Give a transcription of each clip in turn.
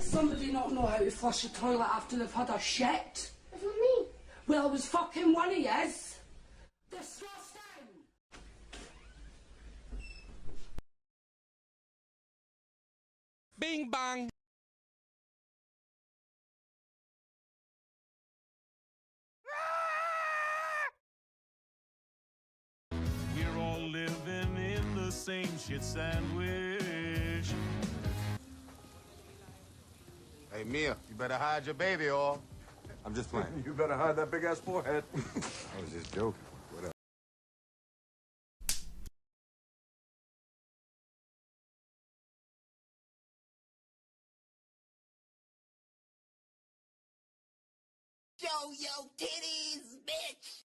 somebody not know how to flush a toilet after they've had a shit? That's not me. Well, it was fucking one of yous. Disgusting. Bing bang. We're all living in the same shit sandwich. Hey, Mia, you better hide your baby, or... I'm just playing. You better hide that big-ass forehead. I was just joking. What up? Show your titties, bitch!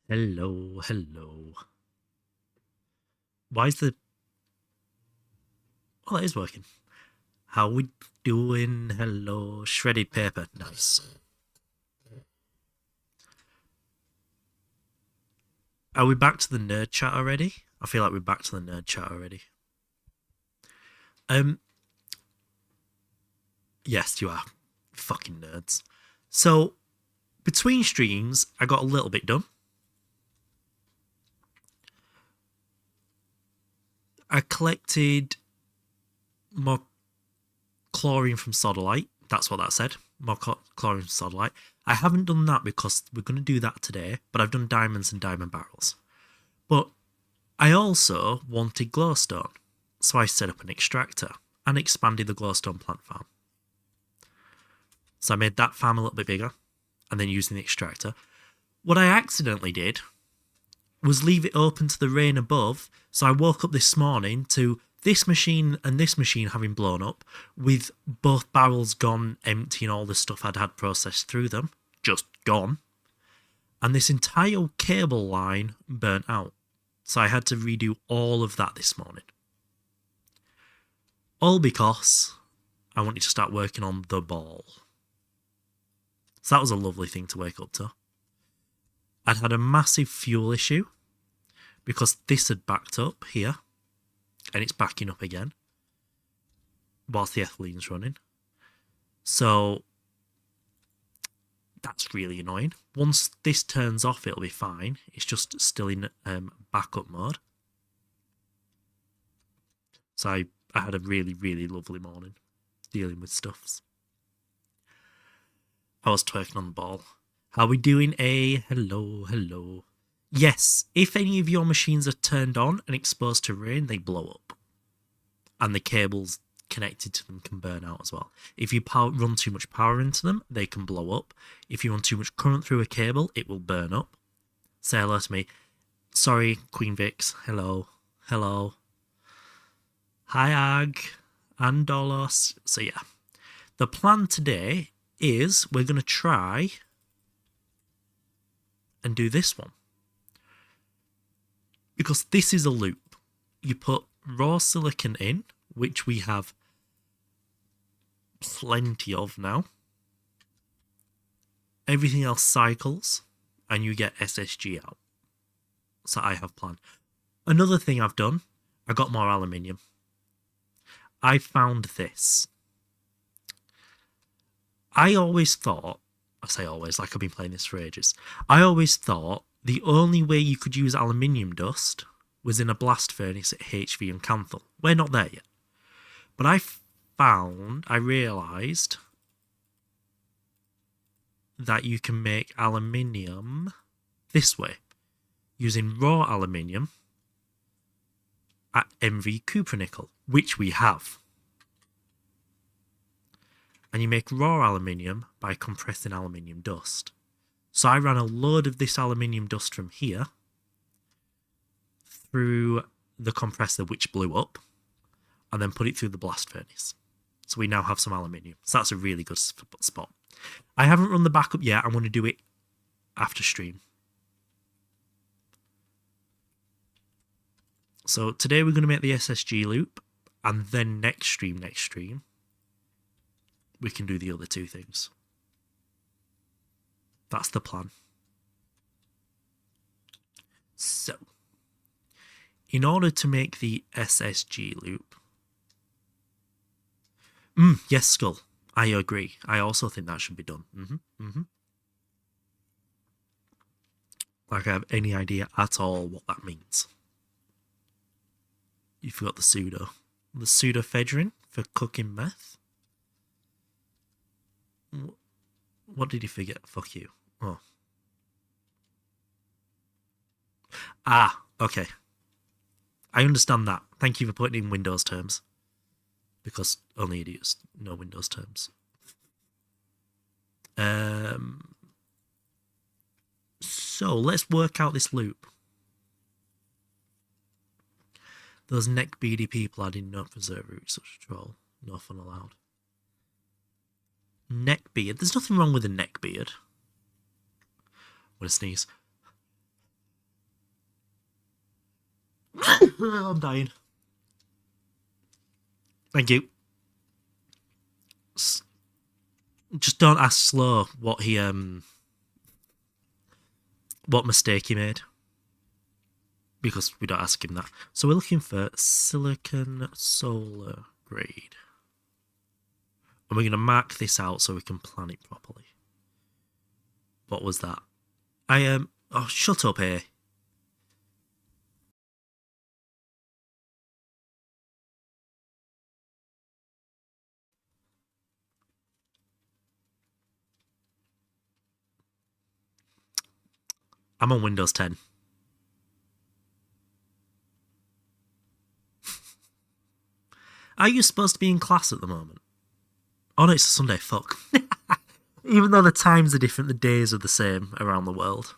Hello, hello. Why is the... Oh, that is working. How we doing? Hello. Shredded paper. Nice. Are we back to the nerd chat already? I feel like we're back to the nerd chat already. Yes, you are. Fucking nerds. So, between streams, I got a little bit done. I collected more chlorine from sodalite. That's what that said. More chlorine from sodalite. I haven't done that because we're going to do that today, but I've done diamonds and diamond barrels. But I also wanted glowstone, so I set up an extractor and expanded the glowstone plant farm. So I made that farm a little bit bigger and then using the extractor. What I accidentally did was leave it open to the rain above, so I woke up this morning to this machine and this machine having blown up, with both barrels gone empty and all the stuff I'd had processed through them just gone, and this entire cable line burnt out. So I had to redo all of that this morning. All because I wanted to start working on the ball. So that was a lovely thing to wake up to. I'd had a massive fuel issue because this had backed up here and it's backing up again whilst the ethylene's running. So that's really annoying. Once this turns off, it'll be fine. It's just still in backup mode. So I had a really, really lovely morning dealing with stuffs. I was twerking on the ball. How are we doing? Hello, hello. Yes, if any of your machines are turned on and exposed to rain, they blow up. And the cables connected to them can burn out as well. If you run too much power into them, they can blow up. If you run too much current through a cable, it will burn up. Say hello to me. Sorry, Queen Vix. Hello. Hello. Hi, Ag. And Dolos. So yeah. the plan today is we're going to try and do this one. Because this is a loop. You put raw silicon in, which we have plenty of now. Everything else cycles, and you get SSG out. So I have planned. Another thing I've done, I got more aluminium. I found this. I always thought, I say always, like I've been playing this for ages. I always thought the only way you could use aluminium dust was in a blast furnace at HV and Kanthal. We're not there yet. But I realised that you can make aluminium this way, using raw aluminium at MV Cupronickel, which we have. And you make raw aluminium by compressing aluminium dust. So I ran a load of this aluminium dust from here through the compressor, which blew up, and then put it through the blast furnace. So we now have some aluminium. So that's a really good spot. I haven't run the backup yet. I'm going to do it after stream. So today we're going to make the SSG loop, and then next stream, we can do the other two things. That's the plan. So, in order to make the SSG loop... yes, Skull. I agree. I also think that should be done. Like I have any idea at all what that means. You forgot the pseudo. The pseudoephedrine for cooking meth. What did he forget? Fuck you. Oh. Ah, okay. I understand that. Thank you for putting in Windows terms. Because only idiots know Windows terms. So, let's work out this loop. Those neck beady people adding no preserve route, such a troll. No fun allowed. Neck beard. There's nothing wrong with a neck beard. I'm gonna sneeze. I'm dying. Thank you. Just don't ask Slow what he what mistake he made, because we don't ask him that. So we're looking for silicon solar grade. And we're going to mark this out so we can plan it properly. What was that? Oh, shut up here. I'm on Windows 10. Are you supposed to be in class at the moment? Oh no, it's a Sunday, fuck. Even though the times are different, the days are the same around the world.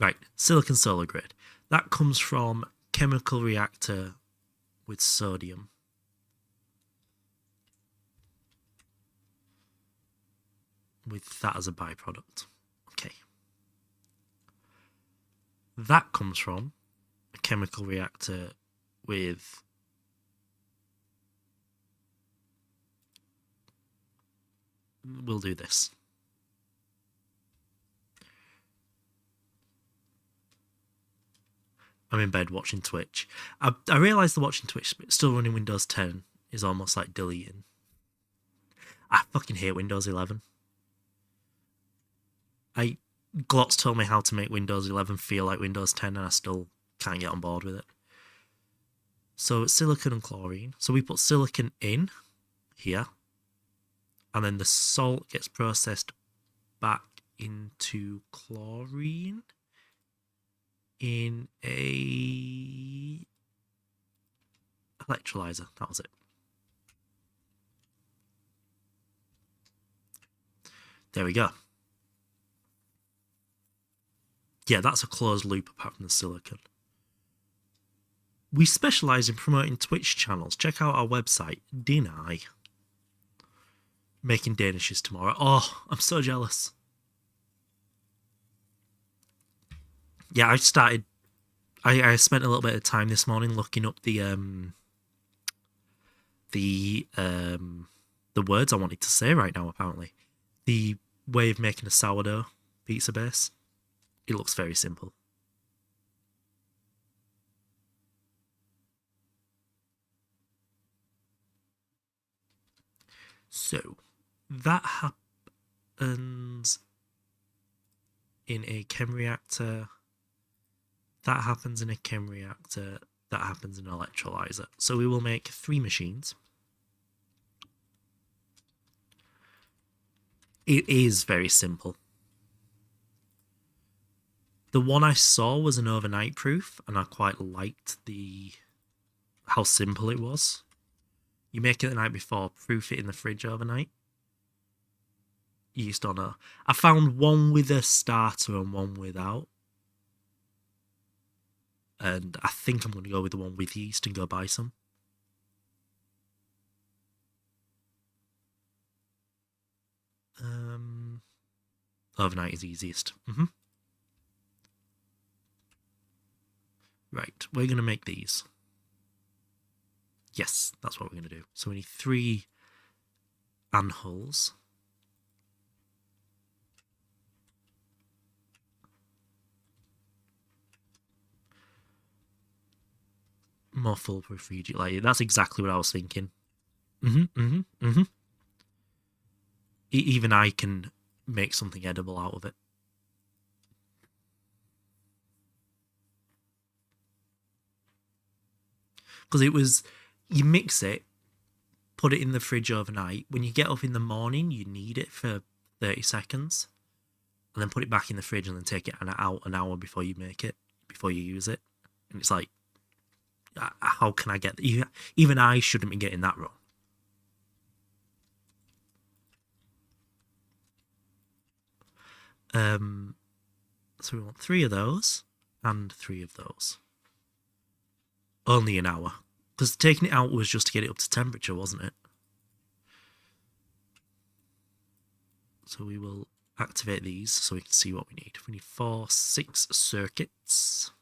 Right, silicon solar grade. That comes from chemical reactor with sodium. With that as a byproduct. Okay. That comes from a chemical reactor with we'll do this. I'm in bed watching Twitch. I realise the watching Twitch, but still running Windows 10 is almost like deleting. I fucking hate Windows 11. Glotz told me how to make Windows 11 feel like Windows 10 and I still can't get on board with it. So it's silicon and chlorine. So we put silicon in here. And then the salt gets processed back into chlorine in a electrolyzer. That was it. There we go. Yeah, that's a closed loop apart from the silicon. We specialise in promoting Twitch channels. Check out our website, Deny. Making Danishes tomorrow. Oh, I'm so jealous. Yeah, I spent a little bit of time this morning looking up the words I wanted to say right now, apparently. The way of making a sourdough pizza base. It looks very simple. So, that happens in a chem reactor. That happens in a chem reactor. That happens in an electrolyzer. So we will make 3 machines. It is very simple. The one I saw was an overnight proof, and I quite liked how simple it was. You make it the night before, proof it in the fridge overnight. Yeast on a... I found one with a starter and one without. And I think I'm going to go with the one with yeast and go buy some. Overnight is easiest. Right, we're going to make these. Yes, that's what we're going to do. So we need 3 anholes. More foolproof read. Like, that's exactly what I was thinking. Even I can make something edible out of it. Because it was, you mix it, put it in the fridge overnight. When you get up in the morning, you knead it for 30 seconds. And then put it back in the fridge and then take it out an hour before you make it, before you use it. And it's like, how can I get... Even I shouldn't be getting that wrong. So we want 3 of those and 3 of those. Only an hour. Because taking it out was just to get it up to temperature, wasn't it? So we will activate these so we can see what we need. We need 6 circuits.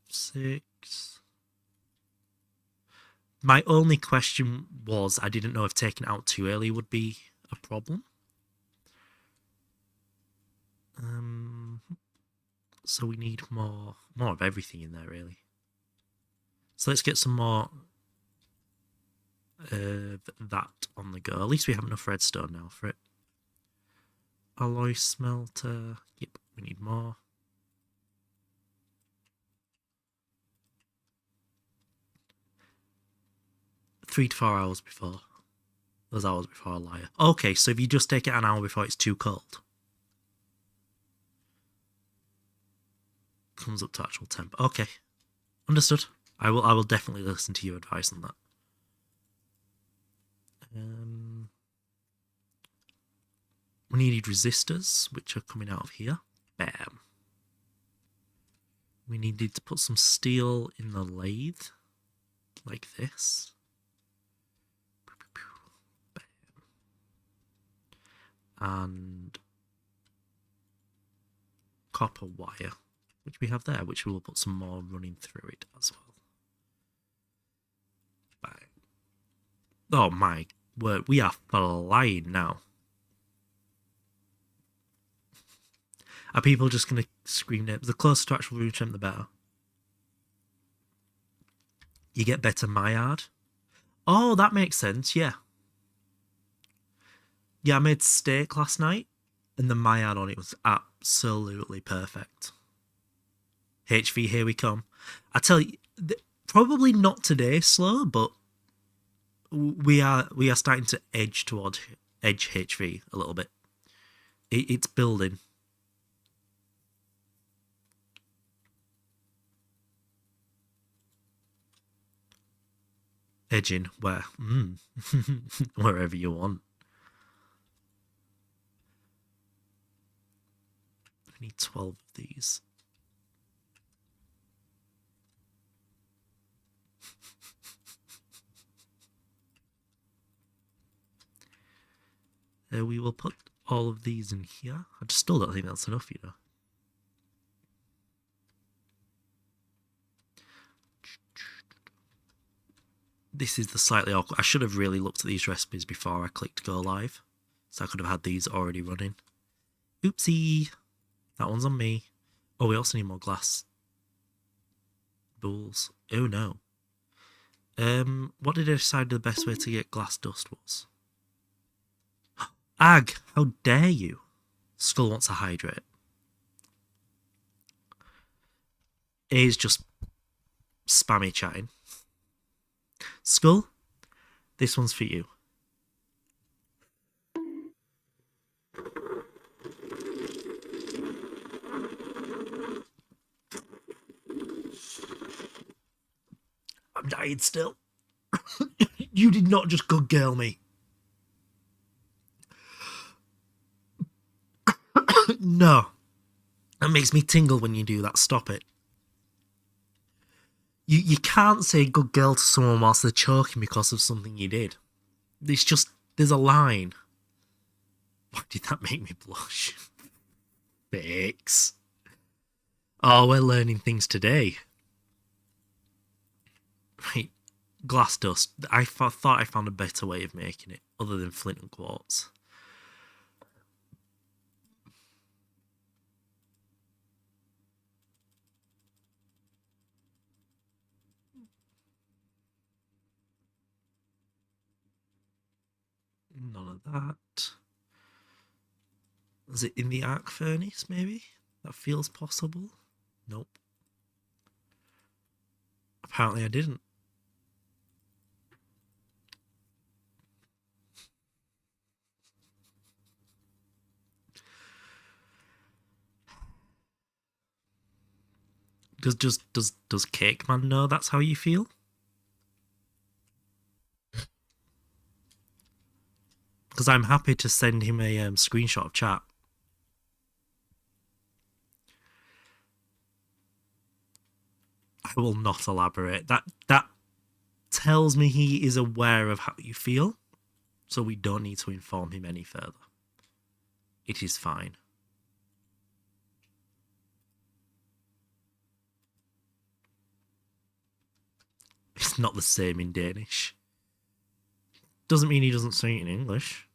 6. My only question was, I didn't know if taking it out too early would be a problem. So we need more of everything in there, really. So let's get some more of that on the go. At least we have enough redstone now for it. Alloy smelter. Yep, we need more. Three to 4 hours before. Those hours before a liar. Okay, so if you just take it an hour before it's too cold. Comes up to actual temp. Okay. Understood. I will definitely listen to your advice on that. We needed resistors, which are coming out of here. Bam. We needed to put some steel in the lathe, like this. Bam. And copper wire, which we have there, which we will put some more running through it as well. Bang. Oh my word, we are flying now. Are people just going to scream it? The closer to actual room temp, the better. You get better Maillard. Oh, that makes sense, yeah. Yeah, I made steak last night, and the Maillard on it was absolutely perfect. HV, here we come. I tell you, probably not today, Slow, but we are starting to edge toward edge HV a little bit. It's building. Edging where? Wherever you want. I need 12 of these. We will put all of these in here. I just still don't think that's enough, you know. This is the slightly awkward. I should have really looked at these recipes before I clicked go live. So I could have had these already running. Oopsie. That one's on me. Oh, we also need more glass bowls. Oh no. What did I decide the best way to get glass dust was? Ag, how dare you? Skull wants to hydrate. A's just spammy chatting. Skull, this one's for you. I'm dying still. You did not just good girl me. No. That makes me tingle when you do that. Stop it. You can't say good girl to someone whilst they're choking because of something you did. It's just, there's a line. Why did that make me blush? Fix. Oh, we're learning things today. Right, glass dust. I thought I found a better way of making it, other than flint and quartz. None of that. Is it in the arc furnace, maybe? That feels possible. Nope. Apparently I didn't. Does Cake Man know that's how you feel? Because I'm happy to send him a screenshot of chat. I will not elaborate. That tells me he is aware of how you feel, so we don't need to inform him any further. It is fine. It's not the same in Danish. Doesn't mean he doesn't say it in English.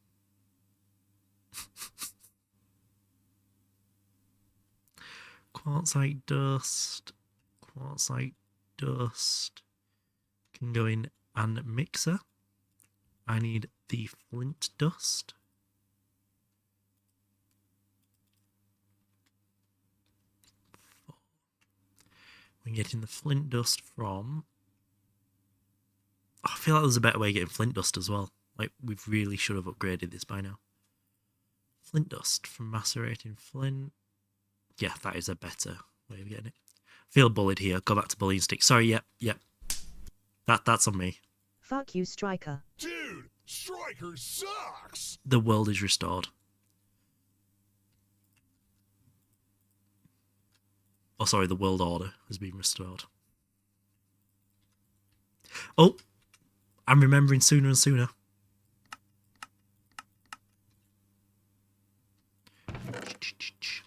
Quartzite dust. Quartzite dust. Can go in and mixer. I need the flint dust. We're getting the flint dust from... I feel like there's a better way of getting flint dust as well. Like, we really should have upgraded this by now. Flint dust from macerating flint. Yeah, that is a better way of getting it. Feel bullied here. Go back to bullying stick. Sorry, yep. That's on me. Fuck you, Striker. Dude, Striker sucks! The world is restored. Oh, sorry, the world order has been restored. Oh, I'm remembering sooner and sooner.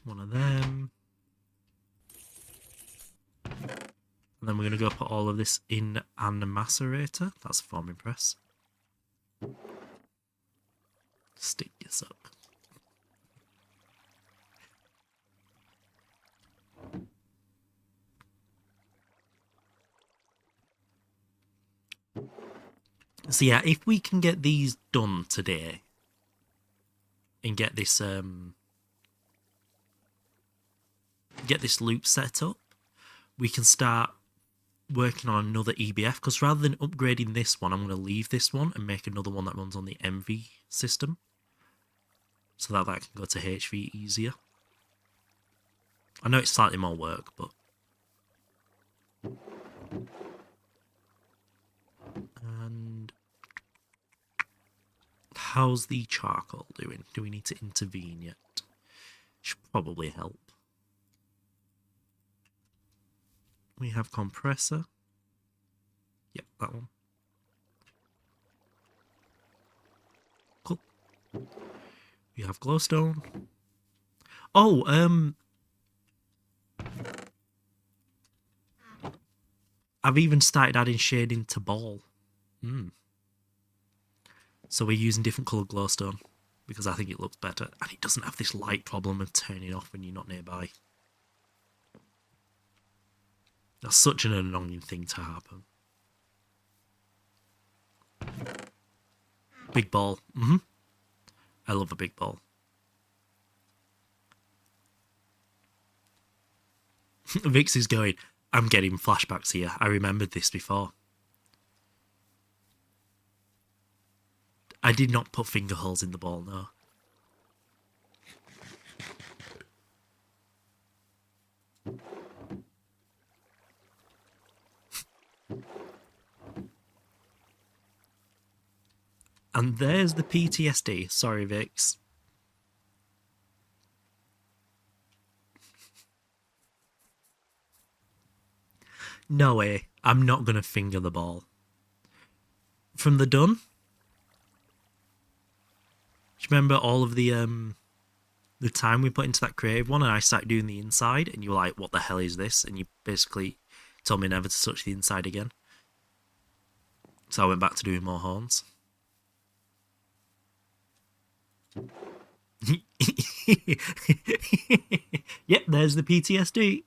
One of them. And then we're going to go put all of this in an macerator. That's a forming press. Stick this up. So yeah, if we can get these done today and get this loop set up, we can start working on another EBF, because rather than upgrading this one, I'm going to leave this one and make another one that runs on the MV system so that can go to HV easier. I know it's slightly more work, but... And... how's the charcoal doing? Do we need to intervene yet? Should probably help. We have compressor. Yep, that one. Cool. We have glowstone. Oh, I've even started adding shading to ball. So we're using different coloured glowstone because I think it looks better. And it doesn't have this light problem of turning off when you're not nearby. That's such an annoying thing to happen. Big ball. I love a big ball. Vix is going, I'm getting flashbacks here. I remembered this before. I did not put finger holes in the ball, no. And there's the PTSD. Sorry, Vix. No way. I'm not going to finger the ball. From the done? Do you remember all of the time we put into that creative one and I started doing the inside and you were like, what the hell is this? And you basically told me never to touch the inside again. So I went back to doing more horns. Yep, there's the PTSD.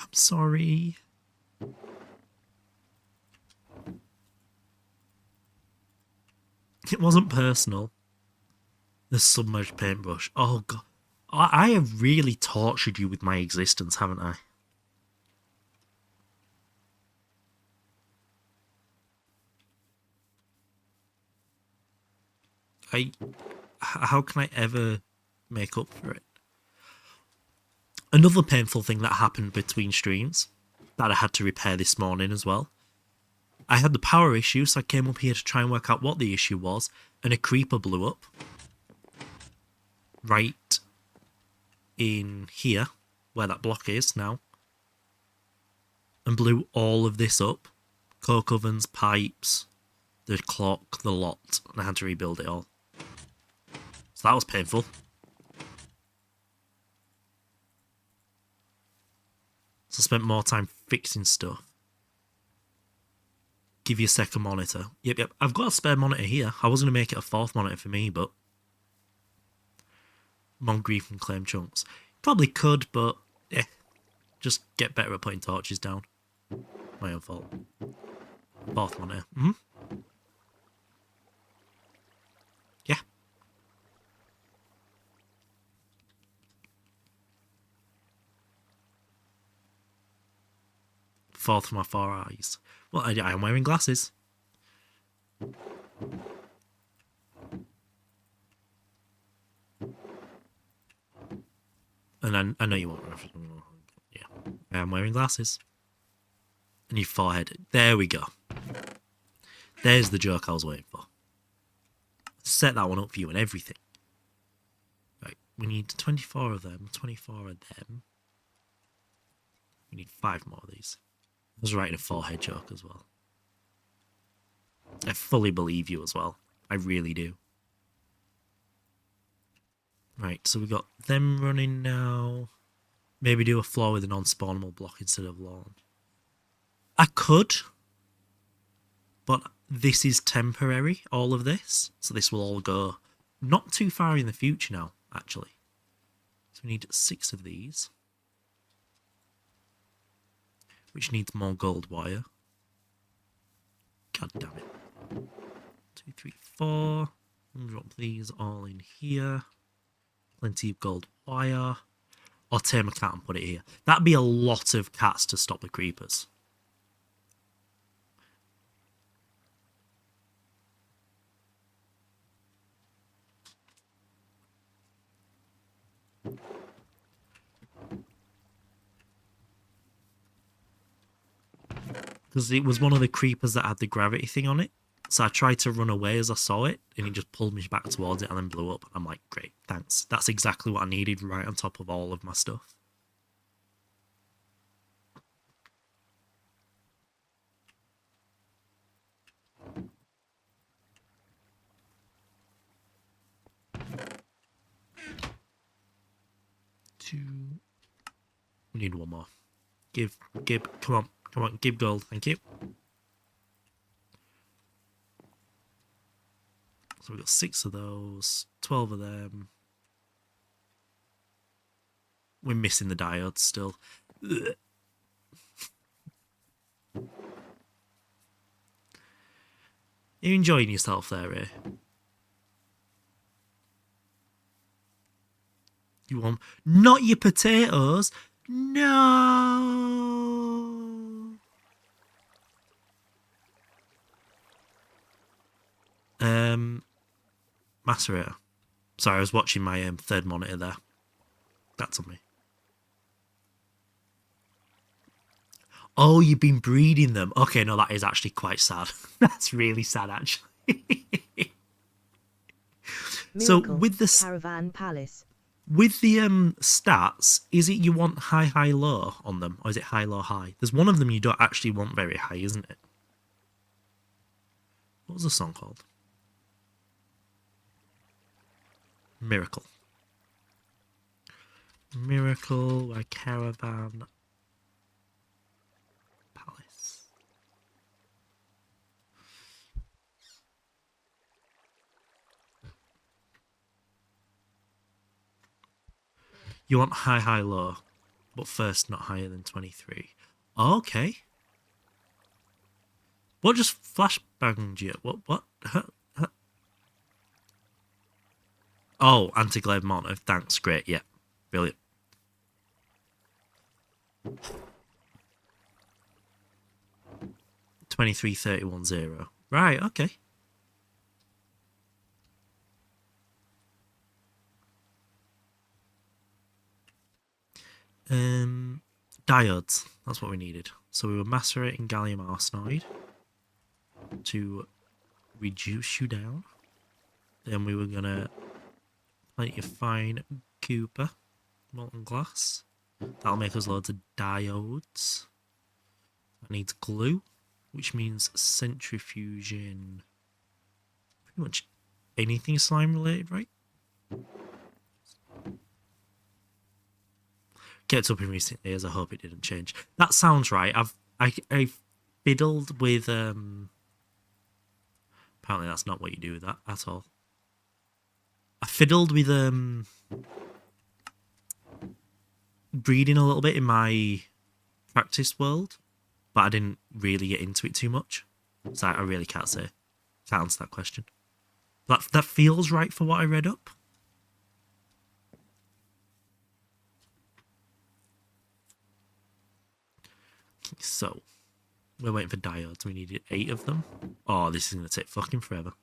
I'm sorry. It wasn't personal. The submerged paintbrush. Oh god. I have really tortured you with my existence, haven't I? How can I ever make up for it? Another painful thing that happened between streams that I had to repair this morning as well. I had the power issue, so I came up here to try and work out what the issue was, and a creeper blew up. Right in here, where that block is now. And blew all of this up. Coke ovens, pipes, the clock, the lot. And I had to rebuild it all. So that was painful. So I spent more time fixing stuff. Give you a second monitor. Yep. I've got a spare monitor here. I was going to make it a fourth monitor for me, but... Moncrief and claim chunks. Probably could, but... Just get better at putting torches down. My own fault. Fourth monitor. Yeah. Fourth for my 4 eyes. Well, I am wearing glasses. And I know you won't. Yeah, I am wearing glasses. And your forehead. There we go. There's the joke I was waiting for. Set that one up for you and everything. Right, we need 24 of them, 24 of them. We need 5 more of these. I was writing a forehead joke as well. I fully believe you as well. I really do. Right, so we got them running now. Maybe do a floor with a non-spawnable block instead of lawn. I could. But this is temporary, all of this. So this will all go not too far in the future now, actually. So we need 6 of these. Which needs more gold wire. God damn it. 2, 3, 4. I'll drop these all in here. Plenty of gold wire. Or tame a cat and put it here. That'd be a lot of cats to stop the creepers. Because it was one of the creepers that had the gravity thing on it. So I tried to run away as I saw it, and it just pulled me back towards it and then blew up. I'm like, great, thanks. That's exactly what I needed right on top of all of my stuff. We need one more. Give, come on, give gold, thank you. So we've got 6 of those, 12 of them. We're missing the diodes still. Ugh. You enjoying yourself there, eh? You want not your potatoes? No. Macerator. Sorry, I was watching my third monitor there. That's on me. Oh, you've been breeding them. Okay, no, that is actually quite sad. That's really sad, actually. So with the Caravan Palace. With the stats, is it you want high, high, low on them, or is it high, low, high? There's one of them you don't actually want very high, isn't it? What was the song called? Miracle. Miracle by Caravan Palace. You want high, high, low, but first not higher than 23. Okay. What just flashbanged you? What? Huh? Oh, anti-glare monitor. Thanks, great, yeah. Brilliant. $23,310. Right, okay. Diodes. That's what we needed. So we were macerating gallium arsenide to reduce you down. Then we were gonna plenty of fine copper, molten glass. That'll make us loads of diodes. That needs glue, which means centrifuging. Pretty much anything slime related, right? Gets up in recent years. I hope it didn't change. That sounds right. I fiddled with apparently that's not what you do with that at all. I fiddled with breeding a little bit in my practice world, but I didn't really get into it too much. So I really can't answer that question. That feels right for what I read up. So, we're waiting for diodes. We needed 8 of them. Oh, this is going to take fucking forever.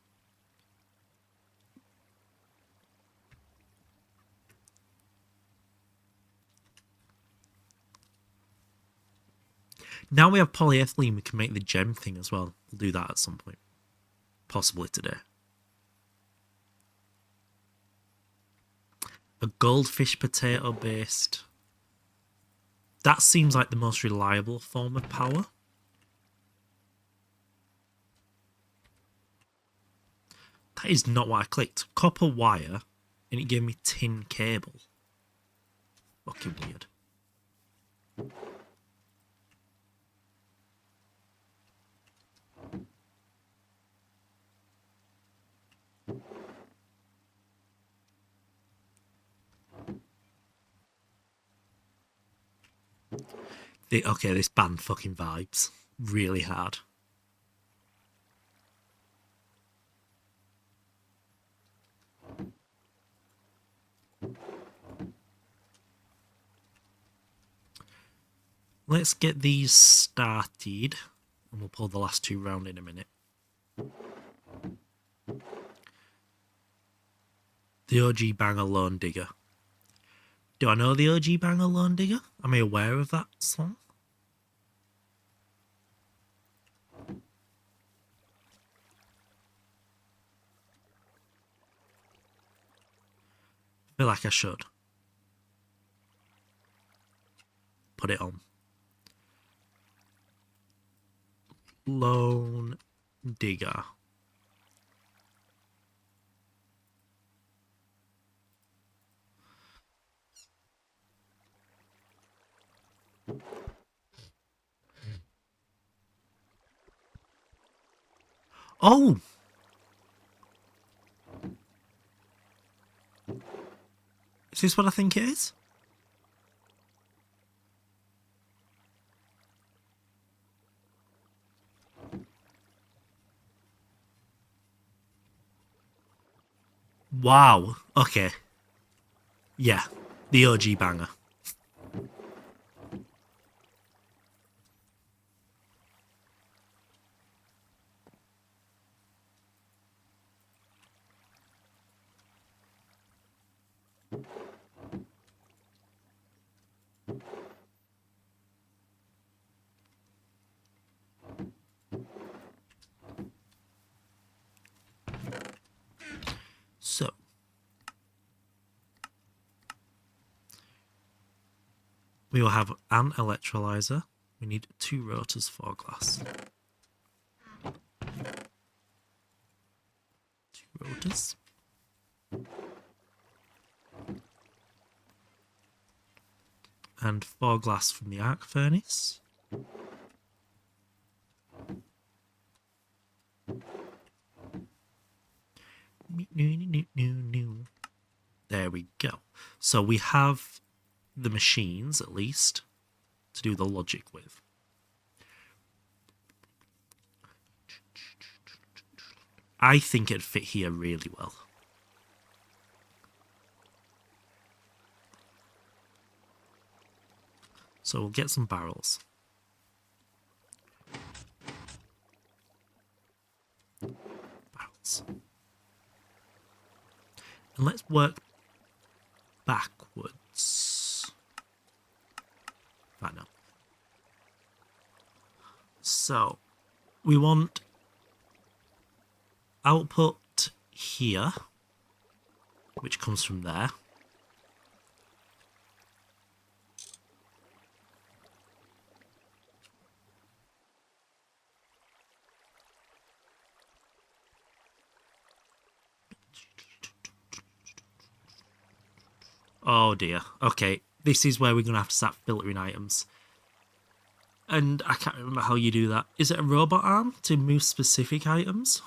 Now we have polyethylene, we can make the gem thing as well. We'll do that at some point. Possibly today. A goldfish potato based. That seems like the most reliable form of power. That is not what I clicked. Copper wire, and it gave me tin cable. Fucking weird. Okay, this band fucking vibes really hard. Let's get these started, and we'll pull the last 2 round in a minute. The OG Banger Lone Digger. Do I know the OG Banger Lone Digger? Am I aware of that song? feel like I should put it on. Lone digger. Oh! Is this what I think it is? Wow. Okay. Yeah. The OG banger. So. We will have an electrolyzer. We need 2 rotors for glass. 2 rotors. And 4 glass from the arc furnace. There we go. So we have the machines, at least, to do the logic with. I think it'd fit here really well. So we'll get some barrels. Barrels. And let's work backwards. Right now. So we want output here, which comes from there. Oh dear. Okay, this is where we're going to have to start filtering items. And I can't remember how you do that. Is it a robot arm to move specific items?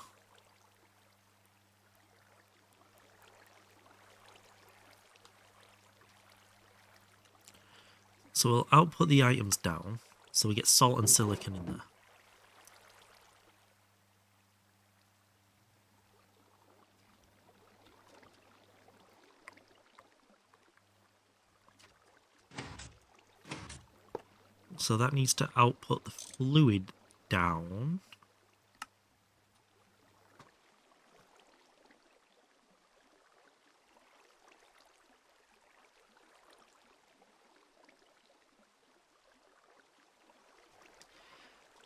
So we'll output the items down, so we get salt and silicon in there. So that needs to output the fluid down.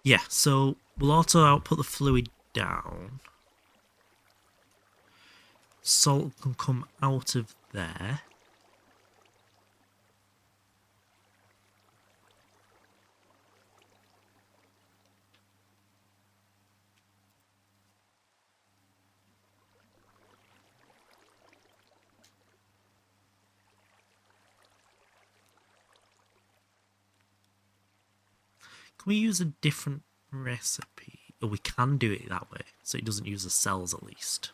Yeah, so we'll also output the fluid down. Salt can come out of there. Can we use a different recipe? Or we can do it that way, so it doesn't use the cells at least.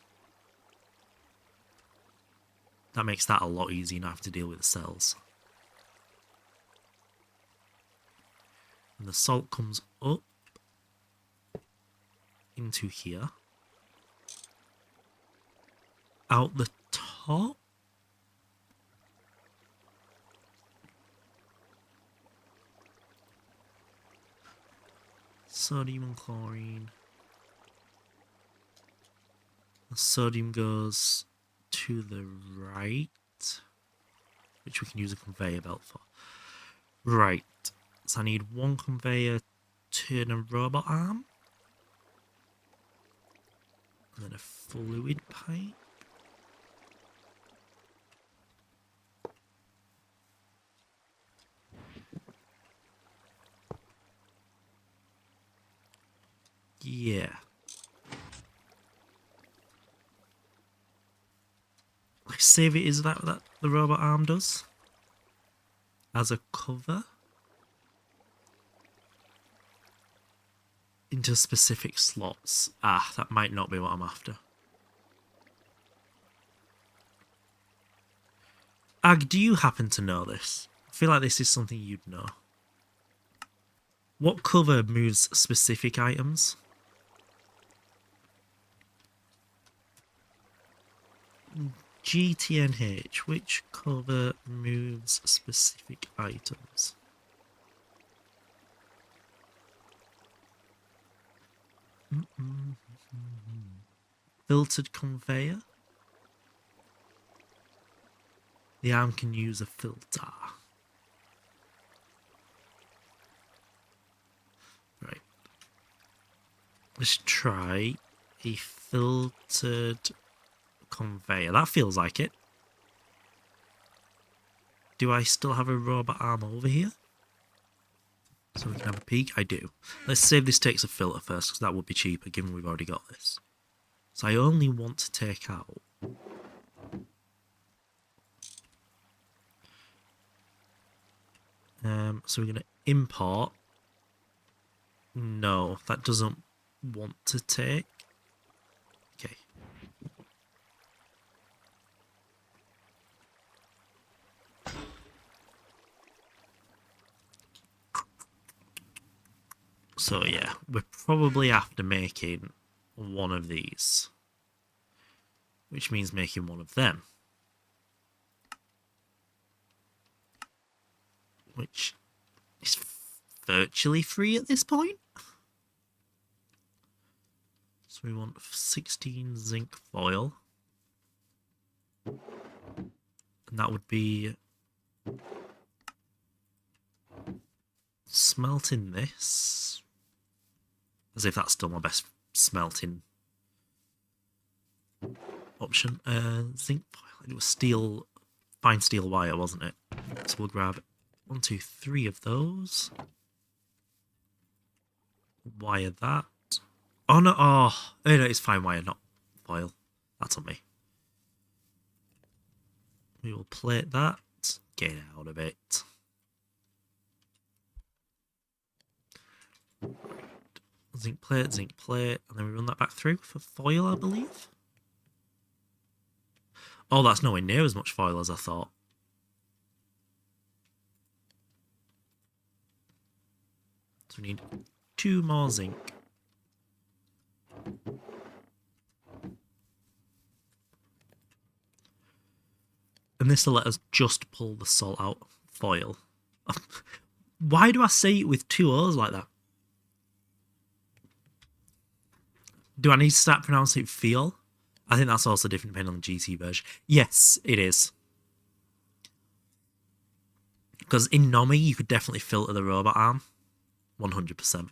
That makes that a lot easier, not have to deal with the cells. And the salt comes up into here. Out the top. Sodium and chlorine. The sodium goes to the right, which we can use a conveyor belt for. Right, so I need 1 conveyor turn a robot arm. And then a fluid pipe. Yeah. Let's save it. Is that the robot arm does? As a cover? Into specific slots. Ah, that might not be what I'm after. Ag, do you happen to know this? I feel like this is something you'd know. What cover moves specific items? GTNH, which cover moves specific items? Filtered conveyor? The arm can use a filter. Right. Let's try a filtered conveyor. That feels like it. Do I still have a robot arm over here? So we can have a peek? I do. Let's see if this takes a filter first, because that would be cheaper, given we've already got this. So I only want to take out... so we're going to import. No, that doesn't want to take. Okay. So yeah, we're probably after making one of these, which means making one of them, which is virtually free at this point. So we want 16 zinc foil, and that would be smelting this. As if that's still my best smelting option. Zinc foil. It was steel, fine steel wire, wasn't it? So we'll grab 1, 2, 3 of those. Wire that. Oh no! Oh no, it's fine wire, not foil. That's on me. We will plate that. Get out of it. Zinc plate, and then we run that back through for foil, I believe. Oh, that's nowhere near as much foil as I thought. So we need 2 more zinc. And this will let us just pull the salt out foil. Why do I say it with 2 O's like that? Do I need to start pronouncing it feel? I think that's also different depending on the GT version. Yes, it is. Because in Nomi, you could definitely filter the robot arm. 100%.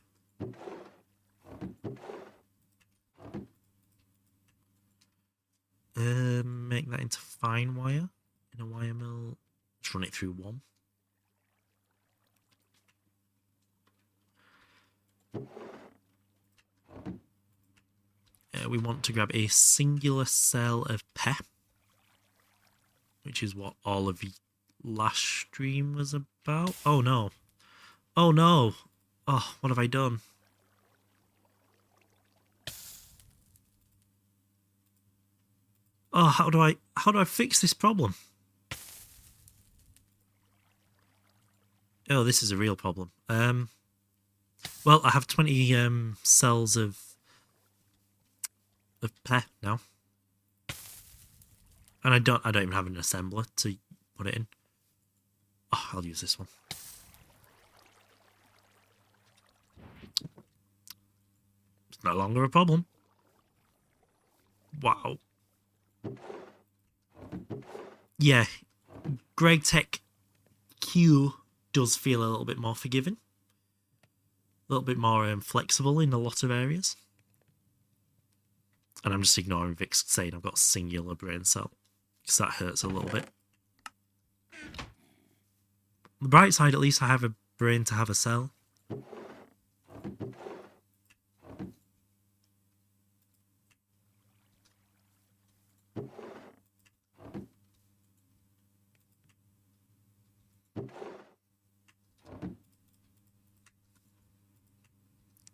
Make that into fine wire in a wire mill. Just run it through 1. We want to grab a singular cell of pep, which is what all of the last stream was about. Oh no. Oh no. Oh, what have I done? Oh, how do I fix this problem? Oh, this is a real problem. Well, I have 20 cells of pep now, and I don't even have an assembler to put it in. Oh, I'll use this one. It's no longer a problem. Wow. Yeah, Greg Tech Q does feel a little bit more forgiving, a little bit more flexible in a lot of areas. And I'm just ignoring Vic's saying I've got singular brain cell, because that hurts a little bit. On the bright side, at least I have a brain to have a cell.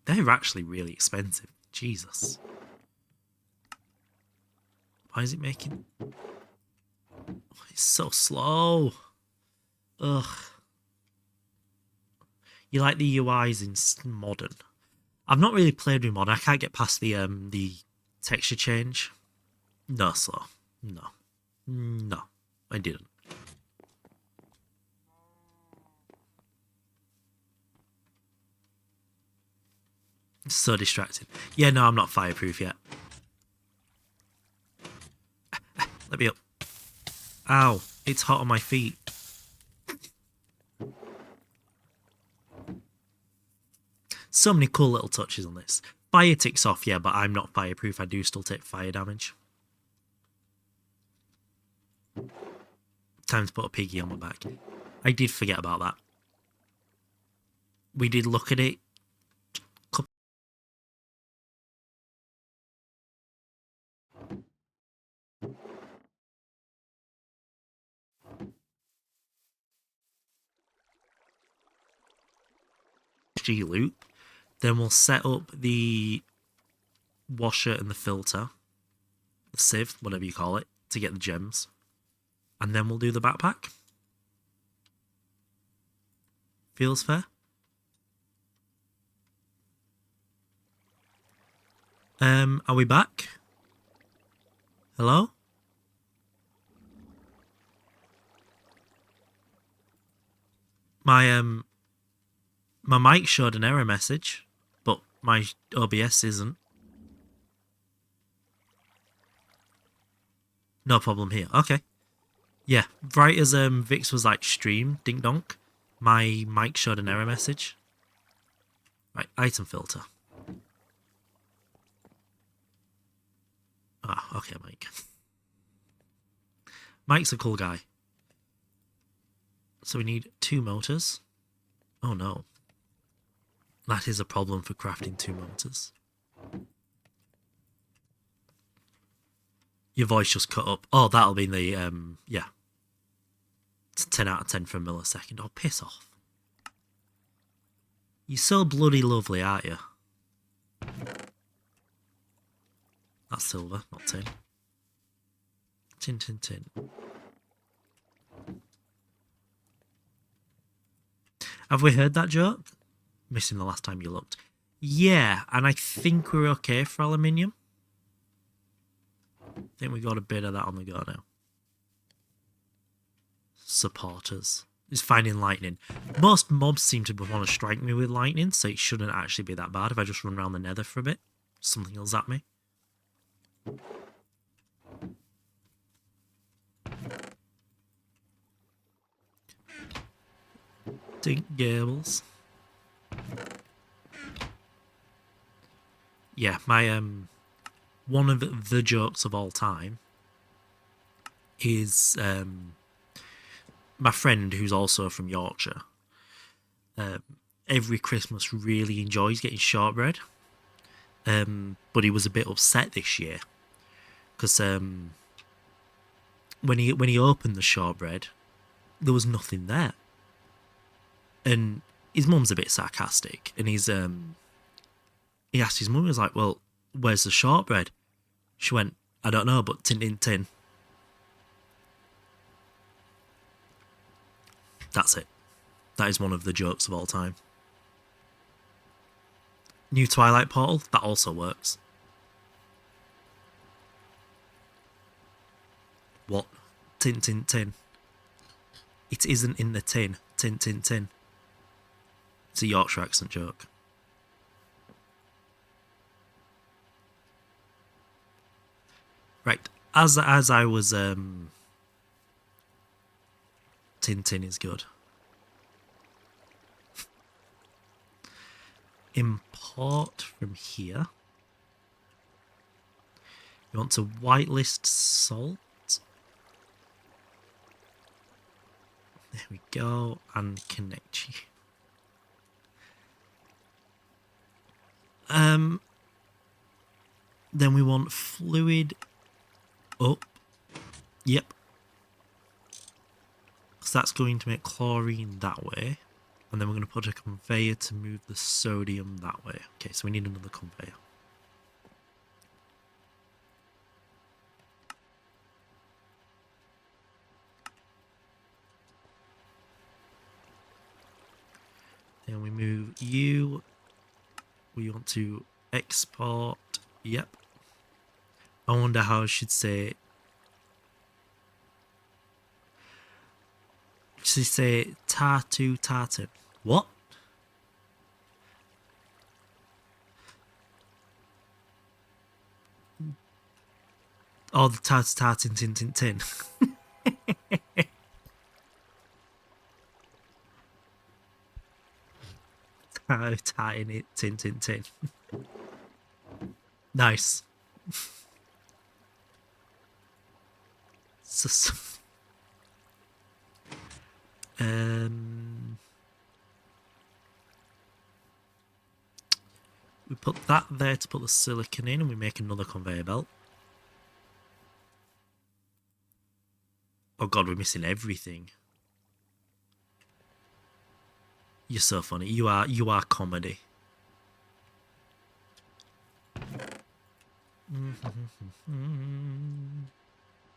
They're actually really expensive. Jesus. Why is it making... It's so slow. Ugh. You like the UIs in modern? I've not really played with modern. I can't get past the texture change. No, slow. No, I didn't. It's so distracting. Yeah, no, I'm not fireproof yet. Let me up. Ow, it's hot on my feet. So many cool little touches on this. Fire ticks off, yeah, but I'm not fireproof. I do still take fire damage. Time to put a piggy on my back. I did forget about that. We did look at it. G loop. Then we'll set up the washer and the filter. The sieve, whatever you call it, to get the gems. And then we'll do the backpack. Feels fair? Are we back? Hello? My mic showed an error message, but my OBS isn't. No problem here. Okay. Yeah, right as Vix was like stream, ding donk, my mic showed an error message. Right, item filter. Ah, okay, Mike. Mike's a cool guy. So we need 2 motors. Oh no. That is a problem for crafting 2 motors. Your voice just cut up. Oh, that'll be the, yeah. It's 10 out of 10 for a millisecond. Oh, piss off. You're so bloody lovely, aren't you? That's silver, not tin. Tin, tin, tin. Have we heard that joke? Missing the last time you looked. Yeah, and I think we're okay for aluminium. I think we got a bit of that on the go now. Supporters. Is finding lightning. Most mobs seem to want to strike me with lightning, so it shouldn't actually be that bad if I just run around the nether for a bit. Something will zap me. Dink Gables. Yeah, my one of the jokes of all time is my friend who's also from Yorkshire. Every Christmas really enjoys getting shortbread, but he was a bit upset this year because when he opened the shortbread, there was nothing there, and his mum's a bit sarcastic, and he asked his mum, he was like, "Well, where's the shortbread?" She went, "I don't know, but tin tin tin." That's it. That is one of the jokes of all time. New Twilight Portal, that also works. What? Tin tin tin. It isn't in the tin. Tin tin tin. It's a Yorkshire accent joke. Right, as I was Tintin is good. Import from here. You want to whitelist salt. There we go, and connect you. Then we want fluid up. Yep. Because that's going to make chlorine that way. And then we're going to put a conveyor to move the sodium that way. Okay, so we need another conveyor. Then we move you. We want to export. Yep. I wonder how I should say. Should I say Tartu Tartan? What? Oh, the Tartu Tartan Tin Tin Tin. Tartan it Tin Tin Tin. Nice. So, we put that there to put the silicon in, and we make another conveyor belt. Oh god, we're missing everything. You're so funny. You are comedy.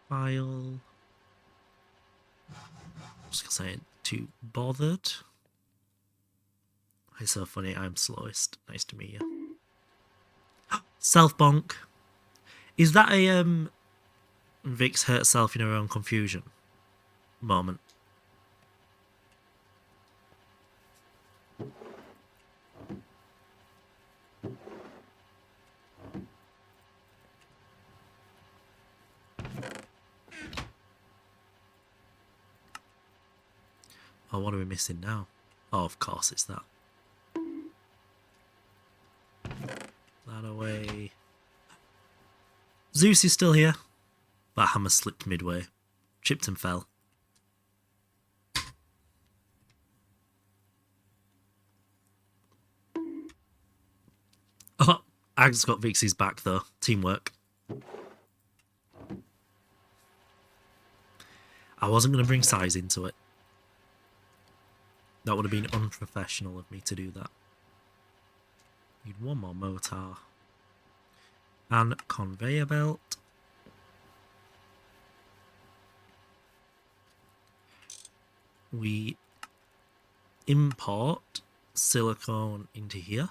File. Just gonna say too bothered. It's so funny. I'm slowest. Nice to meet you. Self bonk. Is that a Vix hurt herself in her own confusion moment? Oh, what are we missing now? Oh, of course it's that. That away. Zeus is still here. That hammer slipped midway. Tripped and fell. Oh, Ag's got Vixie's back though. Teamwork. I wasn't going to bring size into it. That would have been unprofessional of me to do that. Need one more motor. And conveyor belt. We import silicone into here.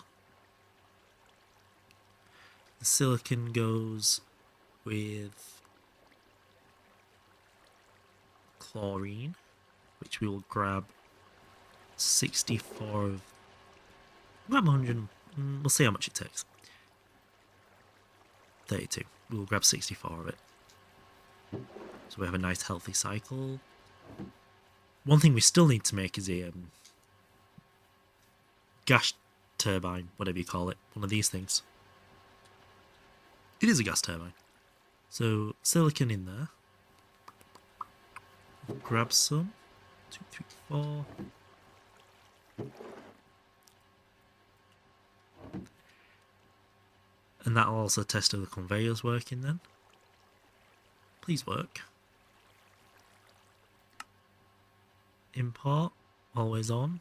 The silicon goes with chlorine, which we will grab 64 of. Grab 100. We'll see how much it takes. 32. We'll grab 64 of it. So we have a nice healthy cycle. One thing we still need to make is a gas turbine, whatever you call it. One of these things. It is a gas turbine. So silicon in there. Grab some. 2, 3, 4. And that'll also test if the conveyor's working then. Please work. Import, always on.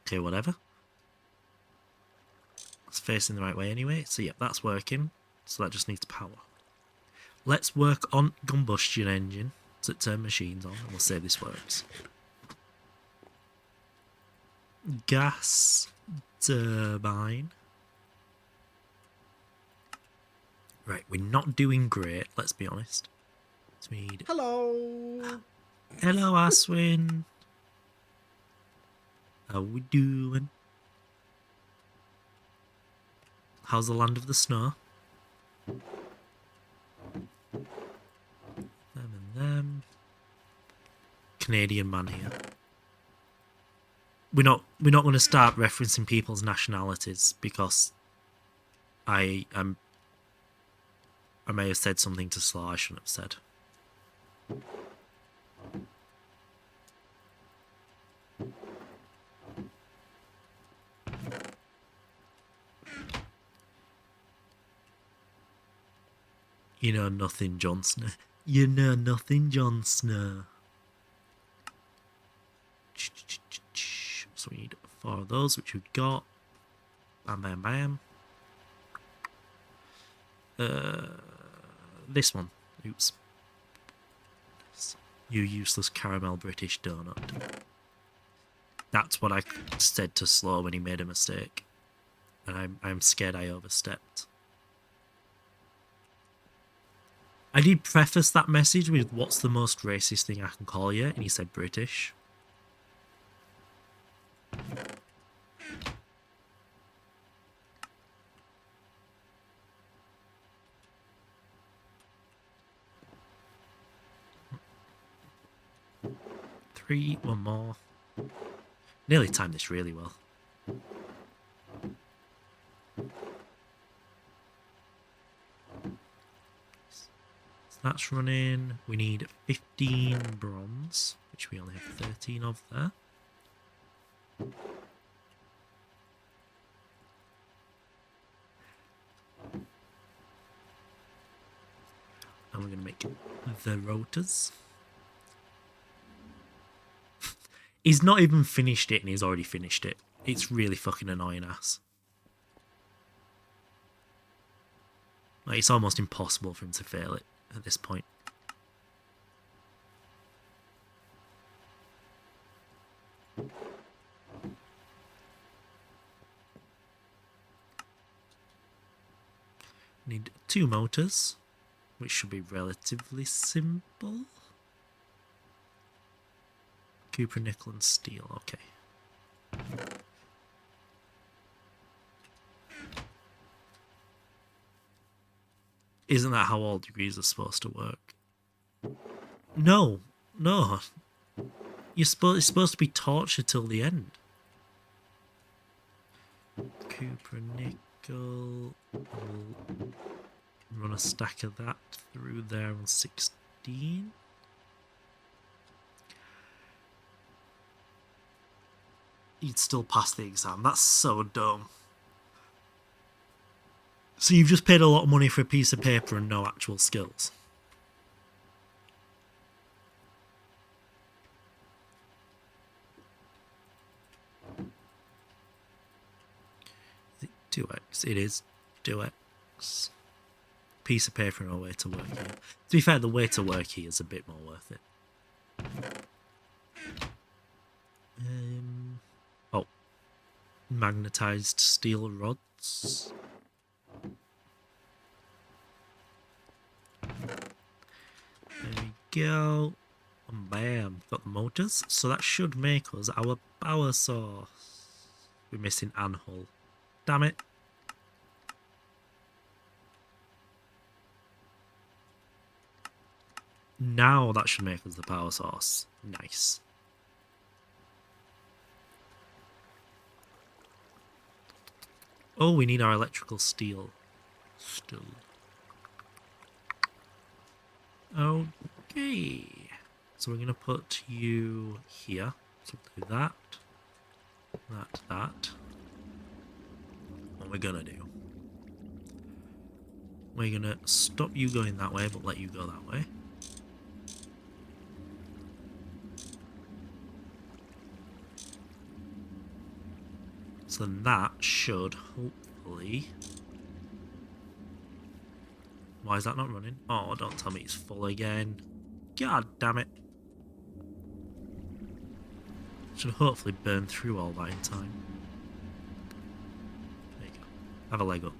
Okay, whatever. It's facing the right way anyway. So yeah, that's working. So that just needs power. Let's work on combustion engine. So turn machines on and we'll see if this works. Gas turbine. Right, we're not doing great, let's be honest. Speed. Hello. Hello, Aswin. How we doing? How's the land of the snow? Them and them. Canadian man here. We're not going to start referencing people's nationalities because I may have said something to Slaw I shouldn't have said. You know nothing, Johnson. You know nothing, Jon Snow. So we need 4 of those, which we've got. Bam, bam, bam. This one. Oops. You useless caramel British donut. That's what I said to Slow when he made a mistake. And I'm scared I overstepped. I did preface that message with what's the most racist thing I can call you, and he said British. Three, one more. Nearly timed this really well. So that's running. We need 15 bronze, which we only have 13 of there. And we're going to make the rotors. He's not even finished it and he's already finished it. It's really fucking annoying ass. Like, it's almost impossible for him to fail it at this point. Need 2 motors, which should be relatively simple. Cooper, nickel, and steel. Okay. Isn't that how all degrees are supposed to work? No. No. It's supposed to be torture till the end. Cooper, nickel. We'll run a stack of that through there on 16. You'd still pass the exam. That's so dumb. So you've just paid a lot of money for a piece of paper and no actual skills. Is it 2x? It is 2x. Piece of paper and a way to work here. To be fair, the way to work here is a bit more worth it. Oh. Magnetized steel rods. There we go. And bam, got the motors. So that should make us our power source. We're missing an hull. Damn it. Now that should make us the power source. Nice. Oh, we need our electrical steel. Still. Okay. So we're going to put you here. So we'll do that. That. What we're going to do. We're going to stop you going that way, but let you go that way. So that should hopefully... Why is that not running? Oh, don't tell me it's full again. God damn it. Should hopefully burn through all that in time. There you go. Have a leg up.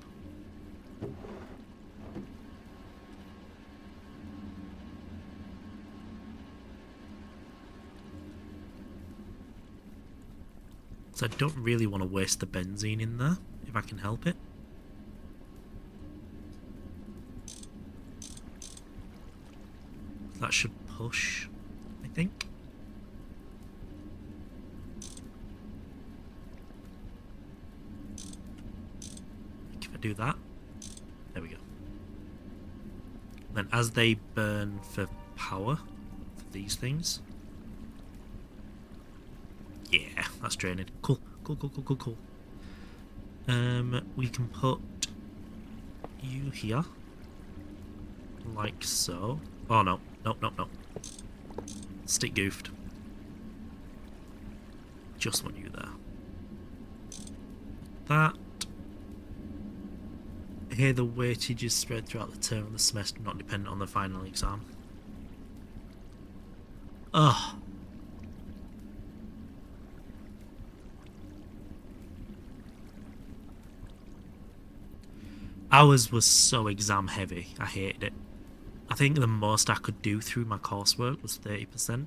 So I don't really want to waste the benzene in there, if I can help it. That should push, I think. If I do that, there we go. Then as they burn for power, for these things. Yeah, that's draining. Cool. We can put you here. Like so. Oh no. Nope, nope, nope. Stick goofed. Just want you there. That. Here the weightage is spread throughout the term of the semester, not dependent on the final exam. Ugh. Ours was so exam heavy, I hated it. I think the most I could do through my coursework was 30%.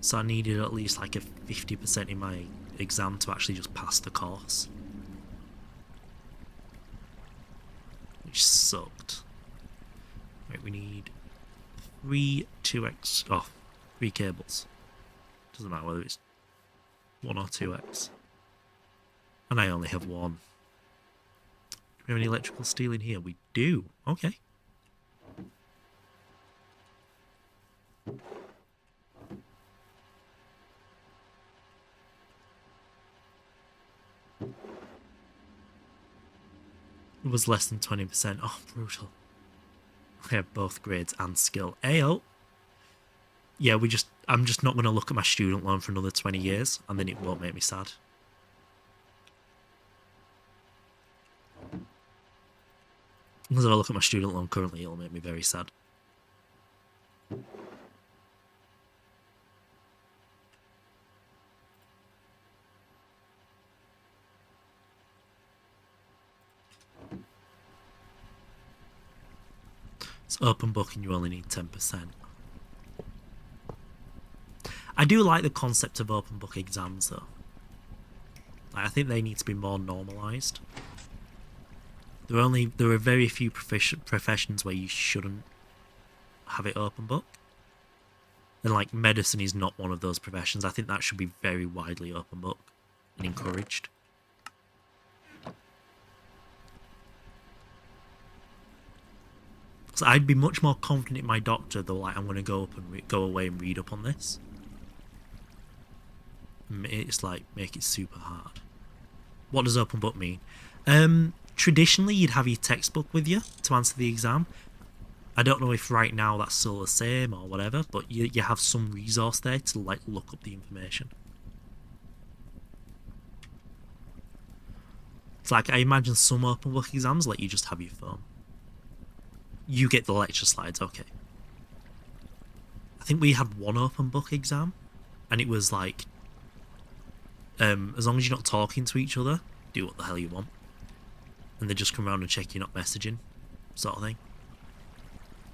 So I needed at least like a 50% in my exam to actually just pass the course. Which sucked. Right, we need 3 cables. Doesn't matter whether it's 1 or 2x. And I only have 1. Do we have any electrical steel in here? We do. Okay. It was less than 20%. Oh, brutal. I have both grades and skill. Ayo. Yeah, I'm just not going to look at my student loan for another 20 years, and then it won't make me sad. Because if I look at my student loan currently, it'll make me very sad. It's open book and you only need 10%. I do like the concept of open book exams though. I think they need to be more normalised. There are very few professions where you shouldn't have it open book. And like medicine is not one of those professions. I think that should be very widely open book and encouraged. So I'd be much more confident in my doctor though, like I'm going to go away and read up on this. It's like, make it super hard. What does open book mean? Traditionally, you'd have your textbook with you to answer the exam. I don't know if right now that's still the same or whatever, but you have some resource there to like look up the information. It's like, I imagine some open book exams let you just have your phone. You get the lecture slides, okay. I think we had one open book exam, and it was like, as long as you're not talking to each other, do what the hell you want. And they just come around and check you're not messaging, sort of thing.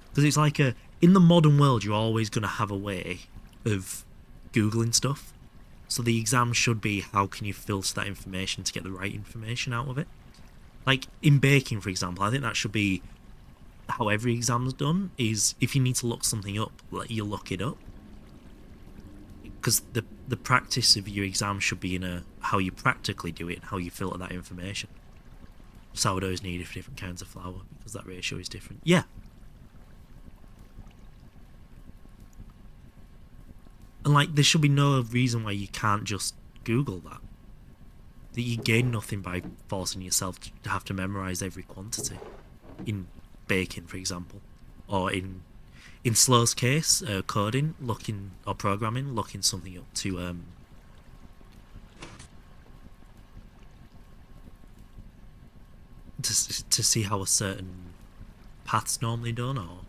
Because it's like in the modern world, you're always going to have a way of Googling stuff. So the exam should be, how can you filter that information to get the right information out of it? Like in baking, for example, I think that should be how every exam's done, is if you need to look something up, you look it up. Because the practice of your exam should be in how you practically do it and how you filter that information. Sourdough is needed for different kinds of flour because that ratio is different. Yeah. And like, there should be no reason why you can't just Google that. That you gain nothing by forcing yourself to have to memorize every quantity. In baking, for example. Or in Slow's case, coding, or programming, looking something up to see how a certain path's normally done, or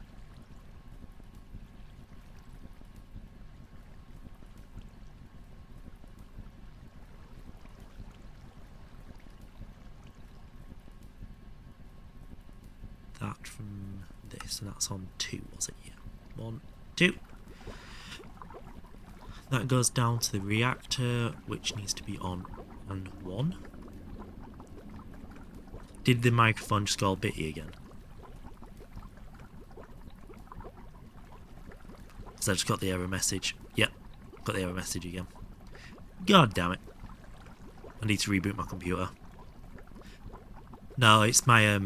that from this, and that's on 2, was it? Yeah, 1, 2. That goes down to the reactor, which needs to be on and 1. Did the microphone just go all bitty again? So I just got the error message. Yep, got the error message again. God damn it. I need to reboot my computer. No, it's my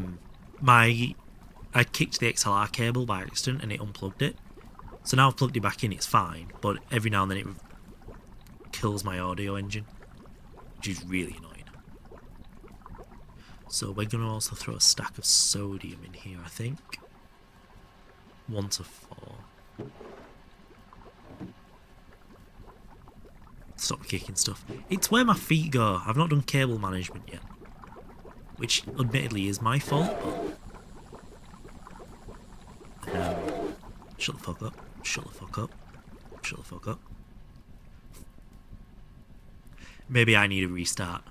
I kicked the XLR cable by accident and it unplugged it. So now I've plugged it back in, it's fine, but every now and then it kills my audio engine, which is really annoying. So we're going to also throw a stack of sodium in here, I think. 1 to 4. Stop kicking stuff. It's where my feet go. I've not done cable management yet. Which, admittedly, is my fault, but... shut the fuck up. Shut the fuck up. Shut the fuck up. Maybe I need a restart.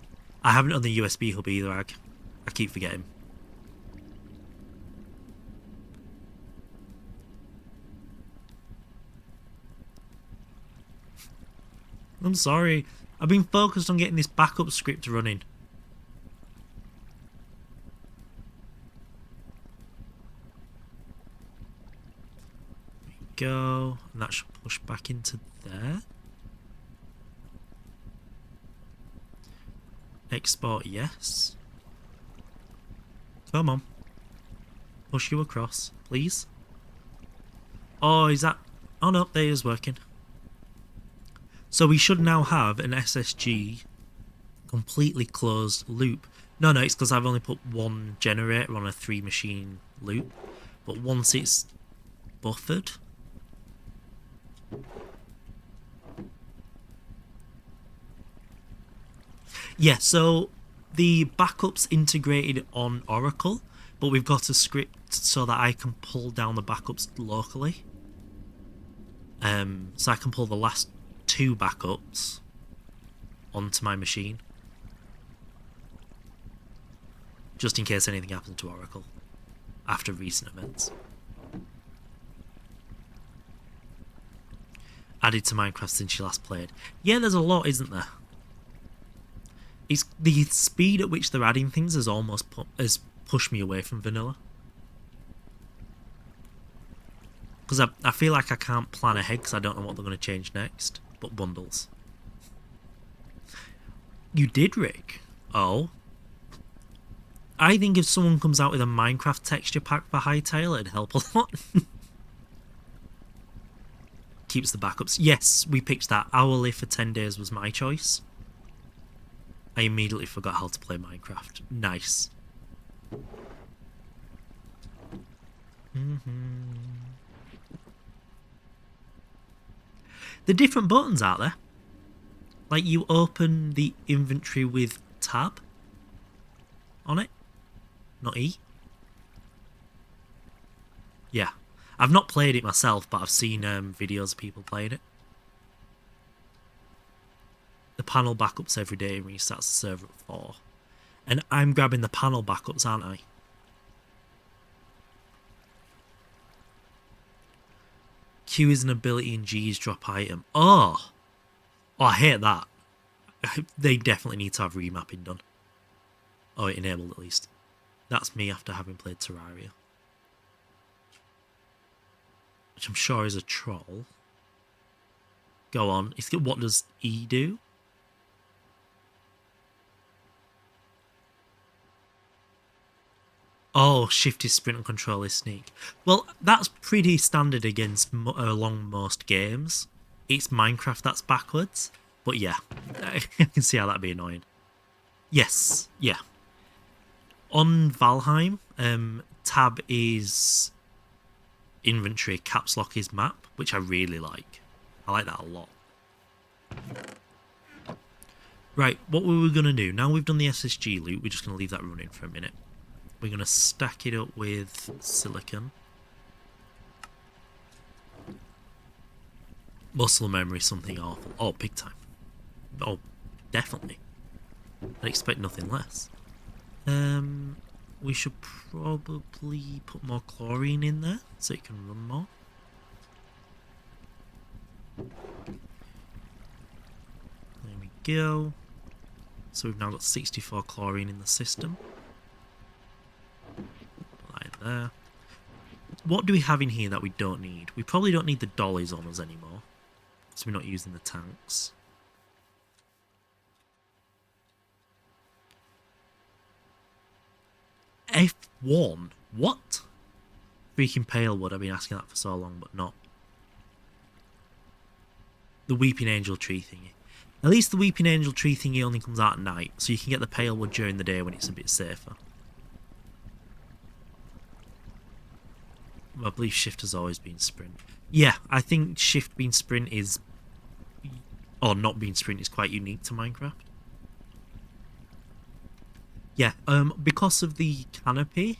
I haven't done the USB hub either, I keep forgetting. I'm sorry. I've been focused on getting this backup script running. There we go. And that should push back into there. Export, yes. Come on. Push you across, please. Oh, is that... Oh no, there it is working. So we should now have an SSG completely closed loop. No, it's because I've only put one generator on a 3 machine loop. But once it's buffered... Yeah, so the backup's integrated on Oracle, but we've got a script so that I can pull down the backups locally. So I can pull the last 2 backups onto my machine. Just in case anything happens to Oracle after recent events. Added to Minecraft since you last played. Yeah, there's a lot, isn't there? It's the speed at which they're adding things has almost pushed me away from vanilla. Because I feel like I can't plan ahead because I don't know what they're going to change next. But bundles. You did, Rick? Oh. I think if someone comes out with a Minecraft texture pack for Hytale, it'd help a lot. Keeps the backups. Yes, we picked that. Hourly for 10 days was my choice. I immediately forgot how to play Minecraft. Nice. The different buttons out there. Like you open the inventory with tab on it, not E. Yeah, I've not played it myself, but I've seen videos of people playing it. The panel backups every day and restarts the server at 4. And I'm grabbing the panel backups, aren't I? Q is an ability and G is drop item. Oh! Oh, I hate that. They definitely need to have remapping done. Oh, it enabled at least. That's me after having played Terraria. Which I'm sure is a troll. Go on. What does E do? Oh, shift is sprint and control is sneak. Well, that's pretty standard against along most games. It's Minecraft that's backwards. But yeah, I can see how that'd be annoying. Yes, yeah. On Valheim, tab is inventory, caps lock is map, which I really like. I like that a lot. Right, what were we going to do? Now we've done the SSG loop, we're just going to leave that running for a minute. We're going to stack it up with silicon. Muscle memory, something awful. Oh, big time. Oh, definitely. I'd expect nothing less. We should probably put more chlorine in there so it can run more. There we go. So we've now got 64 chlorine in the system. Right there. What do we have in here that we don't need? We probably don't need the dollies on us anymore, so we're not using the tanks. F1? What? Freaking pale wood. I've been asking that for so long, but not. The Weeping Angel tree thingy. At least the Weeping Angel tree thingy only comes out at night, so you can get the pale wood during the day when it's a bit safer. I believe shift has always been sprint. Yeah, I think shift being sprint is, or not being sprint is quite unique to Minecraft. Yeah, because of the canopy,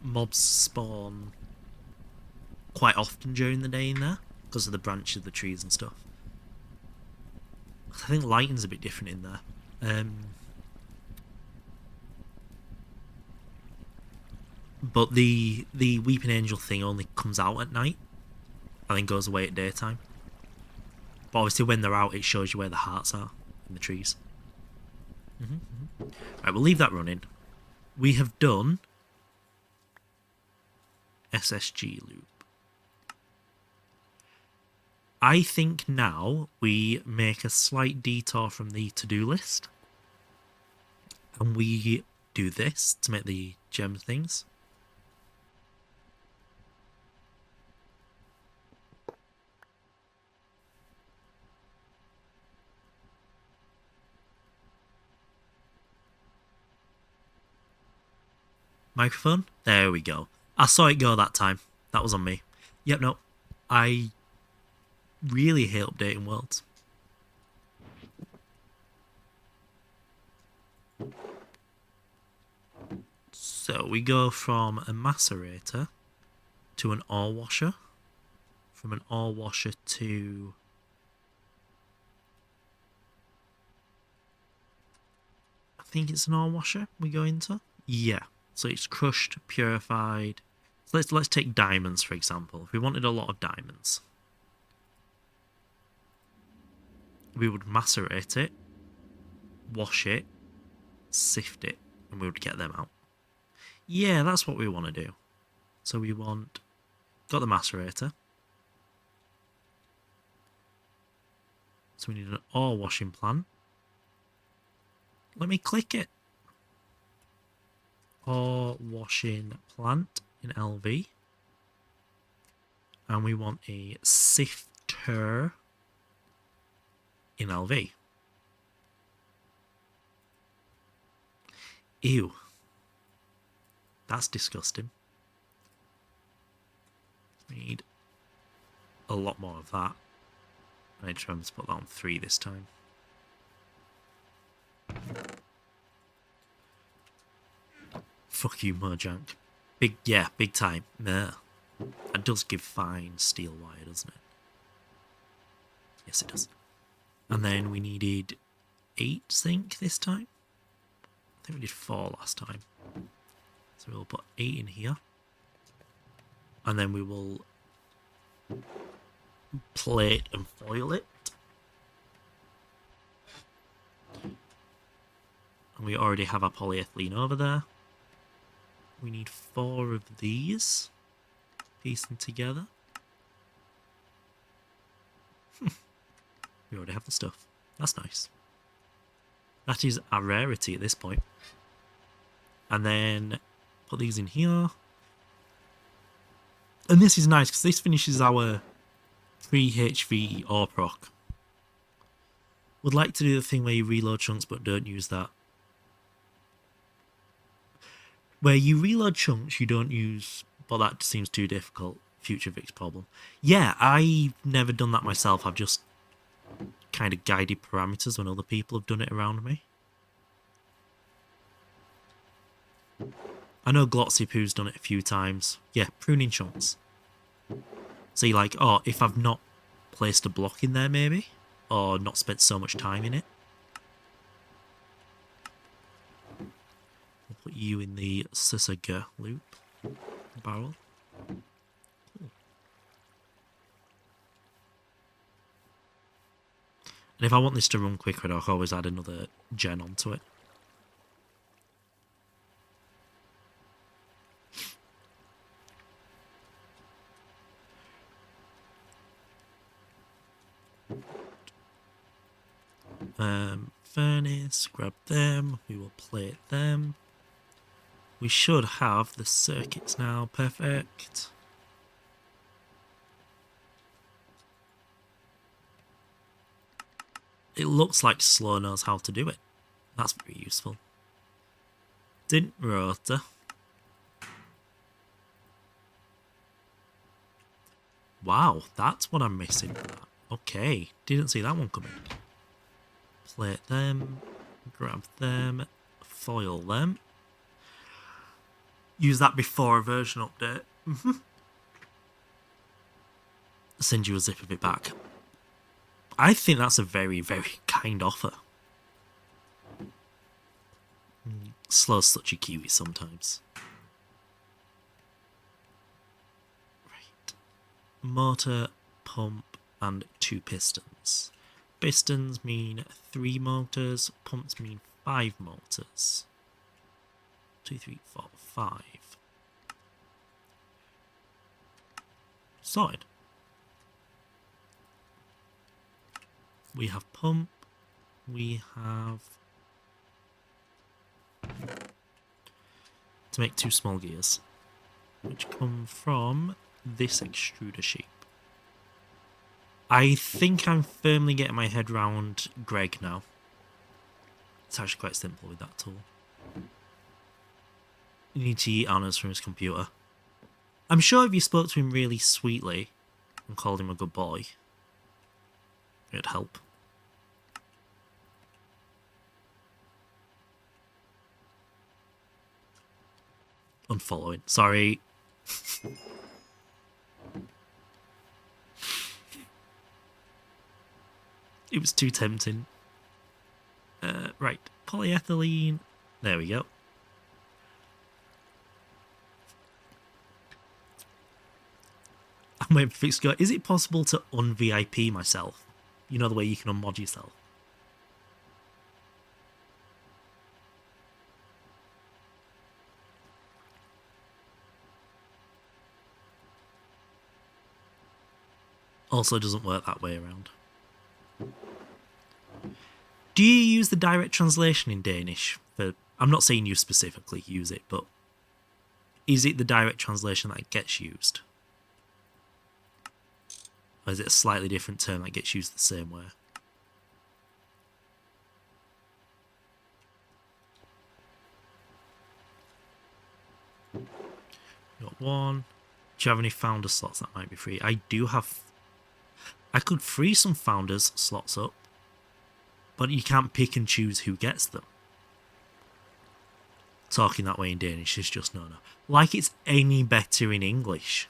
mobs spawn quite often during the day in there because of the branches of the trees and stuff. I think lighting's a bit different in there. But the Weeping Angel thing only comes out at night and then goes away at daytime. But obviously when they're out, it shows you where the hearts are in the trees. Right, we'll leave that running. We have done SSG loop. I think now we make a slight detour from the to-do list. And we do this to make the gem things. Microphone? There we go. I saw it go that time. That was on me. Yep, no. I really hate updating worlds. So we go from a macerator to an ore washer. From an ore washer to... I think it's an ore washer we go into. Yeah. So it's crushed, purified. So let's take diamonds, for example. If we wanted a lot of diamonds, we would macerate it, wash it, sift it, and we would get them out. Yeah, that's what we want to do. So we want... Got the macerator. So we need an ore washing plant. Let me click it. Ore washing plant in LV. And we want a sifter in LV. Ew. That's disgusting. We need a lot more of that. I need to remember to put that on 3 this time. Fuck you, Mojank. Big time. Nah. That does give fine steel wire, doesn't it? Yes, it does. And then we needed 8 zinc this time. I think we did 4 last time. So we'll put 8 in here. And then we will plate and foil it. And we already have our polyethylene over there. We need 4 of these. Piece them together. We already have the stuff. That's nice. That is a rarity at this point. And then put these in here. And this is nice because this finishes our 3HV ore proc. Would like to do the thing where you reload chunks but don't use that. Where you reload chunks you don't use, but that seems too difficult. Future Vic's problem. Yeah, I've never done that myself. I've just kind of guided parameters when other people have done it around me. I know Glotzy Poo's done it a few times. Yeah, pruning chunks. See, like, oh, if I've not placed a block in there, maybe, or not spent so much time in it. We'll put you in the Sisaga loop barrel. Cool. And if I want this to run quicker, I'll always add another gen onto it. Furnace, grab them, we will plate them. We should have the circuits now, perfect. It looks like Slow knows how to do it. That's very useful. Didn't rotor. Wow, that's what I'm missing. Okay, didn't see that one coming. Plate them, grab them, foil them. Use that before a version update. Send you a zip of it back. I think that's a very, very kind offer. Slows such a kiwi sometimes. Right. Motor, pump, and 2 pistons. Pistons mean 3 motors, pumps mean 5 motors. 2, 3, 4, 5. Sorted. We have pump. We have to make 2 small gears, which come from this extruder shape. I think I'm firmly getting my head round Greg now. It's actually quite simple with that tool. You need to eat honours from his computer. I'm sure if you spoke to him really sweetly and called him a good boy, it'd help. Unfollowing. Sorry. It was too tempting. Right. Polyethylene. There we go. I'm waiting for Fix to go, is it possible to un-VIP myself? You know the way you can unmod yourself? Also doesn't work that way around. Do you use the direct translation in Danish? I'm not saying you specifically use it, but is it the direct translation that gets used? Or is it a slightly different term that gets used the same way? Got 1. Do you have any founder slots that might be free? I do have... I could free some founders slots up, but you can't pick and choose who gets them. Talking that way in Danish is just no. Like it's any better in English.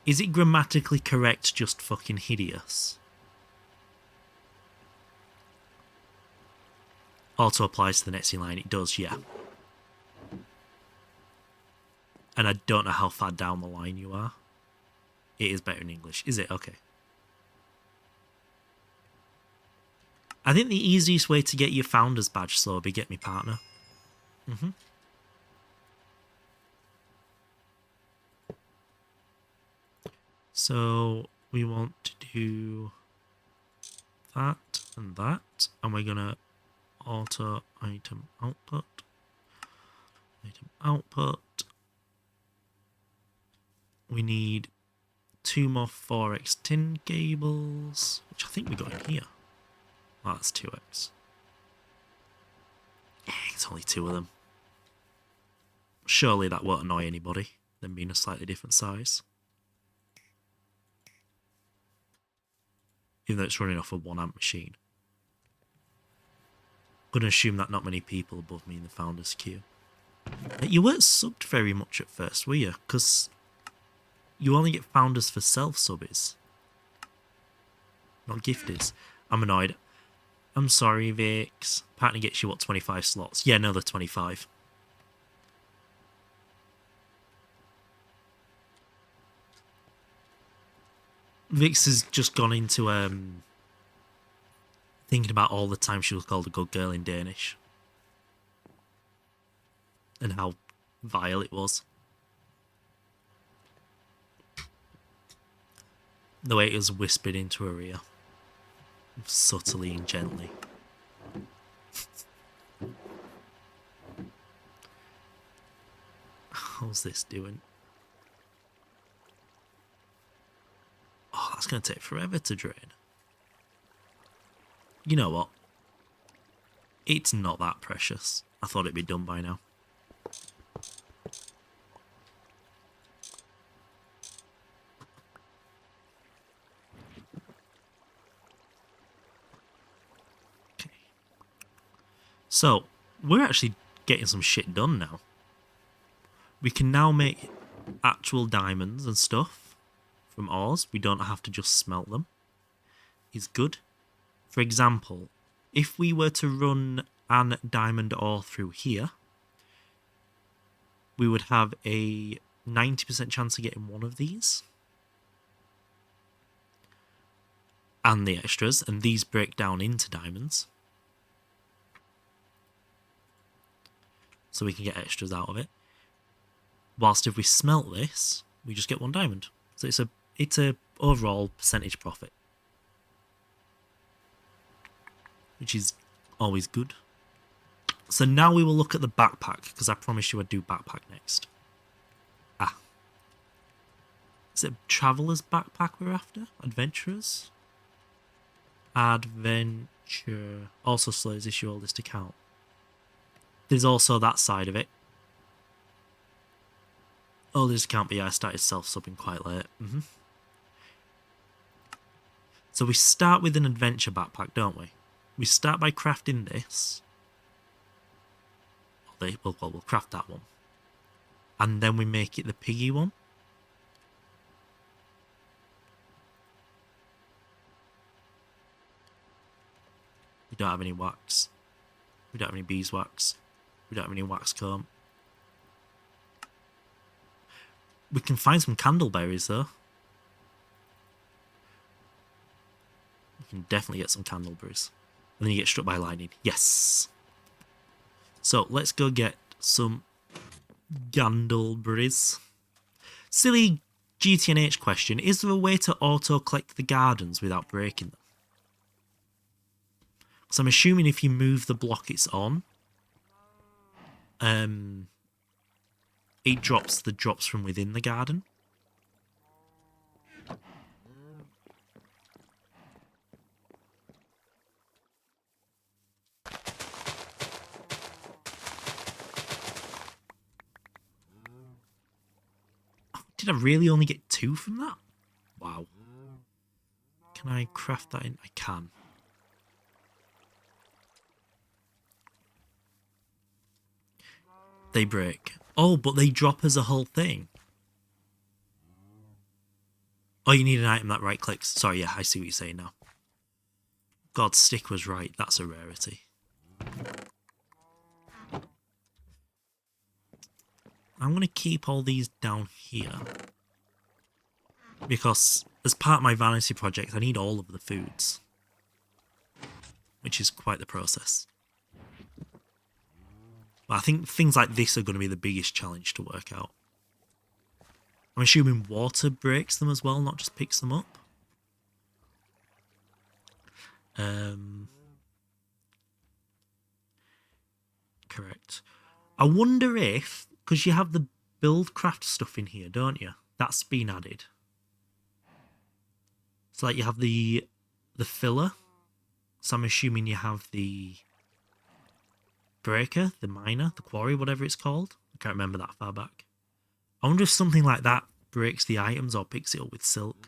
Is it grammatically correct just fucking hideous? Auto applies to the next in line. It does, yeah. And I don't know how far down the line you are. It is better in English. Is it? Okay. I think the easiest way to get your founder's badge slow would be get me partner. So we want to do that and that. And we're going to auto item output. Item output. We need 2 more 4x tin cables, which I think we got in here. Oh, that's 2x. It's only 2 of them. Surely that won't annoy anybody, them being a slightly different size. Even though it's running off a 1 amp machine. I'm going to assume that not many people above me in the founders queue. You weren't subbed very much at first, were you? Because you only get founders for self-subbies. Not gifteds. I'm annoyed. I'm sorry, Vix. Partner gets you, what, 25 slots? Yeah, another 25. Vix has just gone into thinking about all the time she was called a good girl in Danish. And how vile it was. The way it was whispered into her ear. Subtly and gently. How's this doing? Oh, that's going to take forever to drain. You know what? It's not that precious. I thought it'd be done by now. So, we're actually getting some shit done now. We can now make actual diamonds and stuff from ores. We don't have to just smelt them. It's good. For example, if we were to run an diamond ore through here, we would have a 90% chance of getting one of these. And the extras, and these break down into diamonds. So we can get extras out of it. Whilst if we smelt this, we just get one diamond. So it's a overall percentage profit, which is always good. So now we will look at the backpack, because I promised you I'd do backpack next. Is it Traveler's backpack we're after? Adventurers? Adventure. Also slows issue all this to count. There's also that side of it. Oh, this can't be. I started self-subbing quite late. So we start with an adventure backpack, don't we? We start by crafting this. We'll craft that one. And then we make it the piggy one. We don't have any wax. We don't have any beeswax. We don't have any wax comb. We can find some candleberries though. We can definitely get some candleberries. And then you get struck by lightning. Yes! So let's go get some candleberries. Silly GTNH question. Is there a way to auto-collect the gardens without breaking them? So I'm assuming if you move the block it's on, it drops the drops from within the garden. Did I really only get 2 from that? Wow. Can I craft that in? I can. They break. Oh, but they drop as a whole thing. Oh, you need an item that right clicks. Sorry, yeah, I see what you're saying now. God, stick was right. That's a rarity. I'm going to keep all these down here. Because as part of my vanity project, I need all of the foods. Which is quite the process. But I think things like this are going to be the biggest challenge to work out. I'm assuming water breaks them as well, not just picks them up. Correct. I wonder if, because you have the build craft stuff in here, don't you? That's been added. So like you have the filler. So I'm assuming you have the breaker, the miner, the quarry, whatever it's called. I can't remember that far back. I wonder if something like that breaks the items or picks it up with silk.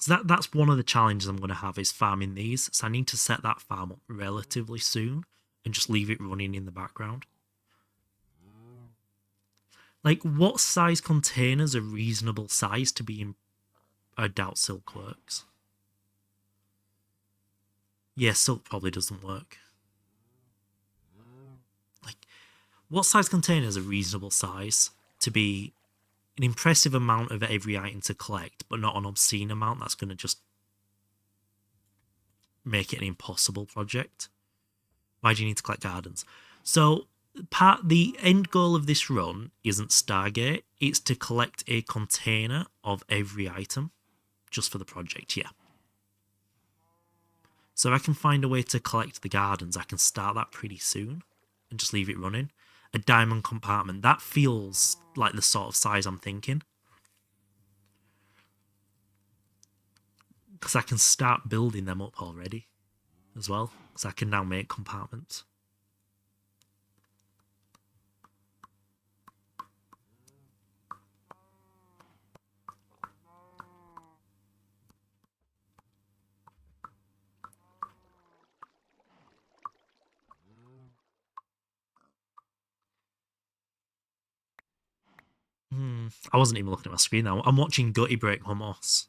So that's one of the challenges I'm going to have is farming these. So I need to set that farm up relatively soon and just leave it running in the background. Like, what size containers are reasonable size to be in? I doubt silk works. Yeah, silk probably doesn't work. Like, what size containers are reasonable size to be an impressive amount of every item to collect, but not an obscene amount that's going to just make it an impossible project? Why do you need to collect gardens? So the end goal of this run isn't Stargate, it's to collect a container of every item just for the project, yeah. So if I can find a way to collect the gardens, I can start that pretty soon and just leave it running. A diamond compartment, that feels like the sort of size I'm thinking. Because I can start building them up already as well. Because I can now make compartments. I wasn't even looking at my screen now. I'm watching Gutty break my moss.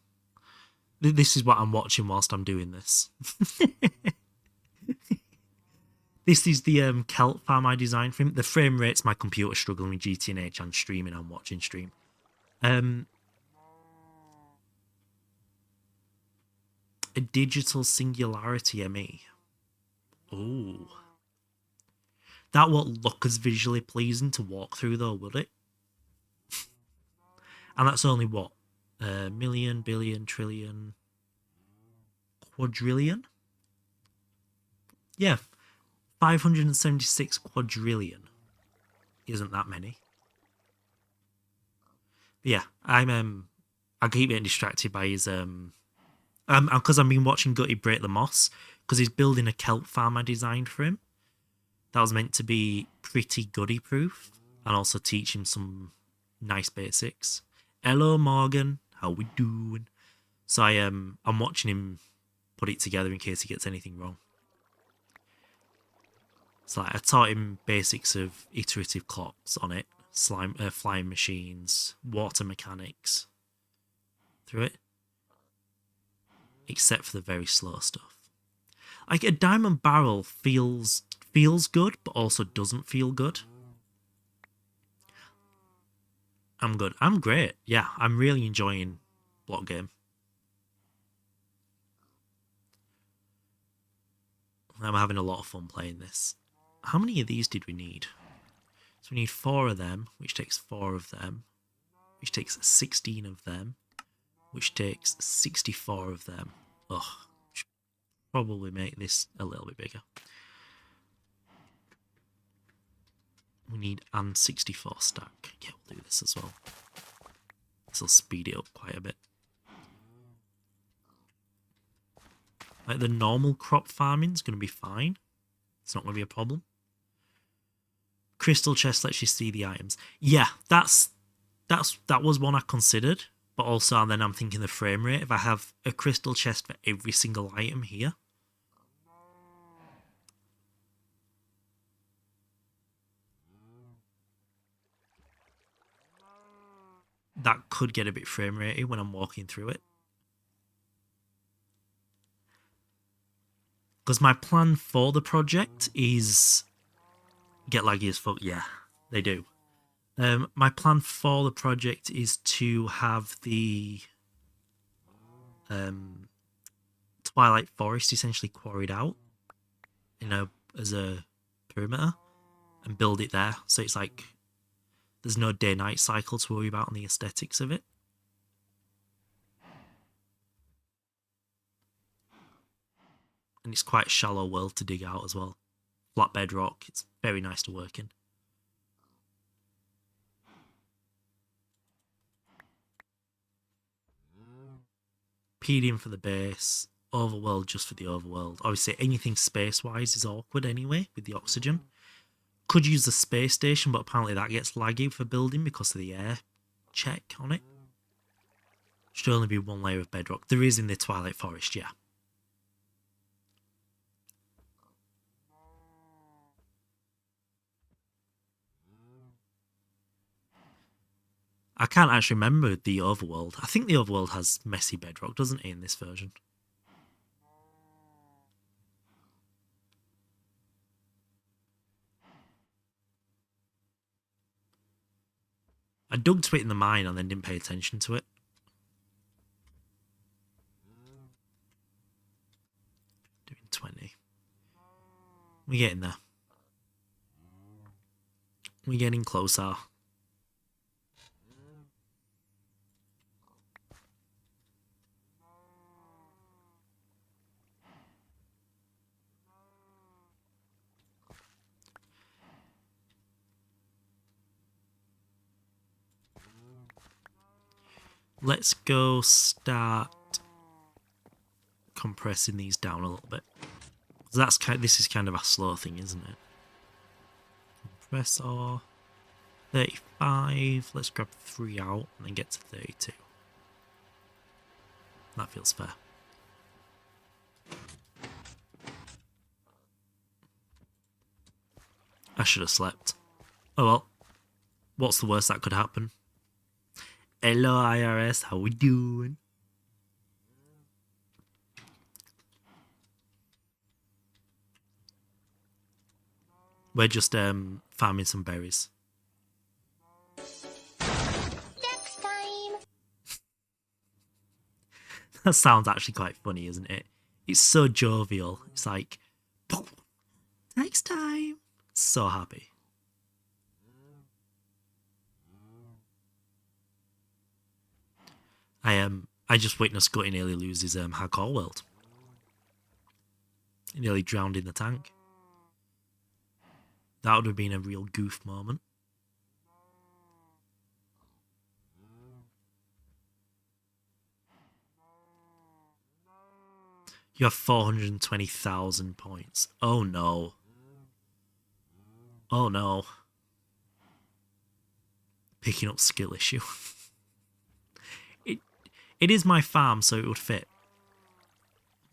This is what I'm watching whilst I'm doing this. This is the kelp farm I designed for him. The frame rate's my computer struggling with GTNH and streaming and watching stream. A digital singularity ME. Oh. That won't look as visually pleasing to walk through though, would it? And that's only what? Million, billion, trillion, quadrillion? Yeah. 576 quadrillion. Isn't that many? But yeah, I keep getting distracted by his because I've been watching Gutty break the moss, because he's building a kelp farm I designed for him. That was meant to be pretty Gutty proof and also teach him some nice basics. Hello Morgan, how we doing? So I'm watching him put it together in case he gets anything wrong. So I taught him basics of iterative clocks on it, flying machines, water mechanics through it, except for the very slow stuff. Like a diamond barrel feels good, but also doesn't feel good. I'm good. I'm great. Yeah, I'm really enjoying block game. I'm having a lot of fun playing this. How many of these did we need? So we need 4 of them, which takes 4 of them, which takes 16 of them, which takes 64 of them. Ugh, should probably make this a little bit bigger. We need and 64 stack. Yeah, we'll do this as well. This will speed it up quite a bit. Like the normal crop farming is going to be fine. It's not going to be a problem. Crystal chest lets you see the items. Yeah, that was one I considered, but also and then I'm thinking the frame rate. If I have a crystal chest for every single item here, that could get a bit frame ratey when I'm walking through it. Because my plan for the project is get laggy as fuck. Yeah, they do. My plan for the project is to have the Twilight Forest essentially quarried out, as a perimeter, and build it there. So it's like there's no day-night cycle to worry about on the aesthetics of it. And it's quite a shallow world to dig out as well. Flat bedrock, it's very nice to work in. Pedium for the base, overworld just for the overworld. Obviously anything space-wise is awkward anyway with the oxygen. Could use the space station, but apparently that gets laggy for building because of the air check on it. Should only be 1 layer of bedrock. There is in the Twilight Forest, yeah. I can't actually remember the overworld. I think the overworld has messy bedrock, doesn't it, in this version? I dug to it in the mine and then didn't pay attention to it. Doing 20. We're getting there. We're getting closer. Let's go start compressing these down a little bit. That's this is kind of a slow thing, isn't it? Compressor 35. Let's grab 3 out and then get to 32. That feels fair. I should have slept. Oh well. What's the worst that could happen? Hello IRS, how we doing? We're just farming some berries. Next time. That sounds actually quite funny, isn't it? It's so jovial. It's like, next time. So happy. I just witnessed Gutty nearly lose his hardcore world. He nearly drowned in the tank. That would have been a real goof moment. You have 420,000 points. Oh no. Oh no. Picking up skill issue. It is my farm, so it would fit.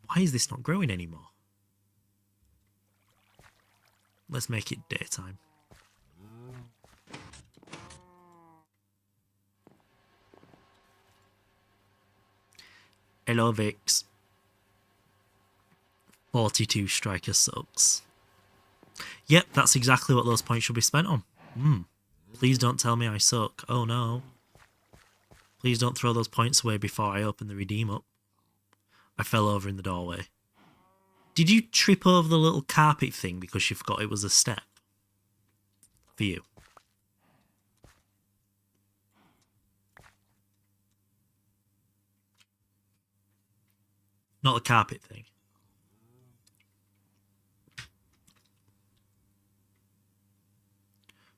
Why is this not growing anymore? Let's make it daytime. Hello, Vix. 42 striker sucks. Yep, that's exactly what those points should be spent on. Please don't tell me I suck. Oh no. Please don't throw those points away before I open the redeem up. I fell over in the doorway. Did you trip over the little carpet thing because you forgot it was a step? For you. Not the carpet thing.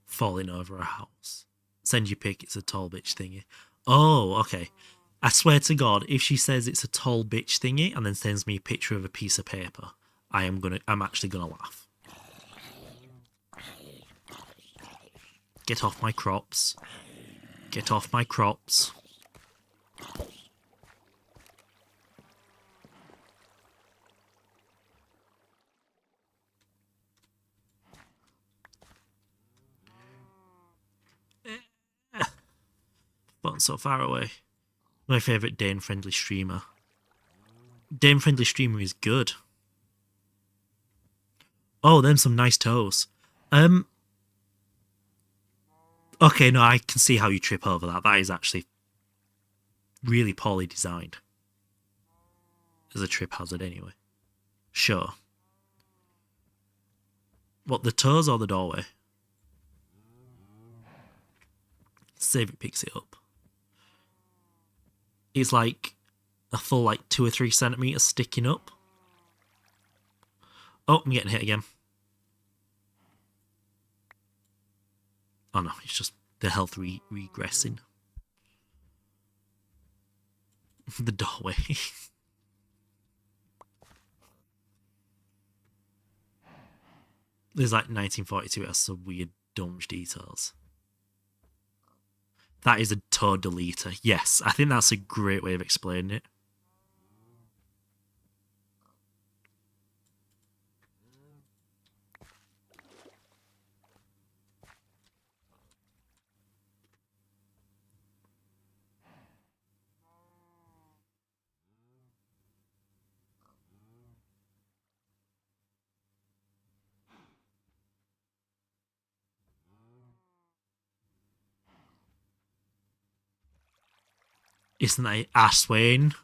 Falling over a house. Send you pic, it's a tall bitch thingy. Oh, okay. I swear to God, if she says it's a tall bitch thingy and then sends me a picture of a piece of paper, I'm actually gonna laugh. Get off my crops. Get off my crops. But so far away. My favourite Dane-friendly streamer. Dane-friendly streamer is good. Oh, then some nice toes. Okay, no, I can see how you trip over that. That is actually really poorly designed. As a trip hazard anyway. Sure. What, the toes or the doorway? Save it picks it up. It's like a full 2 or 3 centimetres sticking up. Oh, I'm getting hit again. Oh no, it's just the health regressing. The doorway. There's 1942, it has some weird dumb details. That is a toe deleter. Yes, I think that's a great way of explaining it. Isn't that Aswain?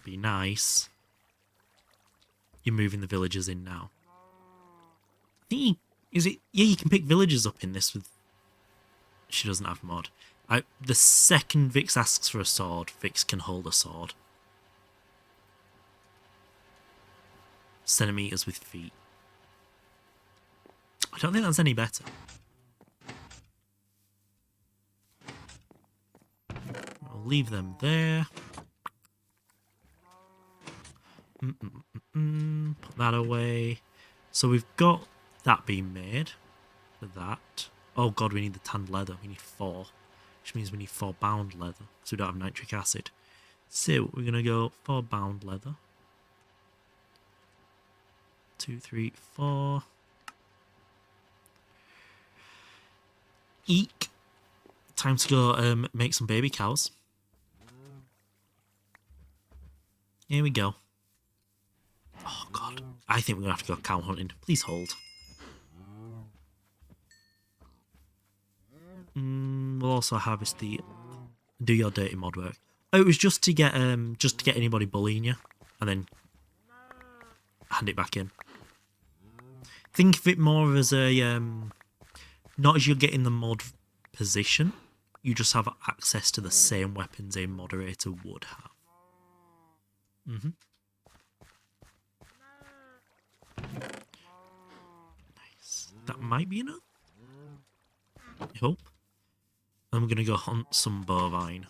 Be nice. You're moving the villagers in now. I think yeah, you can pick villagers up in this with... She doesn't have mod. The second Vix asks for a sword, Vix can hold a sword. Centimeters with feet. I don't think that's any better. I'll leave them there. Put that away. So we've got that being made for that. Oh god, we need the tanned leather. We need 4, which means we need 4 bound leather because we don't have nitric acid. So we're gonna go 4 bound leather. 2, 3, 4. Eek. Time to go make some baby cows. Here we go. Oh god, I think we're gonna have to go cow hunting. Please hold. We'll also harvest the do your dirty mod work. Oh, it was just to get anybody bullying you, and then hand it back in. Think of it more as a not as you're getting the mod position, you just have access to the same weapons a moderator would have. Nice. That might be enough. I hope. And we're gonna go hunt some bovine.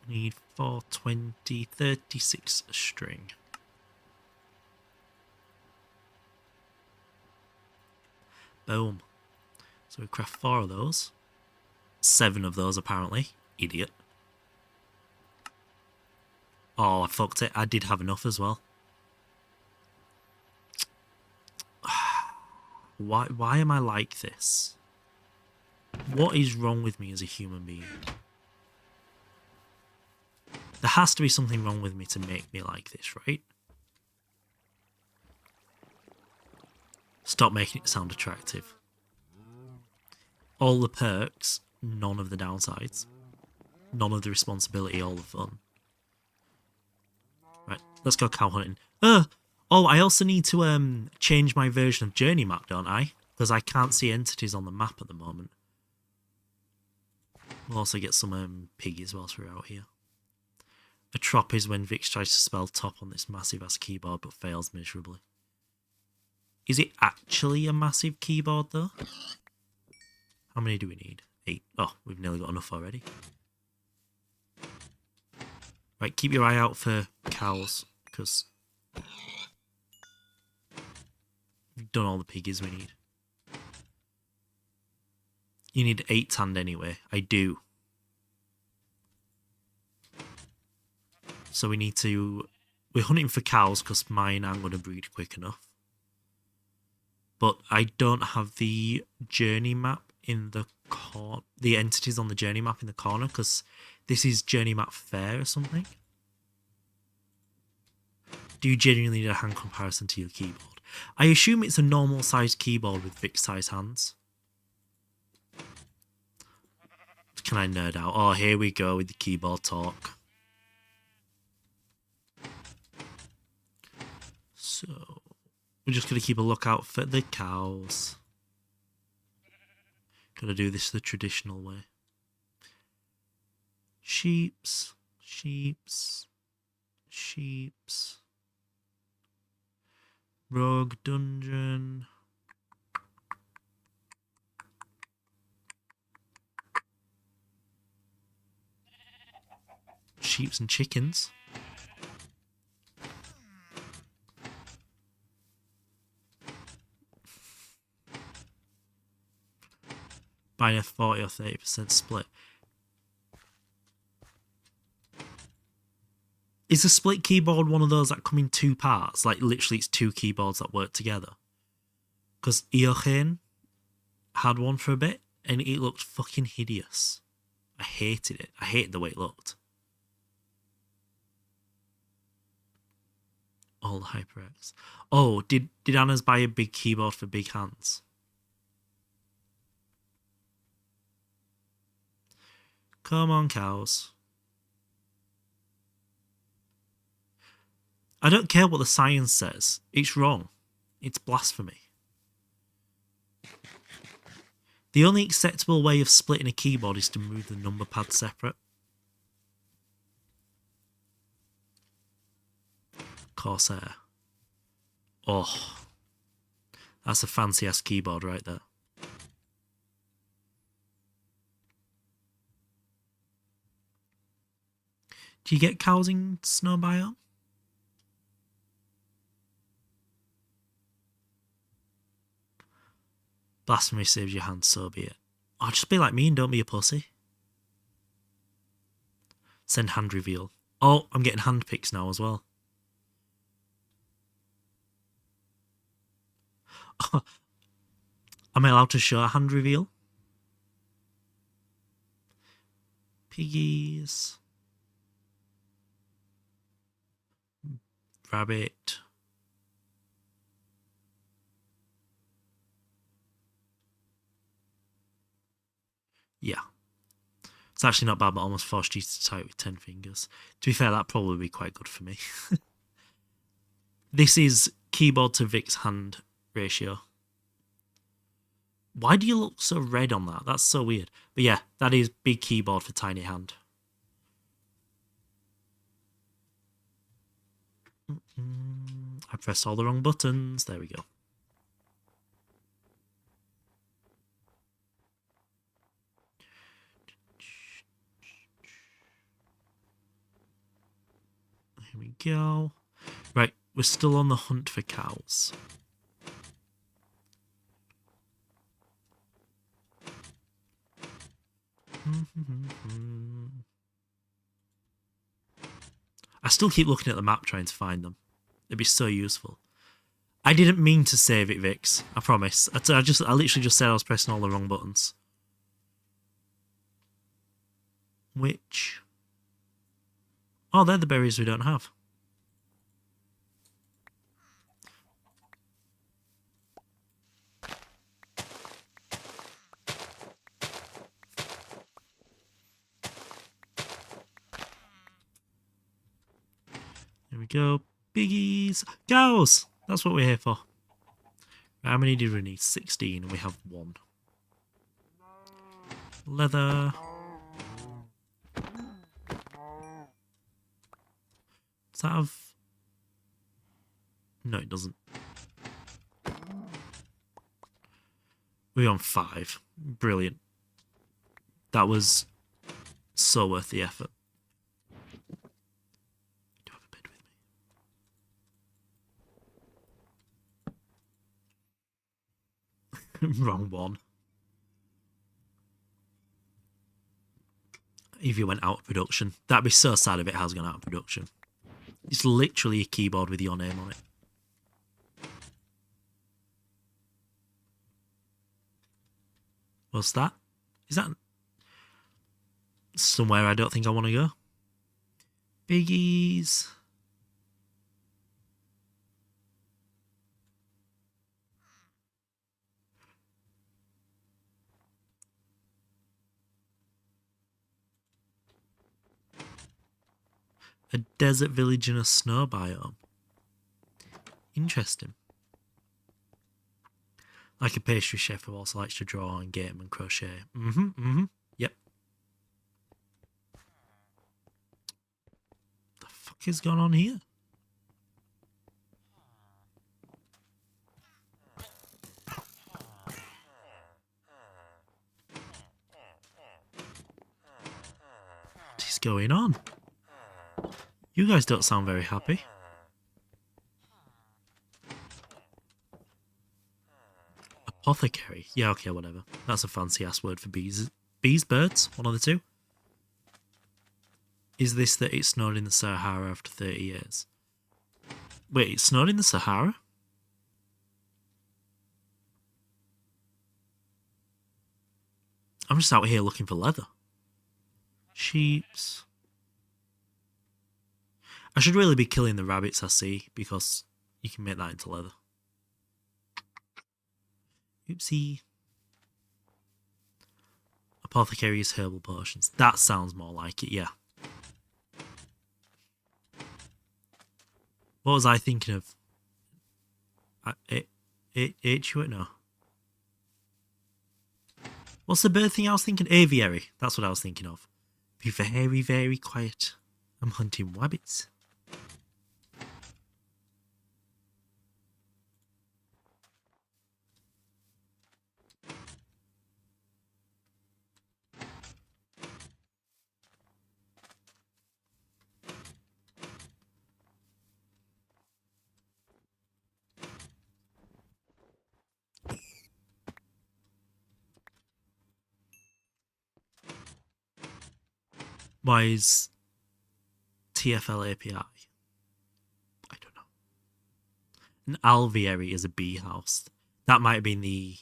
Need 420, 36 string. Boom. So we craft 4 of those. 7 of those apparently. Idiot. Oh, I fucked it. I did have enough as well. Why am I like this? What is wrong with me as a human being? There has to be something wrong with me to make me like this, right? Stop making it sound attractive. All the perks, none of the downsides. None of the responsibility, all the fun. Right, let's go cow hunting. Oh, I also need to change my version of Journey Map, don't I? Because I can't see entities on the map at the moment. We'll also get some piggies whilst we're out here. A trop is when Vix tries to spell top on this massive ass keyboard but fails miserably. Is it actually a massive keyboard though? How many do we need? 8. Oh, we've nearly got enough already. Right, keep your eye out for cows, because we've done all the piggies we need. You need 8 tanned anyway. I do. So we need to... We're hunting for cows because mine aren't going to breed quick enough. But I don't have the journey map in the corner. The entities on the journey map in the corner because this is journey map fair or something. Do you genuinely need a hand comparison to your keyboard? I assume it's a normal sized keyboard with Vic size hands. Can I nerd out? Oh, here we go with the keyboard talk. So, we're just going to keep a lookout for the cows. Gotta do this the traditional way. Sheeps, sheeps, sheeps. Rogue dungeon. Sheeps and chickens. Buying a 40 or 30% split. Is a split keyboard one of those that come in 2 parts? Like literally it's 2 keyboards that work together? Because Eochain had one for a bit and it looked fucking hideous. I hated it. I hated the way it looked. All the HyperX. Oh, did Anna's buy a big keyboard for big hands? Come on, cows. I don't care what the science says. It's wrong. It's blasphemy. The only acceptable way of splitting a keyboard is to move the number pad separate. Corsair. Oh. That's a fancy-ass keyboard right there. Do you get cows in snow biome? Blasphemy saves your hand, so be it. Oh, just be like me and don't be a pussy. Send hand reveal. Oh, I'm getting hand pics now as well. Am I allowed to show a hand reveal? Piggies. Rabbit. Yeah. It's actually not bad, but almost forced you to type with 10 fingers. To be fair, that'd probably be quite good for me. This is keyboard to Vic's hand ratio. Why do you look so red on that? That's so weird. But yeah, that is big keyboard for tiny hand. I pressed all the wrong buttons. There we go. Here we go. Right, we're still on the hunt for cows. I still keep looking at the map trying to find them. It'd be so useful. I didn't mean to save it, Vix. I promise. I literally just said I was pressing all the wrong buttons. Which? Oh, they're the berries we don't have. Here we go. Biggies. Cows! That's what we're here for. How many did we need? 16, and we have 1. Leather. Does that have... No, it doesn't. We're on 5. Brilliant. That was so worth the effort. Do I have a bed with me? Wrong one. If you went out of production. That'd be so sad if it has gone out of production. It's literally a keyboard with your name on it. What's that? Is that somewhere I don't think I want to go? Biggies. A desert village in a snow biome. Interesting. Like a pastry chef who also likes to draw and game and crochet. Yep. The fuck is going on here? What is going on? You guys don't sound very happy. Apothecary. Yeah, okay, whatever. That's a fancy ass word for bees. Bees, birds, one of the two. Is this that it snowed in the Sahara after 30 years? Wait, it snowed in the Sahara? I'm just out here looking for leather. Sheeps. I should really be killing the rabbits I see, because you can make that into leather. Oopsie. Apothecary's herbal potions. That sounds more like it, yeah. What was I thinking of? No. What's the bird thing I was thinking? Aviary. That's what I was thinking of. Be very, very quiet. I'm hunting rabbits. Why is TFL API? I don't know. An alveary is a bee house. That might have been the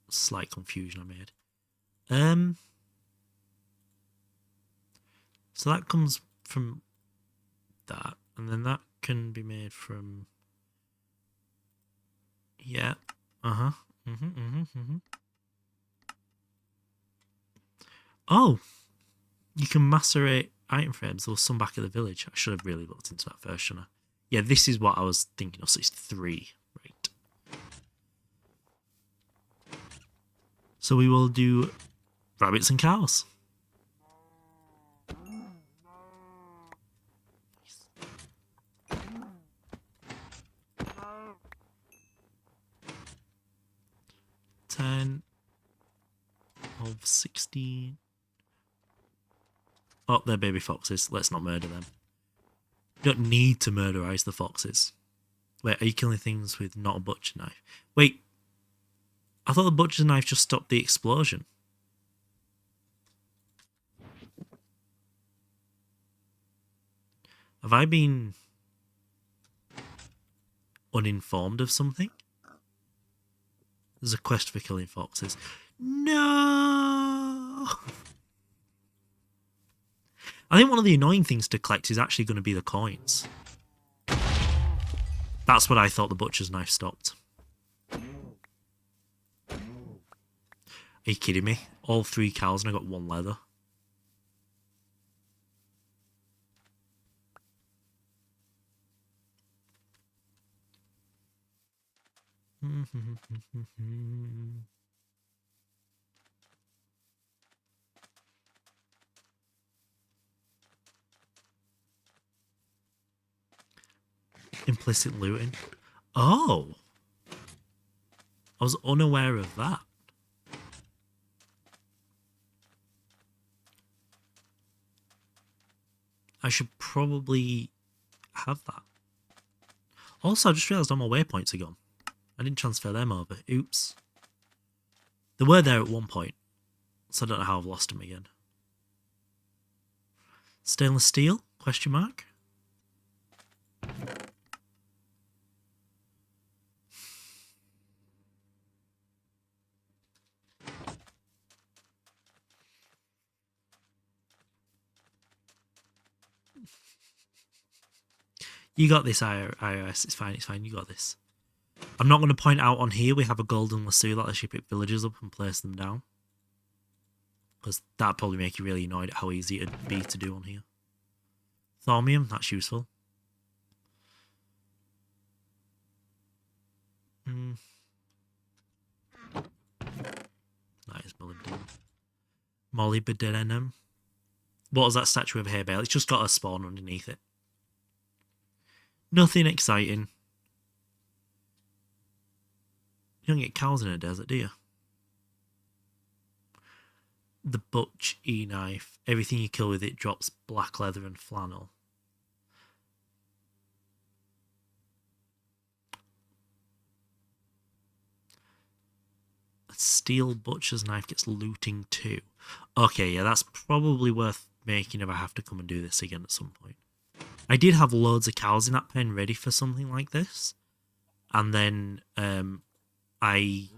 slight confusion I made. So that comes from that, and then that can be made from, yeah, Oh, you can macerate item frames. There was some back at the village. I should have really looked into that first, shouldn't I? Yeah, this is what I was thinking of. So it's 3, right? So we will do rabbits and cows. Of 16. Oh, they're baby foxes. Let's not murder them. You don't need to murderize the foxes. Wait, are you killing things with not a butcher knife? Wait, I thought the butcher knife just stopped the explosion. Have I been uninformed of something? There's a quest for killing foxes. No! I think one of the annoying things to collect is actually going to be the coins. That's what I thought the butcher's knife stopped. Are you kidding me? All 3 cows and I got 1 leather. Implicit looting. Oh! I was unaware of that. I should probably have that. Also, I just realised all my waypoints are gone. I didn't transfer them over. Oops. They were there at one point, so I don't know how I've lost them again. Stainless steel? Question mark? You got this, iOS. It's fine, it's fine. You got this. I'm not going to point out on here we have a golden lasso that lets you pick villagers up and place them down. Because that'd probably make you really annoyed at how easy it'd be to do on here. Thaumium, that's useful. That is molybdenum. Molybdenum. What was that statue of a hay bale? It's just got a spawn underneath it. Nothing exciting. You don't get cows in a desert, do you? The butch e-knife. Everything you kill with it drops black leather and flannel. A steel butcher's knife gets looting too. Okay, yeah, that's probably worth making if I have to come and do this again at some point. I did have loads of cows in that pen ready for something like this. And then I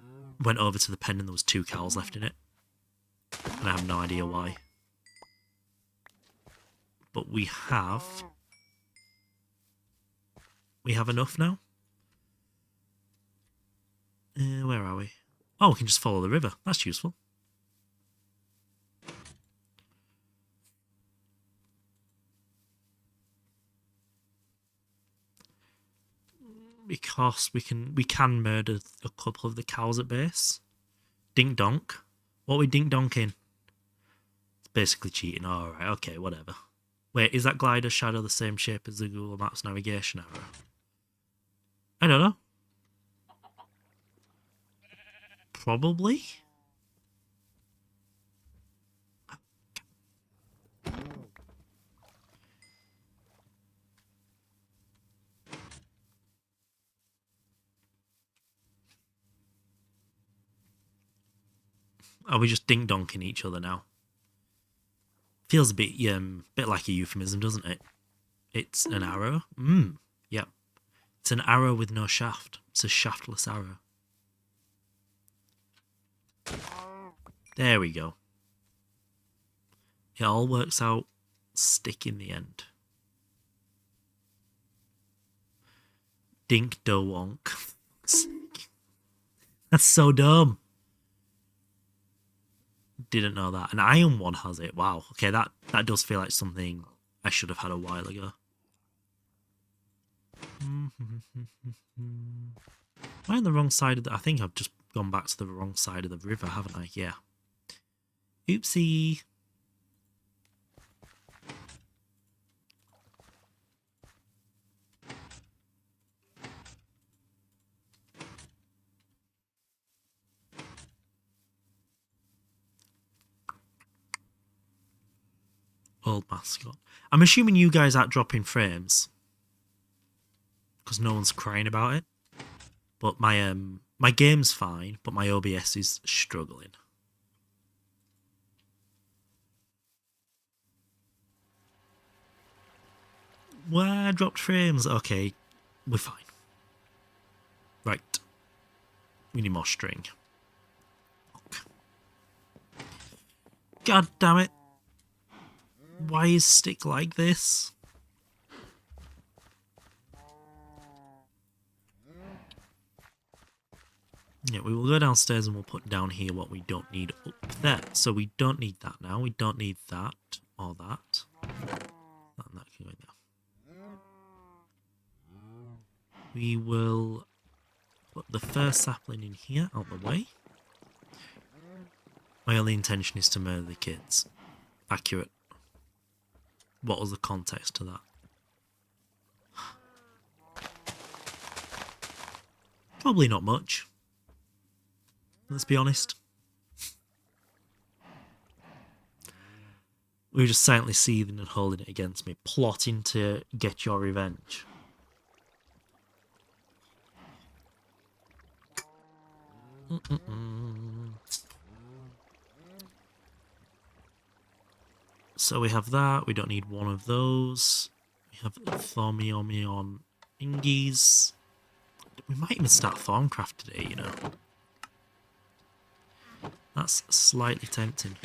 went over to the pen and there was 2 cows left in it. And I have no idea why. But we have enough now. Where are we? Oh, we can just follow the river. That's useful. Because we can murder a couple of the cows at base. Dink donk. What are we dink donking? It's basically cheating. Alright, okay, whatever. Wait, is that glider shadow the same shape as the Google Maps navigation arrow? I don't know. Probably? Are we just ding-donking each other now? Feels a bit like a euphemism, doesn't it? It's an arrow. Yep. It's an arrow with no shaft. It's a shaftless arrow. There we go. It all works out stick in the end. Dink do wonk. That's so dumb. Didn't know that. An iron one has it. Wow. Okay, that does feel like something I should have had a while ago. Am I on the wrong side of the... I think I've just gone back to the wrong side of the river, haven't I? Yeah. Oopsie. Old mascot. I'm assuming you guys aren't dropping frames because no one's crying about it. But my game's fine, but my OBS is struggling. Well, I dropped frames. Okay, we're fine. Right. We need more string. God damn it. Why is stick like this? Yeah, we will go downstairs and we'll put down here what we don't need up there. So we don't need that now. We don't need that or that. And that can go in there. We will put the first sapling in here, out the way. My only intention is to murder the kids. Accurate. What was the context to that? Probably not much. Let's be honest. We were just silently seething and holding it against me, plotting to get your revenge. So we have that. We don't need one of those. We have Thormiomion Ingies. We might even start Thorncraft today, you know. That's slightly tempting.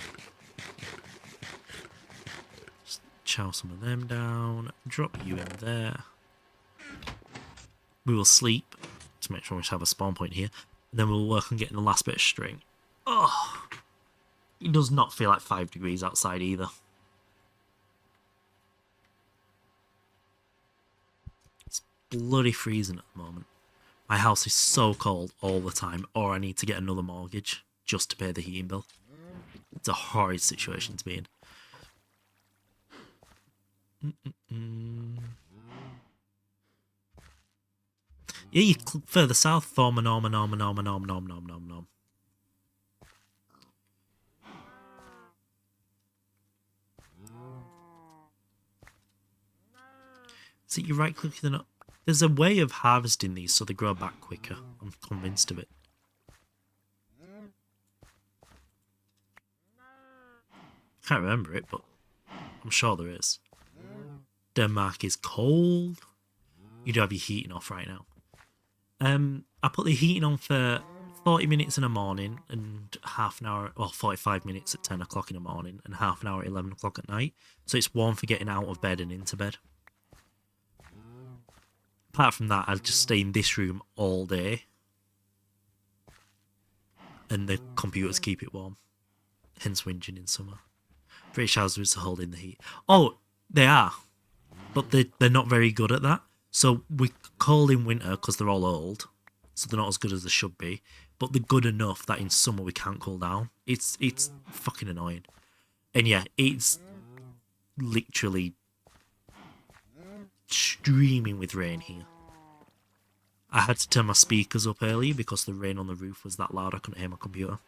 Just chow some of them down. Drop you in there. We will sleep to make sure we have a spawn point here. And then we'll work on getting the last bit of string. Oh, it does not feel like 5 degrees outside either. It's bloody freezing at the moment. My house is so cold all the time, or I need to get another mortgage just to pay the heating bill. It's a horrid situation to be in. Yeah, you further south, nom. So you right click them up. There's a way of harvesting these so they grow back quicker. I'm convinced of it. Can't remember it, but I'm sure there is. Denmark is cold. You do have your heating off right now. I put the heating on for 40 minutes in the morning and half an hour, well, 45 minutes at 10 o'clock in the morning and half an hour at 11 o'clock at night. So it's warm for getting out of bed and into bed. Apart from that, I'll just stay in this room all day. And the computers keep it warm. Hence whinging in summer. British houses are holding the heat. Oh, they are. But they're not very good at that. So we cold in winter because they're all old. So they're not as good as they should be. But they're good enough that in summer we can't cool down. It's fucking annoying. And yeah, it's literally streaming with rain here. I had to turn my speakers up earlier because the rain on the roof was that loud I couldn't hear my computer.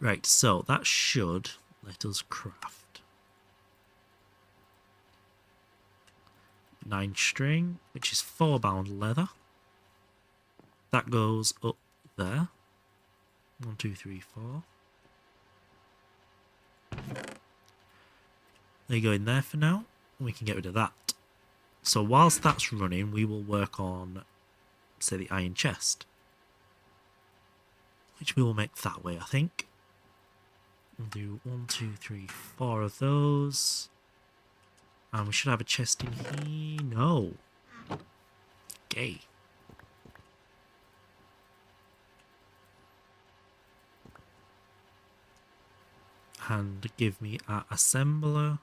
Right, so that should let us craft 9 string, which is 4 bound leather. That goes up there. 1, 2, 3, 4. They go in there for now. We can get rid of that. So whilst that's running, we will work on, say, the iron chest. Which we will make that way, I think. We'll do 1, 2, 3, 4 of those. And we should have a chest in here. No. Okay. And give me an assembler.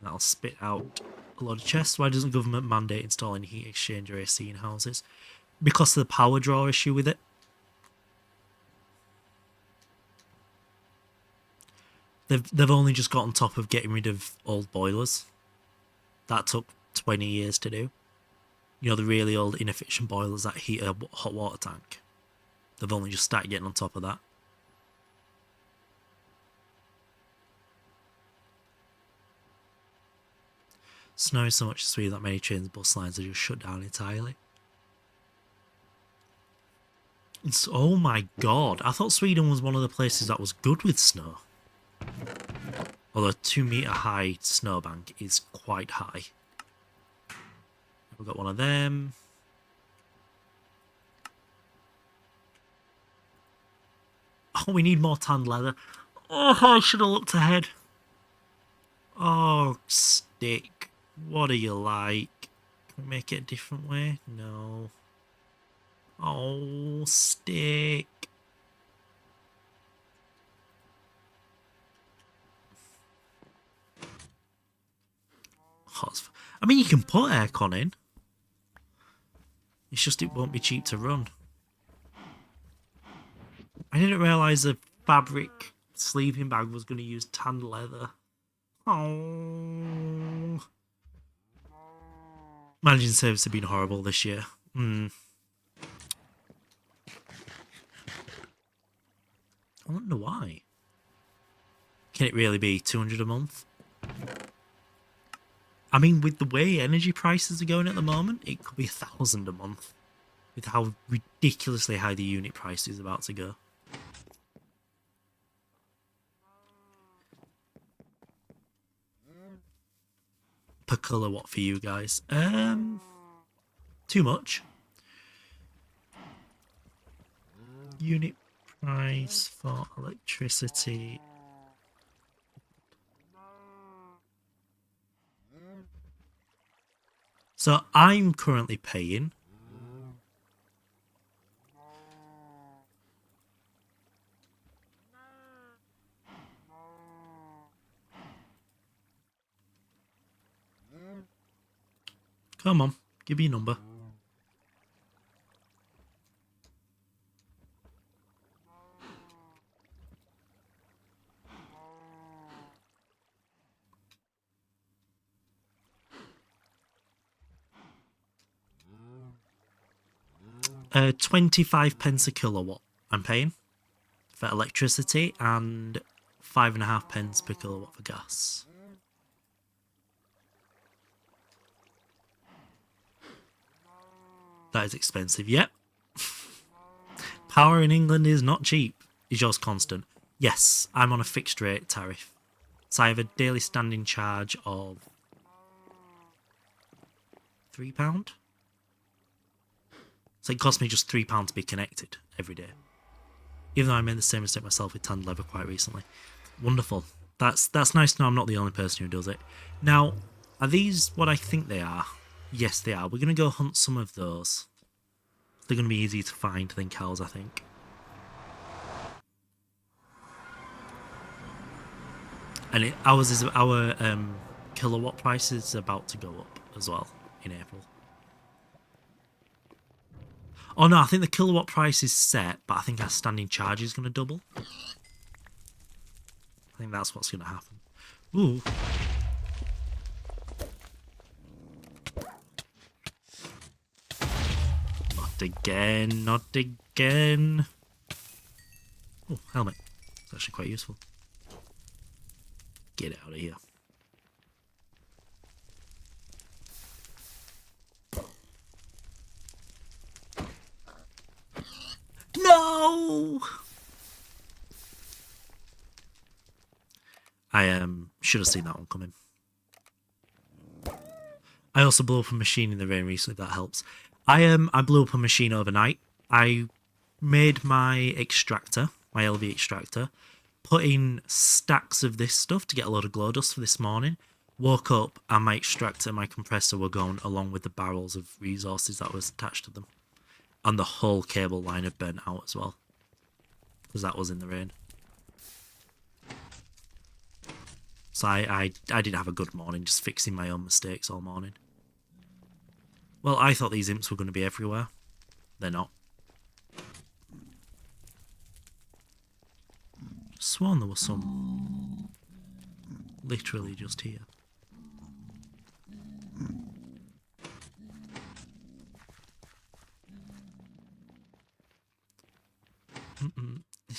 That'll spit out a lot of chests. Why doesn't government mandate installing heat exchanger AC in houses? Because of the power draw issue with it. They've only just got on top of getting rid of old boilers. That took 20 years to do. You know, the really old inefficient boilers that heat a hot water tank. They've only just started getting on top of that. Snowing so much this week that many trains and bus lines are just shut down entirely. Oh my god, I thought Sweden was one of the places that was good with snow. Although a 2 metre high snowbank is quite high. We've got one of them. Oh, we need more tanned leather. Oh, I should have looked ahead. Oh, stick. What do you like? Can we make it a different way? No. Oh, stick. I mean, you can put aircon in. It's just it won't be cheap to run. I didn't realise a fabric sleeping bag was going to use tanned leather. Oh. Managing service have been horrible this year. I wonder why. Can it really be 200 a month? I mean, with the way energy prices are going at the moment, it could be 1,000 a month. With how ridiculously high the unit price is about to go. Per kilowatt for you guys. Too much. Unit price for electricity. So I'm currently paying come on, give me a number. Uh, 25 pence a kilowatt I'm paying for electricity and 5.5 pence per kilowatt for gas. That is expensive, yep. Power in England is not cheap. Is yours constant? Yes, I'm on a fixed rate tariff. So I have a daily standing charge of £3. So it costs me just £3 to be connected every day. Even though I made the same mistake myself with tanned leather quite recently. Wonderful. That's nice to know I'm not the only person who does it. Now, are these what I think they are? Yes, they are. We're going to go hunt some of those. They're going to be easier to find than cows, I think. And our kilowatt price is about to go up as well in April. Oh no, I think the kilowatt price is set, but I think our standing charge is going to double. I think that's what's going to happen. Ooh. Not again, not again. Oh, helmet. It's actually quite useful. Get out of here. No! I should have seen that one coming. I also blew up a machine in the rain recently, if that helps. I blew up a machine overnight. I made my extractor, my LV extractor, put in stacks of this stuff to get a load of glow dust for this morning. Woke up and my extractor and my compressor were going along with the barrels of resources that was attached to them. And the whole cable line had burnt out as well. Because that was in the rain. So I didn't have a good morning, just fixing my own mistakes all morning. Well, I thought these imps were going to be everywhere. They're not. Sworn there was some literally just here.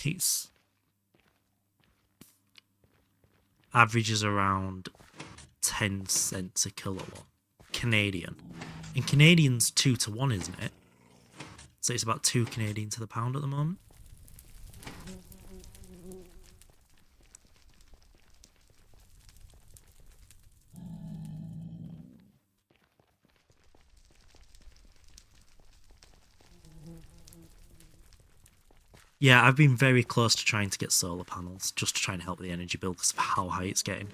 It's averages around 10 cents a kilowatt Canadian. In Canadian's 2 to 1, isn't it? So it's about 2 Canadian to the pound at the moment. Yeah, I've been very close to trying to get solar panels, just to try and help the energy bill because of how high it's getting.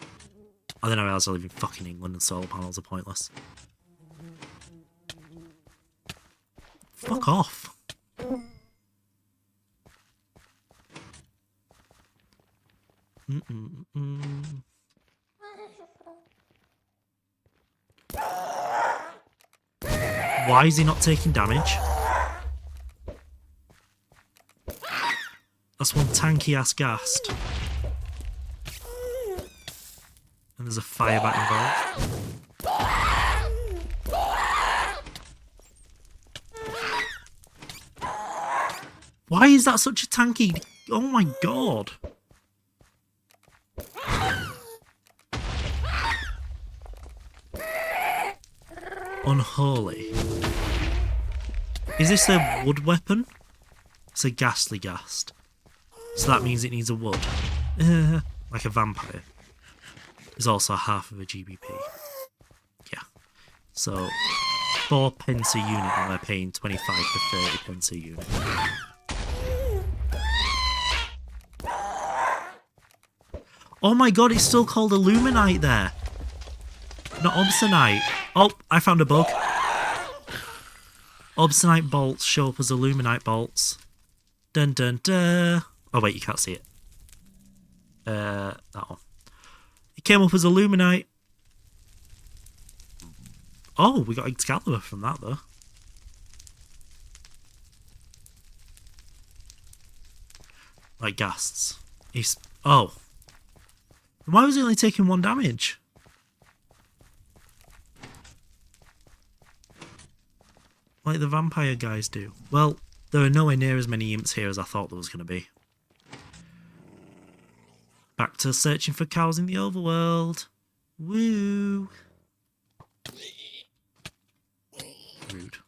And then I realised I live in fucking England and solar panels are pointless. Fuck off. Why is he not taking damage? That's one tanky ass ghast. And there's a fire back involved. Why is that such a tanky? Oh my god. Unholy. Is this a wood weapon? It's a ghastly ghast. So that means it needs a wood. Like a vampire. Is also half of a GBP. Yeah. So 4 pence a unit and they're paying 25 to 30 pence a unit. Oh my god, it's still called Illuminite there. Not Obsonite. Oh, I found a bug. Obsonite bolts show up as Illuminite bolts. Dun dun dun. Oh wait, you can't see it. That one. It came up as Illuminite. Oh, we got Excalibur from that though. Like ghasts. He's... Oh. Why was he only taking 1 damage? Like the vampire guys do. Well, there are nowhere near as many imps here as I thought there was going to be. Back to searching for cows in the overworld. Woo! Rude.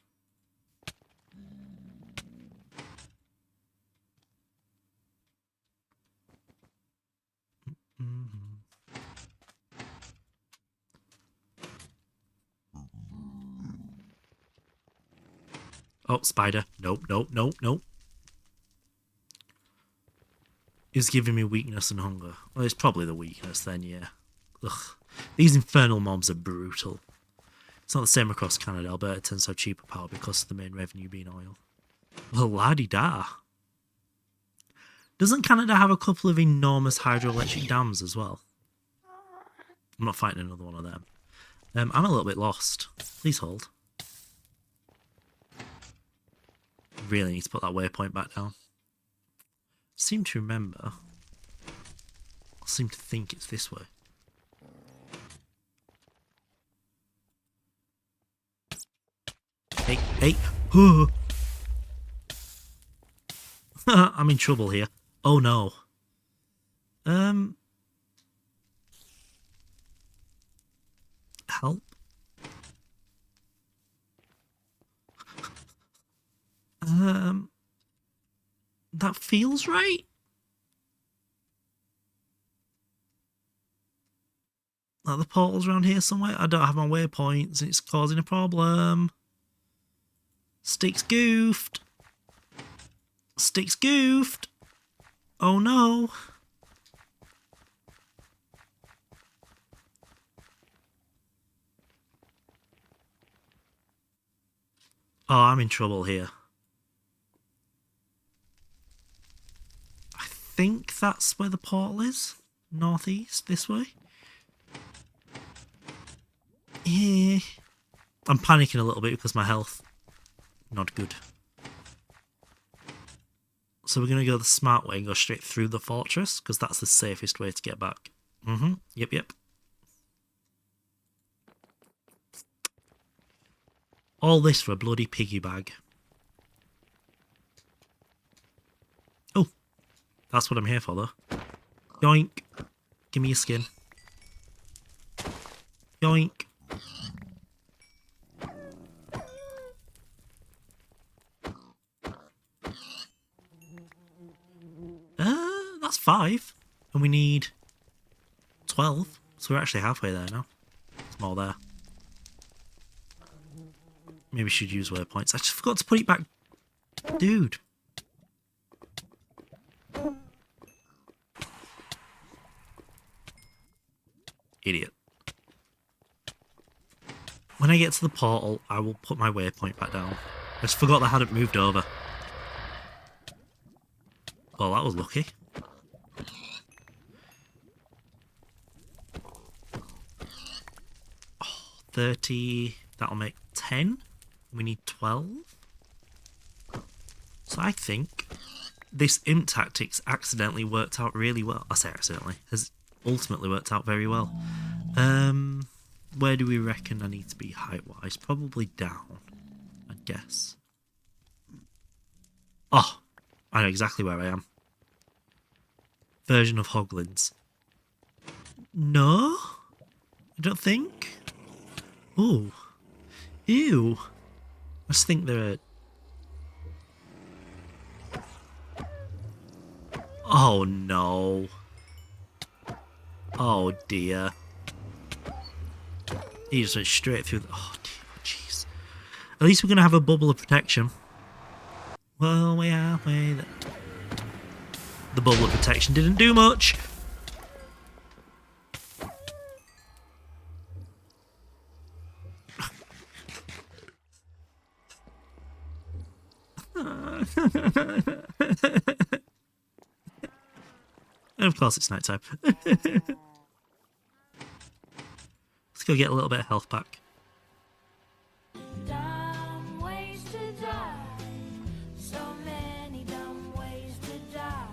Oh, spider. Nope, nope, nope, nope. It's giving me weakness and hunger. Well, it's probably the weakness then, yeah. Ugh. These infernal mobs are brutal. It's not the same across Canada. Alberta tends to have cheaper power because of the main revenue being oil. Well, la-di-da. Doesn't Canada have a couple of enormous hydroelectric dams as well? I'm not fighting another one of them. I'm a little bit lost. Please hold. Really need to put that waypoint back down. Seem to remember. I seem to think it's this way. Hey, hey. I'm in trouble here. Oh no. Help. That feels right. Like the portal's around here somewhere. I don't have my waypoints. It's causing a problem. Stick's goofed. Stick's goofed. Oh no. Oh, I'm in trouble here. I think that's where the portal is. Northeast, this way. Yeah. I'm panicking a little bit because my health, not good. So we're going to go the smart way and go straight through the fortress because that's the safest way to get back. Yep. All this for a bloody piggy bag. Oh, that's what I'm here for though. Yoink. Give me your skin. Yoink. That's 5. And we need 12. So we're actually halfway there now. There's more there. Maybe we should use waypoints. I just forgot to put it back. Dude. Idiot. When I get to the portal, I will put my waypoint back down. I just forgot that I hadn't moved over. Well, that was lucky. Oh, 30. That'll make 10. We need 12. So I think this imp tactics accidentally worked out really well. I say accidentally. Has ultimately worked out very well. Where do we reckon I need to be height-wise? Probably down, I guess. Oh, I know exactly where I am. Version of Hoglins. No? I don't think. Ooh. Ew. I just think they're... Oh no. Oh dear. He just went straight through the... Oh jeez. At least we're going to have a bubble of protection. Well, we are way there. The bubble of protection didn't do much. And of course it's night time. Let's go get a little bit of health back. Dumb ways to die. So many dumb ways to die.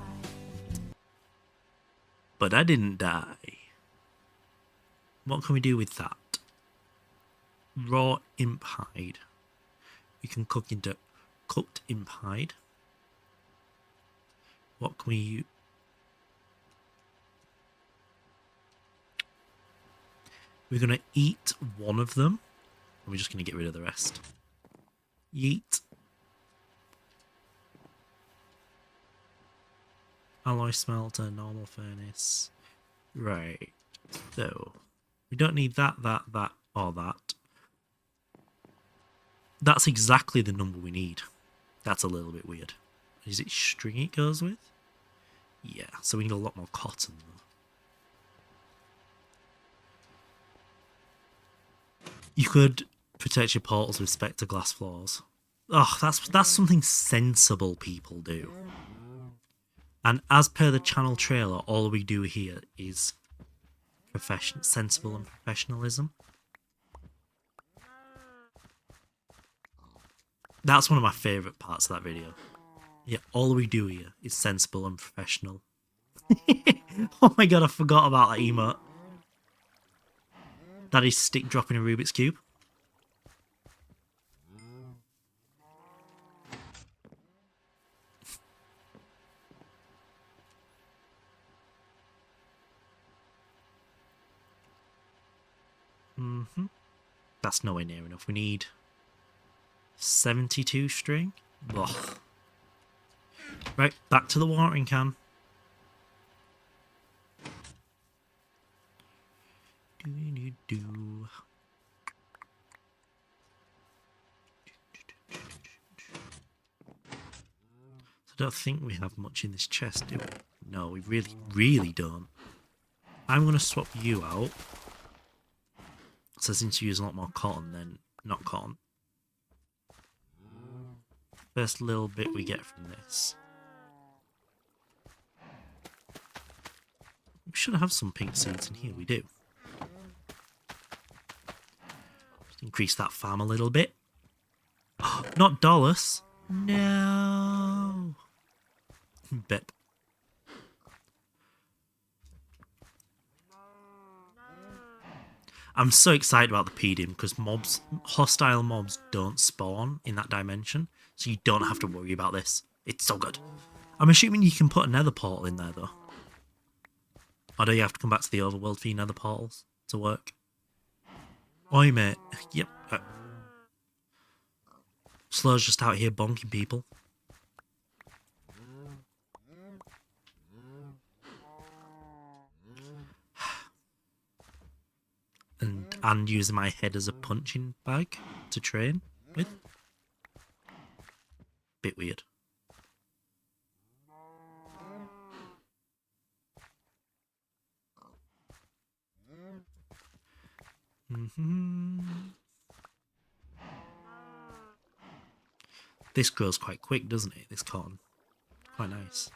But I didn't die. What can we do with that? Raw imp hide. We can cook into cooked imp hide. What can we... We're going to eat one of them. And we're just going to get rid of the rest. Yeet. Alloy smelter, normal furnace. Right. So, we don't need that, or that. That's exactly the number we need. That's a little bit weird. Is it string it goes with? Yeah, so we need a lot more cotton though. You could protect your portals with spectre glass floors. Oh, that's something sensible people do. And as per the channel trailer, all we do here is sensible and professionalism. That's one of my favourite parts of that video. Yeah, all we do here is sensible and professional. Oh my god, I forgot about that emote. That is stick dropping a Rubik's Cube. That's nowhere near enough. We need 72 string. Ugh. Right, back to the watering can. Do-do-do-do. I don't think we have much in this chest, do we? No, we really, really don't. I'm going to swap you out. So since you use a lot more cotton than not cotton. First little bit we get from this. We should have some pink seeds in here, we do. Just increase that farm a little bit. Not dollars. No. Bet. I'm so excited about the PDM because mobs, hostile mobs don't spawn in that dimension, so you don't have to worry about this. It's so good. I'm assuming you can put a nether portal in there though. Or do you have to come back to the overworld for your nether portals to work? Oi mate. Yep. Slow's just out here bonking people. And using my head as a punching bag to train with. Bit weird. This grows quite quick, doesn't it? This cotton. Quite nice.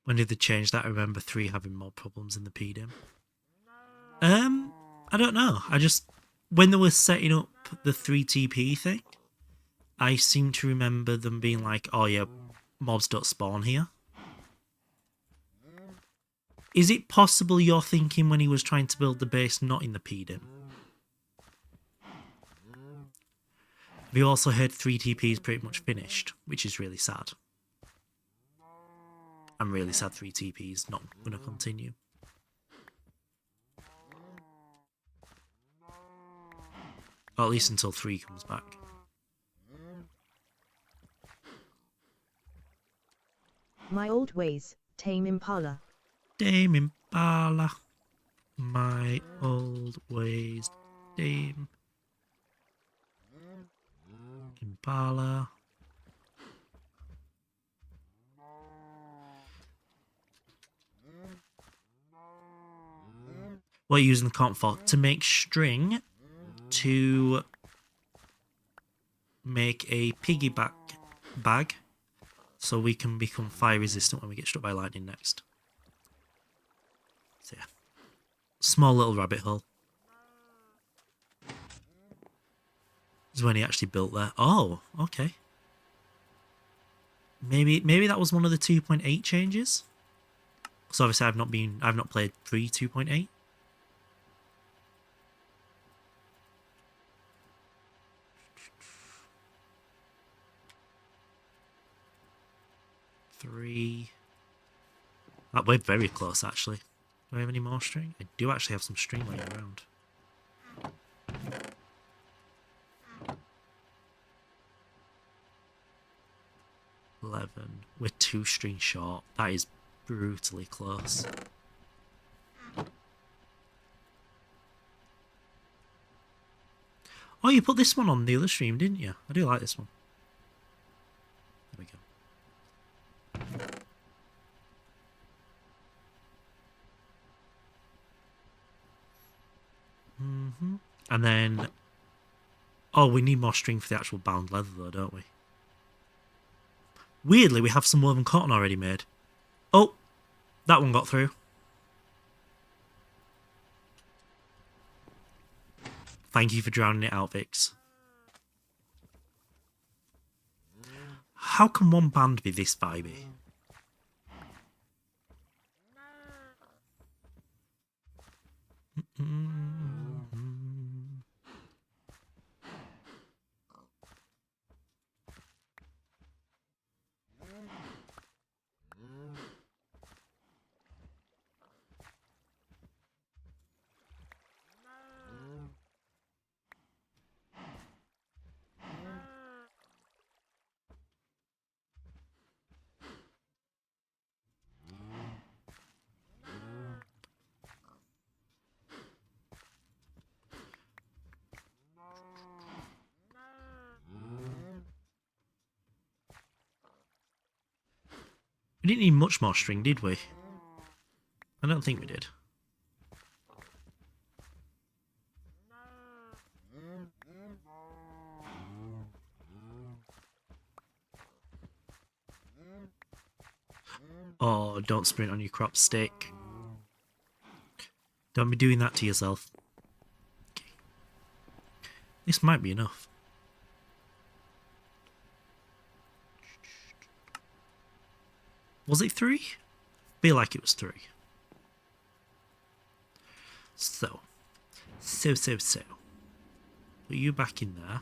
When did they change that? I remember 3 having more problems in the PDM. I don't know. I just... When they were setting up the 3 TP thing, I seem to remember them being like, oh yeah, mobs don't spawn here. Is it possible you're thinking when he was trying to build the base not in the PDM? Have you also heard 3 TP is pretty much finished, which is really sad. I'm really sad 3 TP is not going to continue. Or at least until 3 comes back. My old ways, Tame Impala. Tame Impala. My old ways, Tame Impala. What are you using the cotton for? To make string to make a piggyback bag so we can become fire resistant when we get struck by lightning next. So yeah. Small little rabbit hole. This is when he actually built there. Oh, okay. Maybe that was one of the 2.8 changes. So obviously I've not played pre 2.8. We're very close actually. Do I have any more string? I do actually have some string laying around. We're 2 strings short. That is brutally close. Oh, you put this one on the other stream, didn't you? I do like this one. There we go. And then... Oh, we need more string for the actual bound leather though, don't we? Weirdly, we have some woven cotton already made. Oh! That one got through. Thank you for drowning it out, Vix. How can one band be this vibey? We didn't need much more string, did we? I don't think we did. Oh, don't sprint on your crop stick. Don't be doing that to yourself. Okay. This might be enough. Was it 3? Feel like it was 3. So. Put you back in there.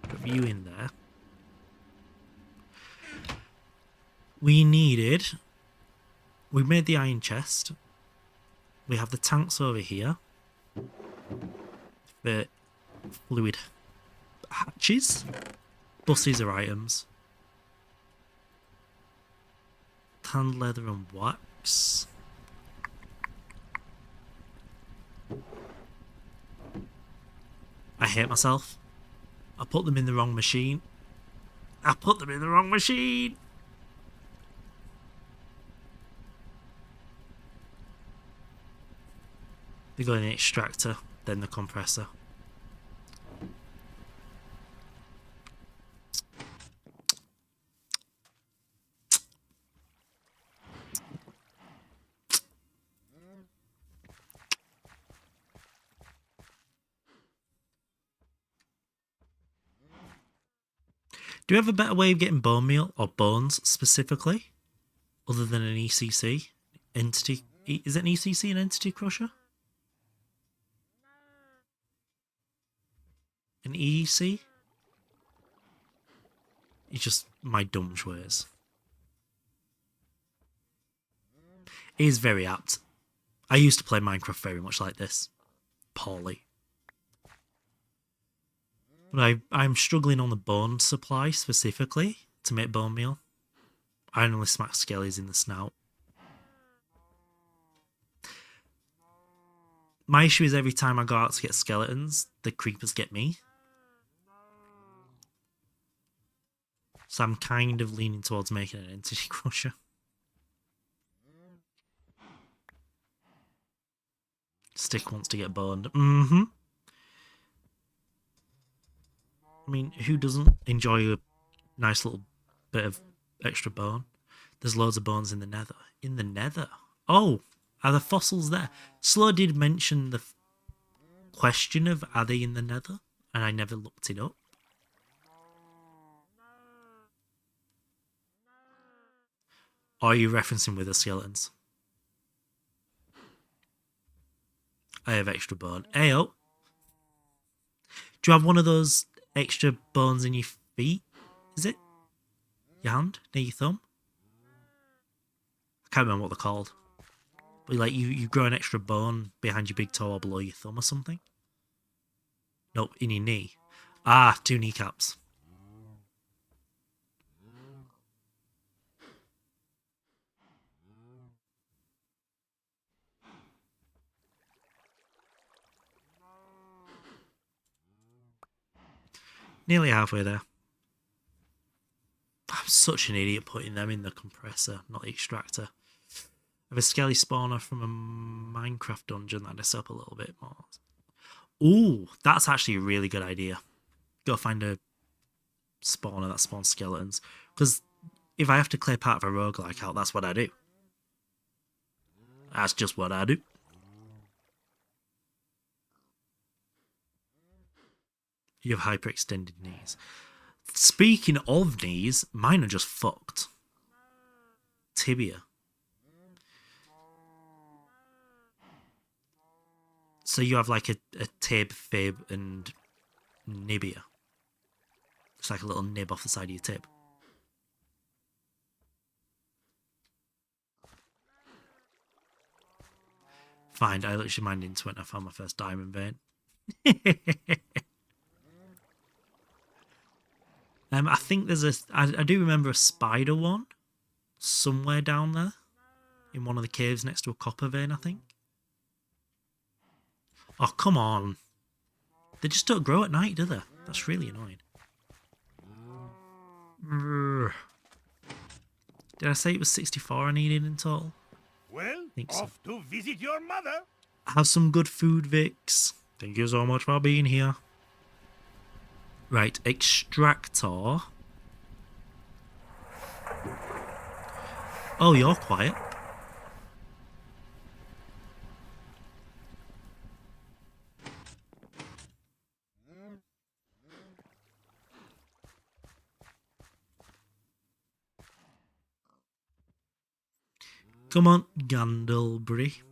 Put you in there. We made the iron chest. We have the tanks over here. The fluid hatches. Buses are items. Tanned leather and wax. I hate myself. I put them in the wrong machine. They go in the extractor, then the compressor. Do you have a better way of getting bone meal, or bones specifically, other than an ECC? Entity, is it an ECC, an entity crusher? An EEC? It's just my dumb ways. It is very apt. I used to play Minecraft very much like this. Poorly. But I'm struggling on the bone supply specifically to make bone meal. I only smack skellies in the snout. My issue is every time I go out to get skeletons, the creepers get me. So I'm kind of leaning towards making an entity crusher. Stick wants to get boned. I mean, who doesn't enjoy a nice little bit of extra bone? There's loads of bones in the nether. In the nether? Oh, are the fossils there? Slow did mention the question of are they in the nether? And I never looked it up. Or are you referencing with the skeletons? I have extra bone. Ayo. Do you have one of those extra bones in your feet? Is it? Your hand? Near your thumb? I can't remember what they're called. But like you grow an extra bone behind your big toe or below your thumb or something? Nope, in your knee. Ah, 2 kneecaps. Nearly halfway there. I'm such an idiot putting them in the compressor, not the extractor. I have a skelly spawner from a Minecraft dungeon that I set up a little bit more. Ooh, that's actually a really good idea. Go find a spawner that spawns skeletons. Because if I have to clear part of a roguelike out, that's what I do. That's just what I do. You have hyperextended knees. Speaking of knees, mine are just fucked. Tibia. So you have like a tib, fib, and nibia. It's like a little nib off the side of your tib. Fine, I literally mined into it and I found my first diamond vein. I think there's I do remember a spider one somewhere down there in one of the caves next to a copper vein, I think. Oh, come on. They just don't grow at night, do they? That's really annoying. Did I say it was 64 I needed in total? Well, Think so. off to visit your mother. Have some good food, Vix. Thank you so much for being here. Right, extractor. Oh, you're quiet. Come on, Gandalbury.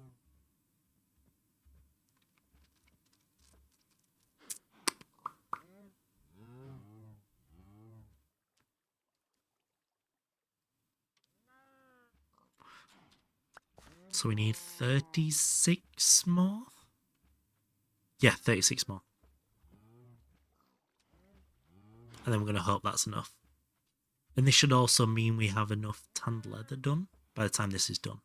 So we need 36 more? Yeah, 36 more. And then we're going to hope that's enough. And this should also mean we have enough tanned leather done by the time this is done.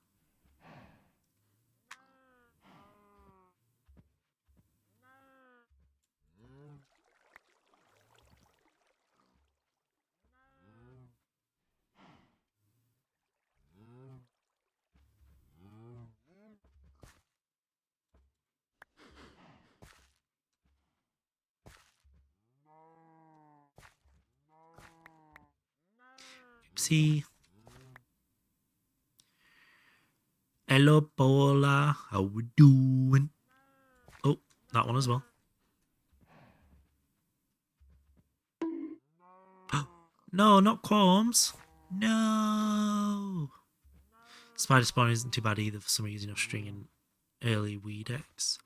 Oopsie. Hello, Paula. How we doing? Oh, that one as well. No, not Qualms. No. Spider Spawn isn't too bad either for some reason of stringing early Weed X.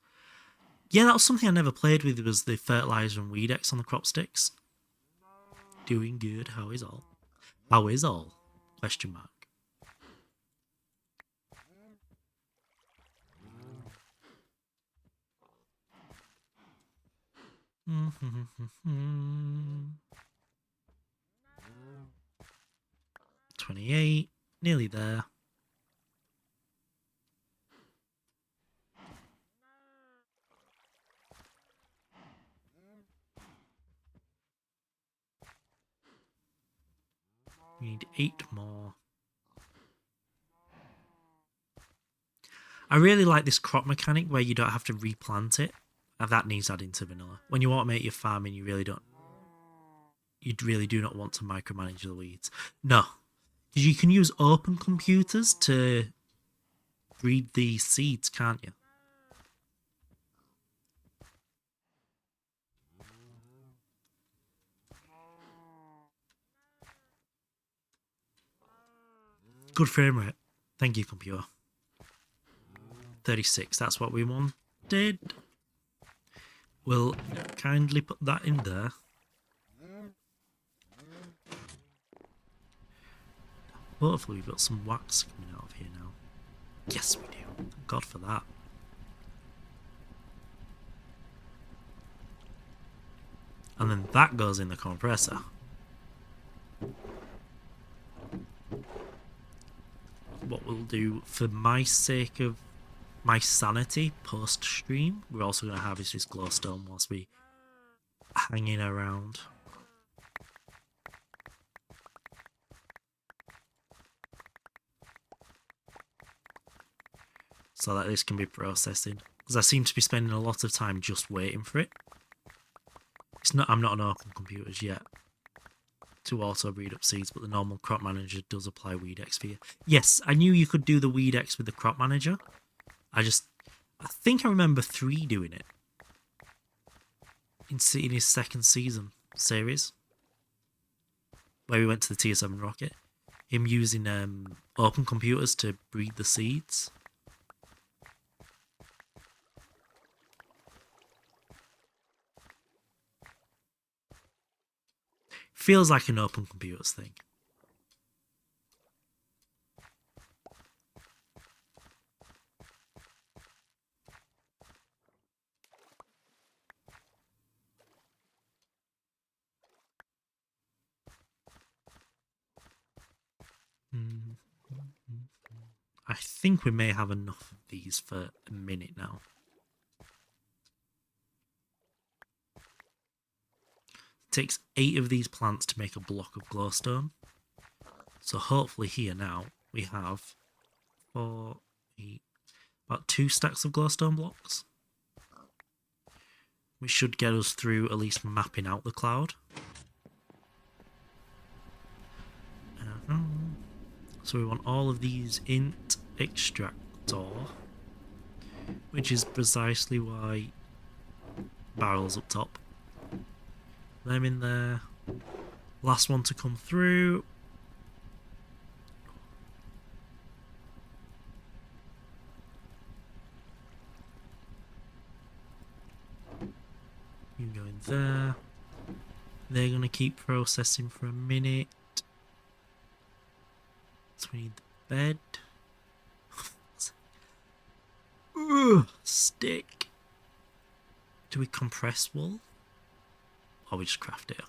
Yeah, that was something I never played with, was the fertilizer and Weed X on the crop sticks. Doing good. How is all? How is all? Question mark. Mm-hmm. 28, nearly there. We need 8 more. I really like this crop mechanic where you don't have to replant it. And that needs adding to vanilla. When you automate your farming, you really do not want to micromanage the weeds. No. You can use open computers to breed the seeds, can't you? Good frame rate. Thank you, computer. 36, that's what we wanted. We'll kindly put that in there. Hopefully we've got some wax coming out of here now. Yes, we do. Thank God for that. And then that goes in the compressor. What we'll do, for my sake of my sanity post-stream, we're also going to harvest this glowstone whilst we hanging around. So that this can be processing. Because I seem to be spending a lot of time just waiting for it. I'm not on open computers yet to auto breed up seeds, but the normal crop manager does apply Weed X for you. Yes, I knew you could do the Weed X with the crop manager. I think I remember 3 doing it in his second season series, where we went to the tier 7 rocket. Him using open computers to breed the seeds. Feels like an open computers thing. I think we may have enough of these for a minute now. It takes 8 of these plants to make a block of glowstone. So hopefully here now we have 4, 8, about 2 stacks of glowstone blocks. Which should get us through at least mapping out the cloud. So we want all of these int extractor, which is precisely why barrels up top. Them in there. Last one to come through. You go in there. They're going to keep processing for a minute. So we need the bed. Ugh, stick. Do we compress wool? Or we just craft it?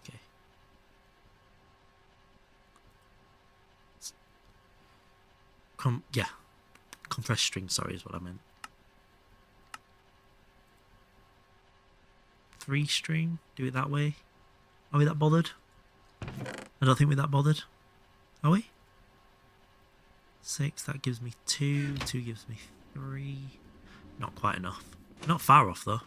Okay. Yeah. Compressed string, sorry, is what I meant. 3 string? Do it that way? Are we that bothered? I don't think we're that bothered. Are we? 6, that gives me 2. 2 gives me 3. Not quite enough. Not far off though.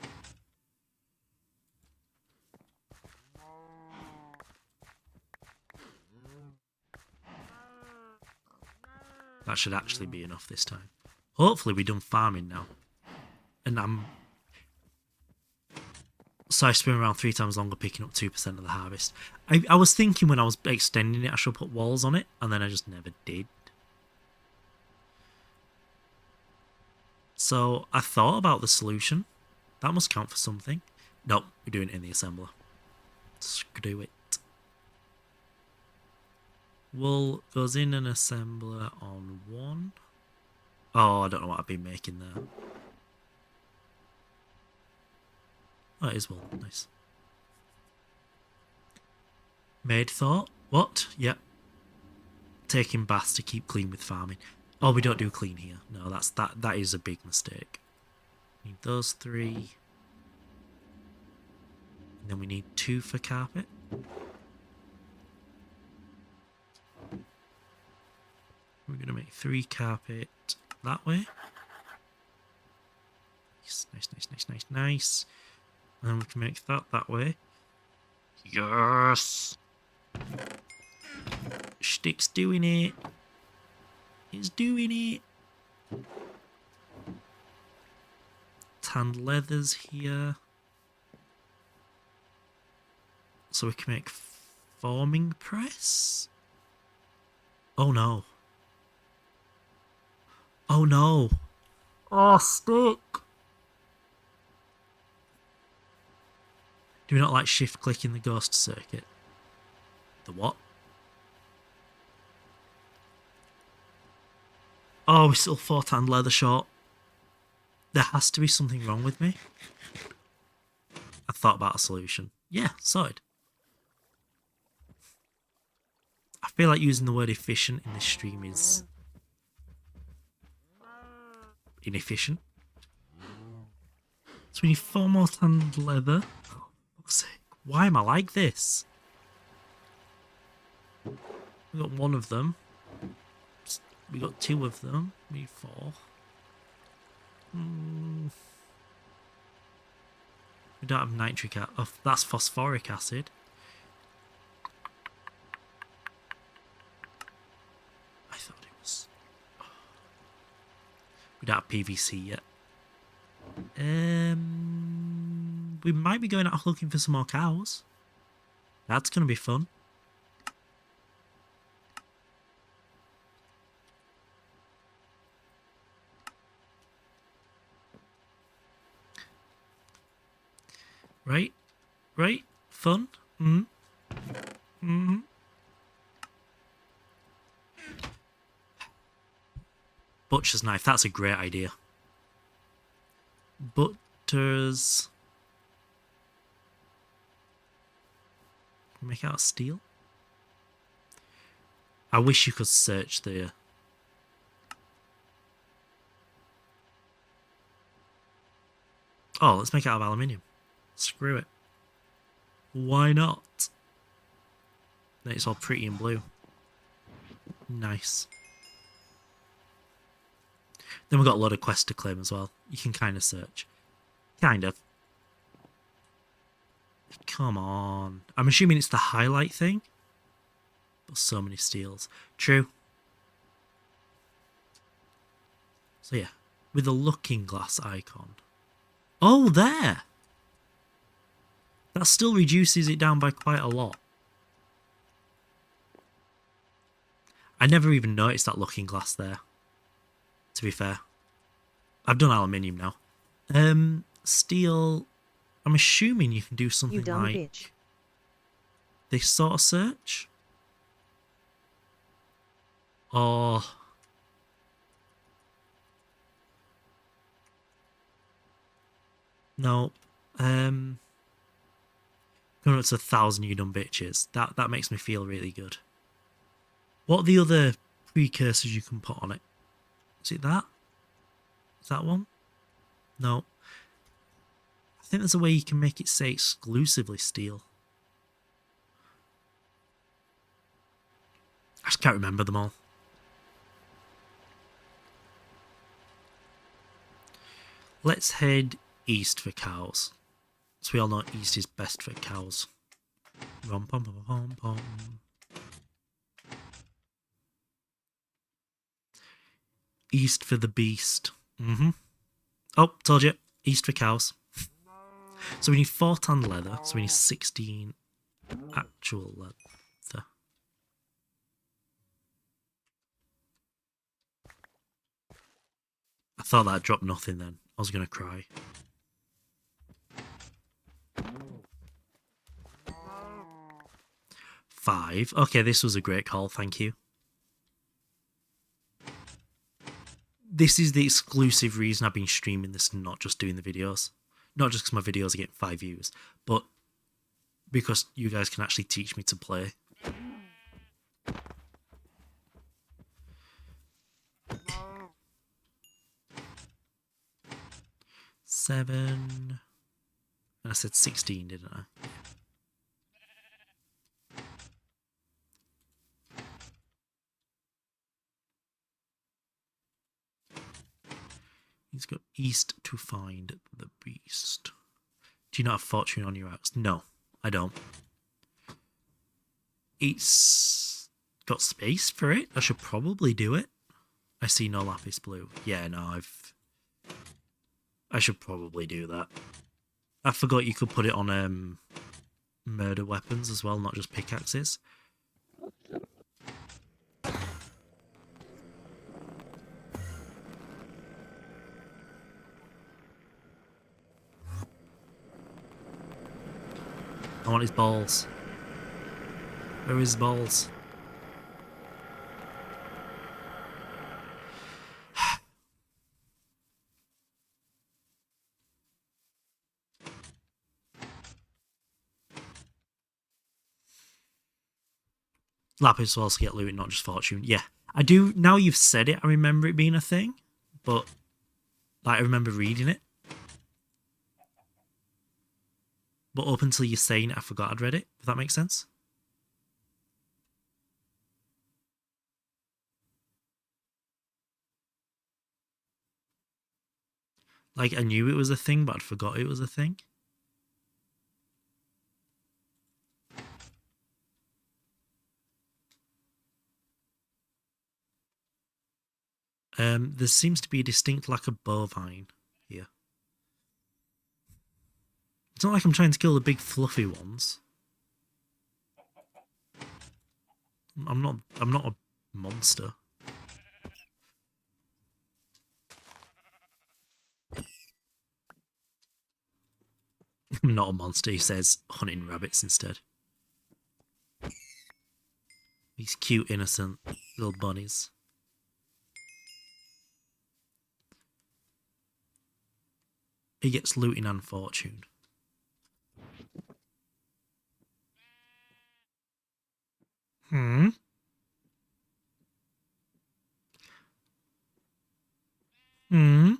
That should actually be enough this time. Hopefully we're done farming now. And so I spend around 3 times longer picking up 2% of the harvest. I was thinking when I was extending it I should put walls on it, and then I just never did. So I thought about the solution. That must count for something. Nope, we're doing it in the assembler. Screw it. Wool goes in an assembler on 1. Oh, I don't know what I've been making there. Oh, it is wool. Nice. Made thought. What? Yep. Taking baths to keep clean with farming. Oh, we don't do clean here. No, that is a big mistake. Need those 3. And then we need 2 for carpet. We're going to make 3 carpet that way. Nice. And then we can make that way. Yes! Stick's doing it. It's doing it. Tanned leathers here. So we can make forming press. Oh no. Oh no. Oh, stick. Do we not like shift click in the ghost circuit? The what? Oh, we're still 4 tanned leather short. There has to be something wrong with me. I thought about a solution. Yeah, sorted. I feel like using the word efficient in this stream is inefficient. So we need 4 more tanned leather. Oh, for fuck's sake. Why am I like this? We got 1 of them. We got 2 of them. We need 4. We don't have nitric acid. Oh, that's phosphoric acid. I thought it was. We don't have PVC yet. We might be going out looking for some more cows. That's going to be fun. Right? Fun? Butcher's knife, that's a great idea. Butcher's... Can we make out of steel? I wish you could search the... Oh, let's make it out of aluminium. Screw it. Why not? Then it's all pretty and blue. Nice. Then we've got a lot of quests to claim as well. You can kind of search. Kind of. Come on. I'm assuming it's the highlight thing. But so many steals. True. So yeah. With the looking glass icon. Oh, there! That still reduces it down by quite a lot. I never even noticed that looking glass there. To be fair. I've done aluminium now. Steel... I'm assuming you can do something You dumb like... bitch. this sort of search? Or... no. Going up to 1,000 you dumb bitches. That makes me feel really good. What are the other precursors you can put on it? Is it that? Is that one? No. I think there's a way you can make it say exclusively steel. I just can't remember them all. Let's head east for cows. So we all know east is best for cows. Rom pom pom pom pom. East for the beast. Oh, told you. East for cows. So we need 4 tan leather. So we need 16 actual leather. I thought that dropped nothing then. I was going to cry. Five. Okay, this was a great call. Thank you. This is the exclusive reason I've been streaming this and not just doing the videos. Not just because my videos are getting 5 views, but because you guys can actually teach me to play. Seven. I said 16, didn't I? He's got east to find the beast. Do you not have fortune on your axe? No, I don't. It's got space for it. I should probably do it. I see no lapis blue. Yeah, no, I should probably do that. I forgot you could put it on murder weapons as well, not just pickaxes. I want his balls. Where are his balls? Lapis will also get loot, not just fortune. Yeah, I do. Now you've said it, I remember it being a thing, but like, I remember reading it. But up until you're saying it, I forgot I'd read it, if that makes sense. Like, I knew it was a thing, but I'd forgot it was a thing. There seems to be a distinct lack of bovine here. It's not like I'm trying to kill the big fluffy ones. I'm not a monster. I'm not a monster, he says, hunting rabbits instead. These cute, innocent little bunnies. He gets looting and fortune. Hmm? Hmm?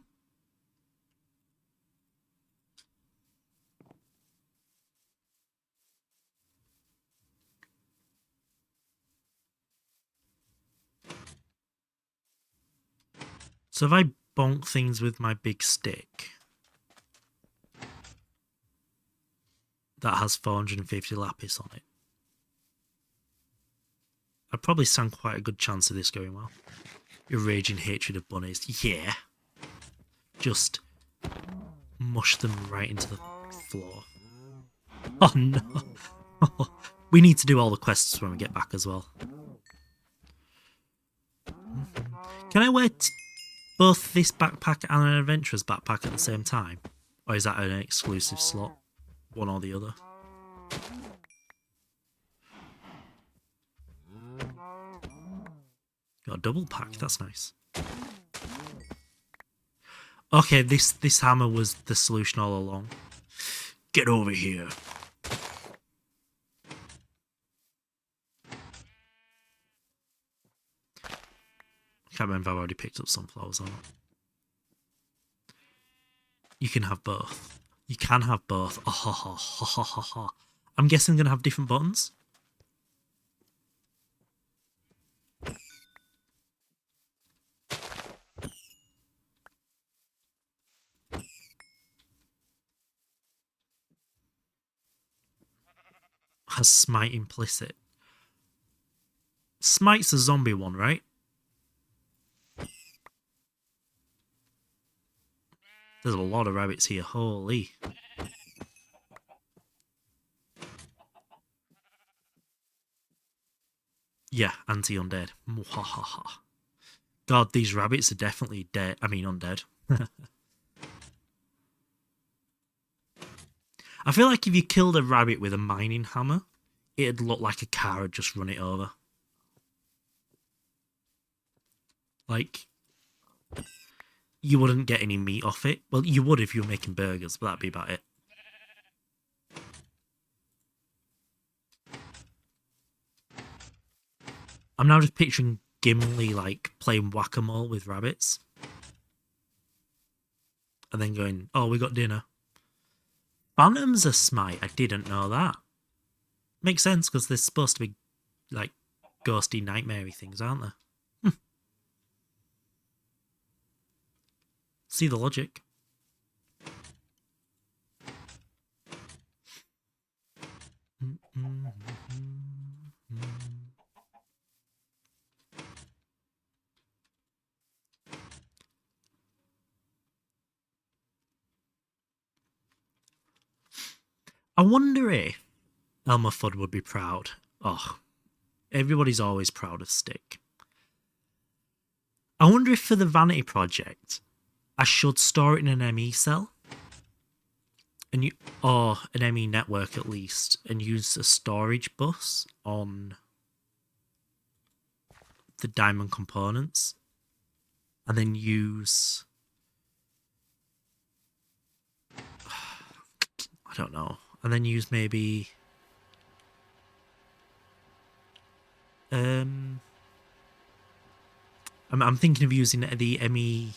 So if I bonk things with my big stick, that has 450 lapis on it, I'd probably stand quite a good chance of this going well. Your raging hatred of bunnies. Yeah. Just mush them right into the floor. Oh no. We need to do all the quests when we get back as well. Can I wear both this backpack and an adventurer's backpack at the same time? Or is that an exclusive slot? One or the other? Got a double pack, that's nice. Okay, this hammer was the solution all along. Get over here. I can't remember if I've already picked up sunflowers or not. You can have both. You can have both. Oh, ha, ha, ha, ha, ha, ha. I'm guessing I'm going to have different buttons. Has smite implicit. Smite's a zombie one, right? There's a lot of rabbits here, holy. Yeah, anti-undead. Mwahaha. God, these rabbits are definitely dead. I mean, undead. I feel like if you killed a rabbit with a mining hammer, it'd look like a car had just run it over. Like, you wouldn't get any meat off it. Well, you would if you were making burgers, but that'd be about it. I'm now just picturing Gimli, like, playing whack-a-mole with rabbits. And then going, oh, we got dinner. Phantoms are smite. I didn't know that. Makes sense, because they're supposed to be, like, ghosty, nightmare-y things, aren't they? See the logic. I wonder if Elmer Fudd would be proud. Oh, everybody's always proud of Stick. I wonder if for the Vanity Project, I should store it in an ME cell, or an ME network at least, and use a storage bus on the diamond components, and then use, I don't know, and then use maybe I'm thinking of using the ME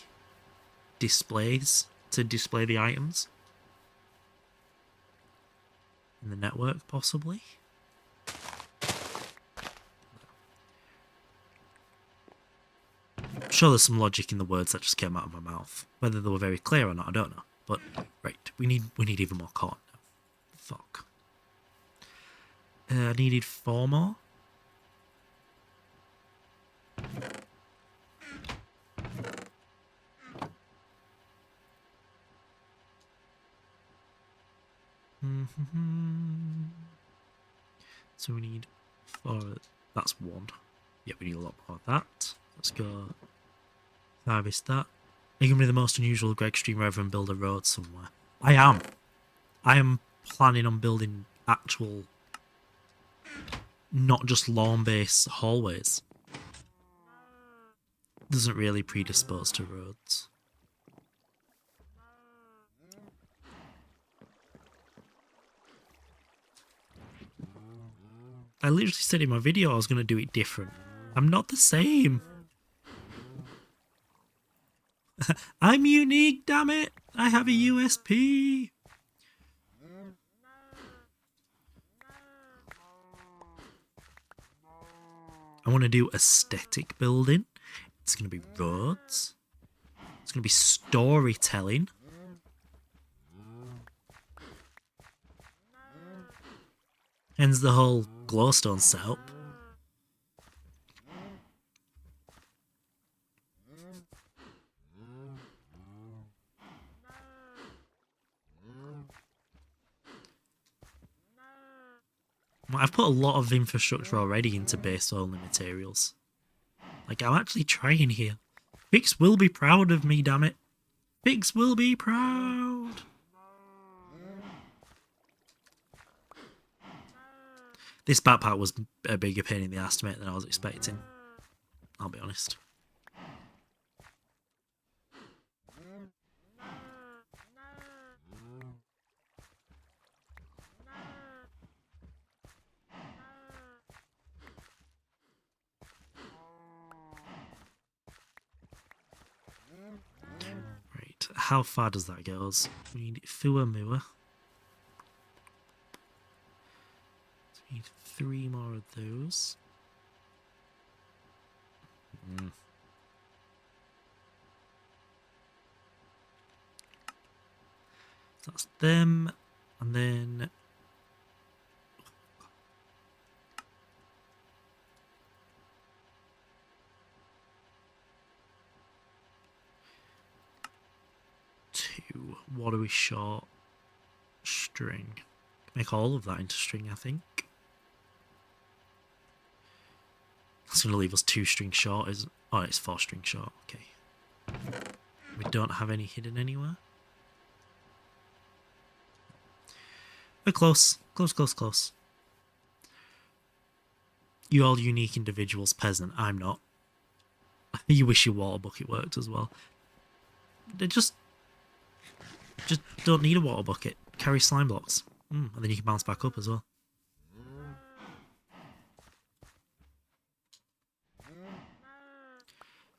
displays to display the items in the network, possibly. I'm sure there's some logic in the words that just came out of my mouth. Whether they were very clear or not, I don't know. But right, we need even more corn now. Fuck. I needed 4 more. So we need 4. That's 1. Yeah, we need a lot more of that. Let's go harvest that. Are you going to be the most unusual Greg streamer ever and build a road somewhere? I am. I am planning on building actual, not just lawn-based hallways. Doesn't really predispose to roads. I literally said in my video I was going to do it different. I'm not the same. I'm unique, damn it. I have a USP. I want to do aesthetic building. It's going to be roads. It's going to be storytelling. Hence the whole glowstone setup. I've put a lot of infrastructure already into base only materials. Like, I'm actually trying here. Fix will be proud of me, damn it. Fix will be proud. This backpack was a bigger pain in the ass to make than I was expecting. I'll be honest. Right, how far does that get us? We need Fua Mua. So we need 3 more of those. So that's them, and then two. What are we short? String. Make all of that into string, I think. That's going to leave us 2 string short, isn't? Oh, it's 4 string short. Okay. We don't have any hidden anywhere. We're close. Close, close, close. You all unique individuals, peasant. I'm not. You wish your water bucket worked as well. They just don't need a water bucket. Carry slime blocks. And then you can bounce back up as well.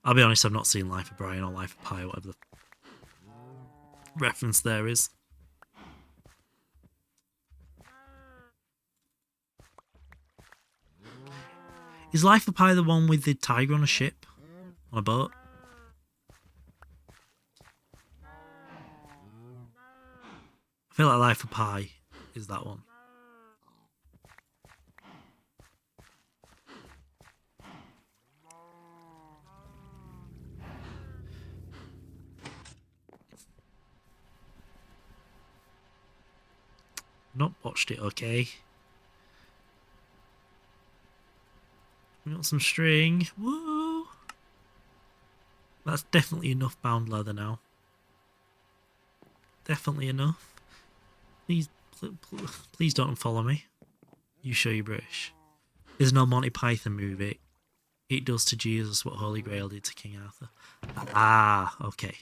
I'll be honest, I've not seen Life of Brian or Life of Pi, whatever the reference there is. Is Life of Pi the one with the tiger on a ship? On a boat? I feel like Life of Pi is that one. Not watched it, okay. We got some string. Woo! That's definitely enough bound leather now. Definitely enough. Please don't follow me. You show you're British. There's no Monty Python movie. It does to Jesus what Holy Grail did to King Arthur. Ah, okay.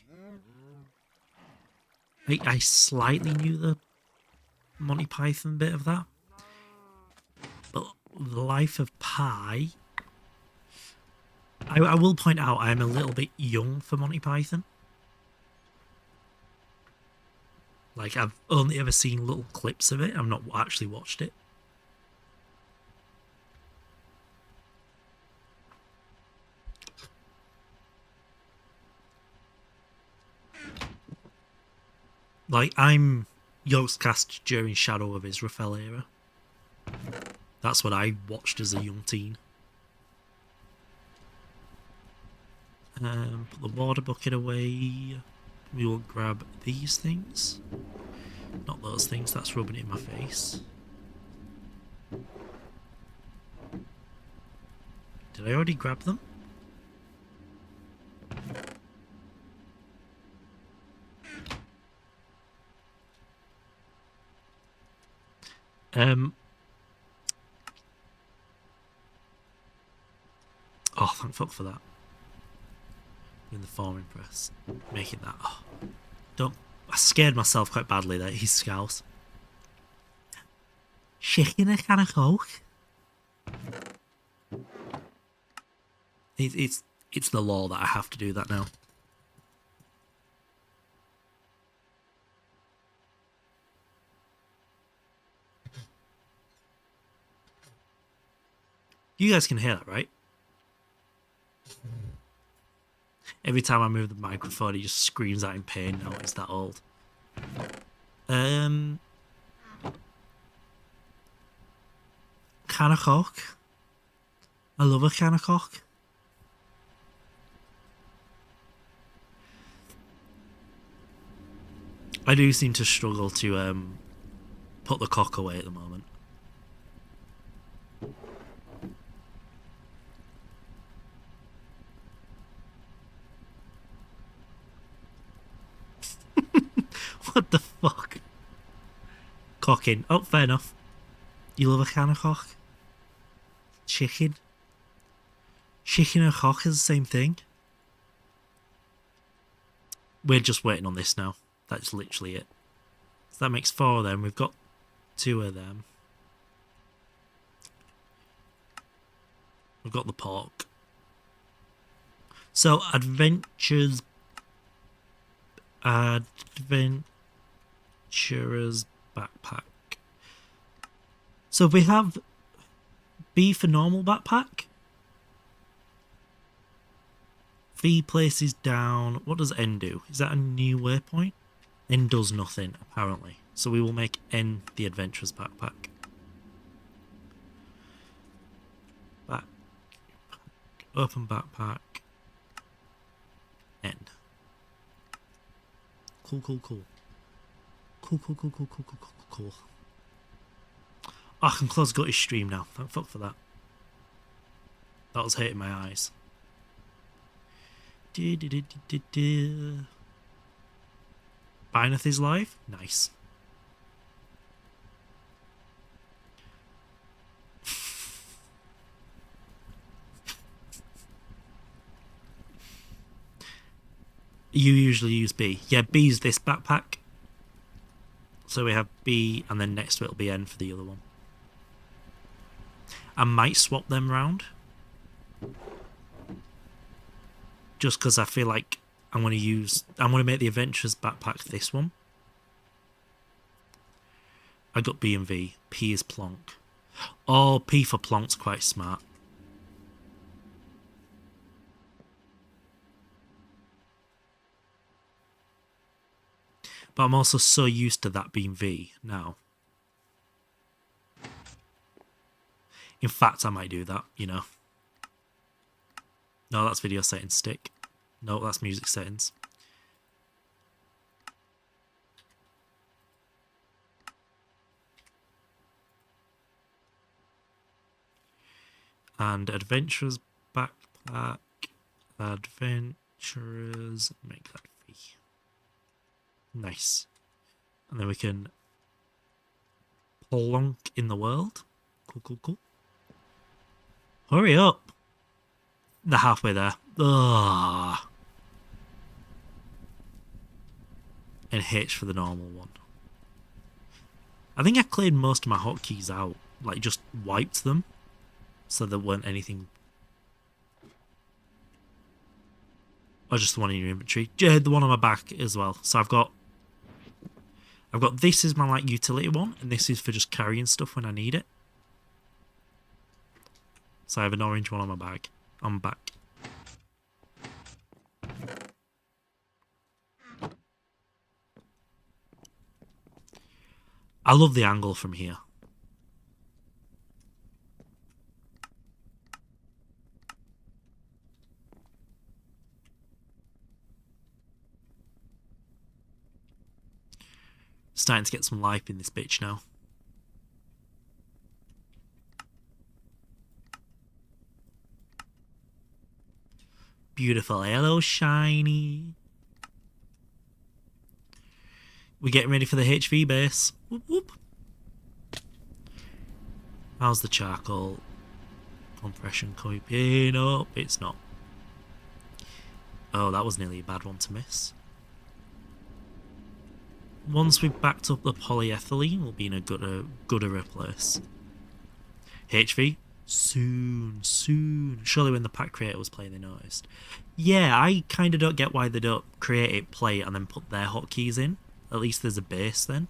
I slightly knew the Monty Python bit of that. But the Life of Pi... I will point out I'm a little bit young for Monty Python. Like, I've only ever seen little clips of it. I've not actually watched it. Like, I'm Yogscast during Shadow of Israfel era. That's what I watched as a young teen. Put the water bucket away. We will grab these things. Not those things, that's rubbing it in my face. Did I already grab them? Oh, thank fuck for that. In the forming press. Making that. Oh, don't. I scared myself quite badly there. He's Scouse. Shaking a can of Coke. It's the law that I have to do that now. You guys can hear that, right? Every time I move the microphone, it just screams out in pain now. It's that old. Can of cock. I love a can of cock. I do seem to struggle to put the cock away at the moment. What the fuck? Cocking. Oh, fair enough. You love a can of cock? Chicken? Chicken and cock is the same thing. We're just waiting on this now. That's literally it. So that makes 4 of them. We've got 2 of them. We've got the pork. So, adventurer's backpack. So we have B for normal backpack. V places down. What does N do? Is that a new waypoint? N does nothing, apparently. So we will make N the adventurer's backpack. Back. Open backpack. N. Cool, cool, cool. Cool, cool, cool, cool, cool, cool, cool, cool. Oh, I can close Gutty's stream now. Thank fuck for that. That was hurting my eyes. Byneth is live? Nice. You usually use B. Yeah, B is this backpack. So we have B, and then next to it will be N for the other one. I might swap them round. Just because I feel like I'm going to make the Adventurer's backpack this one. I got B and V. P is Plonk. Oh, P for Plonk's quite smart. But I'm also so used to that being V now. In fact, I might do that, you know. No, that's video settings stick. No, that's music settings. And Adventurers backpack. Adventurers. Make that V. Nice. And then we can plonk in the world. Cool, cool, cool. Hurry up. They're halfway there. Ugh. And H for the normal one. I think I cleared most of my hotkeys out. Like, just wiped them. So there weren't anything. Or just the one in your inventory. Yeah, the one on my back as well. So I've got this is my like utility one, and this is for just carrying stuff when I need it. So I have an orange one on my back. On my back. I love the angle from here. Starting to get some life in this bitch now. Beautiful. Hello, shiny. We're getting ready for the HV base. Whoop, whoop. How's the charcoal compression coming up? It's not. Oh, that was nearly a bad one to miss. Once we've backed up the polyethylene, we'll be in a gooder place. HV? Soon, soon. Surely when the pack creator was playing, they noticed. Yeah, I kind of don't get why they don't create it, play it, and then put their hotkeys in. At least there's a base then.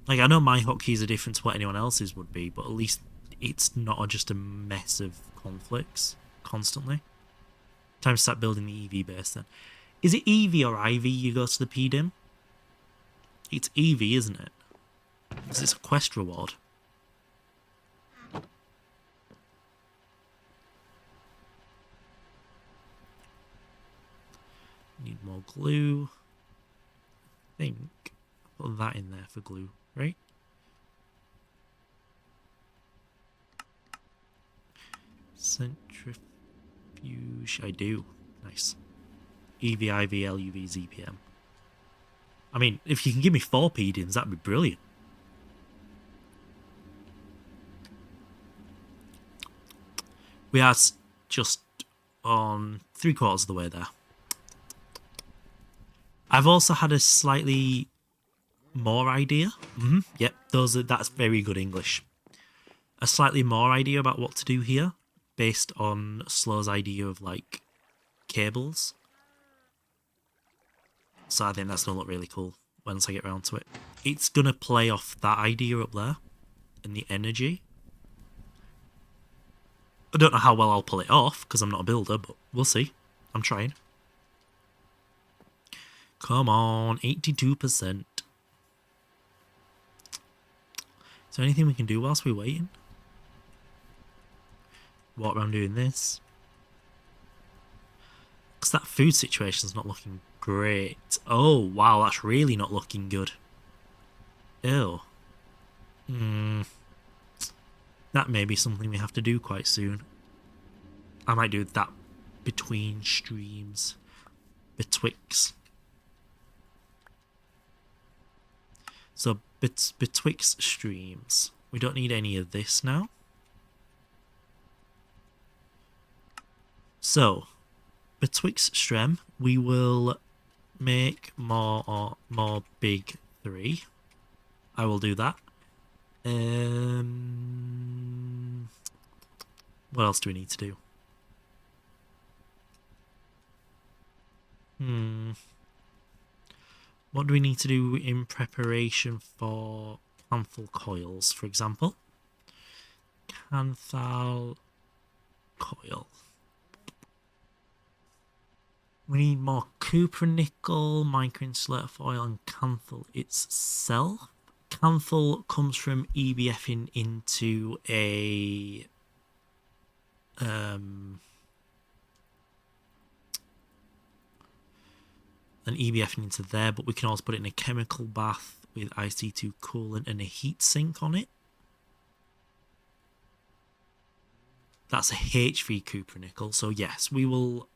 Like, I know my hotkeys are different to what anyone else's would be, but at least it's not just a mess of conflicts constantly. Time to start building the EV base then. Is it EV or IV you go to the PDIM? It's EV, isn't it? Because it's a quest reward. Need more glue. I think I'll put that in there for glue, right? Centrifuge, I do. Nice. EV, IV, LUV, ZPM. I mean, if you can give me 4 PDIMs, that'd be brilliant. We are just on 3/4 of the way there. I've also had a slightly more idea. Yep, that's very good English. A slightly more idea about what to do here, based on Slow's idea of like cables. So I think that's gonna look really cool once I get around to it. It's gonna play off that idea up there and the energy. I don't know how well I'll pull it off because I'm not a builder, but we'll see. I'm trying. Come on, 82%. Is there anything we can do whilst we're waiting? Walk around doing this. Because that food situation's not looking great. Oh, wow, that's really not looking good. Ew. That may be something we have to do quite soon. I might do that between streams. Betwixt. So, betwixt streams. We don't need any of this now. So, betwixt stream, we will make more big 3. I will do that. What else do we need to do? What do we need to do in preparation for Kanthal coils, for example? Kanthal coil. We need more cupronickel, microinsulator foil, and Kanthal itself. Kanthal comes from EBFing into a an EBFing into there, but we can also put it in a chemical bath with IC2 coolant and a heat sink on it. That's a HV cupronickel, so yes, we will.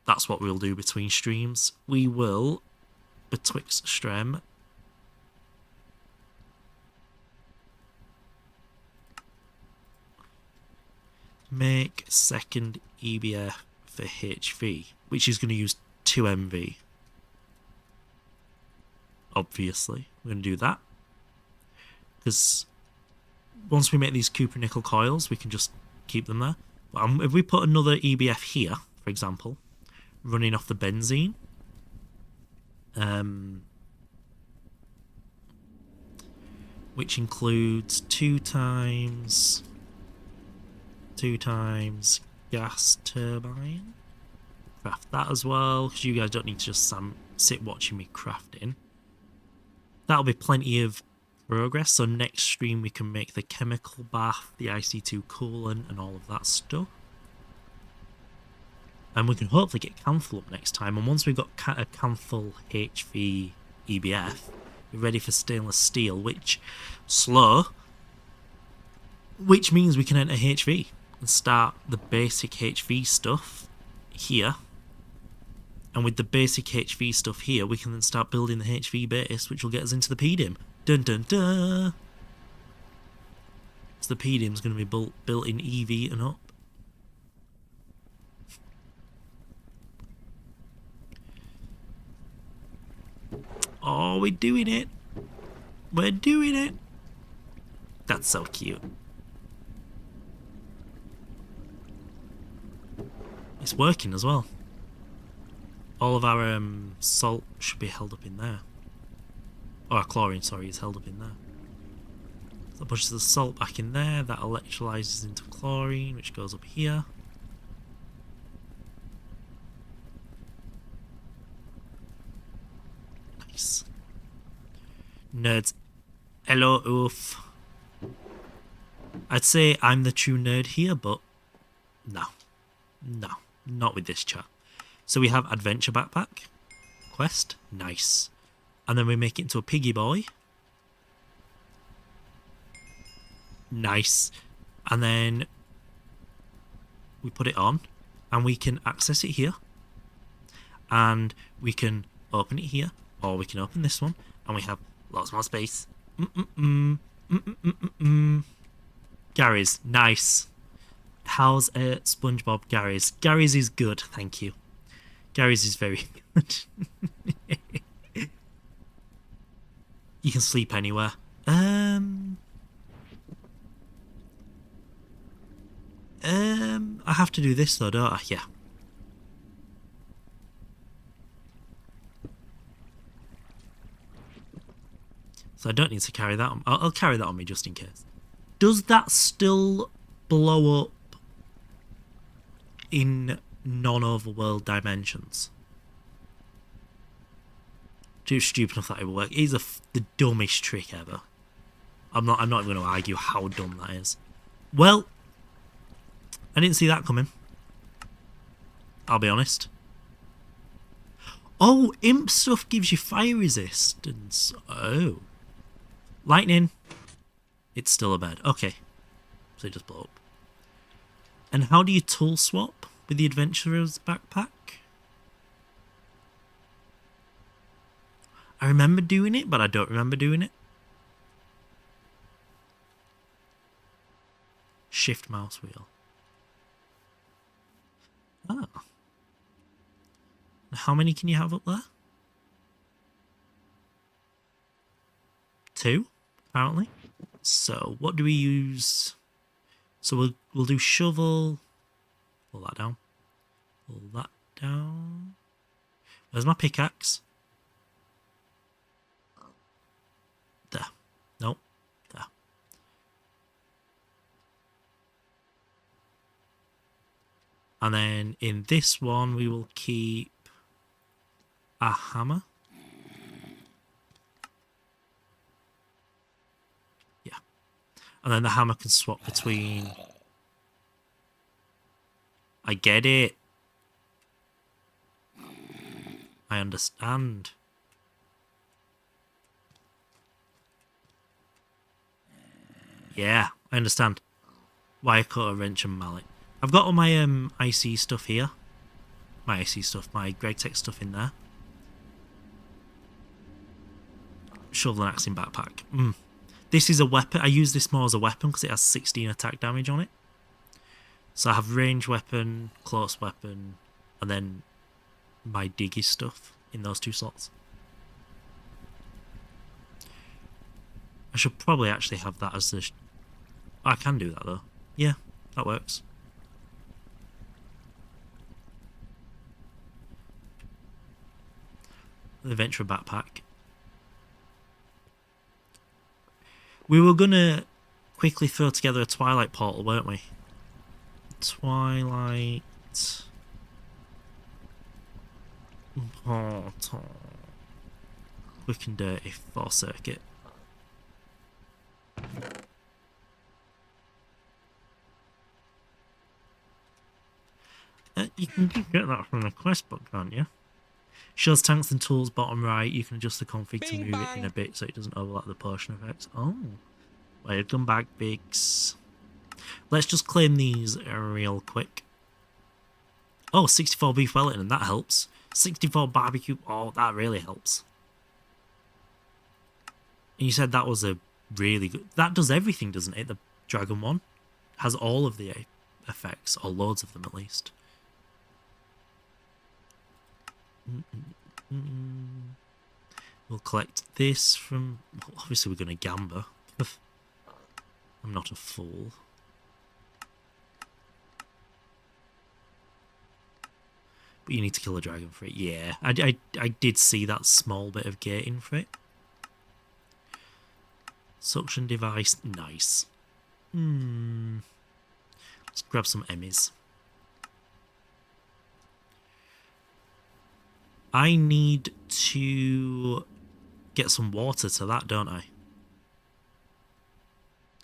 That's what we'll do between streams. We will, betwixt stream, make second EBF for HV, which is going to use 2 MV. Obviously, we're going to do that. Because once we make these cupronickel coils, we can just keep them there. If we put another EBF here, for example, running off the benzene, which includes 2 times gas turbine. Craft that as well, because you guys don't need to just sit watching me crafting. That'll be plenty of progress, so next stream we can make the chemical bath, the IC2 coolant, and all of that stuff. And we can hopefully get Kanthal up next time, and once we've got a Kanthal HV EBF, we're ready for stainless steel, which means we can enter HV and start the basic HV stuff here. And with the basic HV stuff here, we can then start building the HV base, which will get us into the PDIM. Dun dun dun! So the PDIM's going to be built in EV and up. Oh, we're doing it! We're doing it! That's so cute. It's working as well. All of our salt should be held up in there. Or our chlorine, sorry, is held up in there. So That pushes the salt back in there. That electrolyzes into chlorine, which goes up here. Nice. Nerds. Hello, oof. I'd say I'm the true nerd here, but no. No, not with this chat. So we have adventure backpack. Quest. Nice. And then we make it into a piggy boy. Nice. And then we put it on and we can access it here. And we can open it here, or we can open this one, and we have lots more space. Gary's. Nice. How's SpongeBob Gary's? Gary's is good, thank you. Gary's is very good. You can sleep anywhere. I have to do this though, don't I? Yeah. So I don't need to carry that on. I'll carry that on me just in case. Does that still blow up in non-overworld dimensions? Too stupid enough that it will work. It is the dumbest trick ever. I'm not even going to argue how dumb that is. Well, I didn't see that coming. I'll be honest. Oh, imp stuff gives you fire resistance. Oh. Lightning. It's still a bed. Okay. So it just blow up. And how do you tool swap with the adventurer's backpack? I remember doing it, but I don't remember doing it. Shift mouse wheel. Oh. How many can you have up there? 2, apparently. So what do we use? So we'll do shovel. Pull that down. Pull that down. Where's my pickaxe? There. Nope. There. And then in this one we will keep a hammer. Yeah. And then the hammer can swap between... I get it. I understand. Yeah, I understand. Wire cutter, wrench and mallet. I've got all my IC stuff here. My IC stuff, my Greg Tech stuff in there. Shovel and axe in backpack. This is a weapon. I use this more as a weapon because it has 16 attack damage on it. So I have range weapon, close weapon, and then my diggy stuff in those 2 slots. I should probably actually have that as the... I can do that though. Yeah, that works. The adventure backpack. We were gonna quickly throw together a Twilight portal, weren't we? Twilight portal. Quick and dirty 4 circuit. You can get that from the quest book, can't you? Shows tanks and tools bottom right. You can adjust the config to move it in a bit so it doesn't overlap the potion effects. Oh. Welcome back, Bix. Let's just claim these real quick. Oh, 64 beef Wellington, that helps. 64 barbecue, oh, that really helps. And you said that was a really good... That does everything, doesn't it? The Dragon one has all of the effects, or loads of them at least. We'll collect this from... Well, obviously we're going to gamble. I'm not a fool. But you need to kill a dragon for it. Yeah, I did see that small bit of gating for it. Suction device. Nice. Let's grab some Emmys. I need to get some water to that, don't I?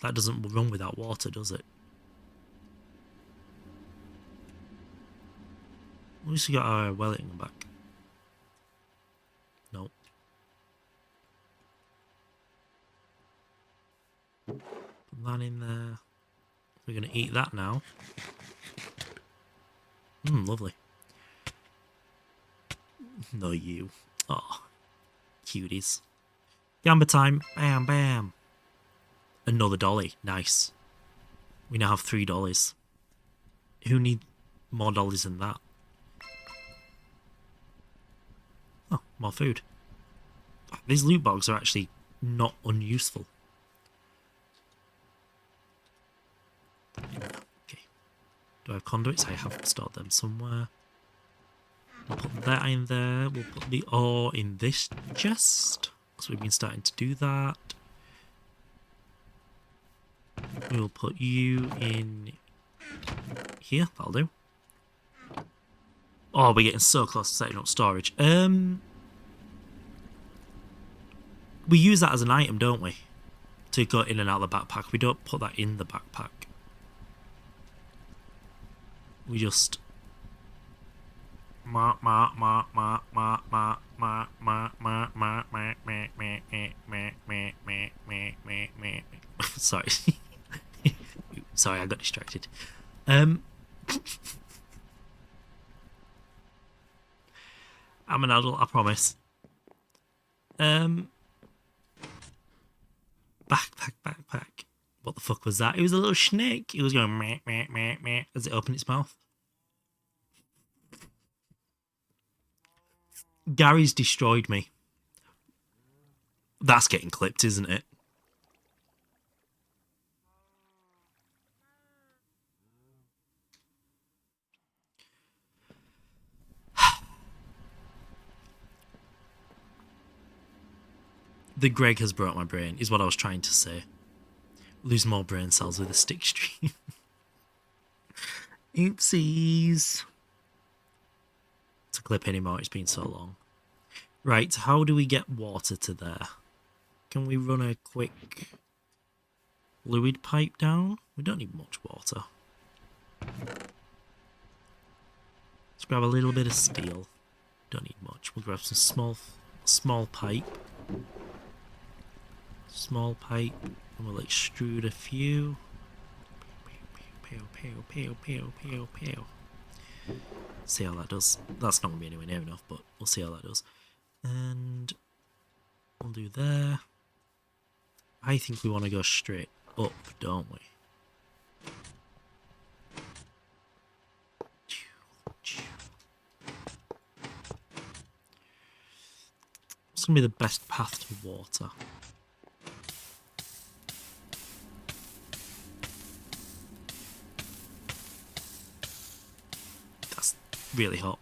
That doesn't run without water, does it? At least we got our Wellington back. Nope. Put that in there. We're going to eat that now. Lovely. No, you. Oh, cuties. Gamba time. Bam, bam. Another dolly. Nice. We now have $3. Who need more dollars than that? Oh, more food. These loot boxes are actually not unuseful. Okay. Do I have conduits? I have stored them somewhere. We'll put that in there. We'll put the ore in this chest, because we've been starting to do that. We'll put you in here. That'll do. Oh, we're getting so close to setting up storage. We use that as an item, don't we? To go in and out of the backpack. We don't put that in the backpack. We just... Sorry. Sorry, I got distracted. I'm an adult, I promise. Backpack. What the fuck was that? It was a little snake. It was going meh, meh, meh, meh, as it opened its mouth. Gary's destroyed me. That's getting clipped, isn't it? The Greg has broke my brain, is what I was trying to say. Lose more brain cells with a stick stream. Oopsies. To clip anymore, it's been so long. Right, how do we get water to there? Can we run a quick fluid pipe down? We don't need much water. Let's grab a little bit of steel. Don't need much. We'll grab some small pipe. Small pipe, and we'll extrude a few. See how that does. That's not going to be anywhere near enough, but we'll see how that does. And we'll do there. I think we want to go straight up, don't we? What's going to be the best path to water? Really hot.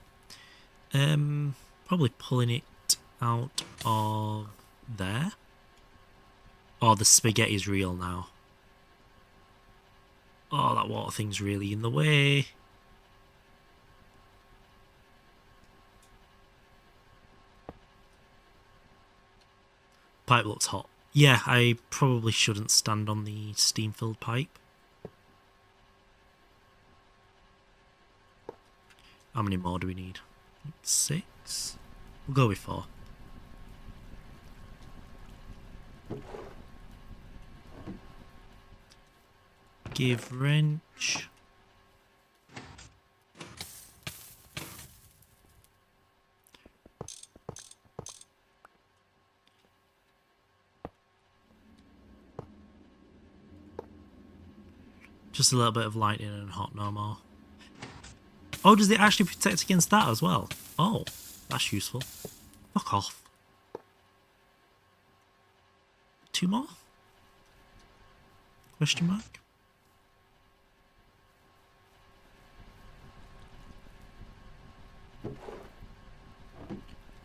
Probably pulling it out of there. Oh, the spaghetti's real now. Oh, that water thing's really in the way. Pipe looks hot. Yeah, I probably shouldn't stand on the steam-filled pipe. How many more do we need? 6? We'll go with 4. Give wrench. Just a little bit of lightning and hot, no more. Oh, does it actually protect against that as well? Oh, that's useful. Fuck off. 2 more? Question mark?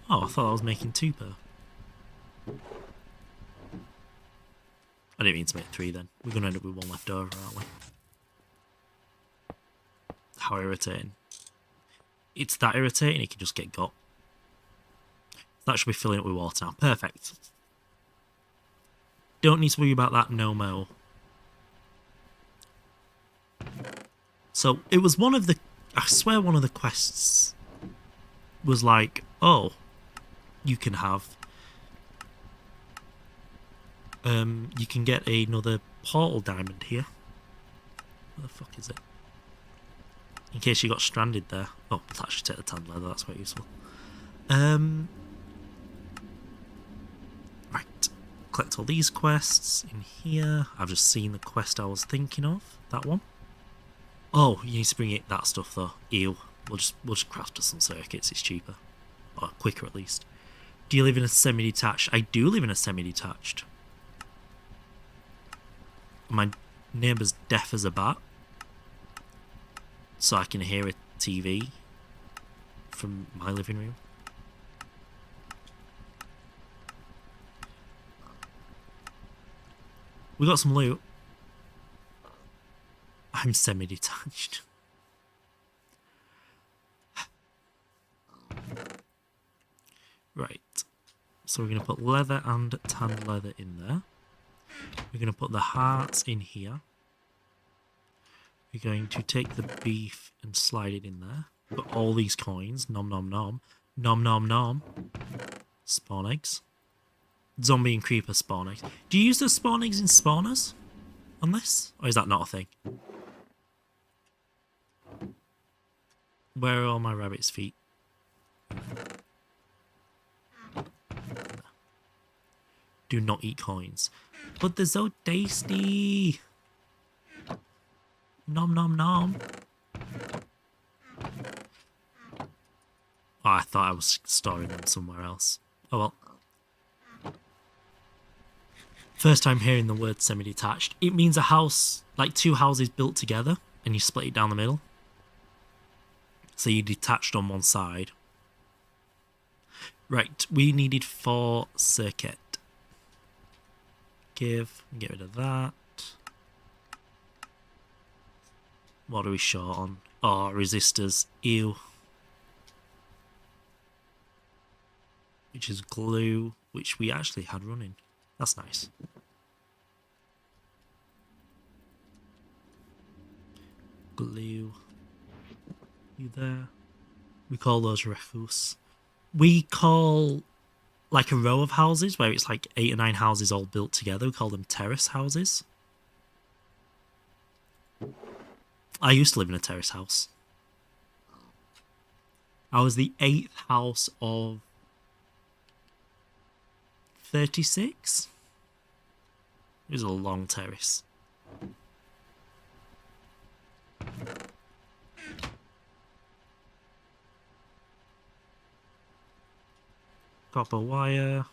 Oh, I thought I was making 2 per. I didn't mean to make 3 then. We're going to end up with 1 left over, aren't we? How irritating. It's that irritating, it can just get got. That should be filling up with water now. Perfect. Don't need to worry about that no more. So, it was one of the... I swear one of the quests was like, oh, you can have... you can get another portal diamond here. Where the fuck is it? In case you got stranded there. Oh, let's actually take the tan leather, that's quite useful. Right. Collect all these quests in here. I've just seen the quest I was thinking of. That one. Oh, you need to bring it that stuff though. Ew. We'll just craft some circuits, it's cheaper. Or quicker at least. Do you live in a semi-detached? I do live in a semi-detached. My neighbour's deaf as a bat. So I can hear a TV from my living room. We got some loot. I'm semi-detached. Right. So we're going to put leather and tanned leather in there. We're going to put the hearts in here. We're going to take the beef and slide it in there. Put all these coins. Nom nom nom. Nom nom nom. Spawn eggs. Zombie and creeper spawn eggs. Do you use the spawn eggs in spawners? On this? Or is that not a thing? Where are all my rabbit's feet? Do not eat coins. But they're so tasty. Nom nom nom. Oh, I thought I was storing them somewhere else. Oh well. First time hearing the word semi-detached. It means a house, like 2 houses built together, and you split it down the middle. So you detached on one side. Right, we needed 4 circuit. Get rid of that. What are we short on? Oh, resistors. Ew. Which is glue, which we actually had running. That's nice. Glue. You there? We call those refuse. We call like a row of houses where it's like 8 or 9 houses all built together. We call them terrace houses. I used to live in a terrace house. I was the 8th house of 36. It was a long terrace. Copper wire.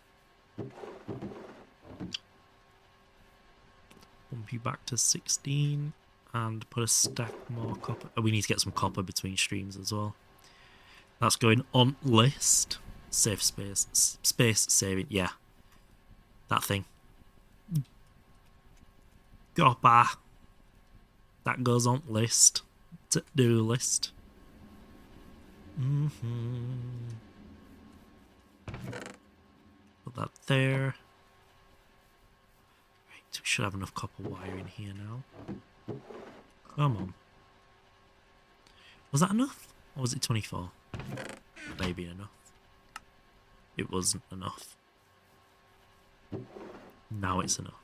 Bump you back to 16 and put a stack more copper. Oh, we need to get some copper between streams as well. That's going on list. Save space. Space saving. Yeah. That thing. Copper. That goes on list. To-do list. Put that there. Right, we should have enough copper wire in here now. Come on. Was that enough? Or was it 24? Maybe enough. It wasn't enough. Now it's enough.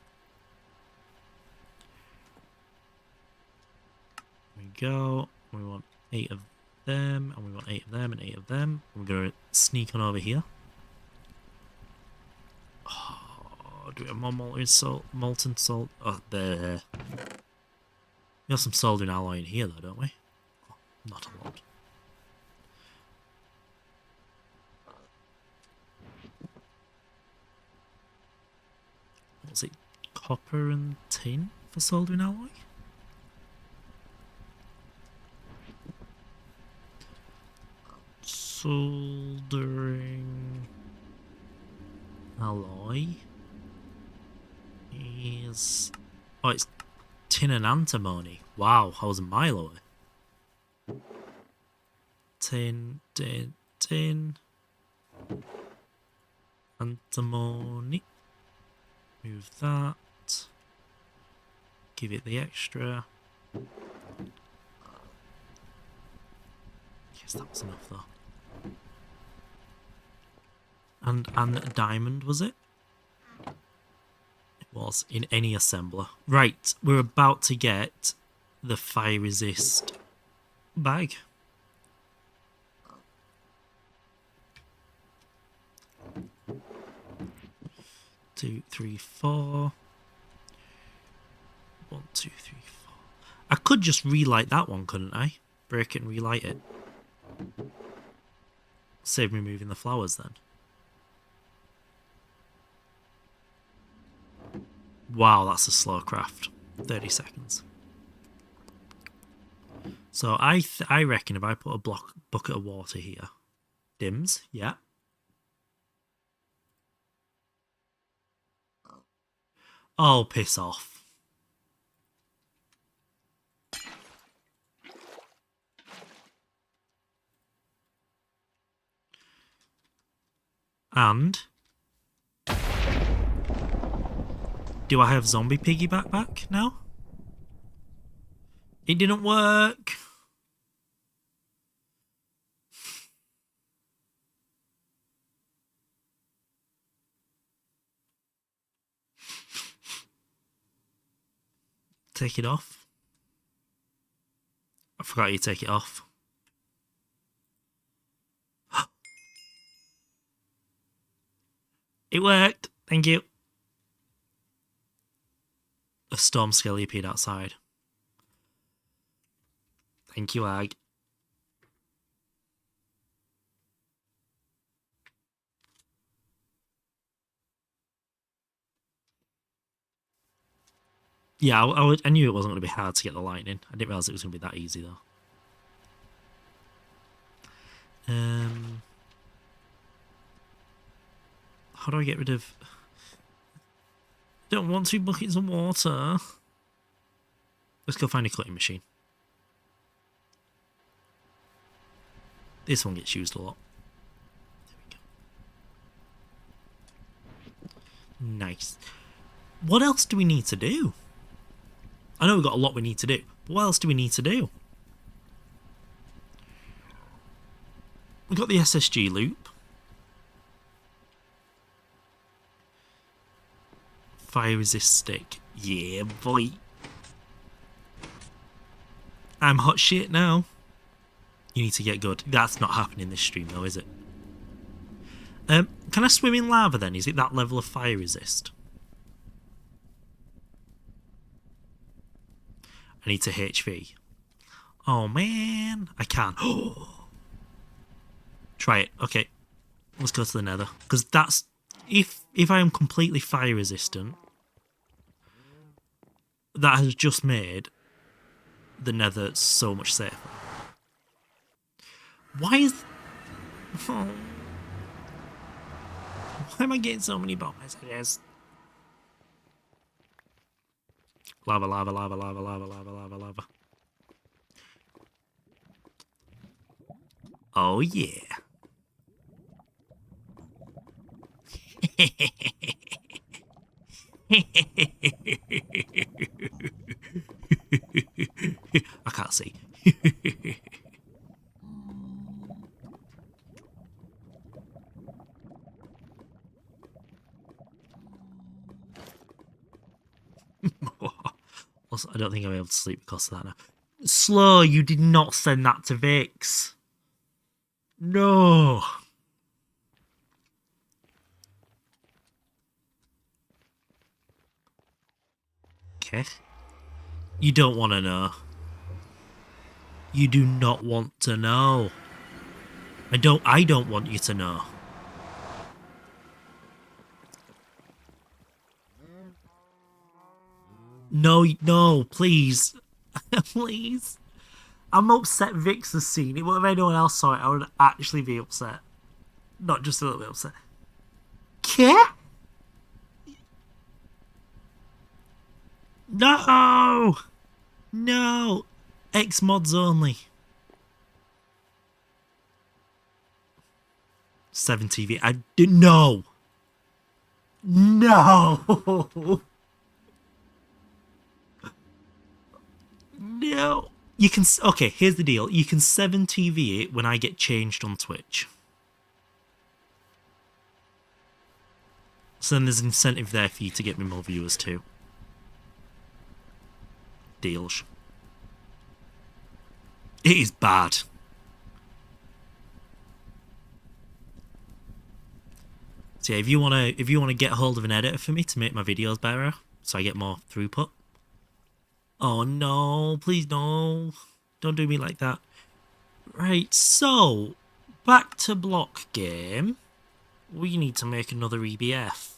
There we go. We want 8 of them, and we want 8 of them, and 8 of them. We're going to sneak on over here. Oh, do we have more molten salt? Oh, there. We have some soldering alloy in here, though, don't we? Oh, not a lot. What's it? Copper and tin for soldering alloy? Soldering alloy is is... Oh, it's tin and antimony. Wow, I was a mile away. Tin, tin, tin. Antimony. Move that. Give it the extra. Yes, that was enough though. And a diamond, was it? It was, in any assembler. Right, we're about to get the fire resist bag. Two, three, four. 1, 2, 3, 4. I could just relight that one, couldn't I? Break it and relight it. Save me moving the flowers then. Wow, that's a slow craft. 30 seconds. So I reckon if I put a bucket of water here. Dims, yeah. Oh, piss off. And do I have zombie piggyback back now? It didn't work. Take it off. I forgot you take it off. It worked. Thank you. A storm skelly appeared outside. Thank you, Ag. Yeah, I knew it wasn't going to be hard to get the lightning. I didn't realise it was going to be that easy, though. How do I get rid of... Don't want 2 buckets of water. Let's go find a cutting machine. This one gets used a lot. There we go. Nice. What else do we need to do? I know we've got a lot we need to do, but what else do we need to do? We've got the SSG loop. Fire resist stick. Yeah, boy. I'm hot shit now. You need to get good. That's not happening this stream though, is it? Can I swim in lava then? Is it that level of fire resist? I need to HV. Oh man, I can't. Try it. Okay, let's go to the nether. Because that's... If I am completely fire resistant, that has just made the nether so much safer. Why is... Oh. Why am I getting so many bomb messages? Lava, lava, lava, lava, lava, lava, lava, lava. Oh yeah. I can't see. Also, I don't think I'll be able to sleep because of that now. Slow, you did not send that to Vix. No. Okay. You don't want to know. You do not want to know. I don't want you to know. No, no, please. Please. I'm upset Vix has seen it. What if anyone else saw it? I would actually be upset. Not just a little bit upset. Okay? No! No! X mods only. 7 TV. I did no. No. No. You can okay, here's the deal. You can 7 TV it when I get changed on Twitch. So then there's an incentive there for you to get me more viewers too. Deals. It is bad. So yeah, if you wanna get hold of an editor for me to make my videos better, so I get more throughput. Oh no, please no. Don't do me like that. Right, so back to block game. We need to make another EBF.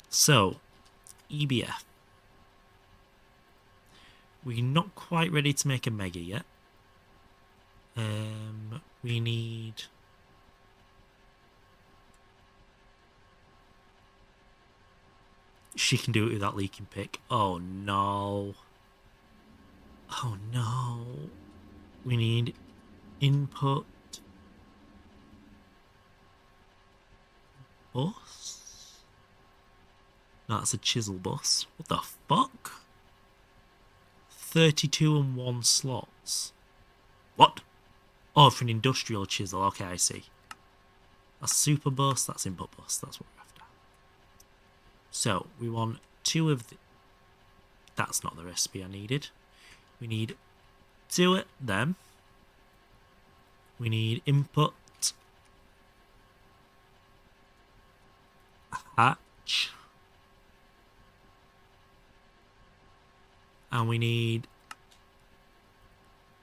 So, EBF. We're not quite ready to make a mega yet. We need... She can do it without leaking pick. Oh no. Oh no. We need input bus. That's a chisel bus. What the fuck? 32 and 1 slots. What? Oh, for an industrial chisel. Okay, I see. That's super bus. That's input bus. That's what we're after. So, we want 2 of the... That's not the recipe I needed. We need 2 of them. We need input hatch. And we need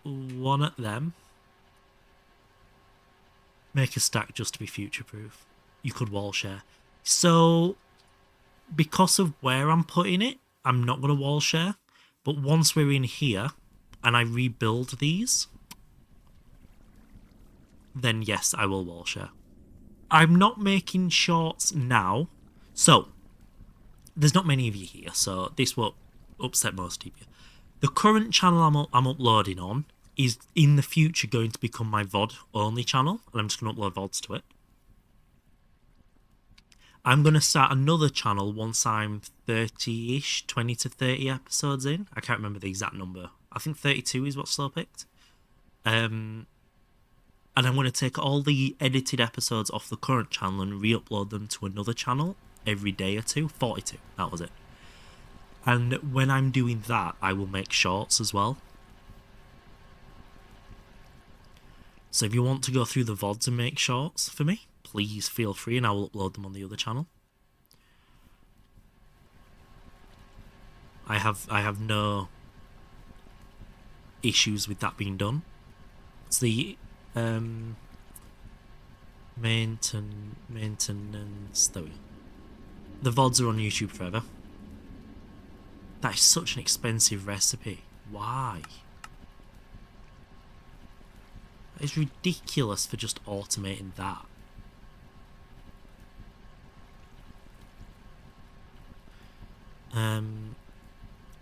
1 of them. Make a stack just to be future proof. You could wall share. So, because of where I'm putting it, I'm not going to wall share. But once we're in here and I rebuild these, then yes, I will wall share. I'm not making shorts now. So, there's not many of you here, so this won't upset most of you. The current channel I'm uploading on is in the future going to become my VOD only channel, and I'm just going to upload VODs to it. I'm going to start another channel once I'm 30-ish, 20 to 30 episodes in. I can't remember the exact number. I think 32 is what's slow picked. And I'm going to take all the edited episodes off the current channel and re-upload them to another channel every day or two. 42, that was it. And when I'm doing that, I will make shorts as well. So if you want to go through the VODs and make shorts for me, please feel free and I will upload them on the other channel. I have no issues with that being done. It's the maintenance. There we go. The VODs are on YouTube forever. That is such an expensive recipe. Why? It's ridiculous for just automating that.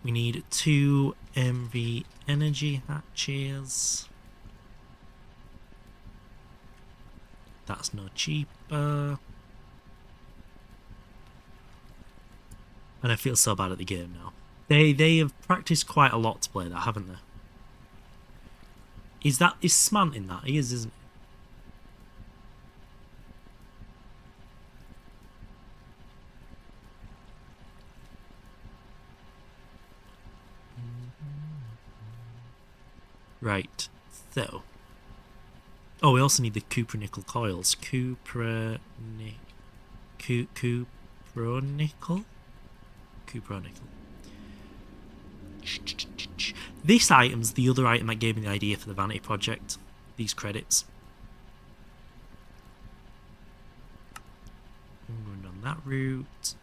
We need 2 MV energy hatches. That's no cheaper. And I feel so bad at the game now. They have practiced quite a lot to play that, haven't they? Is Smant in that? He is, isn't he? Right, so... Oh, we also need the cupronickel coils. Cupronickel? Cupronickel. This item's the other item that gave me the idea for the vanity project. These credits. I'm going down that route.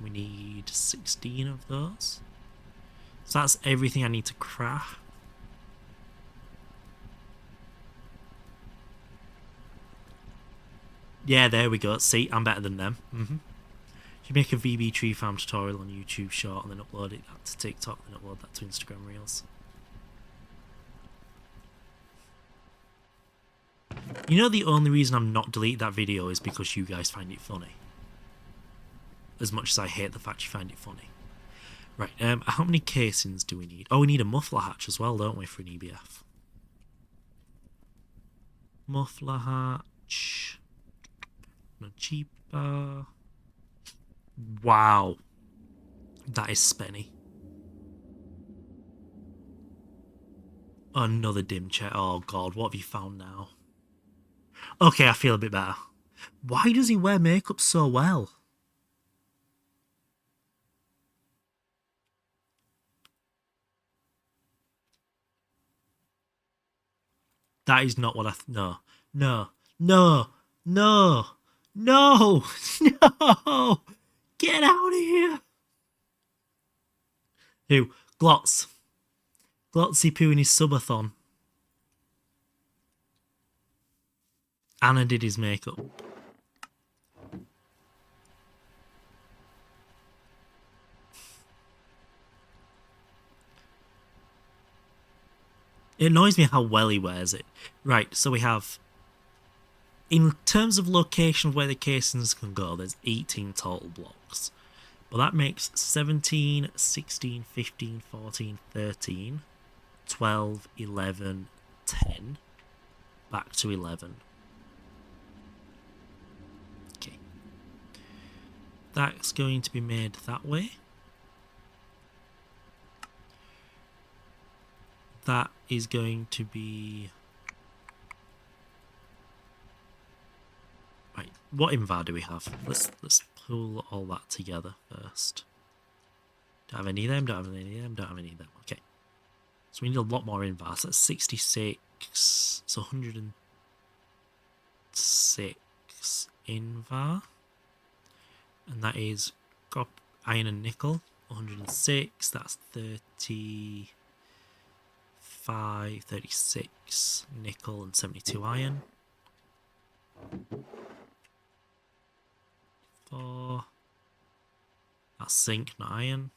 We need 16 of those. So that's everything I need to craft. Yeah, there we go. See, I'm better than them. If you make a VB tree farm tutorial on YouTube short and then upload it to TikTok, then upload that to Instagram Reels. You know, the only reason I'm not deleting that video is because you guys find it funny. As much as I hate the fact you find it funny. Right, how many casings do we need? Oh, we need a muffler hatch as well, don't we, for an EBF? Muffler hatch. No cheaper. Wow. That is spenny. Another dim check. Oh god, what have you found now? Okay, I feel a bit better. Why does he wear makeup so well? That is not what I... No. No. No. No. No. No. Get out of here. Who? Glotz. Glotzy Poo in his subathon. Anna did his makeup. It annoys me how well he wears it. Right, so we have... In terms of location of where the casings can go, there's 18 total blocks. But that makes 17, 16, 15, 14, 13, 12, 11, 10. Back to 11. Okay. That's going to be made that way. That is going to be... Right, what invar do we have? Let's pull all that together first. Don't have any of them, don't have any of them, don't have any of them. Okay. So we need a lot more invar. So that's 66. So 106 invar. And that is iron and nickel. 106, that's 35, 36 nickel and 72 iron. 4. That's zinc, not iron.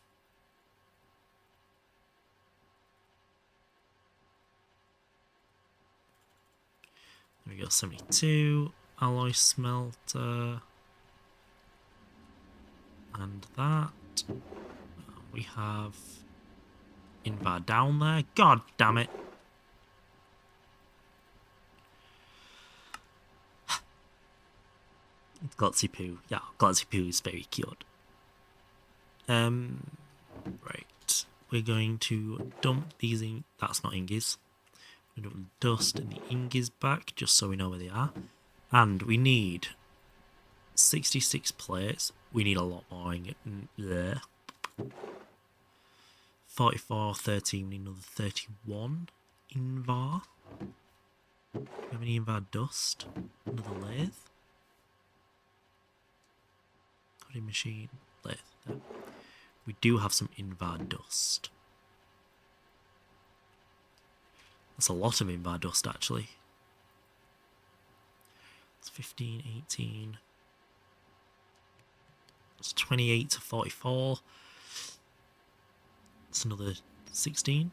There we go, 72. Alloy smelter. And that. We have invar down there. God damn it. Glotzy Poo. Yeah, Glotzy Poo is very cute. Right. We're going to dump these in. That's not ingies. We're going to dump the dust and the ingies back, just so we know where they are. And we need 66 plates. We need a lot more there. 44, 13, we need another 31 invar. Do we have any invar dust? Another lathe. Cutting machine, lathe. There. We do have some invar dust. That's a lot of invar dust, actually. It's 15, 18. It's 28 to 44. It's another 16.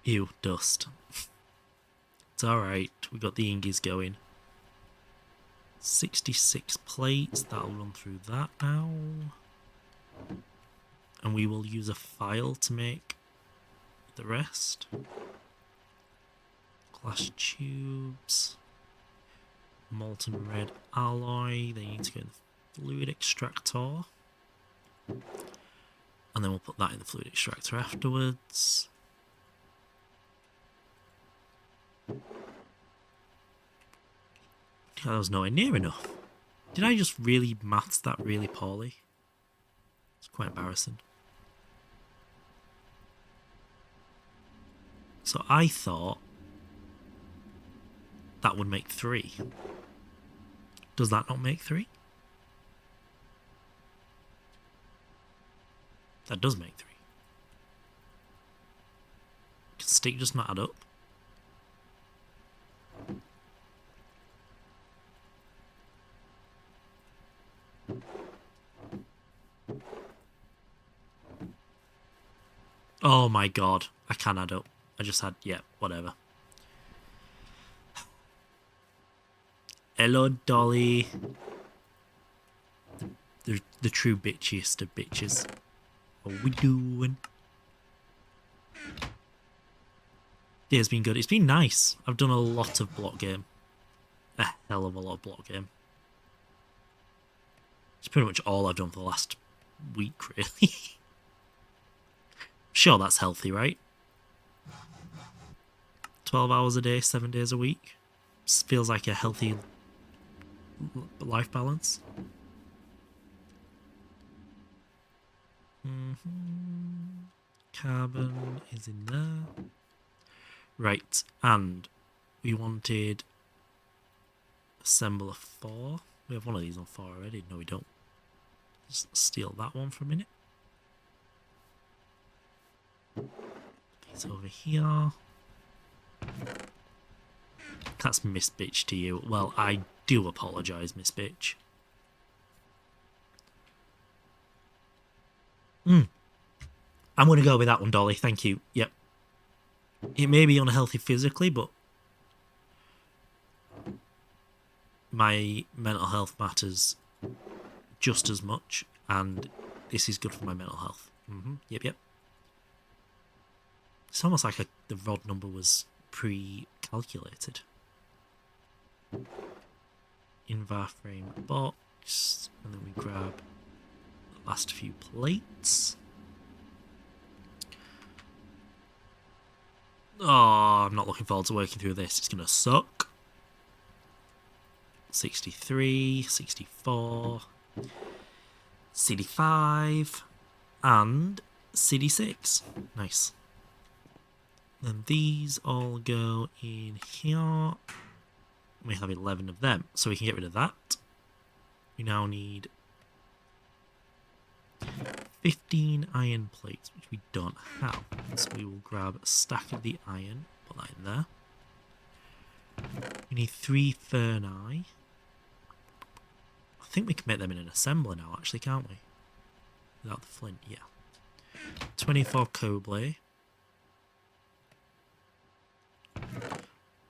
Ew, dust. It's alright, we got the ingies going. 66 plates, that'll run through that now. And we will use a file to make the rest. Glass tubes. Molten red alloy, they need to go in the fluid extractor. And then we'll put that in the fluid extractor afterwards. That was nowhere near enough. Did I just really maths that really poorly? It's quite embarrassing. So I thought that would make 3. Does that not make 3? That does make 3. Can stick just not add up? Oh my god, I can add up. I just had, yeah, whatever. Hello, Dolly. The true bitchiest of bitches. What we doing? Day's been good. It's been nice. I've done a lot of block game. A hell of a lot of block game. It's pretty much all I've done for the last week, really. Sure, that's healthy, right? 12 hours a day, 7 days a week. Feels like a healthy life balance. Carbon is in there. Right, and we wanted assembler 4. We have one of these on 4 already. No, we don't. Just steal that one for a minute. It's over here. That's Miss Bitch to you. Well, I do apologise, Miss Bitch. I'm going to go with that one, Dolly. Thank you. Yep. It may be unhealthy physically, but my mental health matters just as much, and this is good for my mental health. Yep. It's almost like the rod number was pre-calculated. Invar frame box, and then we grab the last few plates. Oh, I'm not looking forward to working through this. It's going to suck. 63, 64, CD5, and CD6. Nice. And these all go in here. We have 11 of them, so we can get rid of that. We now need 15 iron plates, which we don't have. So we will grab a stack of the iron, put that in there. We need 3 ferni. I think we can make them in an assembler now, actually, can't we? Without the flint, yeah. 24 cobley.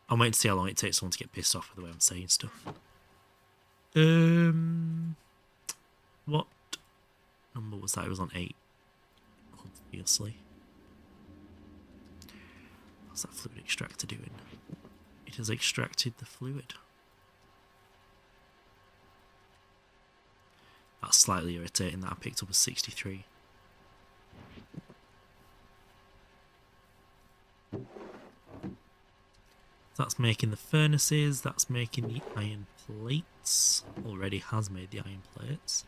I'm waiting to see how long it takes someone to get pissed off with the way I'm saying stuff. What number was that? It was on 8. Obviously. What's that fluid extractor doing? It has extracted the fluid. That's slightly irritating that I picked up a 63. That's making the furnaces, that's making the iron plates. Already has made the iron plates.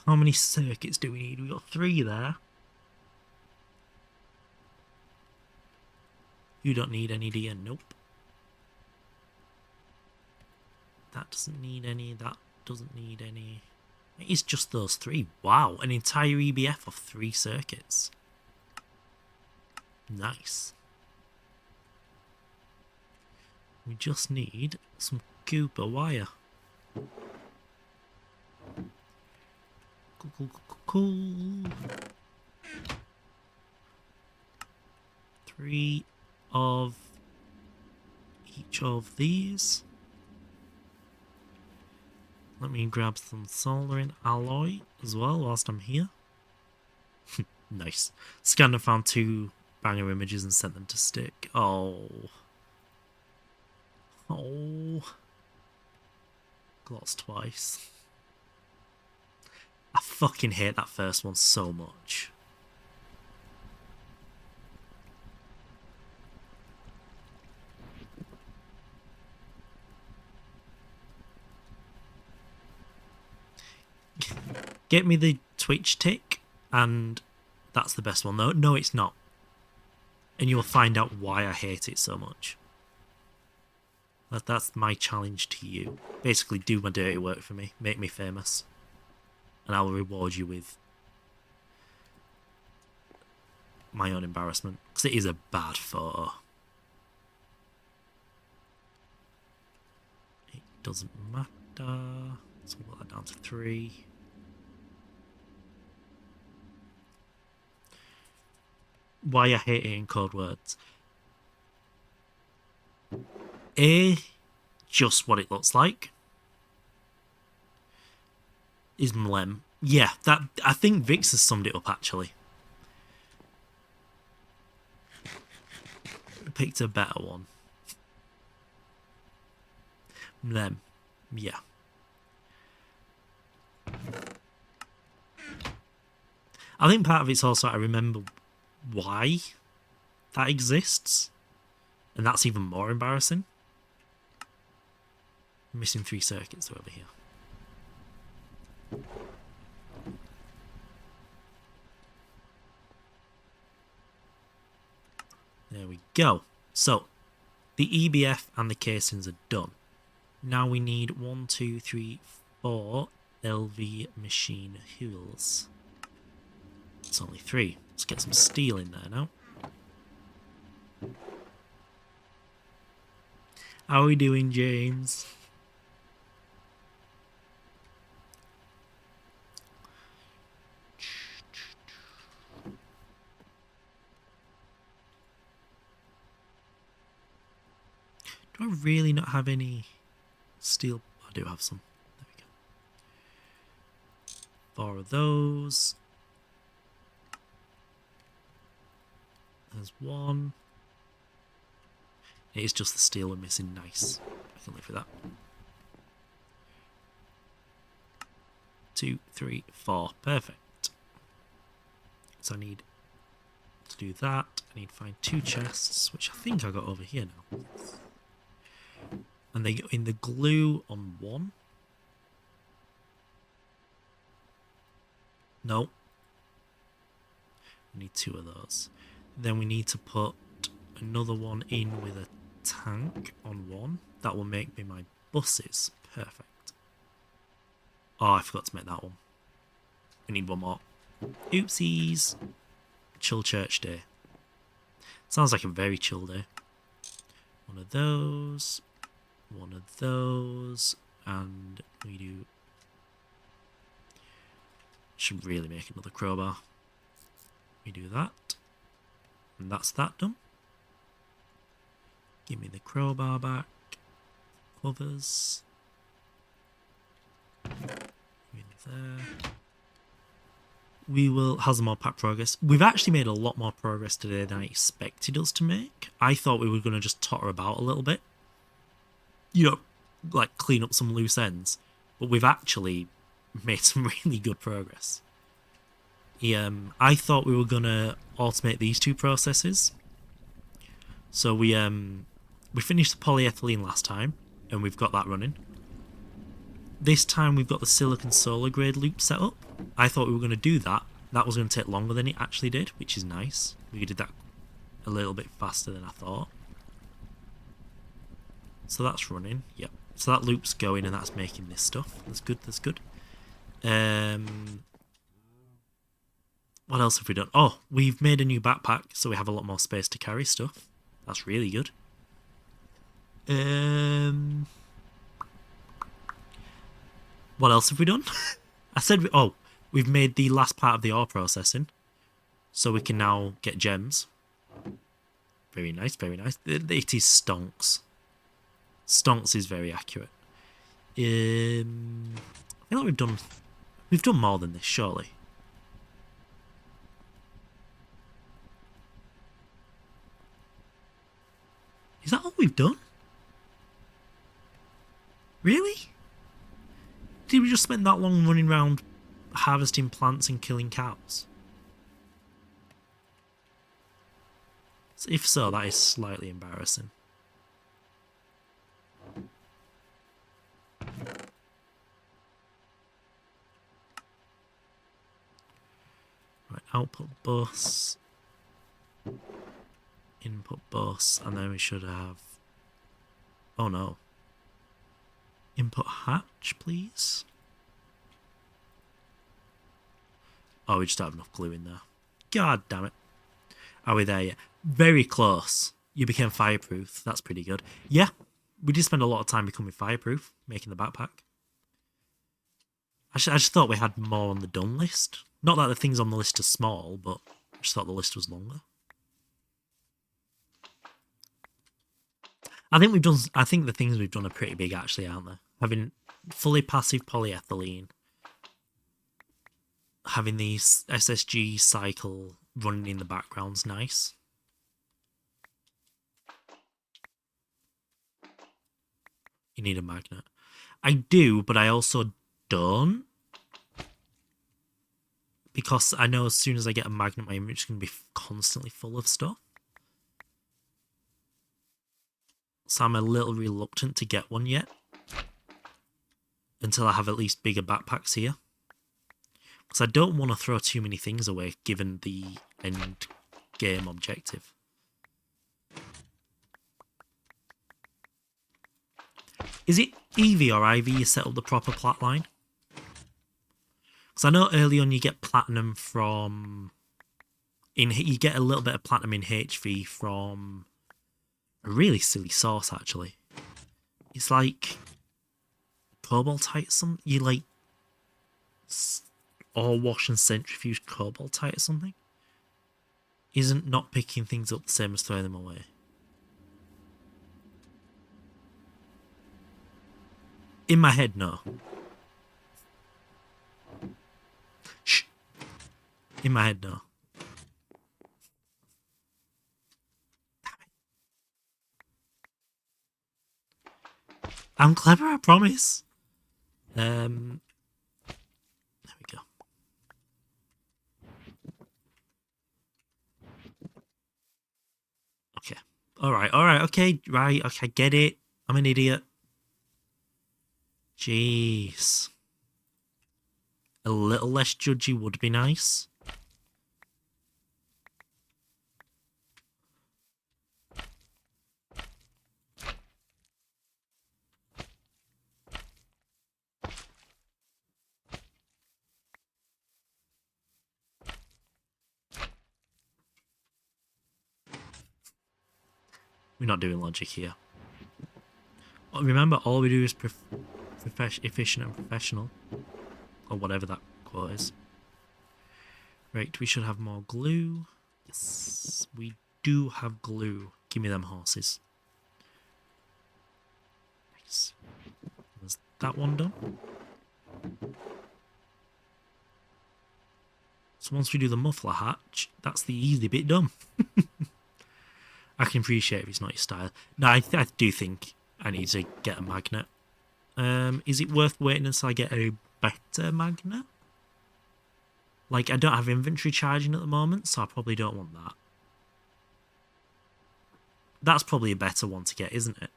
How many circuits do we need? We got 3 there. You don't need any, do you? Nope. That doesn't need any, that doesn't need any. It is just those 3. Wow, an entire EBF of 3 circuits. Nice. We just need some Cooper wire. Cool. 3 of each of these. Let me grab some soldering alloy as well whilst I'm here. Nice. Scanned and found 2 banger images and sent them to stick. Oh. Glots twice. I fucking hate that first one so much. Get me the Twitch tick, and that's the best one. No, it's not. And you will find out why I hate it so much. That's my challenge to you. Basically, do my dirty work for me. Make me famous. And I will reward you with my own embarrassment, because it is a bad photo. It doesn't matter. So we'll put that down to 3. Why I hate it in code words. Just what it looks like. Is mlem. Yeah, that I think Vix has summed it up actually. Picked a better one. Mlem. Yeah. I think part of it's also I remember why that exists, and that's even more embarrassing. I'm missing 3 circuits over here. There we go. So the EBF and the casings are done. Now we need 1, 2, 3, 4 LV machine wheels. It's only 3. Let's get some steel in there now. How are we doing, James? Do I really not have any steel? I do have some. There we go. 4 of those. There's 1. It is just the steel we're missing. Nice. I can live with that. 2, 3, 4. Perfect. So I need to do that. I need to find 2 chests, which I think I got over here now. And they go in the glue on 1. No. We need 2 of those. Then we need to put another one in with a tank on 1. That will make me my buses. Perfect. Oh, I forgot to make that one. We need 1 more. Oopsies. Chill church day. Sounds like a very chill day. 1 of those. 1 of those. And we do... Should really make another crowbar. We do that. And that's that done. Give me the crowbar back. Others. In there. We will... How's the mod pack progress? We've actually made a lot more progress today than I expected us to make. I thought we were going to just totter about a little bit. You know, like clean up some loose ends. But we've actually made some really good progress. I thought we were going to automate these 2 processes. So we finished the polyethylene last time, and we've got that running. This time we've got the silicon solar grade loop set up. I thought we were going to do that. That was going to take longer than it actually did, which is nice. We did that a little bit faster than I thought. So that's running, yep. So that loop's going and that's making this stuff. That's good, that's good. What else have we done? Oh, we've made a new backpack, so we have a lot more space to carry stuff. That's really good. What else have we done? I said, we've made the last part of the ore processing, so we can now get gems. Very nice, very nice. It is stonks. Stonks is very accurate. I feel like we've done more than this, surely. Is that all we've done? Really? Did we just spend that long running around harvesting plants and killing cows? So if so, that is slightly embarrassing. Right, output bus. Input bus, and then we should have... Oh no. Input hatch, please. Oh, we just don't have enough glue in there. God damn it. Are we there yet? Very close. You became fireproof. That's pretty good. Yeah, we did spend a lot of time becoming fireproof, making the backpack. I just thought we had more on the done list. Not that the things on the list are small, but I just thought the list was longer. I think the things we've done are pretty big actually, aren't they? Having fully passive polyethylene, having the SSG cycle running in the background's nice. You need a magnet. I do, but I also don't. Because I know as soon as I get a magnet, my inventory's going to be constantly full of stuff. So I'm a little reluctant to get one yet. Until I have at least bigger backpacks here. Because I don't want to throw too many things away, given the end game objective. Is it EV or IV you set up the proper plat line? Because I know early on you get platinum from... You get a little bit of platinum in HV from a really silly source, actually. It's like cobaltite, something. You like ore wash and centrifuge cobaltite or something. Isn't not picking things up the same as throwing them away? In my head, no. Shh. In my head, no. I'm clever, I promise. There we go. Okay. Alright, okay, right, okay, get it. I'm an idiot. Jeez. A little less judgy would be nice. We're not doing logic here. Remember, all we do is efficient and professional. Or whatever that quote is. Right, we should have more glue. Yes, we do have glue. Give me them horses. Nice. There's that one done. So once we do the muffler hatch, that's the easy bit done. I can appreciate if it's not your style. No, I do think I need to get a magnet. Is it worth waiting until I get a better magnet? Like, I don't have inventory charging at the moment, so I probably don't want that. That's probably a better one to get, isn't it?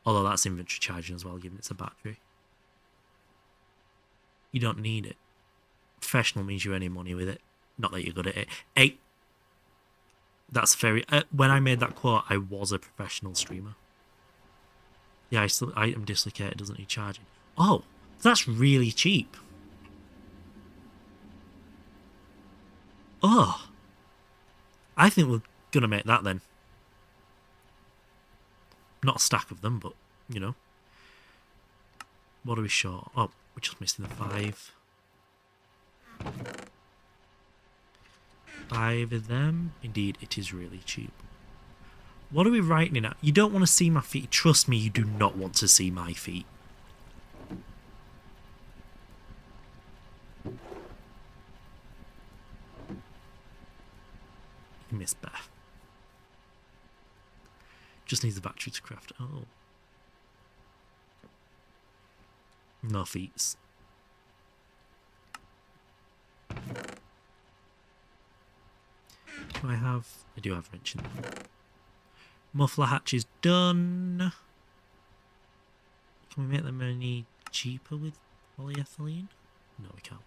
Although that's inventory charging as well, given it's a battery. You don't need it. Professional means you're earning money with it. Not that you're good at it. Hey! That's very... when I made that quote, I was a professional streamer. Yeah, I am dislocated, doesn't need charging. Oh, that's really cheap. Oh. I think we're going to make that then. Not a stack of them, but, you know. What are we short? Oh, we're just missing the 5. 5 of them. Indeed, it is really cheap. What are we writing in at? You don't want to see my feet. Trust me, you do not want to see my feet. Miss Beth. Just needs the battery to craft. Oh. No feats. Do I have... I do have wrench in there. Muffler hatch is done. Can we make them any cheaper with polyethylene? No, we can't.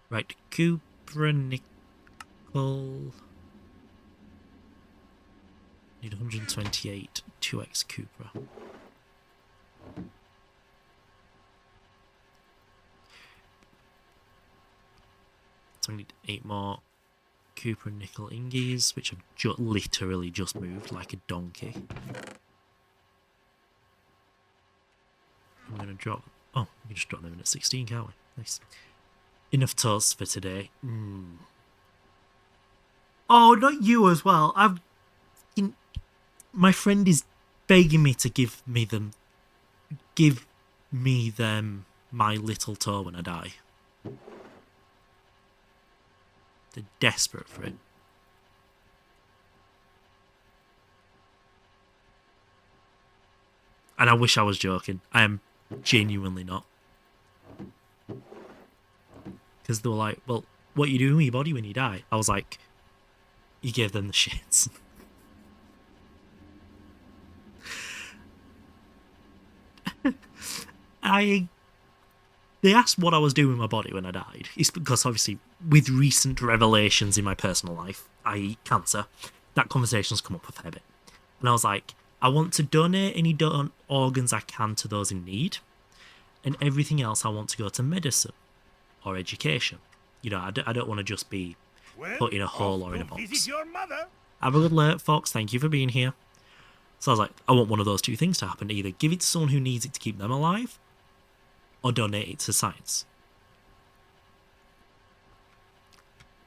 Right, Cupra nickel. Need 128 2x Cupra. So I need 8 more Cooper and Nickel Ingies, which have literally just moved like a donkey. I'm going to drop... Oh, we can just drop them in at 16, can't we? Nice. Enough toasts for today. Oh, not you as well. My friend is begging me to give me them my little toe when I die. They're desperate for it. And I wish I was joking. I am genuinely not. Because they were like, well, what are you doing with your body when you die? I was like, you gave them the shits. They asked what I was doing with my body when I died. It's because obviously with recent revelations in my personal life, i.e. cancer, that conversation's come up a fair bit. And I was like, I want to donate any organs I can to those in need. And everything else I want to go to medicine or education. You know, I don't want to just be put in a hole or in a box. Your mother. Have a good alert, Fox. Thank you for being here. So I was like, I want one of those two things to happen. Either give it to someone who needs it to keep them alive, or donate it to science.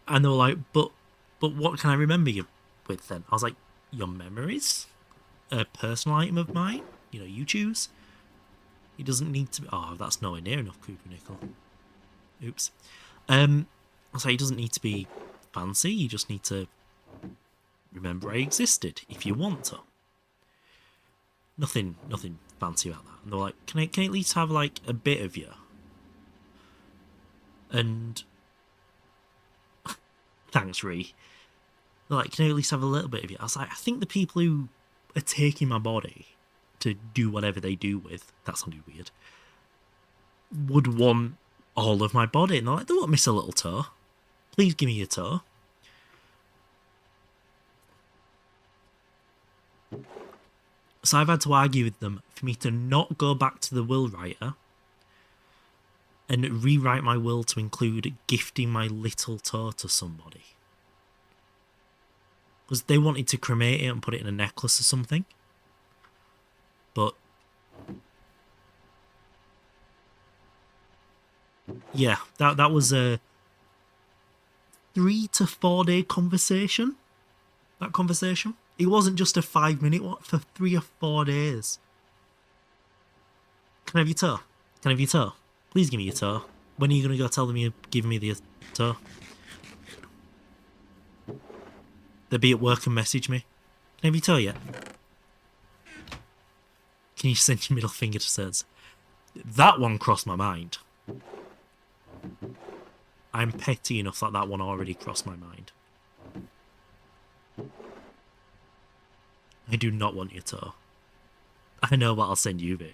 And they were like, but what can I remember you with then? I was like, your memories? A personal item of mine? You know, you choose. It doesn't need to be... Oh, that's nowhere near enough, Cooper Nickel. Oops. I was like, it doesn't need to be fancy. You just need to remember I existed, if you want to. Nothing fancy about that. And they were like, can I at least have, like, a bit of you? And... Thanks, Ree. They're like, can I at least have a little bit of you? I was like, I think the people who are taking my body to do whatever they do with, that sounded weird, would want all of my body. And they're like, they won't miss a little toe. Please give me your toe. So I've had to argue with them for me to not go back to the will writer and rewrite my will to include gifting my little toe to somebody. Because they wanted to cremate it and put it in a necklace or something. But yeah, that was a 3 to 4 day conversation. That conversation. It wasn't just a 5-minute one, for 3 or 4 days. Can I have your toe? Can I have your toe? Please give me your toe. When are you going to go tell them you're giving me the toe? They'll be at work and message me. Can I have your toe yet? Can you send your middle finger to Seds? That one crossed my mind. I'm petty enough that that one already crossed my mind. I do not want your toe. I know what I'll send you, but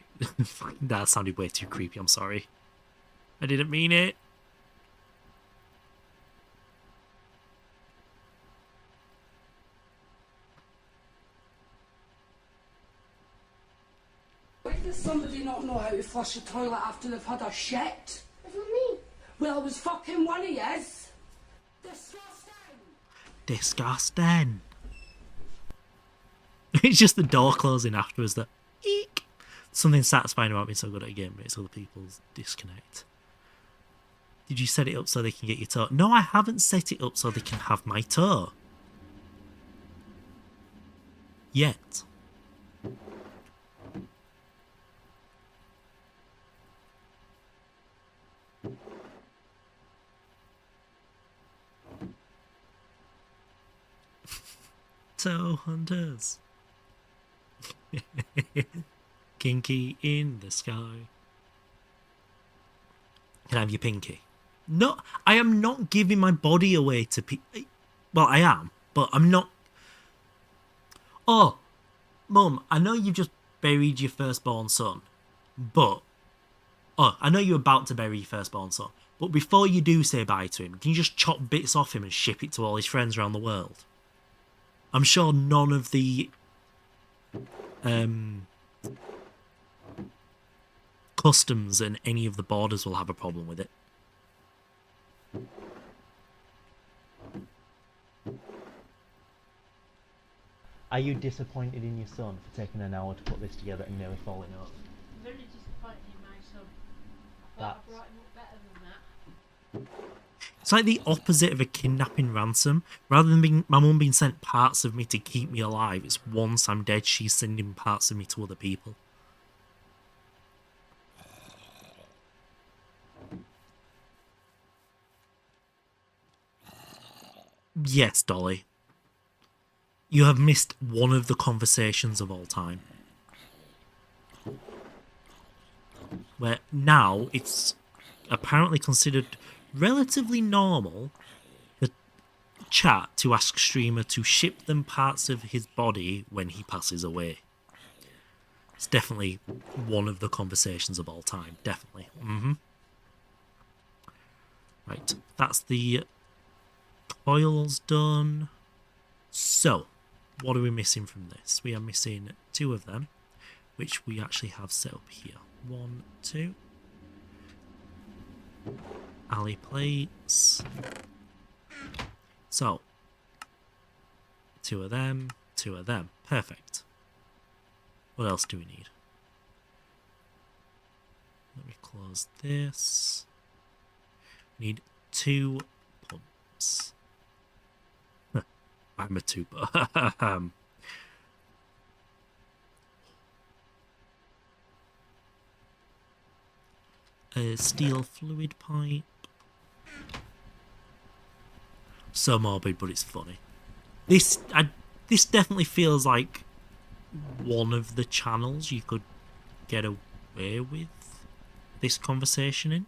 that sounded way too creepy, I'm sorry. I didn't mean it. Why does somebody not know how to flush a toilet after they've had a shit? That's not me. Well, it was fucking one of yous. Disgusting. Disgusting. It's just the door closing afterwards that eek. Something satisfying about being so good at a game, but it's other people's disconnect. Did you set it up so they can get your toe? No, I haven't set it up so they can have my toe. Yet. Toe hunters. Kinky in the sky. Can I have your pinky? No, I am not giving my body away to people. Well, I am, but I'm not. Oh, Mum, I know you've just buried your firstborn son, but... Oh, I know you're about to bury your firstborn son, but before you do say bye to him, can you just chop bits off him and ship it to all his friends around the world? I'm sure none of the customs and any of the borders will have a problem with it. Are you disappointed in your son for taking an hour to put this together and nearly falling over? Very disappointed in my son. I thought I brought him up better than that. It's like the opposite of a kidnapping ransom. Rather than my mum being sent parts of me to keep me alive, it's once I'm dead, she's sending parts of me to other people. Yes, Dolly. You have missed one of the conversations of all time. Where now it's apparently considered relatively normal for chat to ask streamer to ship them parts of his body when he passes away. It's definitely one of the conversations of all time. Definitely. Right. That's the coils done. So, what are we missing from this? We are missing 2 of them, which we actually have set up here. 1, 2. Alley plates. So, 2 of them, 2 of them. Perfect. What else do we need? Let me close this. We need 2 pumps. I'm a tuber. A steel fluid pipe. So morbid, but it's funny. This definitely feels like one of the channels you could get away with this conversation in.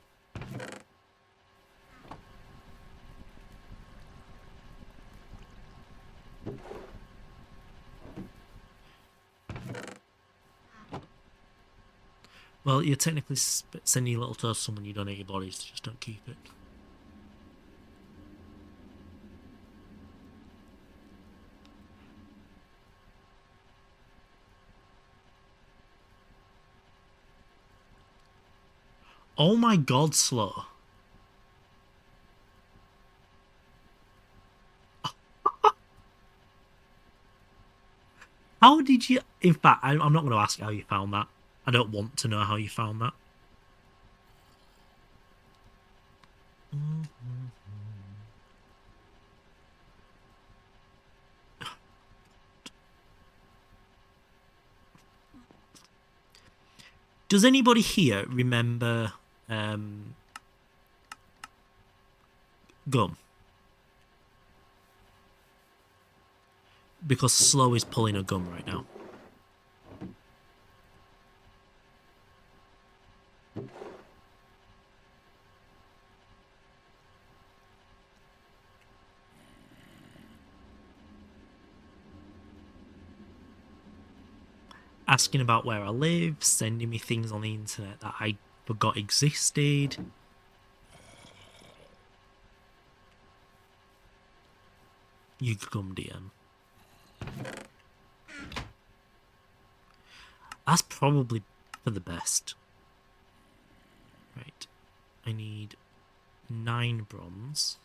Well, you're technically sending a little toast to someone you donate your bodies to, just don't keep it. Oh my god, Slow. How did you... In fact, I'm not going to ask how you found that. I don't want to know how you found that. Does anybody here remember Gum? Because Slow is pulling a gum right now. Asking about where I live, sending me things on the internet that I forgot existed. You come DM. That's probably for the best. Right. I need 9 bronze.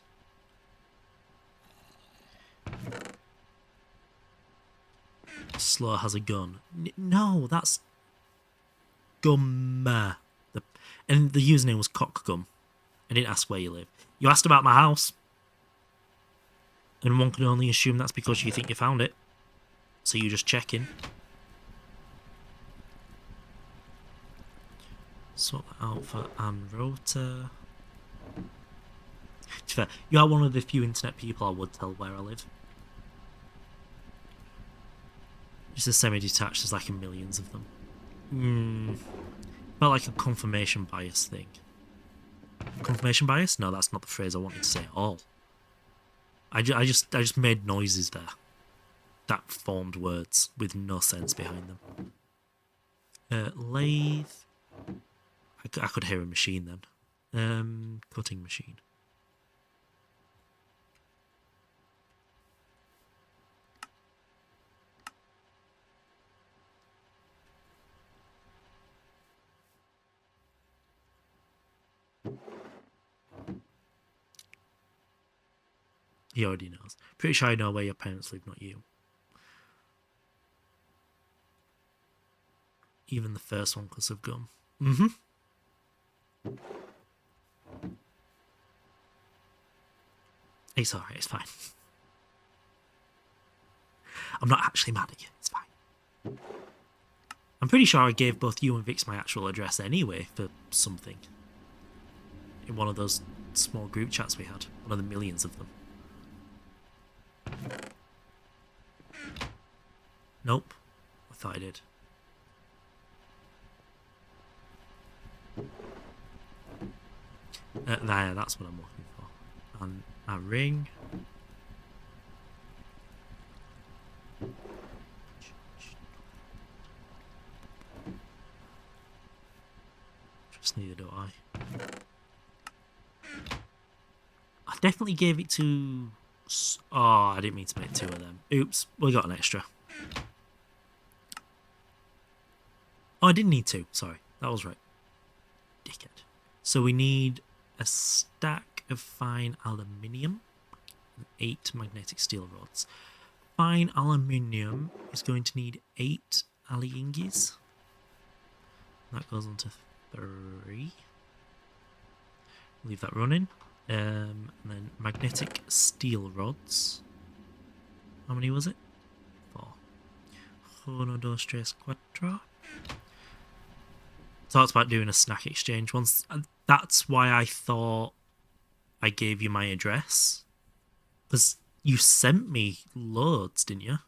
Slow has a gun. No, that's Gum. And the username was Cockgum. I didn't ask where you live. You asked about my house. And one can only assume that's because you think you found it. So you're just checking. Sort that out for Anne Rota. To be fair, you are one of the few internet people I would tell where I live. Just a semi-detached, there's like millions of them. Felt like a confirmation bias thing. Confirmation bias? No, that's not the phrase I wanted to say at all. I just made noises there. That formed words with no sense behind them. Lathe. I could hear a machine then. Cutting machine. He already knows. Pretty sure I know where your parents live, not you. Even the first one because of gum. It's alright, it's fine. I'm not actually mad at you, it's fine. I'm pretty sure I gave both you and Vix my actual address anyway for something. In one of those small group chats we had. One of the millions of them. Nope. I thought I did. There, that's what I'm looking for. And a ring. Just neither do I. I definitely gave it to... Oh, I didn't mean to make two of them. Oops, we got an extra. Oh, I didn't need two. Sorry, that was right. Dickhead. So we need a stack of fine aluminium and 8 magnetic steel rods. Fine aluminium is going to need 8 aliingis. That goes on to 3. Leave that running. And then magnetic steel rods. How many was it? 4. 1, 2, 3, 4. Talked about doing a snack exchange once. That's why I thought I gave you my address. Because you sent me loads, didn't you?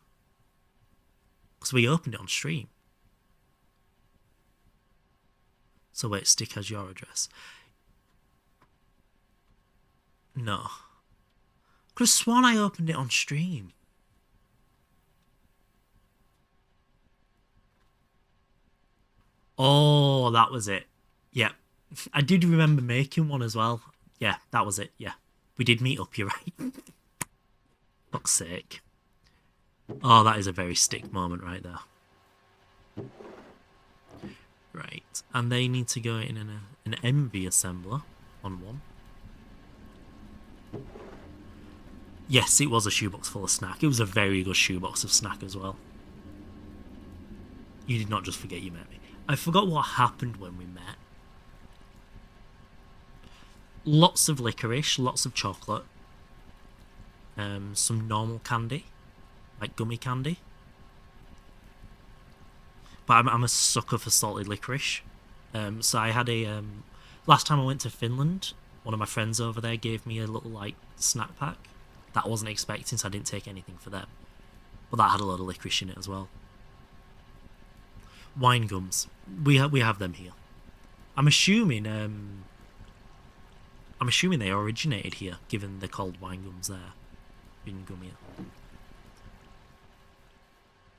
Because we opened it on stream. So wait, Stick has your address. No. Could have sworn I opened it on stream. Oh, that was it. Yeah. I did remember making one as well. Yeah, that was it. Yeah. We did meet up, you're right. Fuck's sake. Oh, that is a very Stick moment right there. Right. And they need to go in an MV assembler on one. Yes, it was a shoebox full of snack. It was a very good shoebox of snack as well. You did not just forget you met me. I forgot what happened when we met. Lots of licorice, lots of chocolate. Some normal candy. Like gummy candy. But I'm a sucker for salted licorice. So I had a... last time I went to Finland, one of my friends over there gave me a little like snack pack. That I wasn't expecting, so I didn't take anything for them. But that had a load of licorice in it as well. Wine gums. We have them here. I'm assuming they originated here, given they're called wine gums there. In Gumia.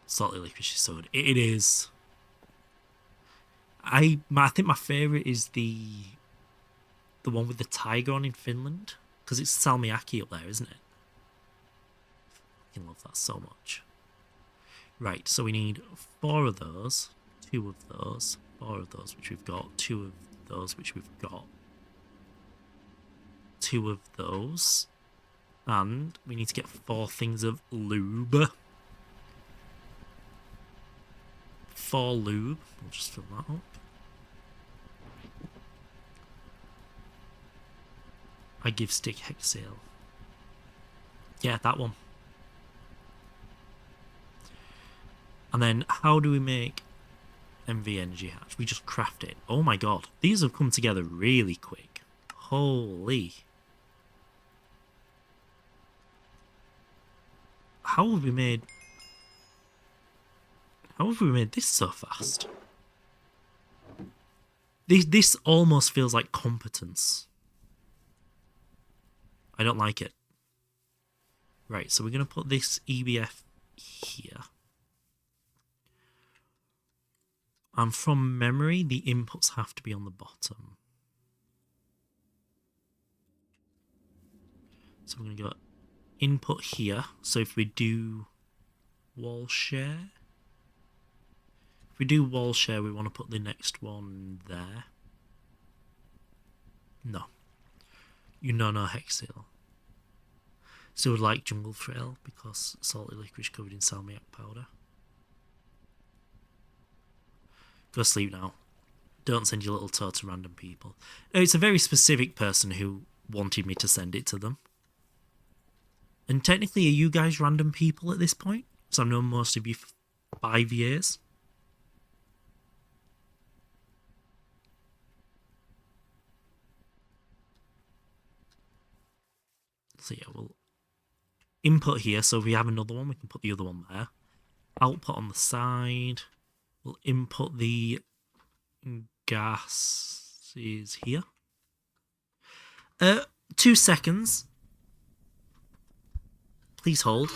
Salty licorice is so good. It is. I think my favourite is the one with the tiger on in Finland. Because it's salmiakki up there, isn't it? I fucking love that so much. Right, so we need 4 of those. 2 of those. 4 of those, which we've got. 2 of those, which we've got. 2 of those. And we need to get 4 things of lube. 4 lube. We'll just fill that up. I give Stick Hexale. Yeah, that one. And then, how do we make MV Energy Hatch? We just craft it. Oh my god. These have come together really quick. Holy. How have we made this so fast? This almost feels like competence. I don't like it. Right, so we're going to put this EBF here. And from memory, the inputs have to be on the bottom. So we're going to go input here. So if we do wall share, we want to put the next one there. No. No hexyl. So we'd like jungle frail because salty licorice covered in salmiak powder. Go sleep now. Don't send your little toad to random people. No, it's a very specific person who wanted me to send it to them. And technically, are you guys random people at this point? Because I've known most of you for 5 years. So yeah, we'll input here. So if we have another one, we can put the other one there. Output on the side. We'll input the gases here. 2 seconds. Please hold.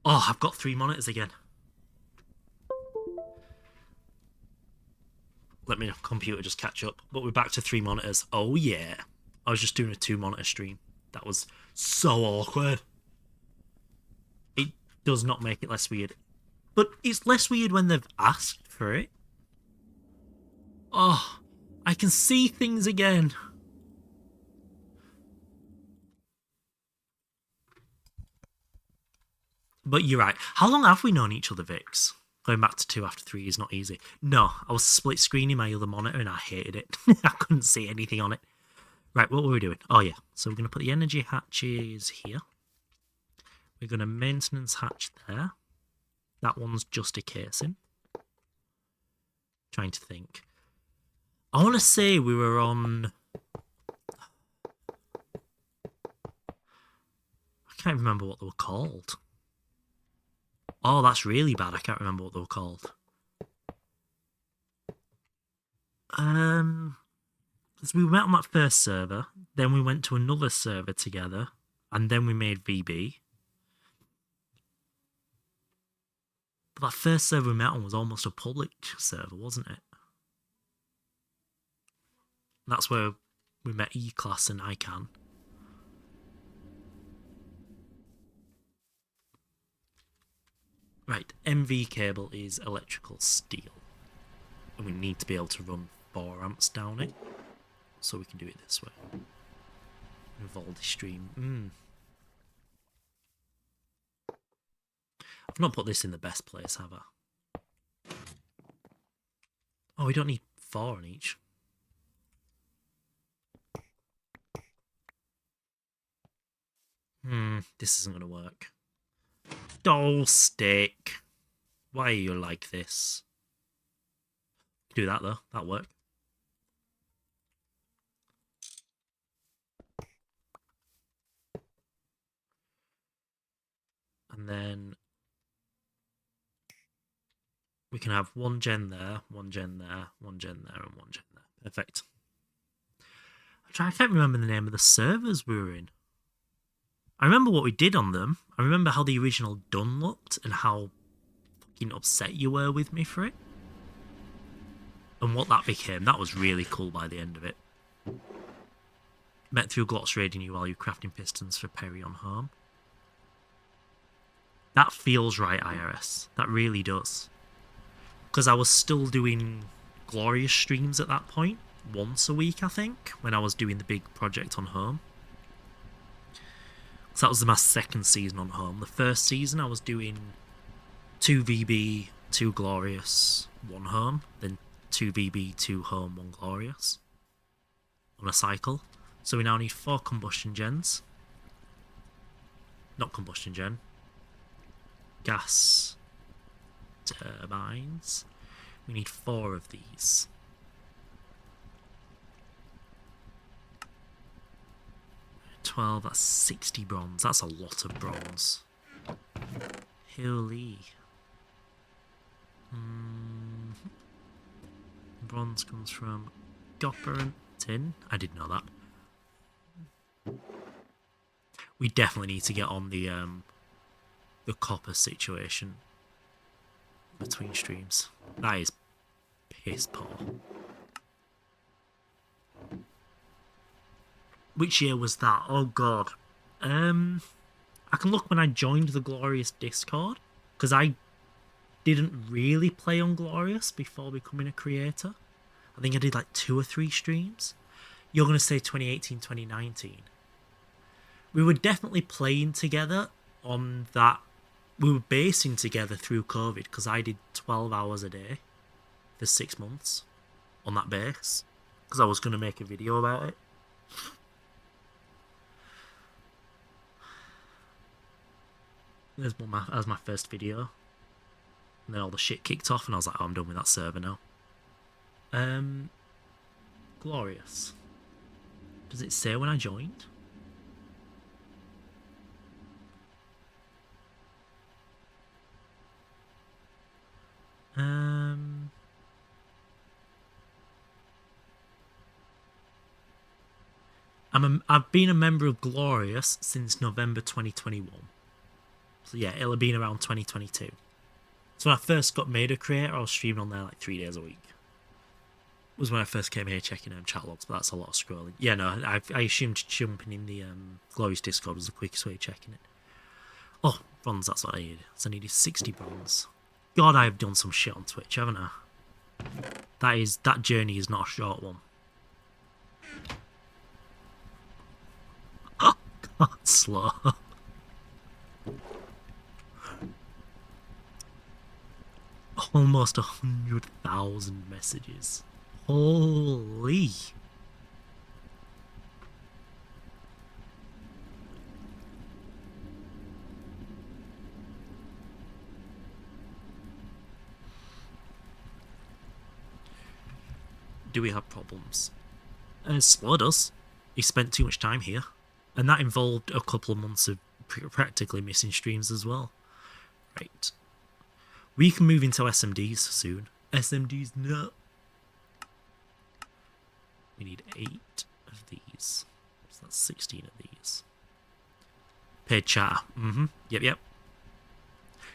Oh, I've got 3 monitors again. Let my computer just catch up. But we're back to 3 monitors. Oh yeah. I was just doing a 2-monitor stream. That was so awkward. It does not make it less weird. But it's less weird when they've asked for it. Oh, I can see things again. But you're right. How long have we known each other, Vix? Going back to 2 after 3 is not easy. No, I was split screening my other monitor and I hated it. I couldn't see anything on it. Right, what were we doing? Oh yeah, so we're going to put the energy hatches here. We're going to maintenance hatch there. That one's just a casing. Trying to think. I want to say we were on... I can't remember what they were called. Oh, that's really bad. I can't remember what they were called. So we met on that first server, then we went to another server together, and then we made VB. But that first server we met on was almost a public server, wasn't it? That's where we met E-Class and ICANN. Right, MV cable is electrical steel. And we need to be able to run 4 amps down it. So we can do it this way. Vivaldi stream. I've not put this in the best place, have I? Oh, we don't need 4 on each. This isn't going to work. Doll stick. Why are you like this? Do that though. That'll work. And then we can have 1 gen there, 1 gen there, 1 gen there, and 1 gen there. Perfect. I can't remember the name of the servers we were in. I remember what we did on them. I remember how the original done looked and how fucking upset you were with me for it. And what that became. That was really cool by the end of it. Met through Glots raiding you while you're crafting pistons for Perry on home. That feels right, IRS. That really does. Because I was still doing Glorious streams at that point. Once a week, I think. When I was doing the big project on home. So that was my second season on home. The first season I was doing 2 VB, 2 Glorious, 1 home. Then 2 VB, 2 home, 1 Glorious. On a cycle. So we now need 4 combustion gens. Not combustion gen. Gas turbines. We need 4 of these. 12, that's 60 bronze. That's a lot of bronze. Holy. Bronze comes from copper and tin. I didn't know that. We definitely need to get on the copper situation between streams. That is piss poor. Which year was that? Oh god. I can look when I joined the Glorious Discord, because I didn't really play on Glorious before becoming a creator. I think I did like 2 or 3 streams. You're going to say 2018, 2019. We were definitely playing together on that. We were basing together through COVID, because I did 12 hours a day for 6 months on that base, because I was going to make a video about it. That was my first video. And then all the shit kicked off and I was like, oh, I'm done with that server now. Glorious. Does it say when I joined? I've been a member of Glorious since November 2021. So yeah, it'll have been around 2022. So when I first got made a creator, I was streaming on there like 3 days a week. Was when I first came here checking chat logs, but that's a lot of scrolling. Yeah, no, I assumed jumping in the Glorious Discord was the quickest way of checking it. Oh, bronze, that's what I needed. So I needed 60 bronze. God, I've done some shit on Twitch, haven't I? That journey is not a short one. Oh, God, slow. Almost 100,000 messages. Holy. Do we have problems? Slow does. He spent too much time here. And that involved a couple of months of practically missing streams as well. Right. We can move into SMDs soon. SMDs, no. We need 8 of these. So that's 16 of these. Paid chatter. Yep.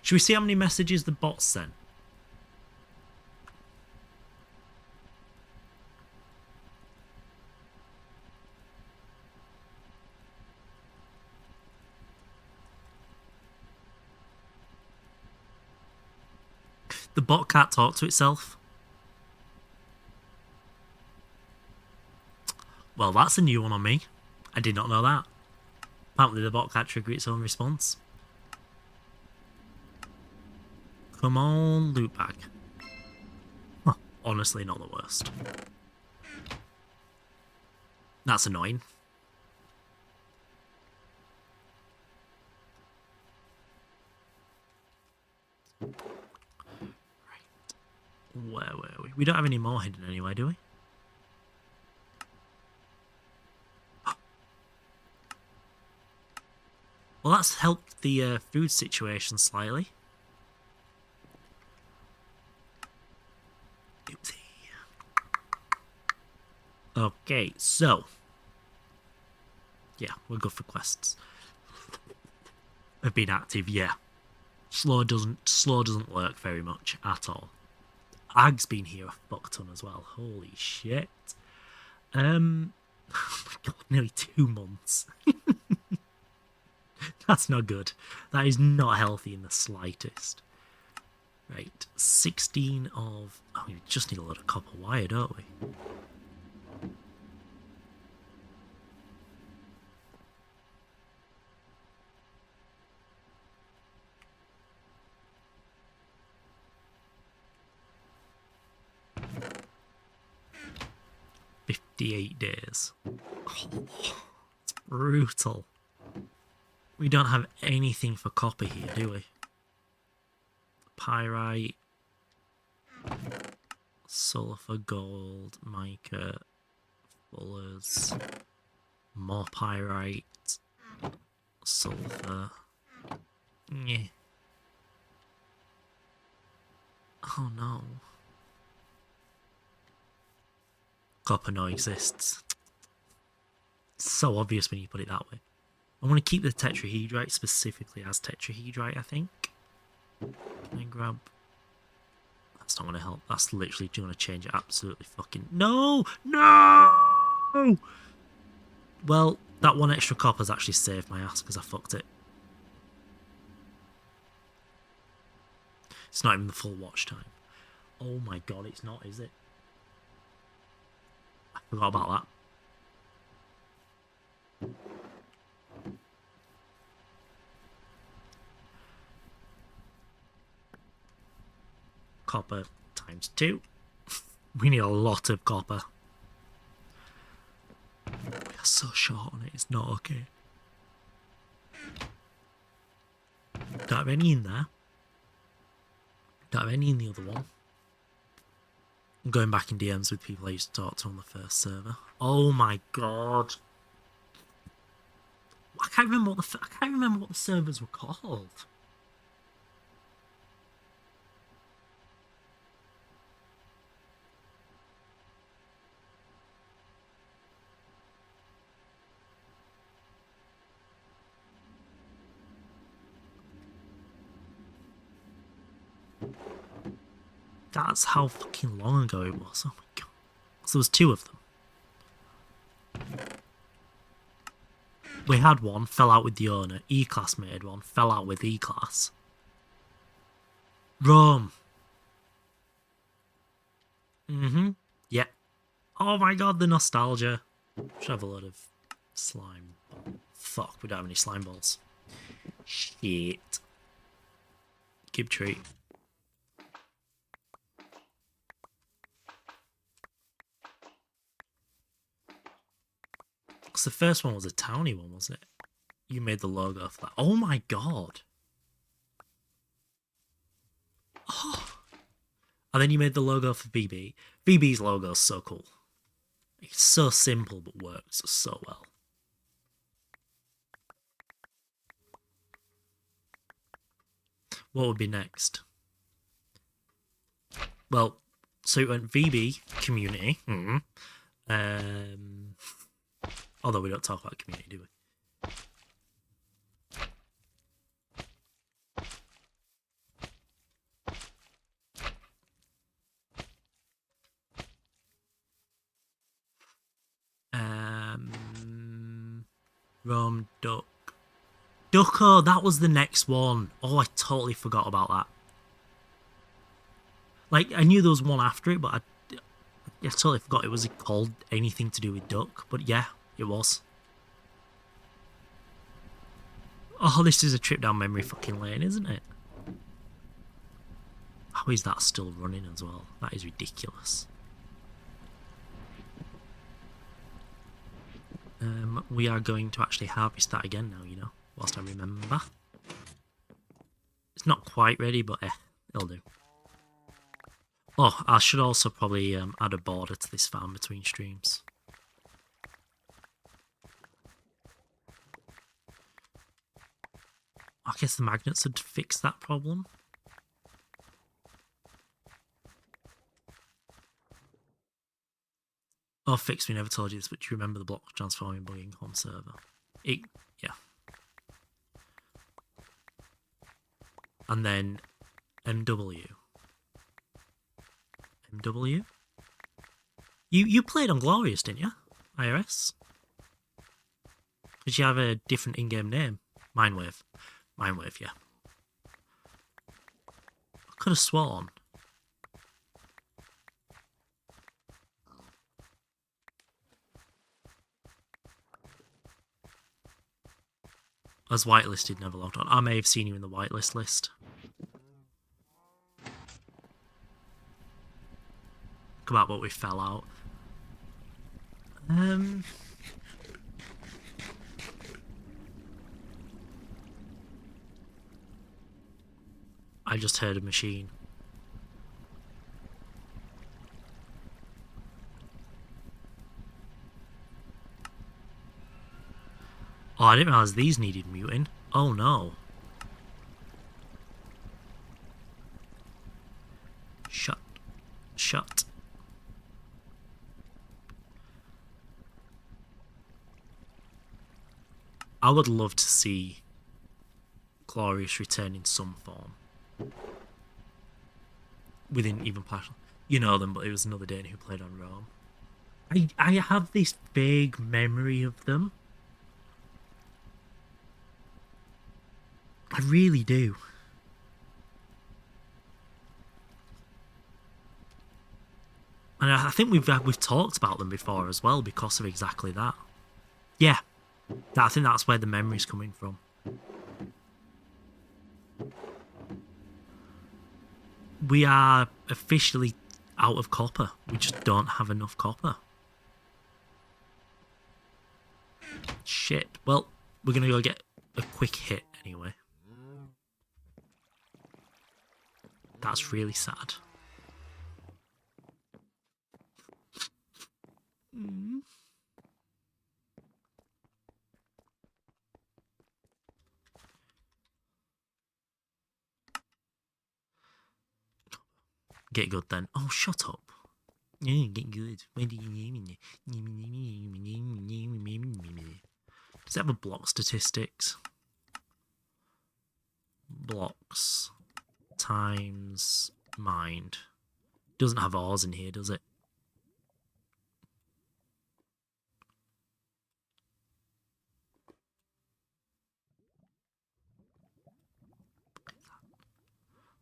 Should we see how many messages the bot sent? The bot can't talk to itself. Well, that's a new one on me. I did not know that. Apparently the bot can't trigger its own response. Come on, loot bag. Huh, honestly, not the worst. That's annoying. Where were we? We don't have any more hidden anyway, do we? Well, that's helped the food situation slightly. Okay, so yeah, we're good for quests. Have been active, yeah. Slow doesn't work very much at all. Ag's been here a fuck ton as well. Holy shit. Oh my god, nearly 2 months. That's not good. That is not healthy in the slightest. Right, 16 of... Oh, we just need a lot of copper wire, don't we? $58 days. Oh, it's brutal. We don't have anything for copper here, do we? Pyrite, sulfur, gold, mica, fullers, more pyrite, sulfur. Yeah. Oh no. Copper no exists. So obvious when you put it that way. I want to keep the tetrahedrite specifically as tetrahedrite, I think. Can I grab... That's not going to help. That's literally going to change it absolutely fucking... No! No! Well, that one extra copper's actually saved my ass because I fucked it. It's not even the full watch time. Oh my god, it's not, is it? I forgot about that. Copper times 2. We need a lot of copper. We are so short on it, it's not okay. Don't have any in there. Don't have any in the other one. I'm going back in DMs with people I used to talk to on the first server. Oh my god. I can't remember what the servers were called. That's how fucking long ago it was. Oh my god. So there was 2 of them. We had one, fell out with the owner. E-Class made one, fell out with E-Class. Rome. Yeah. Oh my god, the nostalgia. Should have a lot of slime. Fuck, we don't have any slime balls. Shit. Keep treat. Because the first one was a towny one, wasn't it? You made the logo for that. Oh my god. Oh. And then you made the logo for BB. BB's logo is so cool. It's so simple but works so well. What would be next? Well, so it went VB, community. Although we don't talk about community, do we? Rome, Duck. Ducko, that was the next one. Oh, I totally forgot about that. Like, I knew there was one after it, but I totally forgot it was called anything to do with Duck. But yeah, it was. Oh, this is a trip down memory fucking lane, isn't it? How is that still running as well? That is ridiculous. We are going to actually harvest that again now, you know, whilst I remember. It's not quite ready, but it'll do. Oh, I should also probably add a border to this farm between streams. I guess the magnets would fix that problem. Oh, fix, we never told you this, but do you remember the block transforming bugging home server? Yeah. And then MW. MW? You played on Glorious, didn't you? IRS? Did you have a different in-game name? Mindwave. Mindwave, yeah. I could have sworn. I was whitelisted, never logged on. I may have seen you in the whitelist list. Come out, but we fell out. I just heard a machine. Oh, I didn't realize these needed muting. Oh no. Shut. Shut. I would love to see Glorious return in some form. Within even partial. You know them, but it was another Dane who played on Rome. I have this vague memory of them. I really do. And I think we've talked about them before as well because of exactly that. Yeah, I think that's where the memory's coming from. We are officially out of copper. We just don't have enough copper. Shit. Well, we're gonna go get a quick hit anyway. That's really sad. Get good then. Oh, shut up. Yeah, get good. Does it have a block statistics? Blocks times mind. Doesn't have R's in here, does it?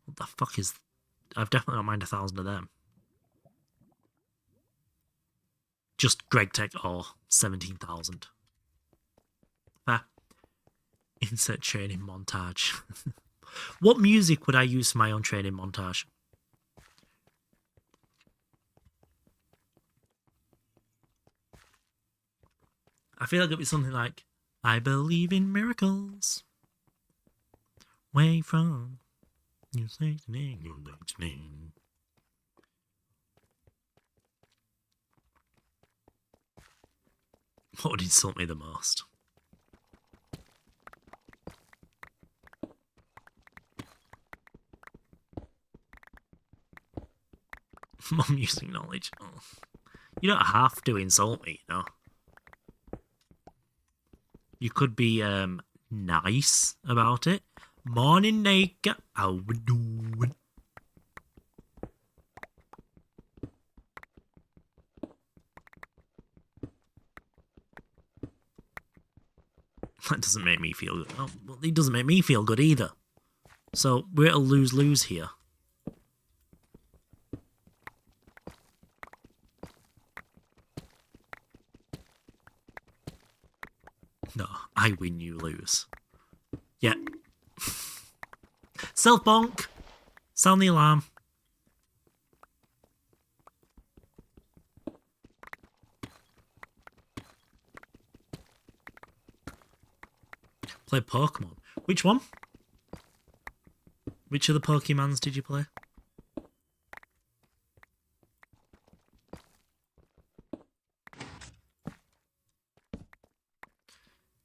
What the fuck is... I've definitely not mind 1,000 of them. Just Greg Tech or 17,000. Fair. Insert training montage. What music would I use for my own training montage? I feel like it'd be something like, I believe in miracles. Way from you say your name. What would insult me the most? My music knowledge. Oh. You don't have to insult me, you know. You could be nice about it. Morning, Naka. How we doing? That doesn't make me feel good. Oh, well, it doesn't make me feel good either. So we're at a lose-lose here. No, I win, you lose. Yeah. Self-bonk! Sound the alarm. Play Pokemon. Which one? Which of the Pokemons did you play?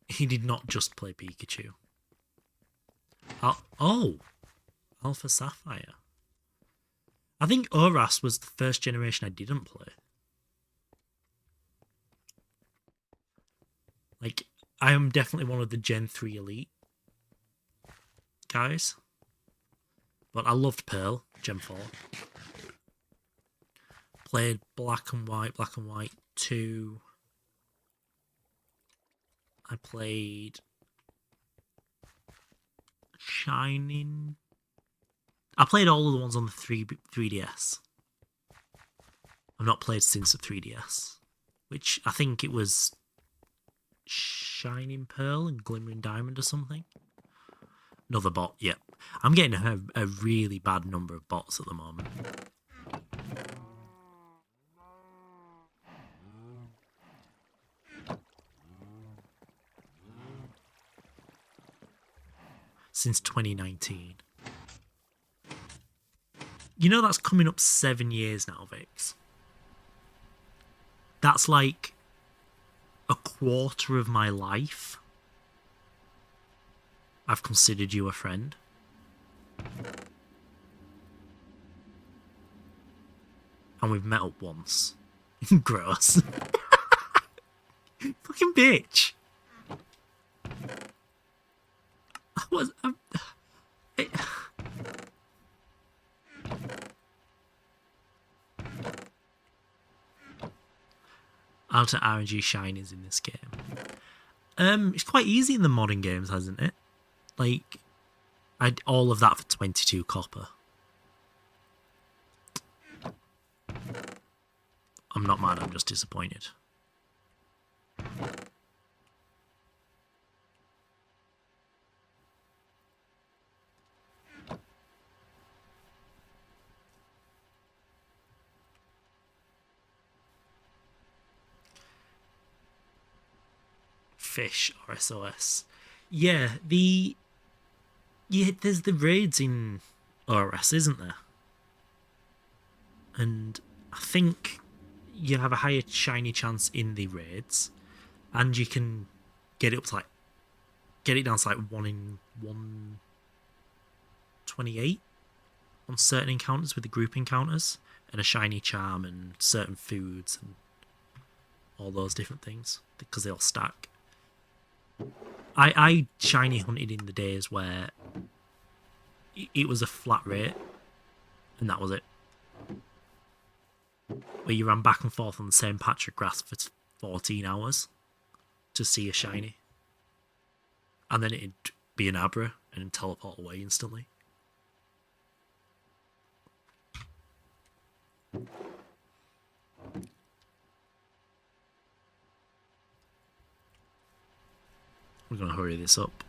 He did not just play Pikachu. Oh! Alpha Sapphire. I think Oras was the first generation I didn't play. Like, I am definitely one of the Gen 3 elite guys. But I loved Pearl, Gen 4. Played Black and White 2. I played Shining. I played all of the ones on the 3DS. I've not played since the 3DS. Which I think it was Shining Pearl and Glimmering Diamond or something. Another bot, yep. I'm getting a really bad number of bots at the moment. Since 2019. You know that's coming up 7 years now, Vix. That's like a quarter of my life. I've considered you a friend. And we've met up once. Gross. Fucking bitch. What? It, out of RNG shinies in this game. It's quite easy in the modern games, hasn't it? Like, all of that for 22 copper. I'm not mad, I'm just disappointed. Fish or SOS. Yeah, there's the raids in ORS, isn't there? And I think you have a higher shiny chance in the raids, and you can get it up to like down to like 1 in 128 on certain encounters with the group encounters, and a shiny charm and certain foods and all those different things because they all stack. I shiny hunted in the days where it was a flat rate, and that was it. Where you ran back and forth on the same patch of grass for 14 hours to see a shiny. And then it'd be an Abra and teleport away instantly. We're going to hurry this up.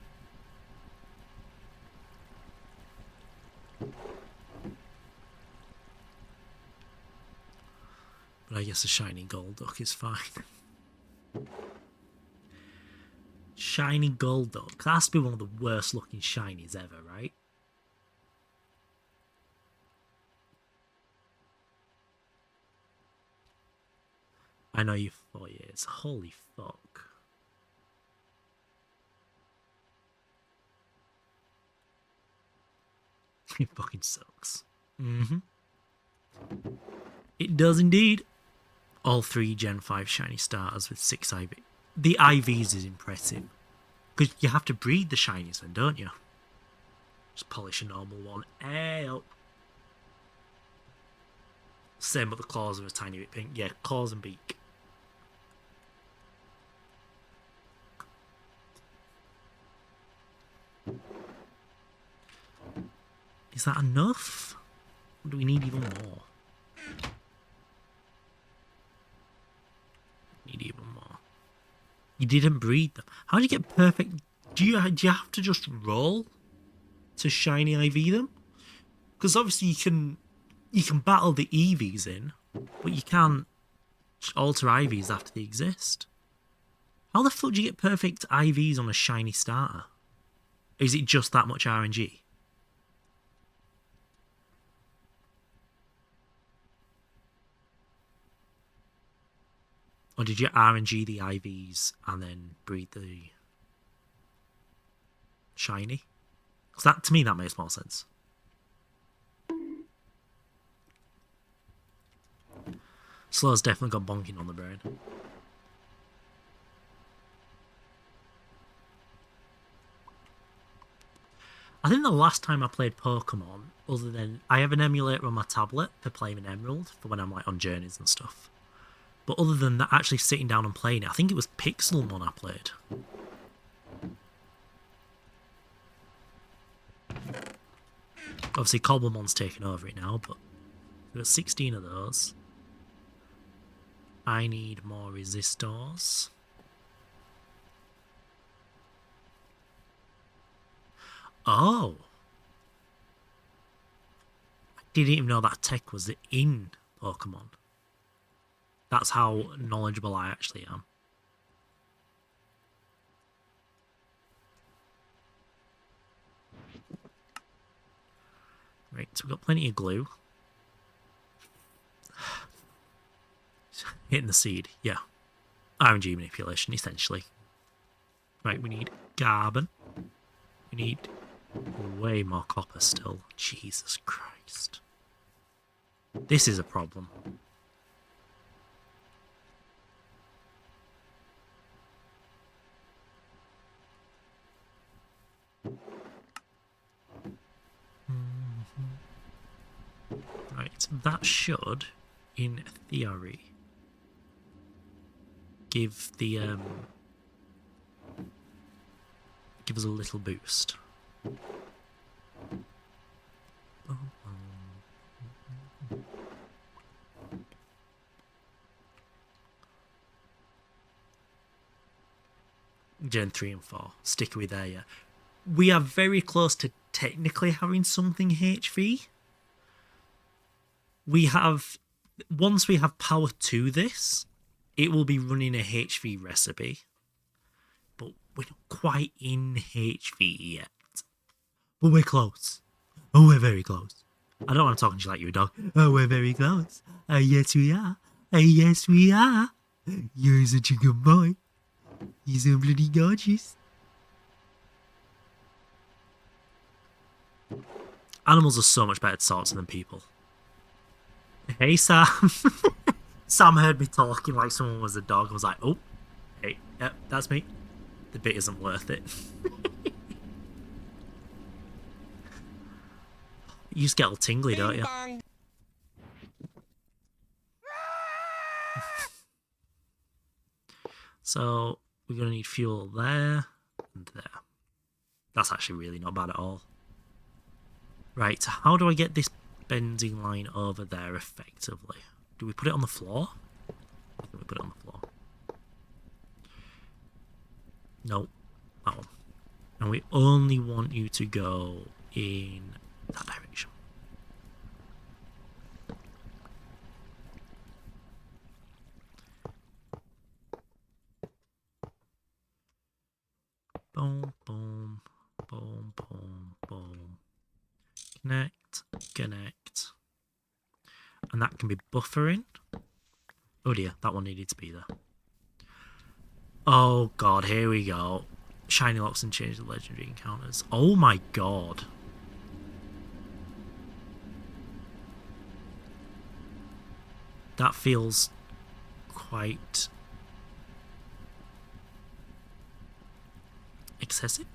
But I guess a shiny Golduck is fine. Shiny Golduck. That has to be one of the worst looking shinies ever, right? I know you 4 years. Holy fuck. It fucking sucks. It does indeed. All 3 Gen 5 shiny starters with 6 IV. The IVs is impressive. Because you have to breed the shinies then, don't you? Just polish a normal one. Hey, same but the claws are a tiny bit pink. Yeah, claws and beak. Is that enough? Or do we need even more? Need even more. You didn't breed them. How do you get perfect? Do you have to just roll to shiny IV them? Because obviously you can battle the EVs in, but you can't alter IVs after they exist. How the fuck do you get perfect IVs on a shiny starter? Is it just that much RNG? Or did you RNG the IVs and then breed the shiny? Because that, to me, that makes more sense. Slow's definitely got bonking on the brain. I think the last time I played Pokemon, other than I have an emulator on my tablet for playing an Emerald for when I'm like on journeys and stuff. But other than that, actually sitting down and playing it, I think it was Pixelmon I played. Obviously, Cobblemon's taken over it now, but we've got 16 of those. I need more resistors. Oh! I didn't even know that tech was in Pokemon. That's how knowledgeable I actually am. Right, so we've got plenty of glue. Hitting the seed, yeah. RNG manipulation, essentially. Right, we need carbon. We need way more copper still. Jesus Christ. This is a problem. that should, in theory, give the give us a little boost. Gen 3 and 4. Stick with there, yeah. We are very close to technically having something HV. We have, once we have power to this, it will be running a HV recipe. But we're not quite in HV yet. But we're close. Oh, we're very close. I don't want to talk to you like you're a dog. Oh, we're very close. Yes, we are. Yes, we are. You're such a good boy. You're so bloody gorgeous. Animals are so much better to talk to than people. Hey, Sam. Sam heard me talking like someone was a dog and was like, oh, hey, yep, that's me. The bit isn't worth it. You just get all tingly, don't you? So, we're going to need fuel there and there. That's actually really not bad at all. Right, how do I get this benzene line over there effectively? Do we put it on the floor? I think we put it on the floor. No, that one. And we only want you to go in that direction. Boom, boom, boom, boom, boom. Connect, connect. And that can be buffering. Oh dear, that one needed to be there. Oh god, here we go. Shiny locks and change the legendary encounters. Oh my god. That feels quite excessive.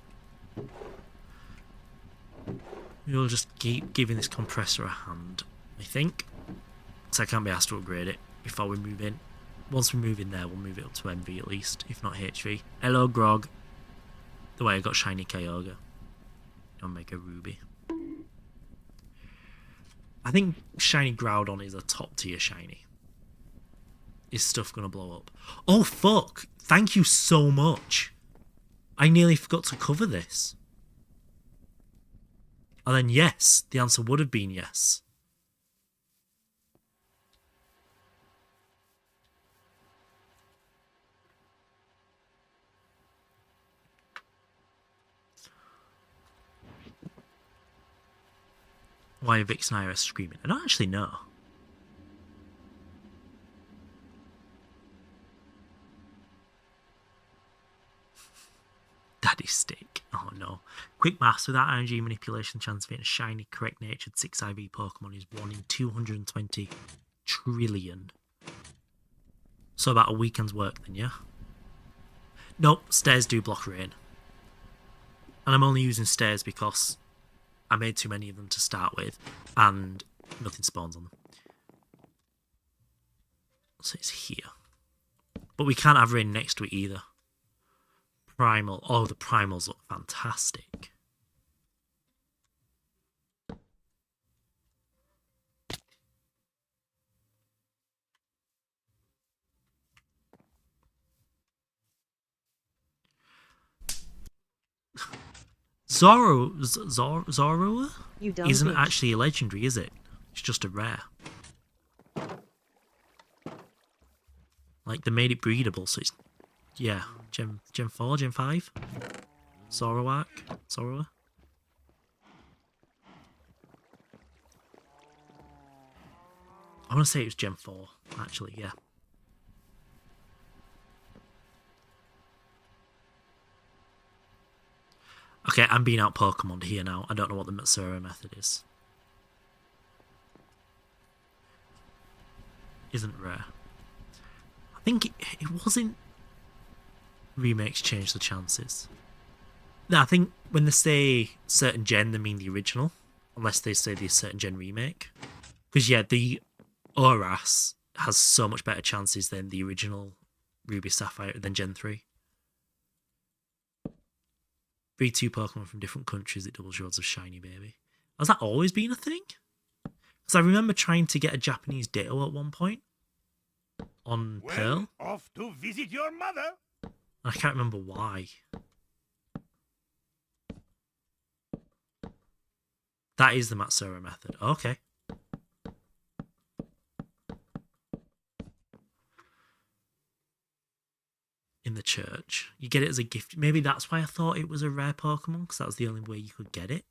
We'll just keep giving this compressor a hand, I think. So I can't be asked to upgrade it before we move in. Once we move in there, we'll move it up to MV at least, if not HV. Hello, Grog. The way I got Shiny Kyogre. Omega Ruby. I think Shiny Groudon is a top tier Shiny. Is stuff gonna blow up? Oh, fuck! Thank you so much! I nearly forgot to cover this. And then yes, the answer would have been yes. Why Vix and I are screaming? I don't actually know. Daddy stick. Oh no. Quick maths, without RNG manipulation, chance of getting a shiny, correct natured 6 IV Pokemon is 1 in 220 trillion. So about a weekend's work then, yeah? Nope, stairs do block rain. And I'm only using stairs because I made too many of them to start with, and nothing spawns on them. So it's here. But we can't have rain next to it either. Primal. Oh, the primals look fantastic. Zorua isn't actually a legendary, is it? It's just a rare. Like, they made it breedable, so it's... Yeah, Gen 4, Gen 5? Zorua? I want to say it was Gen 4, actually, yeah. Okay, I'm being out Pokemon here now. I don't know what the Matsura method is. Isn't rare. I think it wasn't... Remakes change the chances. No, I think when they say certain gen, they mean the original. Unless they say the certain gen remake. Because, yeah, the Oras has so much better chances than the original Ruby Sapphire than Gen 3. Breed 2 Pokemon from different countries, it doubles your odds of shiny, baby. Has that always been a thing? Because I remember trying to get a Japanese Ditto at one point on Pearl. Off to visit your mother. I can't remember why. That is the Matsura method. Okay. In the church. You get it as a gift. Maybe that's why I thought it was a rare Pokemon, because that was the only way you could get it.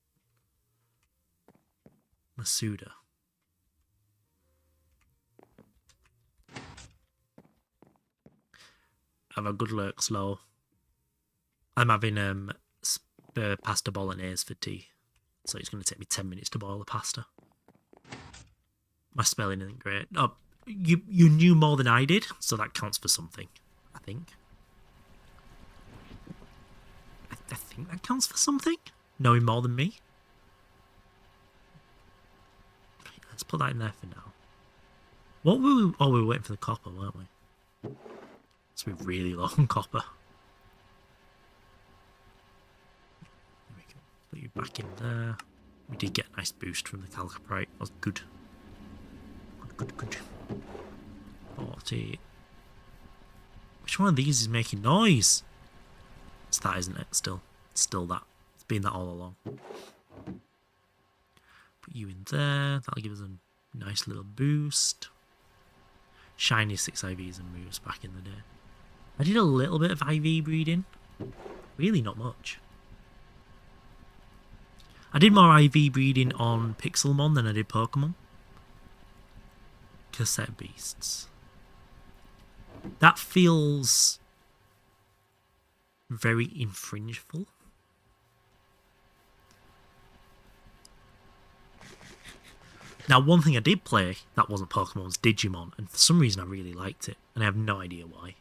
Masuda. Have a good lurk, slow. I'm having pasta bolognese for tea, so it's going to take me 10 minutes to boil the pasta. My spelling isn't great. Oh, you knew more than I did, so that counts for something, I think. I think that counts for something? Knowing more than me? Let's put that in there for now. What were we... Oh, we were waiting for the copper, weren't we? So we're really low on copper. There we go. Put you back in there. We did get a nice boost from the Calcaprite. That was good. Good. 40. Which one of these is making noise? It's that, isn't it? Still. It's still that. It's been that all along. Put you in there. That'll give us a nice little boost. Shiny 6 IVs and moves back in the day. I did a little bit of IV breeding. Really not much. I did more IV breeding on Pixelmon than I did Pokemon. Cassette Beasts. That feels very infringeful. Now, one thing I did play that wasn't Pokemon was Digimon, and for some reason I really liked it, and I have no idea why.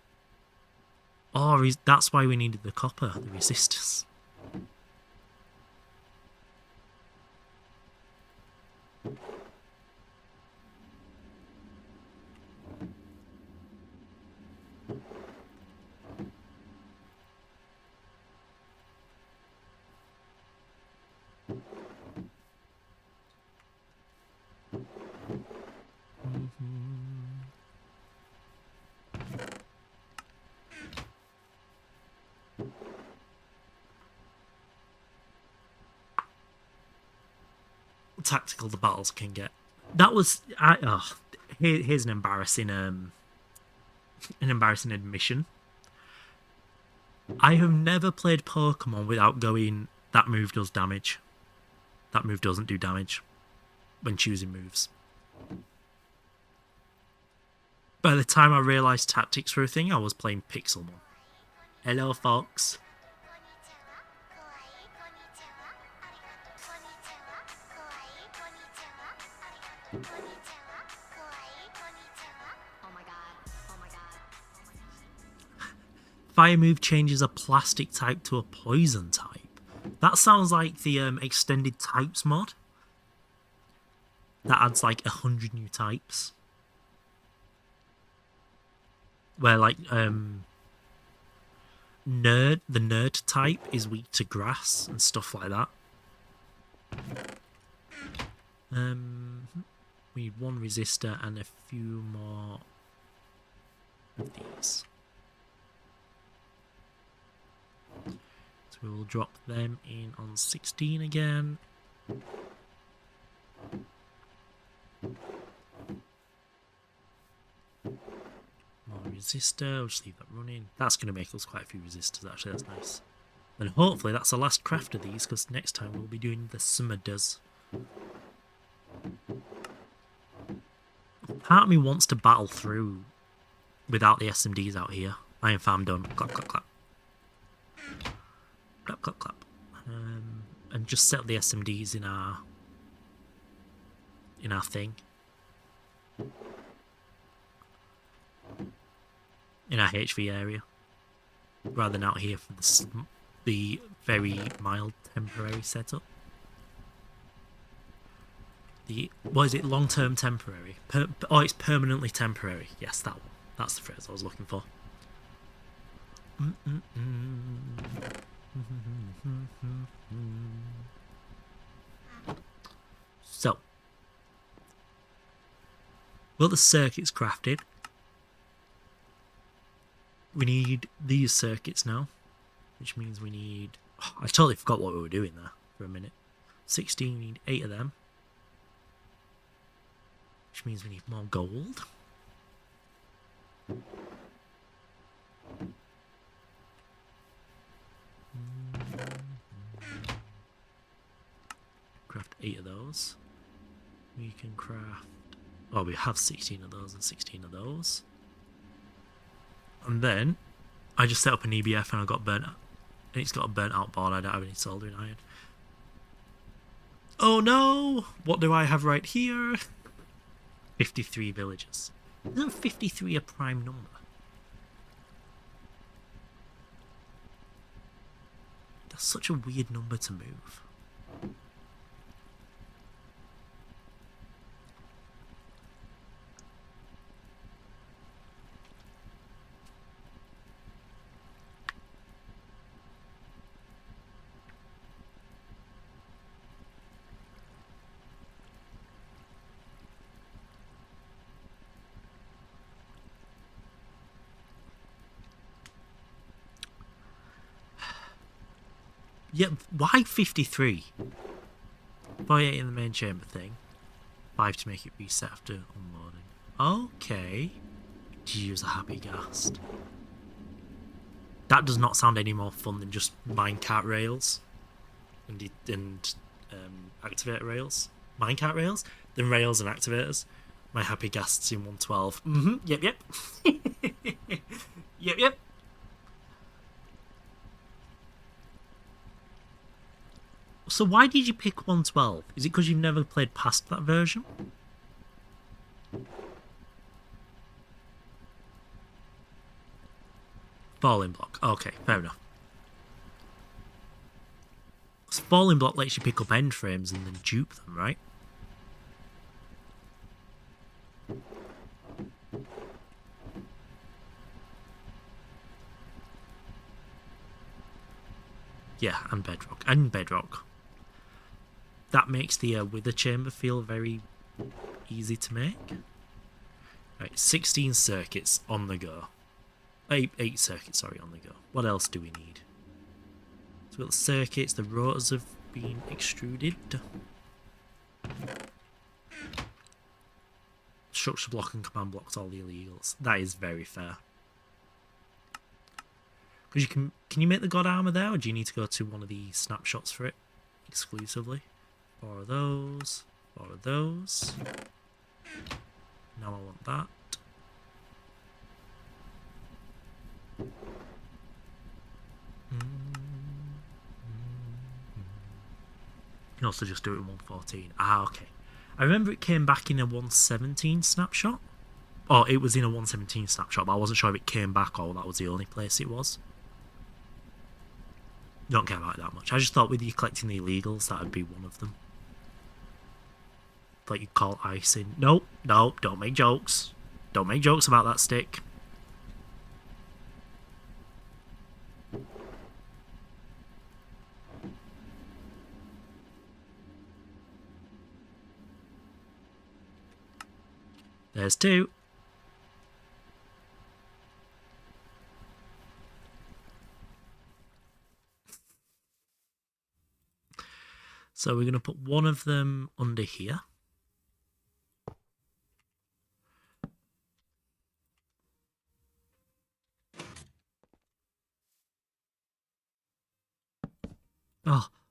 Or that's why we needed the copper, the resistors. Tactical the battles can get. That was here's an embarrassing admission. I have never played Pokemon without going, that move does damage. That move doesn't do damage when choosing moves. By the time I realised tactics were a thing, I was playing Pixelmon. Hello, Fox. Fire move changes a plastic type to a poison type. That sounds like the extended types mod. That adds like 100 new types. Where like the nerd type is weak to grass and stuff like that. We need one resistor and a few more of these. So we will drop them in on 16 again. More resistor, we'll just leave that running. That's going to make us quite a few resistors actually, that's nice. And hopefully that's the last craft of these, because next time we'll be doing the Summoners. Part of me wants to battle through without the SMDs out here. Iron Farm done. Clap, clap, clap. Clap, clap, clap. And just set up the SMDs in our thing. In our HV area. Rather than out here for the very mild temporary setup. What is it? Long-term temporary. Oh, it's permanently temporary. Yes, that one. That's the phrase I was looking for. So, well, the circuits crafted. We need these circuits now, which means we need... Oh, I totally forgot what we were doing there for a minute. 16, we need 8 of them. Which means we need more gold. Craft 8 of those. We can craft... Oh, we have 16 of those and 16 of those. And then I just set up an EBF and I got burnt out. And it's got a burnt out board. I don't have any soldering iron. Oh no! What do I have right here? 53 villages. Isn't 53 a prime number? That's such a weird number to move. Yeah, why 53? 48 in the main chamber thing. 5 to make it reset after unloading. Okay. Did you use a happy ghast? That does not sound any more fun than just minecart rails. And activator rails. Minecart rails? Then rails and activators. My happy ghasts in 112. Yep, yep. Yep, yep. So why did you pick 112? Is it because you've never played past that version? Falling block. Okay, fair enough. So falling block lets you pick up end frames and then dupe them, right? Yeah, and bedrock. And bedrock. That makes the wither chamber feel very easy to make. Right, 16 circuits on the go. 8 circuits, sorry, on the go. What else do we need? So we've got the circuits, the rotors have been extruded. Structure block and command blocks, all the illegals. That is very fair. Because you can you make the god armor there, or do you need to go to one of the snapshots for it exclusively? 4 of those, 4 of those. Now I want that. You can also just do it in 114. Ah, okay. I remember it came back in a 117 snapshot. Oh, it was in a 117 snapshot, but I wasn't sure if it came back or that was the only place it was. Don't care about it that much. I just thought with you collecting the illegals, that would be one of them. Like you call icing. Nope, nope, don't make jokes. Don't make jokes about that stick. There's 2. So we're going to put one of them under here.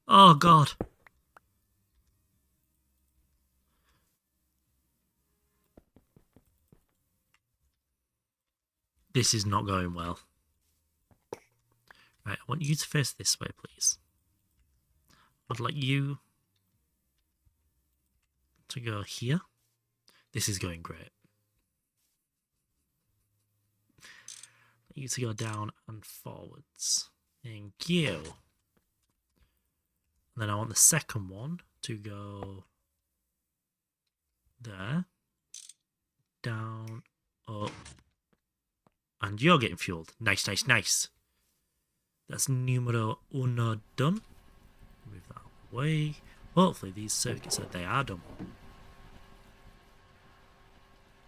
Oh God. This is not going well. Right, I want you to face this way, please. I'd like you to go here. This is going great. I'd like you to go down and forwards. Thank you. And then I want the second one to go There. Down, up. And you're getting fueled. Nice, nice, nice. That's numero uno done. Move that away. Hopefully these circuits they are done.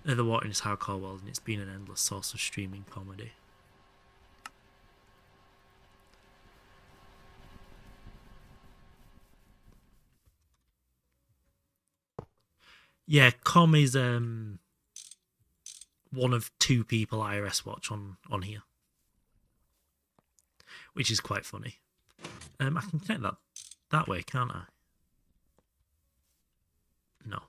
The water in this hardcore world, and it's been an endless source of streaming comedy. Yeah, Com is one of 2 people IRS watch on here, which is quite funny. I can connect that way, can't I? No.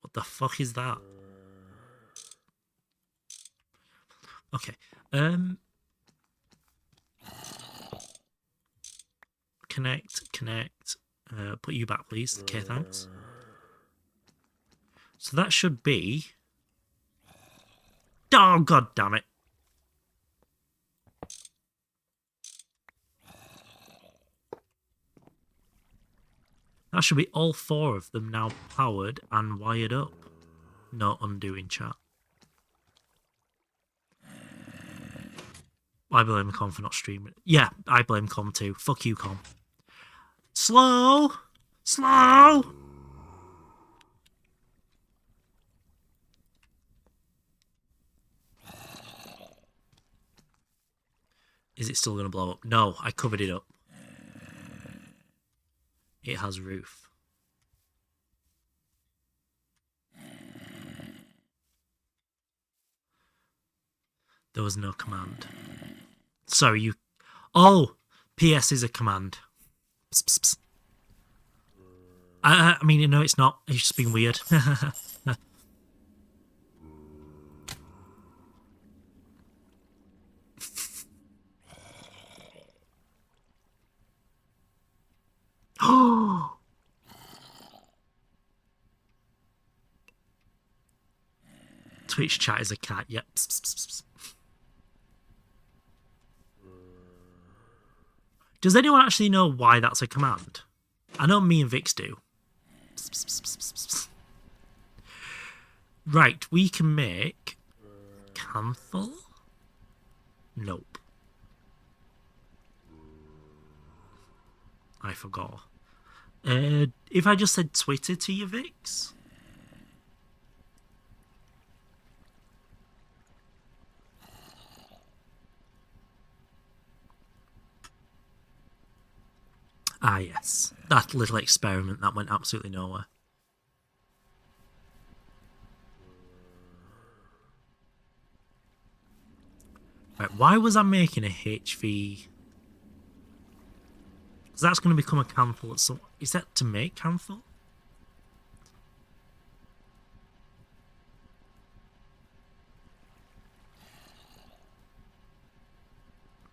What the fuck is that? Okay. Connect. Put you back, please. Okay, thanks. So that should be... Oh, god damn it. That should be all 4 of them now powered and wired up. No undoing chat. I blame Com for not streaming. Yeah, I blame Com too. Fuck you, Com. Slow! Slow! Is it still going to blow up? No, I covered it up. It has roof. There was no command. Sorry, you... Oh! PS is a command. Psst, psst, psst. I mean, no, it's not. It's just being weird. Oh! Twitch chat is a cat. Yep. Psst, psst, psst, psst. Does anyone actually know why that's a command? I know me and Vix do. Psst, psst, psst, psst, psst, psst. Right, we can make Kanthal? Nope. I forgot. If I just said Twitter to you, Vix? Ah, yes. That little experiment that went absolutely nowhere. Right, why was I making a HV? Because that's going to become a Kanthal at some... Is that to make Kanthal?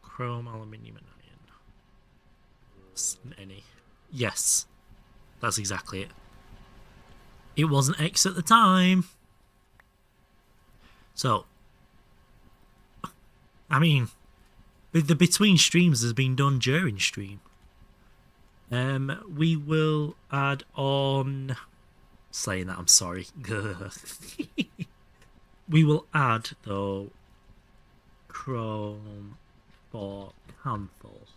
Chrome, aluminium and iron. Any. Yes. That's exactly it. It wasn't X at the time. So... I mean, the between streams has been done during stream. We will add on... Saying that, I'm sorry. We will add, though, Chrome for Kanthal.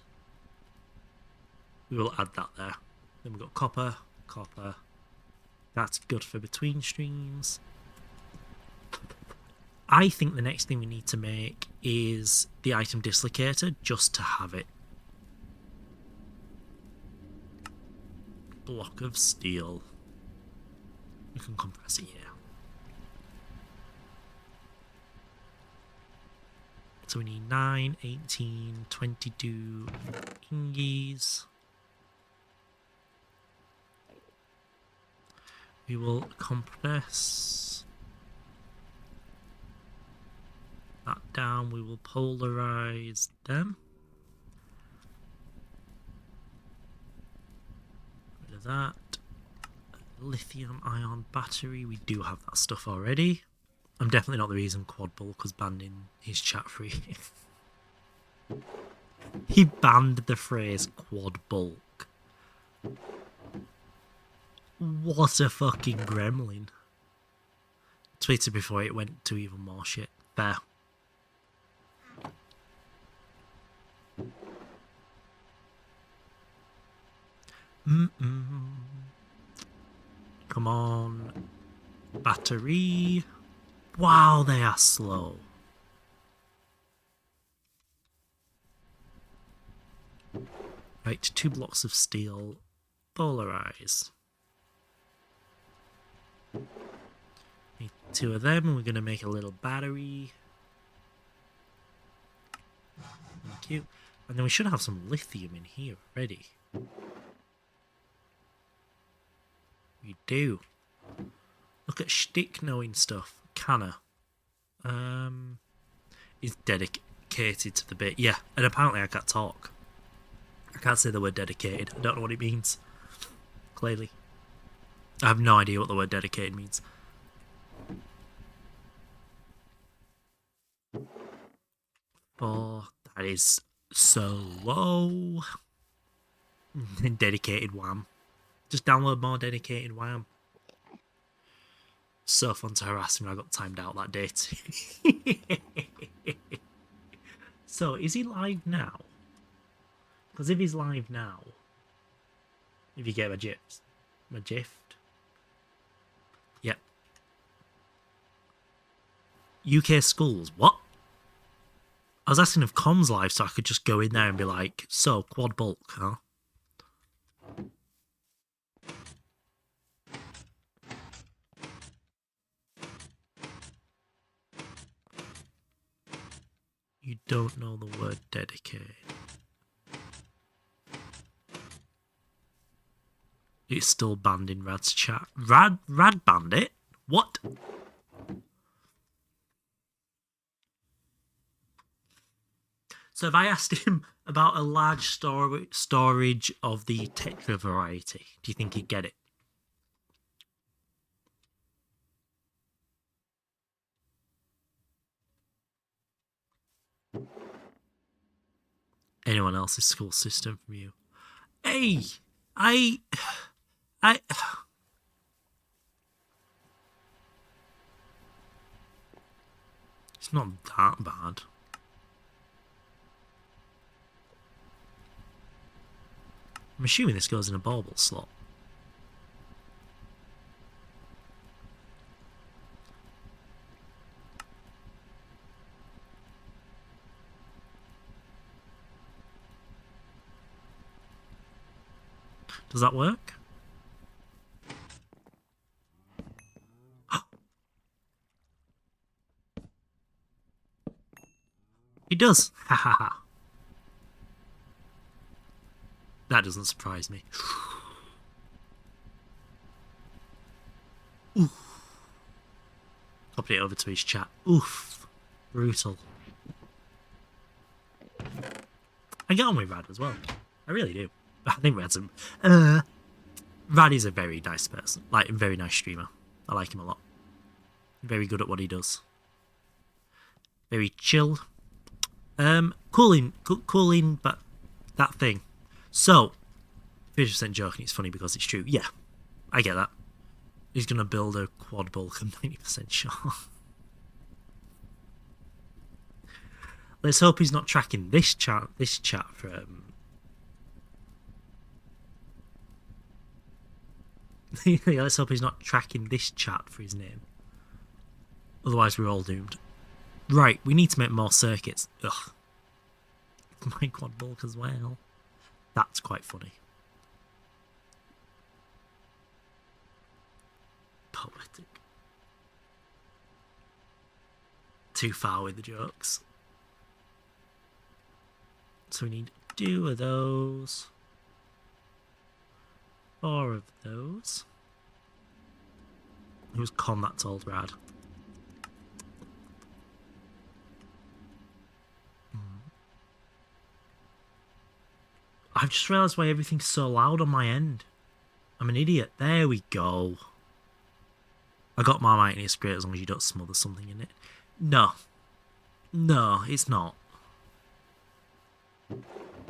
We will add that there. Then we've got copper. That's good for between streams. I think the next thing we need to make is the item dislocator, just to have it. Block of steel. We can compress it here. So we need 9, 18, 22 ingies. We will compress that down. We will polarize them. Rid of that. Lithium ion battery. We do have that stuff already. I'm definitely not the reason Quadbulk was banned in his chat free. He banned the phrase quad bulk. What a fucking gremlin. Tweeted before it went to even more shit. There. Come on. Battery. Wow, they are slow. Right, 2 blocks of steel. Polarize. Need 2 of them, and we're going to make a little battery. Thank you. And then we should have some lithium in here already. We do. Look at Shtick knowing stuff. Canna. He's dedicated to the bit. Yeah, and apparently I can't talk. I can't say the word dedicated. I don't know what it means. Clearly. I have no idea what the word dedicated means. Oh, that is so low. Dedicated wham. Just download more dedicated wham. So fun to harass him. I got timed out that day too. So, is he live now? Because if he's live now, if you get my gift. Yep. UK schools. What? I was asking if comms live so I could just go in there and be like, so, quad bulk, huh? You don't know the word dedicated. It's still banned in Rad's chat. Rad banned it? What? So if I asked him about a large storage of the Tetra variety, do you think he'd get it? Anyone else's school system from you? Hey! It's not that bad. I'm assuming this goes in a bauble slot. Does that work? It does! Ha ha ha. That doesn't surprise me. Oof. Copied it over to his chat. Oof. Brutal. I get on with Rad as well. I really do. I think Rad's Rad is a very nice person. Like, a very nice streamer. I like him a lot. Very good at what he does. Very chill. Cooling, but that thing. So, 50% joking, it's funny because it's true. Yeah, I get that. He's going to build a quad bulk, I'm 90% sure. Let's hope he's not tracking this chat from... Let's hope he's not tracking this chat for his name. Otherwise we're all doomed. Right, we need to make more circuits. Ugh. My quad bulk as well. That's quite funny. Poetic. Too far with the jokes. So we need 2 of those. 4 of those. It was Con that told Rad. I've just realised why everything's so loud on my end. I'm an idiot. There we go. I got my mic and it's great as long as you don't smother something in it. No. No, it's not.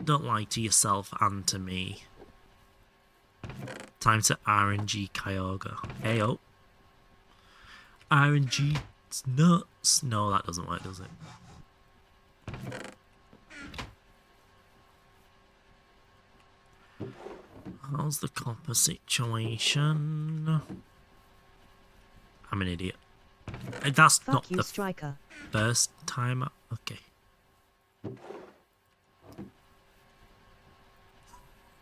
Don't lie to yourself and to me. Time to RNG Kyogre. Ayo. RNG nuts. No, that doesn't work, does it? How's the copper situation? I'm an idiot. That's Fuck not you, the Striker. first time. Okay.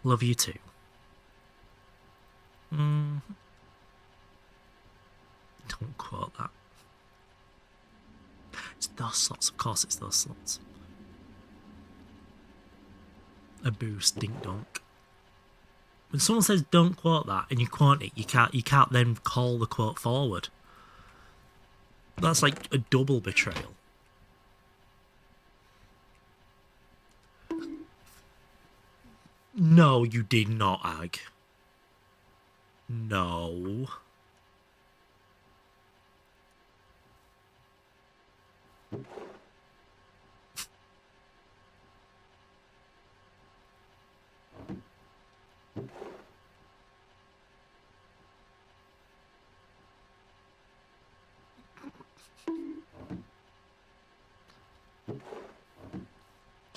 Love you too. Don't quote that. It's those slots, of course it's those slots. A boost, dink donk. When someone says don't quote that and you quote it, you can't then call the quote forward. That's like a double betrayal. No, you did not, Ag. No.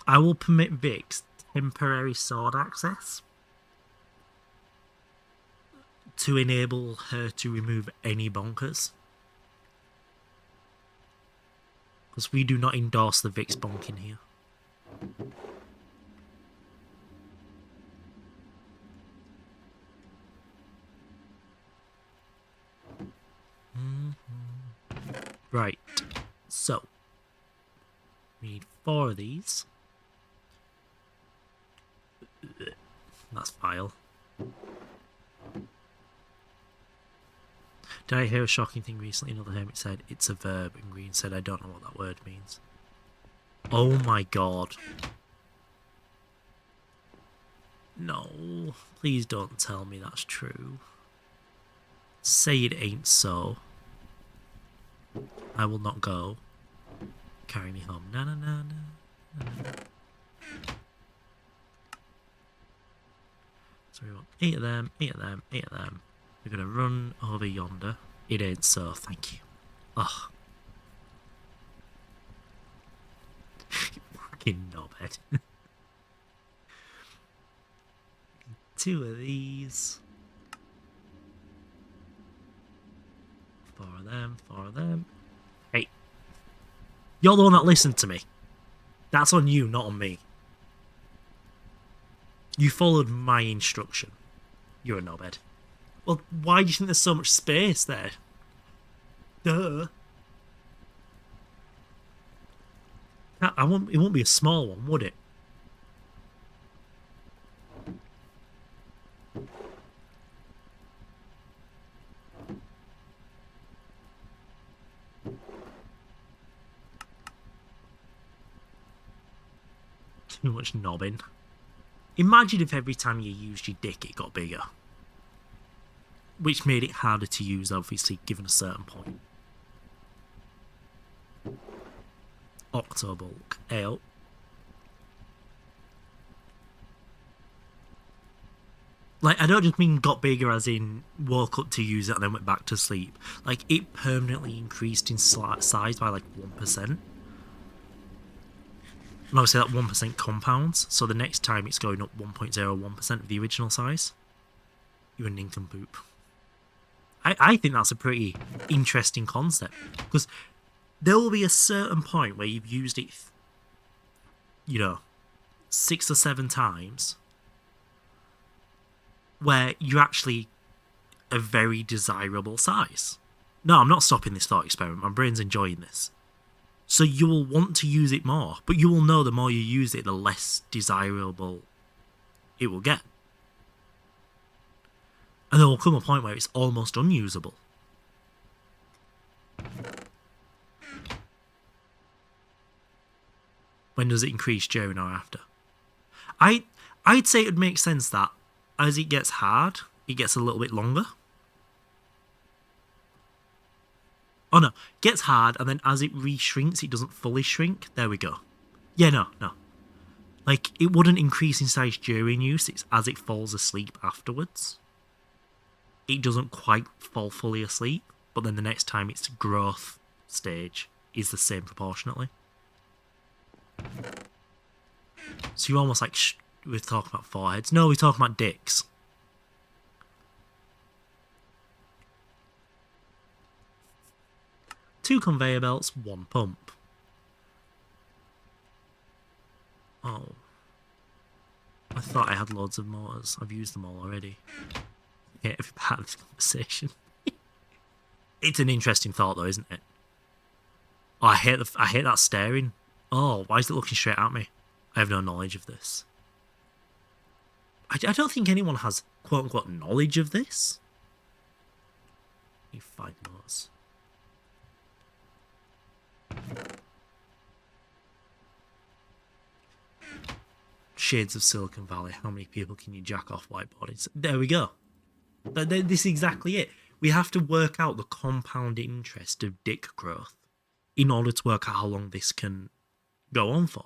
I will permit Vix temporary sword access to enable her to remove any bonkers. Because we do not endorse the Vix bonking here. Right, so we need 4 of these. That's vile. Did I hear a shocking thing recently? Another hermit said it's a verb, and Green said I don't know what that word means. Oh my god. No, please don't tell me that's true. Say it ain't so. I will not go. Carry me home. Na na na na. So we want 8 of them, 8 of them, 8 of them. We're gonna run over yonder. It ain't so, thank you. Ugh. Fucking knobhead. 2 of these. 4 of them, 4 of them. Hey. You're the one that listened to me. That's on you, not on me. You followed my instruction. You're a knobhead. Well, why do you think there's so much space there? Duh. It won't be a small one, would it? Too much knobbing. Imagine if every time you used your dick it got bigger. Which made it harder to use, obviously, given a certain point. Octobulk. Ale. Like, I don't just mean got bigger as in woke up to use it and then went back to sleep. Like, it permanently increased in size by like 1%. And obviously that 1% compounds, so the next time it's going up 1.01% of the original size. You're a nincompoop. I think that's a pretty interesting concept, because there will be a certain point where you've used it, 6 or 7 times, where you're actually a very desirable size. No, I'm not stopping this thought experiment. My brain's enjoying this. So you will want to use it more, but you will know the more you use it, the less desirable it will get. And there will come a point where it's almost unusable. When does it increase, during or after? I'd say it would make sense that as it gets hard, it gets a little bit longer. Oh no, it gets hard, and then as it re-shrinks, it doesn't fully shrink. There we go. Yeah, no. Like, it wouldn't increase in size during use, it's as it falls asleep afterwards. It doesn't quite fall fully asleep, but then the next time its growth stage is the same proportionately. So you're almost like, we're talking about foreheads. No, we're talking about dicks. Two conveyor belts, one pump. Oh. I thought I had loads of motors. I've used them all already. Yeah, every part of this conversation. It's an interesting thought though, isn't it? Oh, I hate that staring. Oh, why is it looking straight at me? I have no knowledge of this. I don't think anyone has quote-unquote knowledge of this. You find those. Shades of Silicon Valley. How many people can you jack off whiteboarding? There we go. This is exactly it. We have to work out the compound interest of dick growth in order to work out how long this can go on for.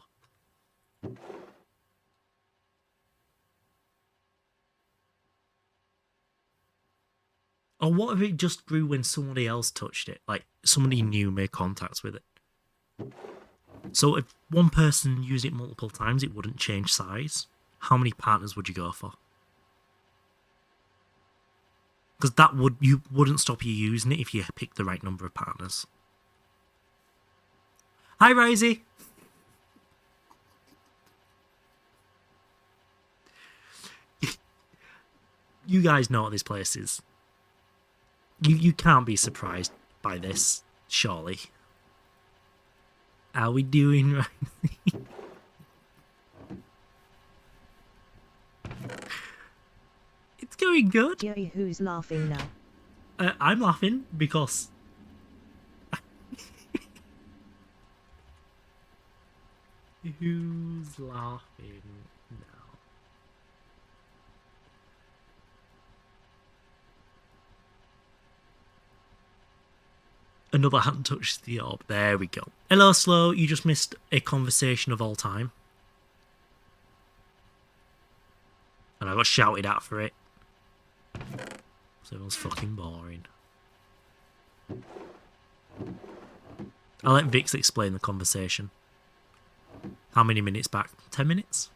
Or what if it just grew when somebody else touched it? Like, somebody new made contacts with it. So if one person used it multiple times, it wouldn't change size. How many partners would you go for? Because you wouldn't stop you using it if you picked the right number of partners. Hi, Risey! You guys know what this place is. You can't be surprised by this, surely. How we doing, right? It's going good. Jerry, who's laughing now? I'm laughing because... Who's laughing now? Another hand touches the orb. There we go. Hello, Slow. You just missed a conversation of all time. And I got shouted at for it. So it was fucking boring. I'll let Vix explain the conversation. How many minutes back? 10 minutes?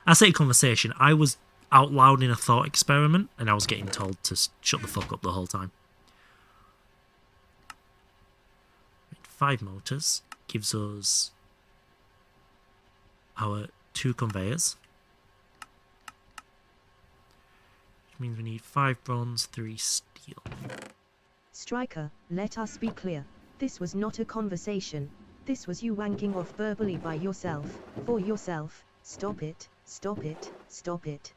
I say conversation. I was out loud in a thought experiment and I was getting told to shut the fuck up the whole time. 5 motors gives us our 2 conveyors. Which means we need 5 bronze, 3 steel. Striker, let us be clear. This was not a conversation. This was you wanking off verbally by yourself, for yourself. Stop it, stop it, stop it.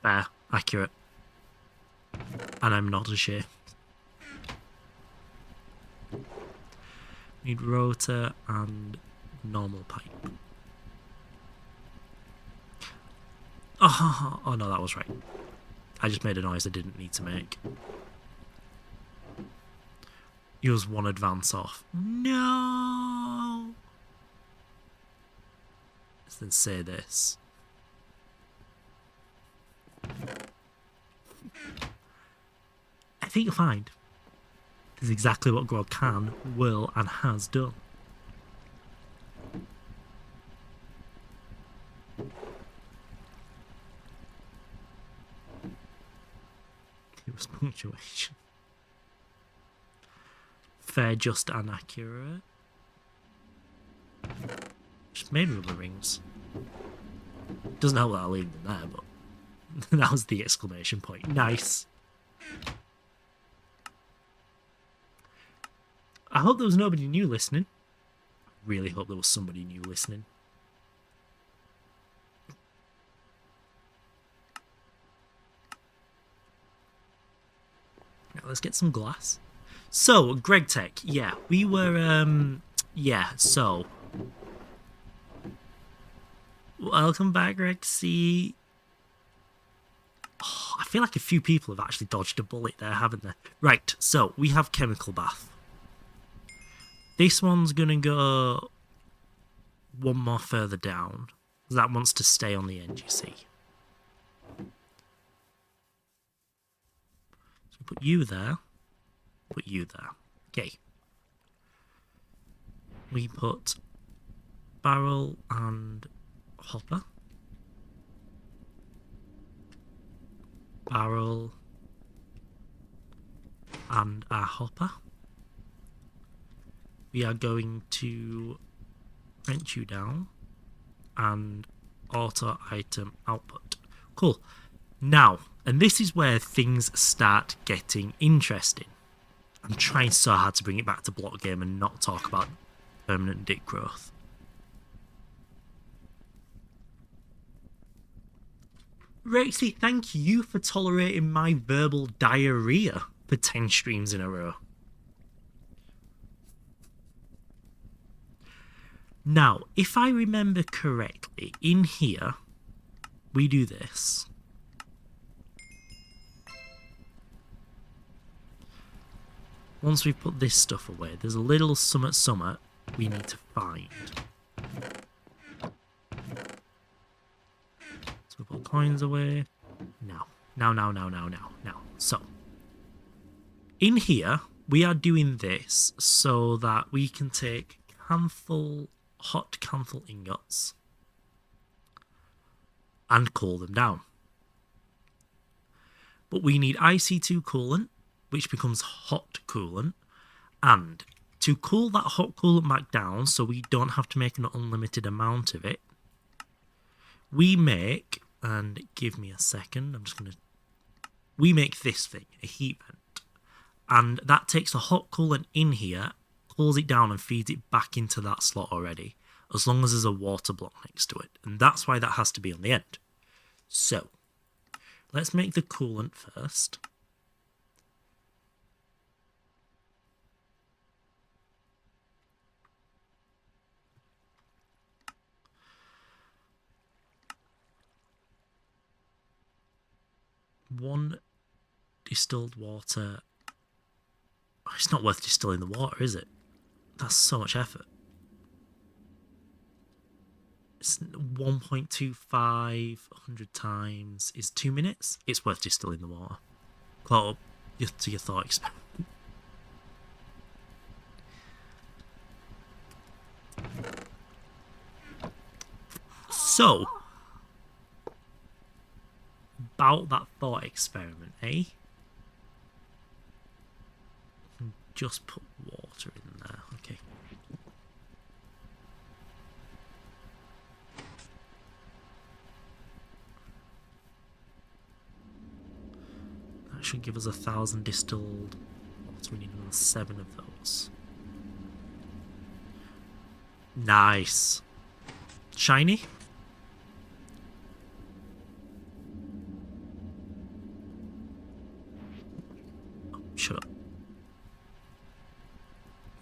Fair, accurate. And I'm not ashamed. Need rotor and normal pipe. Oh no, that was right. I just made a noise I didn't need to make. Use 1 advance off. No! Let's then say this. I think you'll find this is exactly what God can, will, and has done. It was punctuation. Fair, just, and accurate. Just made rubber rings. Doesn't help that I leave them there, but that was the exclamation point. Nice. I hope there was nobody new listening. Really hope there was somebody new listening. Now let's get some glass. So, Greg Tech, yeah, we were, so. Welcome back, Rexy. Oh, I feel like a few people have actually dodged a bullet there, haven't they? Right, so, we have chemical bath. This one's gonna go one more further down. That wants to stay on the end, you see. So put you there. Put you there. Okay. We put barrel and hopper. Barrel and our hopper. We are going to wrench you down and auto item output. Cool. Now, and this is where things start getting interesting. I'm trying so hard to bring it back to block game and not talk about permanent dick growth. Rexy, thank you for tolerating my verbal diarrhea for 10 streams in a row. Now, if I remember correctly, in here, we do this. Once we've put this stuff away, there's a little summit we need to find. So we put coins away. Now. So, in here, we are doing this so that we can take hot Kanthal ingots and cool them down. But we need IC2 coolant, which becomes hot coolant, and to cool that hot coolant back down so we don't have to make an unlimited amount of it, we make, and give me a second, we make this thing, a heat vent, and that takes the hot coolant in here, cools it down and feeds it back into that slot already, as long as there's a water block next to it, and that's why that has to be on the end. So, let's make the coolant first. One distilled water. Oh, it's not worth distilling the water, is it? That's so much effort. It's 1.25 100 times is 2 minutes. It's worth distilling the water. Caught up to your thought experiment. So, about that thought experiment, eh? Just put water in there, okay. That should give us 1,000 distilled water. We need another 7 of those. Nice. Shiny? Shut up.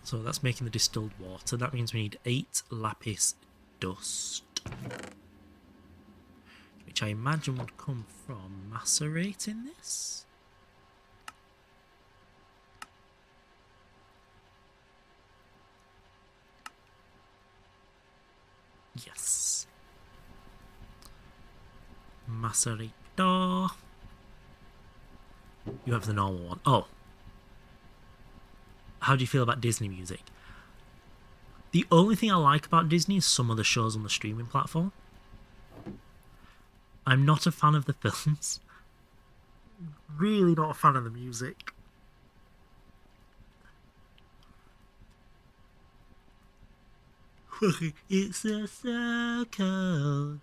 So that's making the distilled water. That means we need 8 lapis dust, which I imagine would come from macerating this. Yes. Macerator. You have the normal one. Oh. How do you feel about Disney music? The only thing I like about Disney is some of the shows on the streaming platform. I'm not a fan of the films. Really not a fan of the music. It's a circle.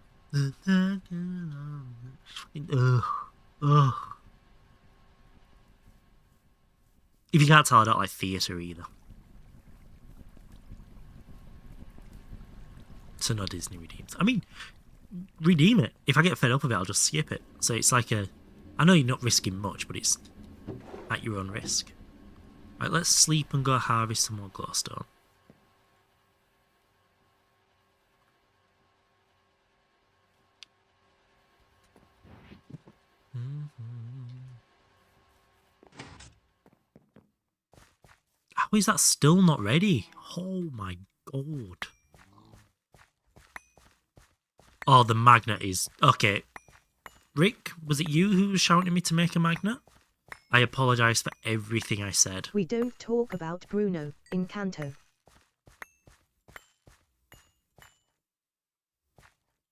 Ugh. If you can't tell, I don't like theatre either. So no Disney redeems. I mean, redeem it. If I get fed up of it, I'll just skip it. So it's like a... I know you're not risking much, but it's at your own risk. Right, let's sleep and go harvest some more glowstone. How is that still not ready? Oh my god. Oh, the magnet is... Okay. Rick, was it you who was shouting at me to make a magnet? I apologise for everything I said. We don't talk about Bruno in Kanto.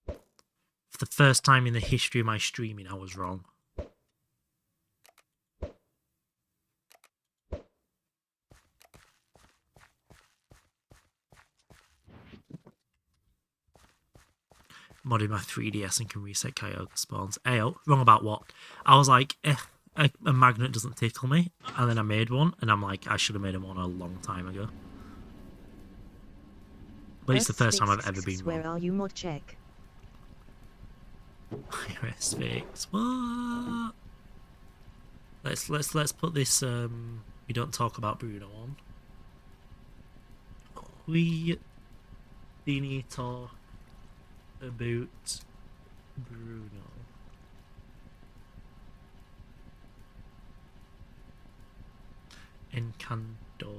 For the first time in the history of my streaming, I was wrong. Modded my 3DS and can reset Kyogre spawns. Ayo, wrong about what? I was like, a magnet doesn't tickle me. And then I made one, and I'm like, I should have made one a long time ago. But it's the first time I've ever been wrong. Where are you, mod check? Iris fix. What? Let's put this we don't talk about Bruno on. We didn't talk about Bruno. Encanto.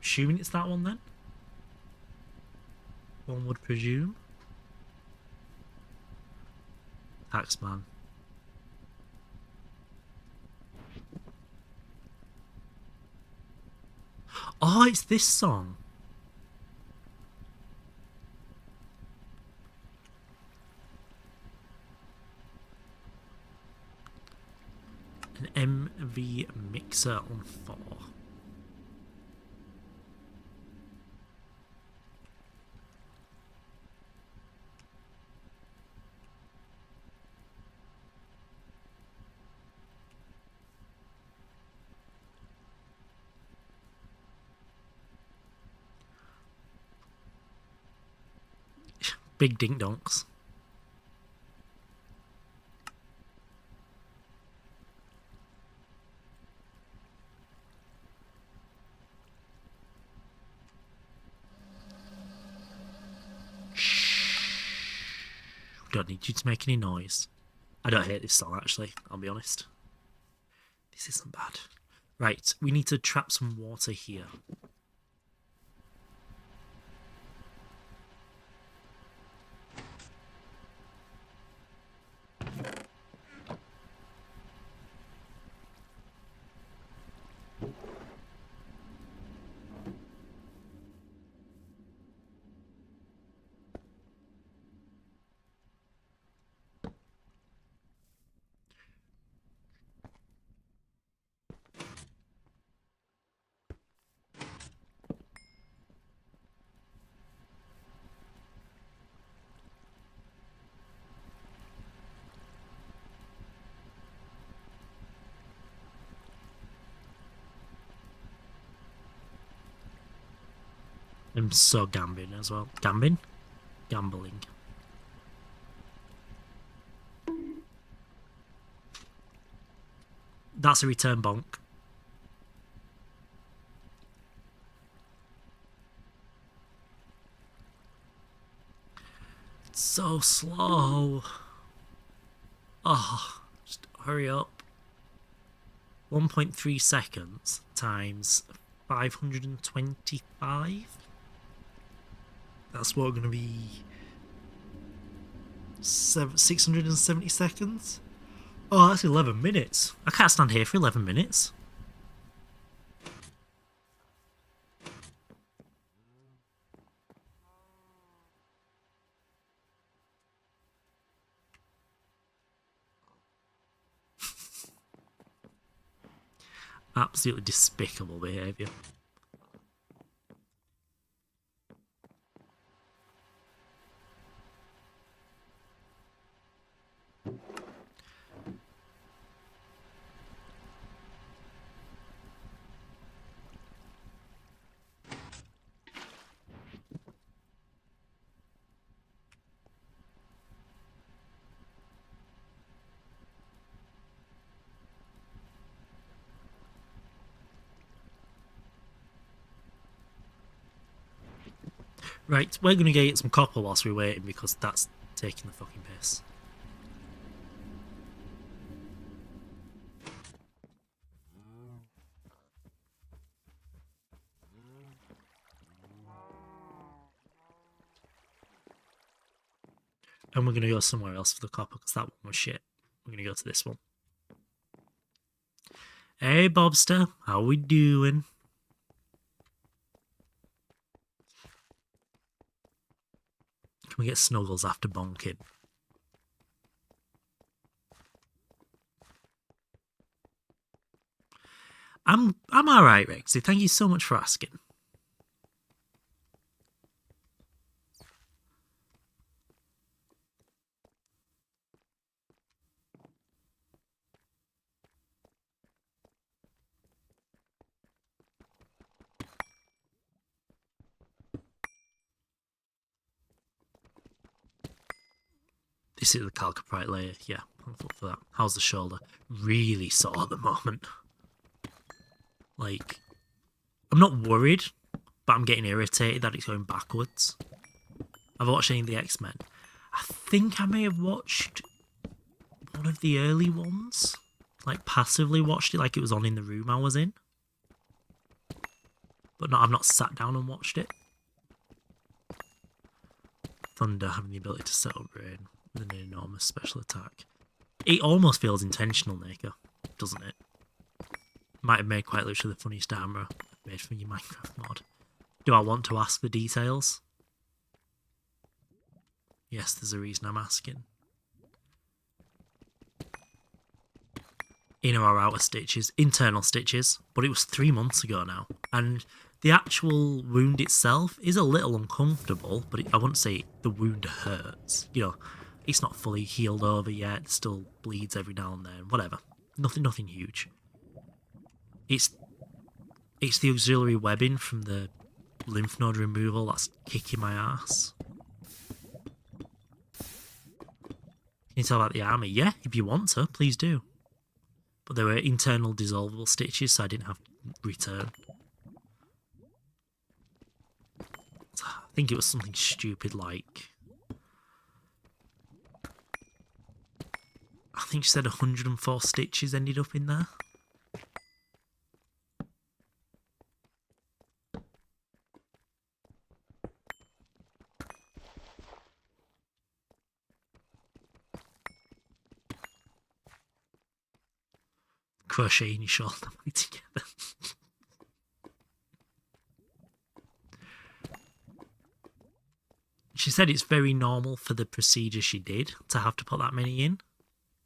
Assuming it's that one then? One would presume. Taxman. Oh, it's this song. An MV mixer on 4. Big dink donks. Don't need you to make any noise. I don't hate this song actually, I'll be honest. This isn't bad. Right, we need to trap some water here. I'm so gambling as well. Gambling? Gambling. That's a return bonk. It's so slow. Oh, just hurry up. 1.3 seconds times 525. That's what we're going to be 670 seconds. Oh, that's 11 minutes. I can't stand here for 11 minutes. Absolutely despicable behaviour. Right, we're going to get some copper whilst we're waiting because that's taking the fucking piss. And we're going to go somewhere else for the copper because that one was shit. We're going to go to this one. Hey, Bobster. How we doing? Can we get snuggles after bonking? I'm alright, Rexy. Thank you so much for asking. This is the calciprite layer. Yeah, thankful for that. How's the shoulder? Really sore at the moment. Like, I'm not worried, but I'm getting irritated that it's going backwards. I've watched any of the X-Men. I think I may have watched one of the early ones. Like, passively watched it like it was on in the room I was in. But no, I've not sat down and watched it. Thunder having the ability to set up rain with an enormous special attack. It almost feels intentional, Naker, doesn't it? Might have made quite literally the funniest armor made for your Minecraft mod. Do I want to ask for details? Yes, there's a reason I'm asking. Inner or outer stitches? Internal stitches, but it was 3 months ago now. And the actual wound itself is a little uncomfortable, but I wouldn't say the wound hurts. You know, it's not fully healed over yet, it still bleeds every now and then, whatever. Nothing huge. It's the auxiliary webbing from the lymph node removal that's kicking my ass. Can you tell about the army? Yeah, if you want to, please do. But there were internal dissolvable stitches, so I didn't have to return. I think it was something stupid like... I think she said 104 stitches ended up in there. Crocheting your shoulder back together. She said it's very normal for the procedure she did to have to put that many in.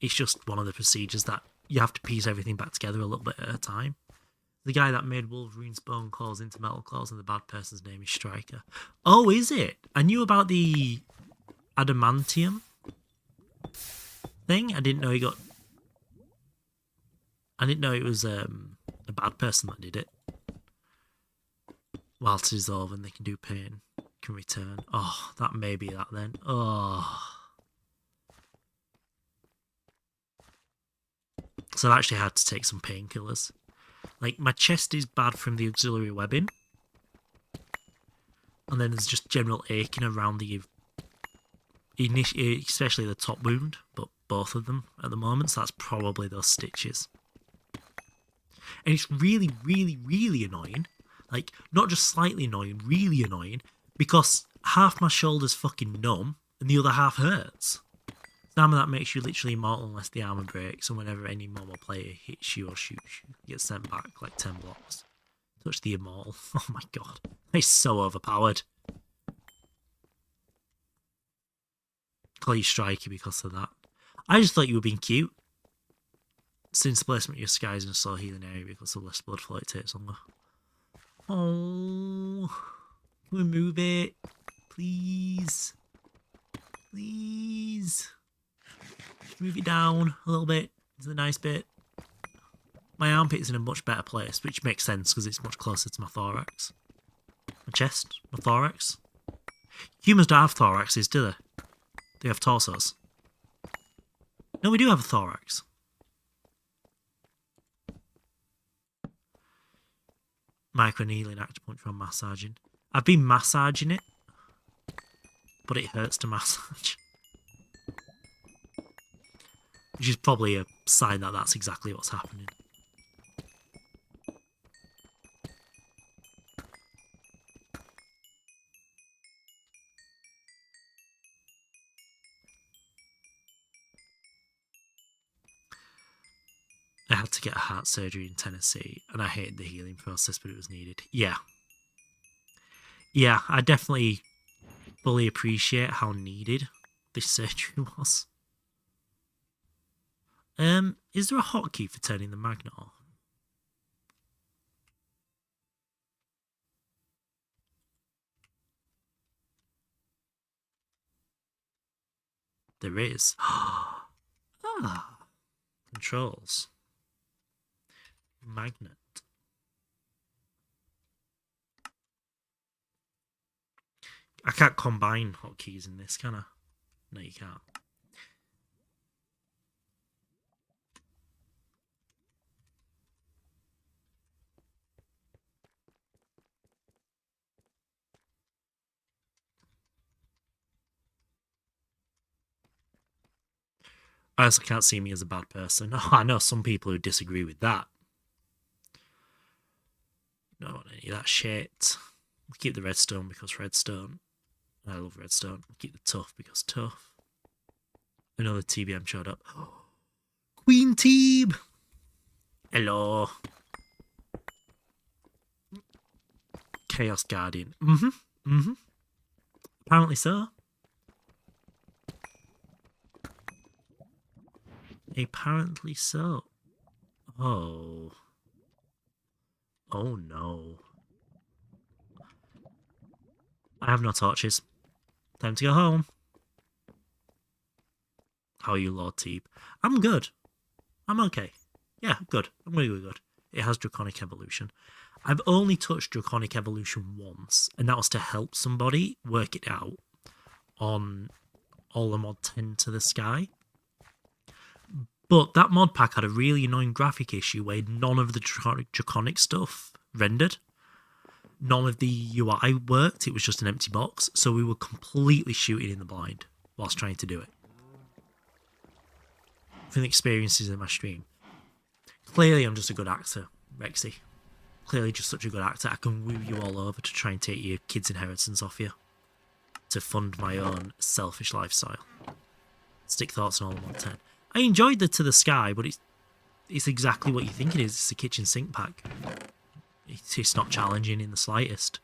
It's just one of the procedures that you have to piece everything back together a little bit at a time. The guy that made Wolverine's bone claws into metal claws and the bad person's name is Striker. Oh, is it? I knew about the adamantium thing. I didn't know it was a bad person that did it. Whilst it is over and they can do pain, can return. Oh, that may be that then. Oh. So I actually had to take some painkillers. Like, my chest is bad from the auxiliary webbing. And then there's just general aching around the... especially the top wound, but both of them at the moment, so that's probably those stitches. And it's really, really, really annoying. Like, not just slightly annoying, really annoying, because half my shoulder's fucking numb, and the other half hurts. It's an armor that makes you literally immortal unless the armor breaks, and whenever any normal player hits you or shoots you, you get sent back like 10 blocks. Touch the immortal. Oh my god. He's so overpowered. Call you Striker because of that. I just thought you were being cute. Since the placement of your skies in a slow healing area because of less blood flow, it takes longer. Oh, can we move it? Please. Please. Move it down a little bit. It's a nice bit. My armpit is in a much better place, which makes sense because it's much closer to my thorax. My chest, my thorax. Humans don't have thoraxes, do they? They have torsos. No, we do have a thorax. Microneedling, acupuncture, and massaging. I've been massaging it, but it hurts to massage. Which is probably a sign that that's exactly what's happening. get a heart surgery in Tennessee, and I hated the healing process, but it was needed. Yeah. Yeah, I definitely fully appreciate how needed this surgery was. Is there a hotkey for turning the magnet off? There is. Ah, controls. Magnet. I can't combine hotkeys in this, can I? No, you can't. I also can't see me as a bad person. Oh, I know some people who disagree with that. Don't want any of that shit. We'll keep the redstone because redstone. I love redstone. We'll keep the tough because tough. Another TBM showed up. Queen Teeb! Hello. Chaos Guardian. Apparently so. Apparently so. Oh. Oh no. I have no torches. Time to go home. How are you, Lord Teeb? I'm good. I'm okay. Yeah, good. I'm really good. It has Draconic Evolution. I've only touched Draconic Evolution once, and that was to help somebody work it out on all the mod 10 to the sky. But that mod pack had a really annoying graphic issue where none of the Draconic stuff rendered. None of the UI worked. It was just an empty box. So we were completely shooting in the blind whilst trying to do it. From the experiences in my stream. Clearly, I'm just a good actor, Rexy. Clearly just such a good actor. I can woo you all over to try and take your kids' inheritance off you. To fund my own selfish lifestyle. Stick thoughts on all mod 10. I enjoyed the To the Sky, but it's exactly what you think it is. It's a kitchen sink pack. It's not challenging in the slightest.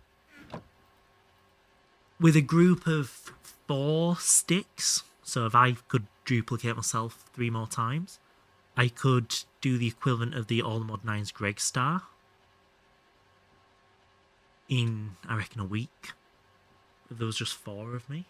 With a group of 4 sticks, so if I could duplicate myself 3 more times, I could do the equivalent of the All Mod 9's Greg Star in, I reckon, a week. If there was just 4 of me.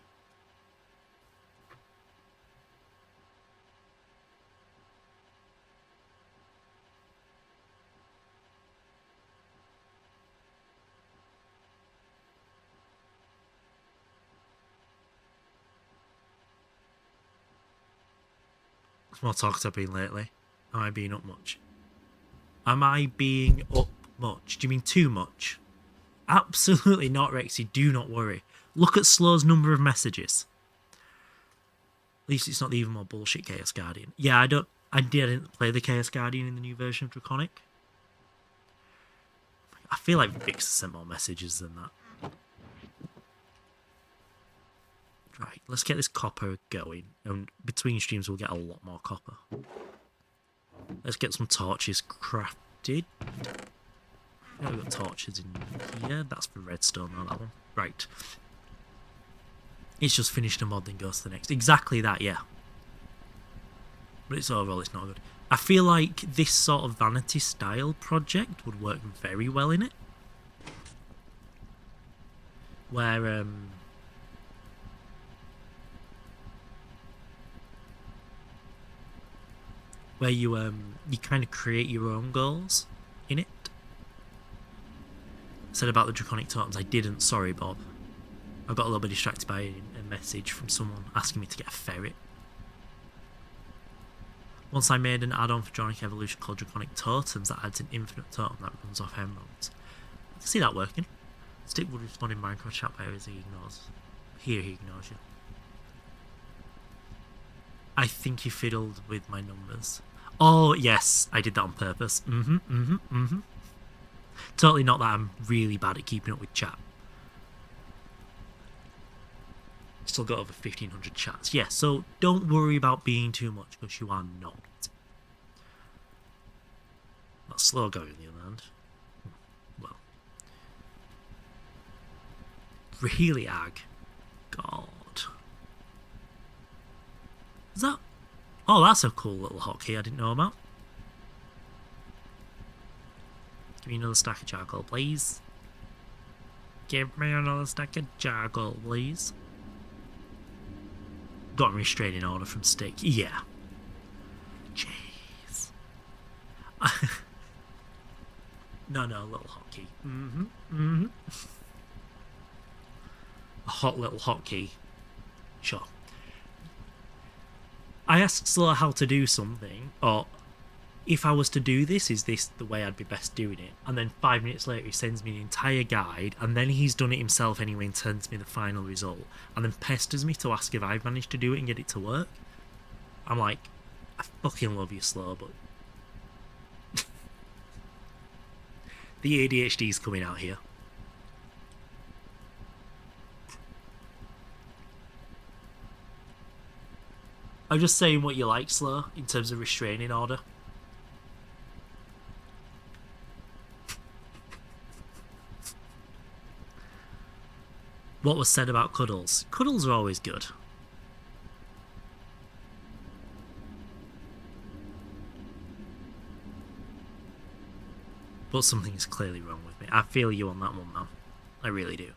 What talks I've been lately? Am I being up much? Am I being up much? Do you mean too much? Absolutely not, Rexy. Do not worry. Look at Slow's number of messages. At least it's not the even more bullshit Chaos Guardian. Yeah, I didn't play the Chaos Guardian in the new version of Draconic. I feel like Vix has sent more messages than that. Right, let's get this copper going. And between streams, we'll get a lot more copper. Let's get some torches crafted. Yeah, we've got torches in here. That's for redstone, not that one. Right. It's just finished a mod, then goes to the next. Exactly that, yeah. But it's overall, it's not good. I feel like this sort of vanity style project would work very well in it. Where, you kind of create your own goals in it. I said about the Draconic Totems, I didn't, sorry Bob. I got a little bit distracted by a message from someone asking me to get a ferret. Once I made an add-on for Draconic Evolution called Draconic Totems that adds an infinite totem that runs off emeralds. I can see that working. Stick would respond in Minecraft chat by areas he ignores. Here he ignores you. I think you fiddled with my numbers. Oh, yes, I did that on purpose. Totally not that I'm really bad at keeping up with chat. Still got over 1,500 chats. Yeah, so don't worry about being too much, because you are not. Not slow going, on the other hand. Well. Really ag. God. Is that... Oh, that's a cool little hotkey I didn't know about. Give me another stack of charcoal, please. Give me another stack of charcoal, please. Got a restraining order from Stick. Yeah. Jeez. No, little hotkey. A hot little hotkey. Sure. I asked Slow how to do something, or if I was to do this, is this the way I'd be best doing it? And then 5 minutes later he sends me an entire guide, and then he's done it himself anyway and sends me the final result, and then pesters me to ask if I've managed to do it and get it to work. I'm like, I fucking love you, Slow, but... the ADHD's coming out here. I'm just saying what you like, Slow, in terms of restraining order. What was said about cuddles? Cuddles are always good. But something is clearly wrong with me. I feel you on that one, man. I really do.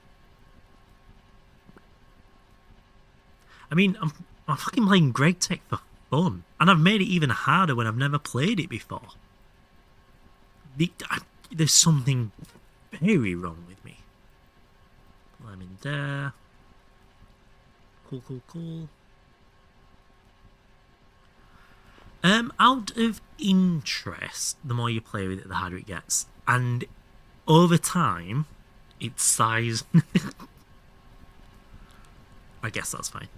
I mean, I'm fucking playing Greg Tech for fun. And I've made it even harder when I've never played it before. There's something very wrong with me. I'm in there. Cool. Out of interest, the more you play with it, the harder it gets. And over time, its size... I guess that's fine.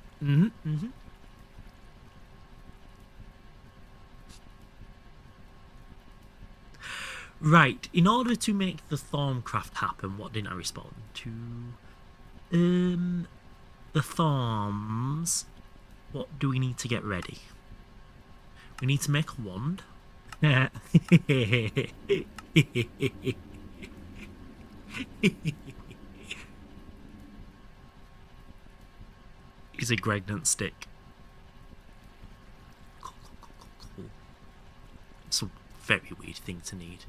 Right, in order to make the Thorncraft happen, what didn't I respond to? The Thorns. What do we need to get ready? We need to make a wand. He's a pregnant stick. Cool. It's a very weird thing to need.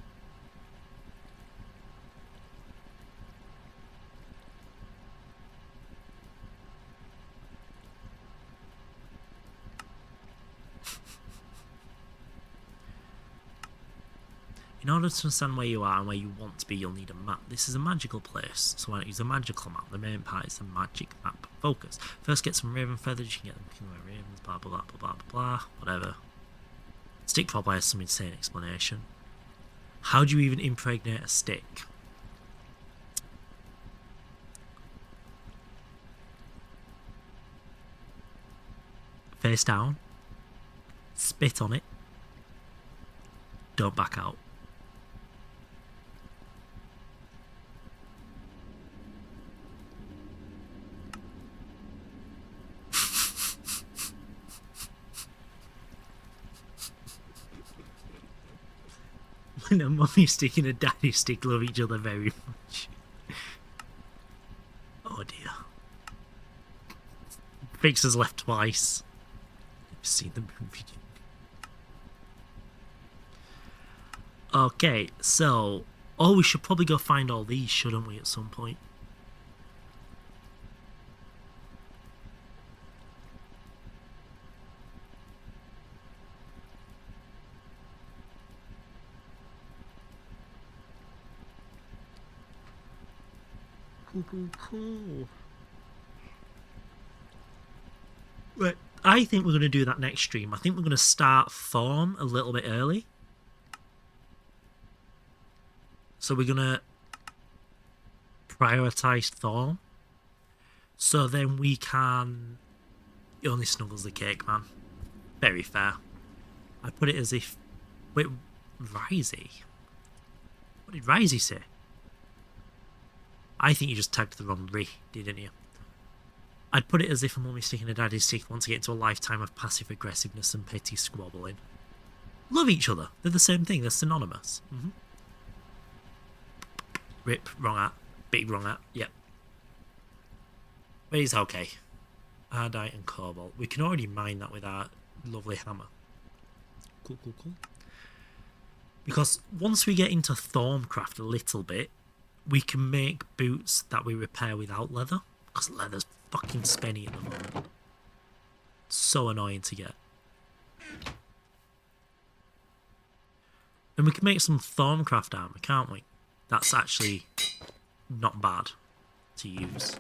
In order to understand where you are and where you want to be, you'll need a map. This is a magical place, so why not use a magical map? The main part is the magic map focus. First get some raven feathers, you can get them from ravens, blah blah blah, whatever. Stick probably has some insane explanation. How do you even impregnate a stick? Face down. Spit on it. Don't back out. When a mummy stick and a daddy stick love each other very much. Oh dear. Fix has left twice. I've seen the movie. Okay, so... Oh, we should probably go find all these, shouldn't we, at some point? Cool. Right, I think we're going to do that next stream. I think we're going to start Thorn a little bit early. So we're going to prioritise Thorn. So then we can... It only snuggles the cake, man. Very fair. I put it as if... Wait, Risey? What did Risey say? I think you just tagged the wrong Ri, didn't you? I'd put it as if a mummy stick and a daddy stick want to get into a lifetime of passive aggressiveness and petty squabbling. love each other. They're the same thing. They're synonymous. Rip, wrong at. Big wrong at. Yep. But it's okay. Ardite and cobalt. We can already mine that with our lovely hammer. Cool, cool, cool. Because once we get into Thorncraft a little bit, we can make boots that we repair without leather. Because leather's fucking spenny at the moment. So annoying to get. And we can make some Thorncraft armor, can't we? That's actually not bad to use.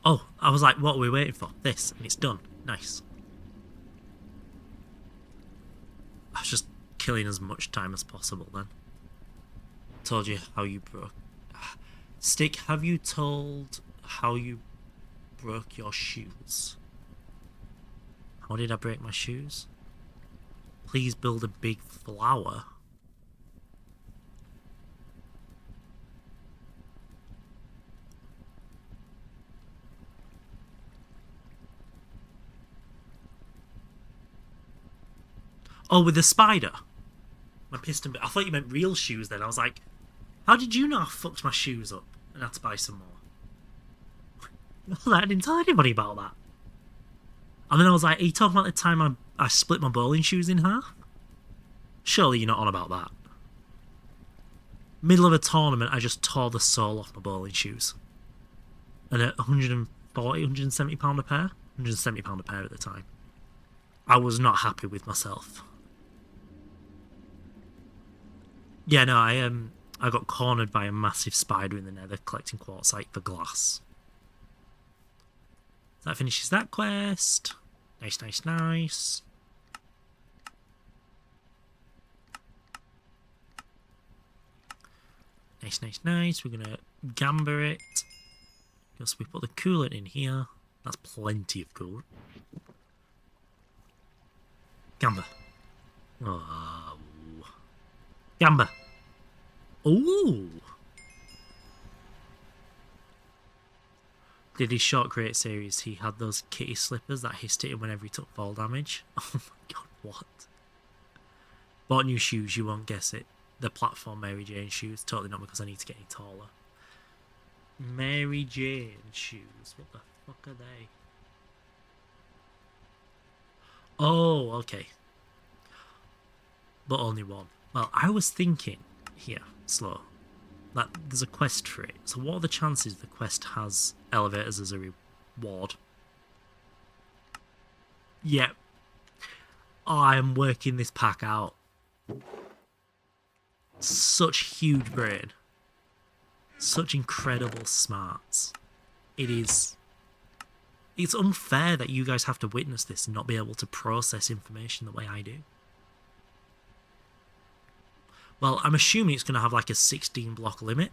Oh, I was like, what are we waiting for? This, and it's done. Nice. I was just killing as much time as possible then. Told you how you broke. Stick, have you told how you broke your shoes? How did I break my shoes? Please build a big flower. Oh, with the spider. My piston bit. I thought you meant real shoes then. I was like, how did you know I fucked my shoes up and had to buy some more? I didn't tell anybody about that. And then I was like, are you talking about the time I split my bowling shoes in half? Surely you're not on about that. Middle of a tournament, I just tore the sole off my bowling shoes. And at 140, 170 pound a pair? 170 pound a pair at the time. I was not happy with myself. Yeah, no, I got cornered by a massive spider in the nether collecting quartzite for glass. That finishes that quest. Nice, nice, nice. Nice, nice, nice. We're gonna gamber it. Because we put the coolant in here. That's plenty of coolant. Gamber. Oh. Gamber. Ooh. Did his short create series, he had those kitty slippers that hissed at him whenever he took fall damage. Oh my god, what? Bought new shoes, you won't guess it. The platform Mary Jane shoes. Totally not because I need to get any taller. Mary Jane shoes. What the fuck are they? Oh, okay. But only one. Well, I was thinking here, slow, that there's a quest for it. So what are the chances the quest has elevators as a reward? Yep. I am working this pack out. Such huge brain. Such incredible smarts. It is... It's unfair that you guys have to witness this and not be able to process information the way I do. Well, I'm assuming it's going to have like a 16 block limit.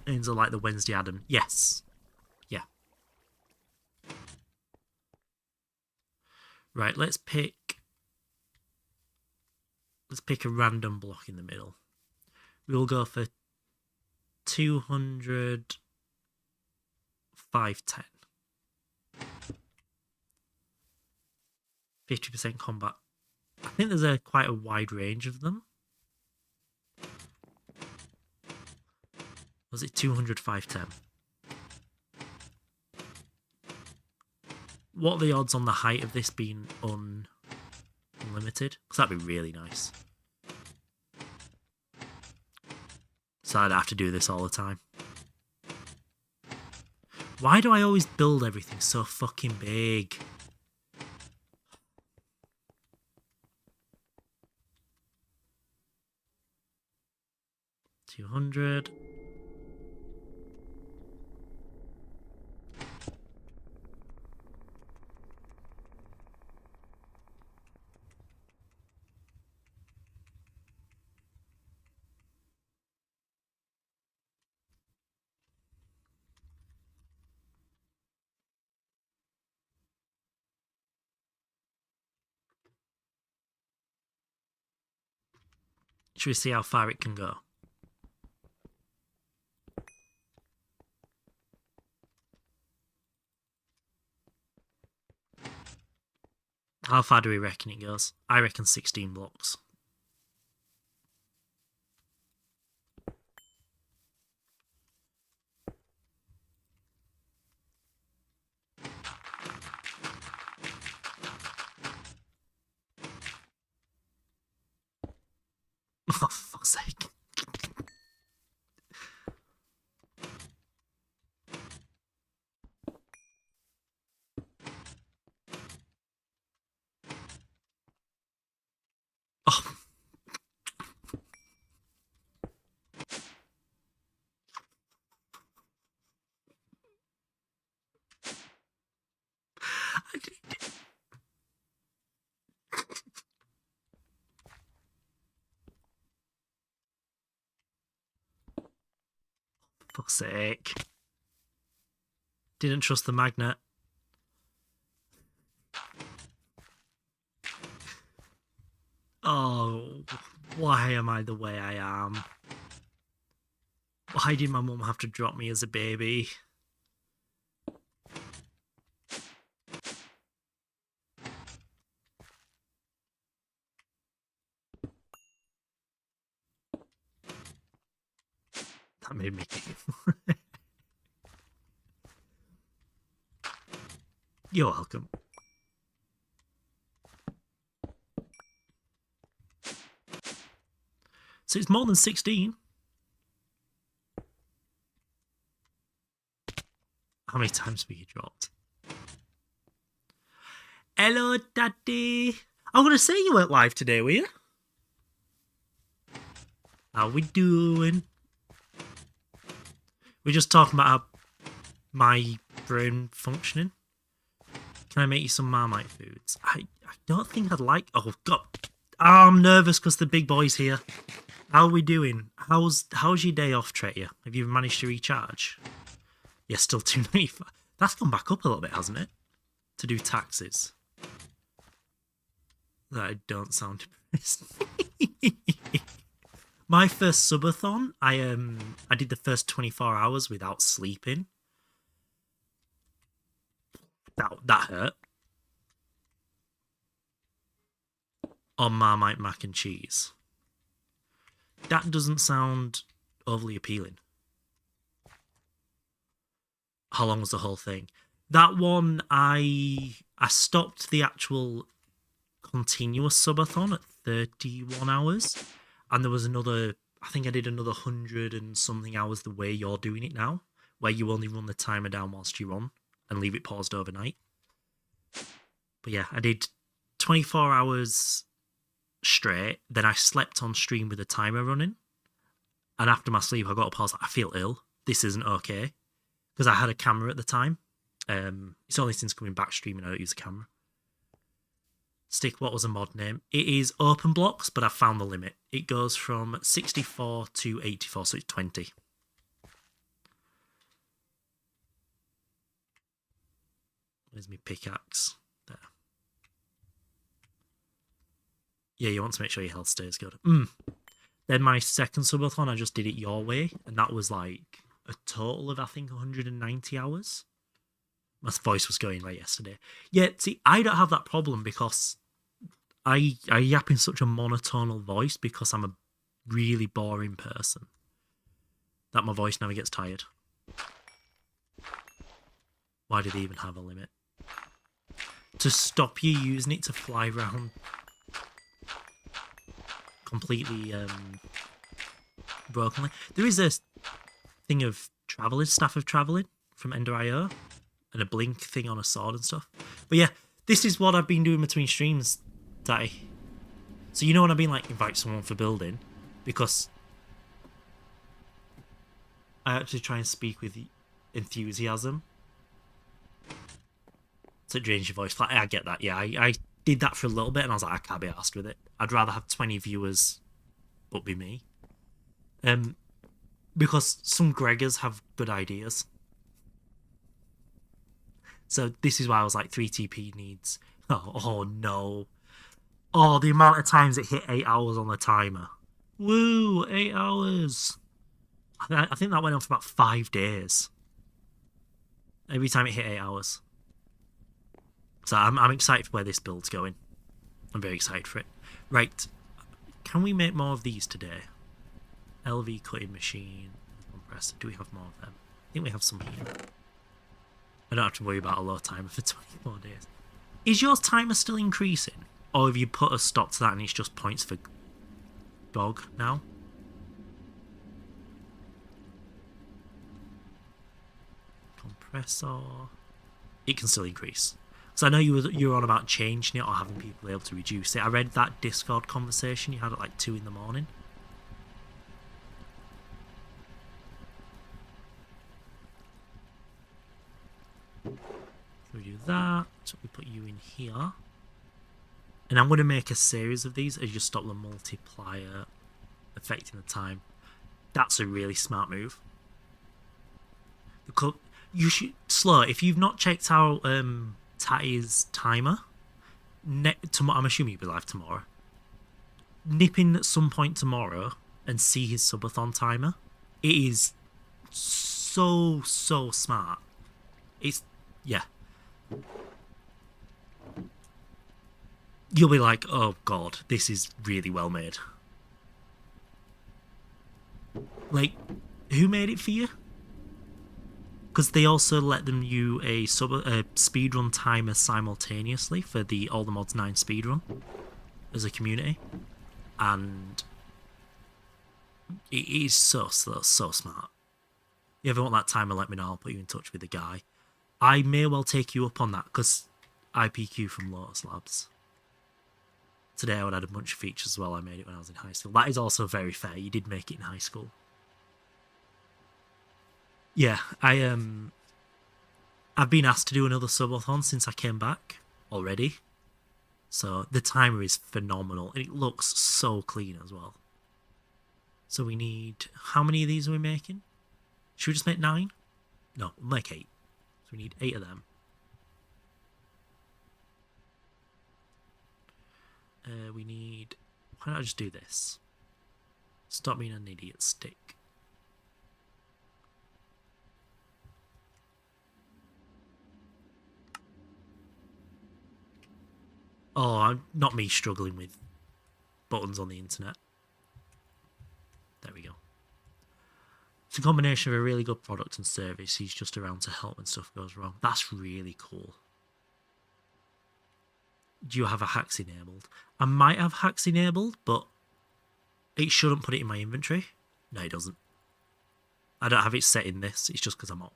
And so like the Wednesday Adam. Yes. Yeah. Right, let's pick a random block in the middle. We'll go for 200 510. 50% combat. I think there's quite a wide range of them. Was it 200 510? What are the odds on the height of this being unlimited? Because that'd be really nice. So I'd have to do this all the time. Why do I always build everything so fucking big? $200. Should we see how far it can go? How far do we reckon it goes? I reckon 16 blocks. Oh, fuck's sake. Oh. Fuck's sake. Didn't trust the magnet. Oh, why am I the way I am? Why did my mum have to drop me as a baby? That made me You're welcome. So it's more than 16. How many times were you dropped? Hello, Daddy. I'm going to say you weren't live today, were you? How we doing? We're just talking about how my brain functioning. Can I make you some Marmite foods? I don't think I'd like... Oh, God. I'm nervous because the big boy's here. How are we doing? How's your day off, Tretia? Have you managed to recharge? Yeah, still 295. That's gone back up a little bit, hasn't it? To do taxes. I don't sound depressed. My first subathon, I did the first 24 hours without sleeping. That hurt. On Marmite mac and cheese. That doesn't sound overly appealing. How long was the whole thing? That one, I stopped the actual continuous subathon at 31 hours. And there was another, I think I did another 100 and something hours the way you're doing it now, where you only run the timer down whilst you run and leave it paused overnight. But yeah, I did 24 hours straight. Then I slept on stream with the timer running. And after my sleep, I got up, I was like, I feel ill. This isn't okay. Because I had a camera at the time. It's only since coming back streaming I don't use a camera. Stick, what was a mod name? It is open blocks, but I found the limit. It goes from 64 to 84, so it's 20. Where's my pickaxe? There. Yeah, you want to make sure your health stays good. Then my second subathon, I just did it your way, and that was like a total of, I think, 190 hours. My voice was going right yesterday. Yeah, see, I don't have that problem because I yap in such a monotonal voice because I'm a really boring person that my voice never gets tired. Why do they even have a limit? To stop you using it to fly around completely brokenly. There is a thing of travelling, staff of travelling from Ender.io, and a blink thing on a sword and stuff. But yeah, this is what I've been doing between streams, Daddy. So you know when I've been like, invite someone for building, because I actually try and speak with enthusiasm. So it drains your voice. Like, I get that, yeah. I did that for a little bit and I was like, I can't be arsed with it. I'd rather have 20 viewers but be me. Because some Gregors have good ideas. So this is why I was like, 3TP needs... Oh no. Oh, the amount of times it hit 8 hours on the timer. Woo, 8 hours. I think that went on for about 5 days. Every time it hit 8 hours. So I'm excited for where this build's going. I'm very excited for it. Right, can we make more of these today? LV cutting machine, compressor. Do we have more of them? I think we have some here. I don't have to worry about a low timer for 24 days. Is your timer still increasing? Or have you put a stop to that and it's just points for dog now? Compressor. It can still increase. So I know you were on about changing it or having people able to reduce it. I read that Discord conversation you had at like 2 in the morning. We do that. So we put you in here. And I'm going to make a series of these as you stop the multiplier affecting the time. That's a really smart move. You should slow. If you've not checked out Tatty's timer, I'm assuming you'll be live tomorrow. Nip in at some point tomorrow and see his subathon timer. It is so smart. It's yeah. You'll be like, oh god, this is really well made. Like, who made it for you? Because they also let them you a speedrun timer simultaneously for the All the Mods 9 speedrun as a community. And it is so smart. If you ever want that timer, let me know. I'll put you in touch with the guy. I may well take you up on that because IPQ from Lotus Labs. Today I would add a bunch of features as well. I made it when I was in high school. That is also very fair. You did make it in high school. Yeah, I've been asked to do another subathon since I came back already. So the timer is phenomenal and it looks so clean as well. So we need, how many of these are we making? Should we just make 9? No, we'll make 8. So we need 8 of them. We need, why not just do this? Stop being an idiot, stick. Oh, not me struggling with buttons on the internet. There we go. It's a combination of a really good product and service. He's just around to help when stuff goes wrong. That's really cool. Do you have a hacks enabled? I might have hacks enabled, but it shouldn't put it in my inventory. No, it doesn't. I don't have it set in this. It's just because I'm up.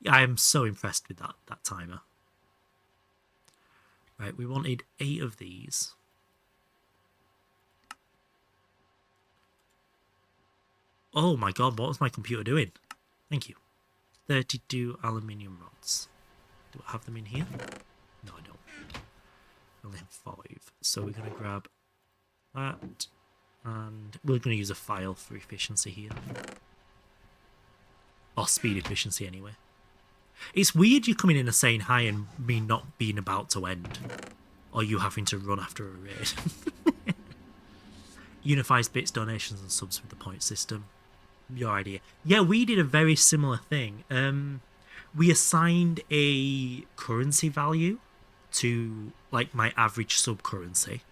Yeah, I am so impressed with that timer. Right, we wanted 8 of these. Oh my god, what was my computer doing? Thank you. 32 aluminium rods. Do I have them in here? No, I don't. I only have 5. So we're going to grab that. And we're going to use a file for efficiency here. Or speed efficiency anyway. It's weird you coming in and saying hi and me not being about to end. Or you having to run after a raid. Unifies bits, donations and subs with the point system. Your idea. Yeah, we did a very similar thing. We assigned a currency value to like my average sub currency.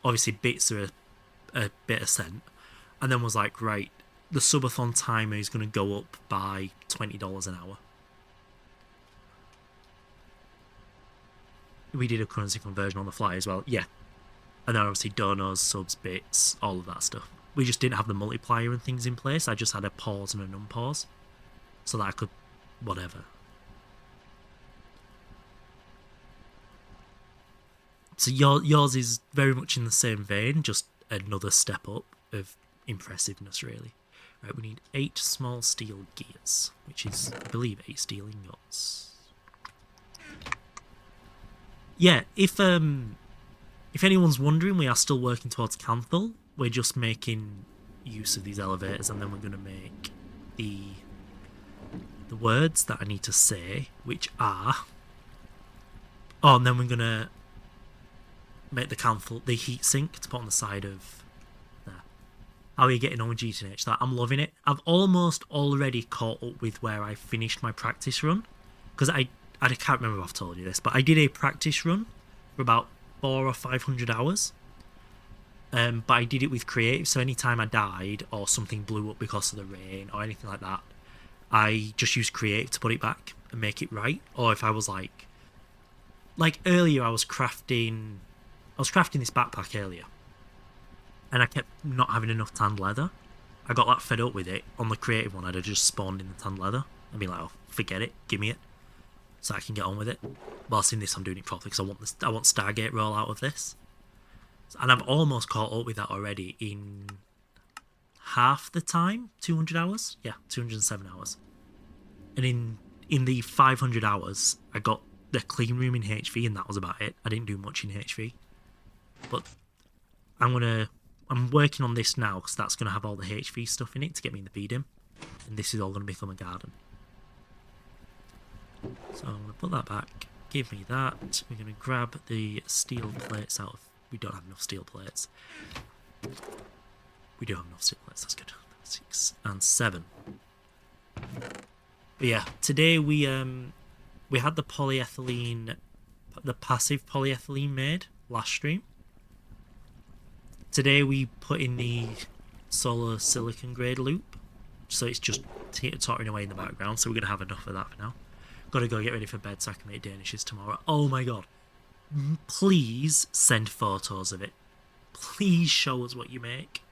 Obviously bits are a bit a cent. And then was like, right, the subathon timer is going to go up by $20 an hour. We did a currency conversion on the fly as well. Yeah. And then obviously donos, subs, bits, all of that stuff. We just didn't have the multiplier and things in place. I just had a pause and an unpause. So that I could... whatever. So yours is very much in the same vein. Just another step up of impressiveness, really. Right, we need 8 small steel gears. Which is, I believe, 8 steel ingots. Yeah, if anyone's wondering, we are still working towards Kanthal. We're just making use of these elevators, and then we're going to make the words that I need to say, which are... Oh, and then we're going to make the Kanthal, the heat sink to put on the side of there. How are you getting on with GTNH? That I'm loving it. I've almost already caught up with where I finished my practice run, because I I can't remember if I've told you this, but I did a practice run for about 400 or 500 hours. But I did it with creative, so anytime I died or something blew up because of the rain or anything like that, I just used creative to put it back and make it right. Or if I was like earlier, I was crafting this backpack earlier, and I kept not having enough tanned leather. I got that fed up with it. On the creative one, I'd have just spawned in the tanned leather and be like, oh, forget it, give me it, so I can get on with it. Whilst in this, I'm doing it properly because I want Stargate roll out of this. And I've almost caught up with that already in half the time, 200 hours? Yeah, 207 hours. And in the 500 hours, I got the clean room in HV, and that was about it. I didn't do much in HV. But I'm working on this now, because that's going to have all the HV stuff in it to get me in the BDIM. And this is all going to become a garden. So I'm going to put that back. Give me that. We're going to grab the steel plates out of... We don't have enough steel plates. We do have enough steel plates, that's good. 6 and 7. But yeah, today we had the polyethylene, the passive polyethylene made last stream. Today we put in the solar silicon grade loop, so it's just tottering away in the background, so we're going to have enough of that for now. Got to go get ready for bed so I can make danishes tomorrow. Oh my god. Please send photos of it. Please show us what you make.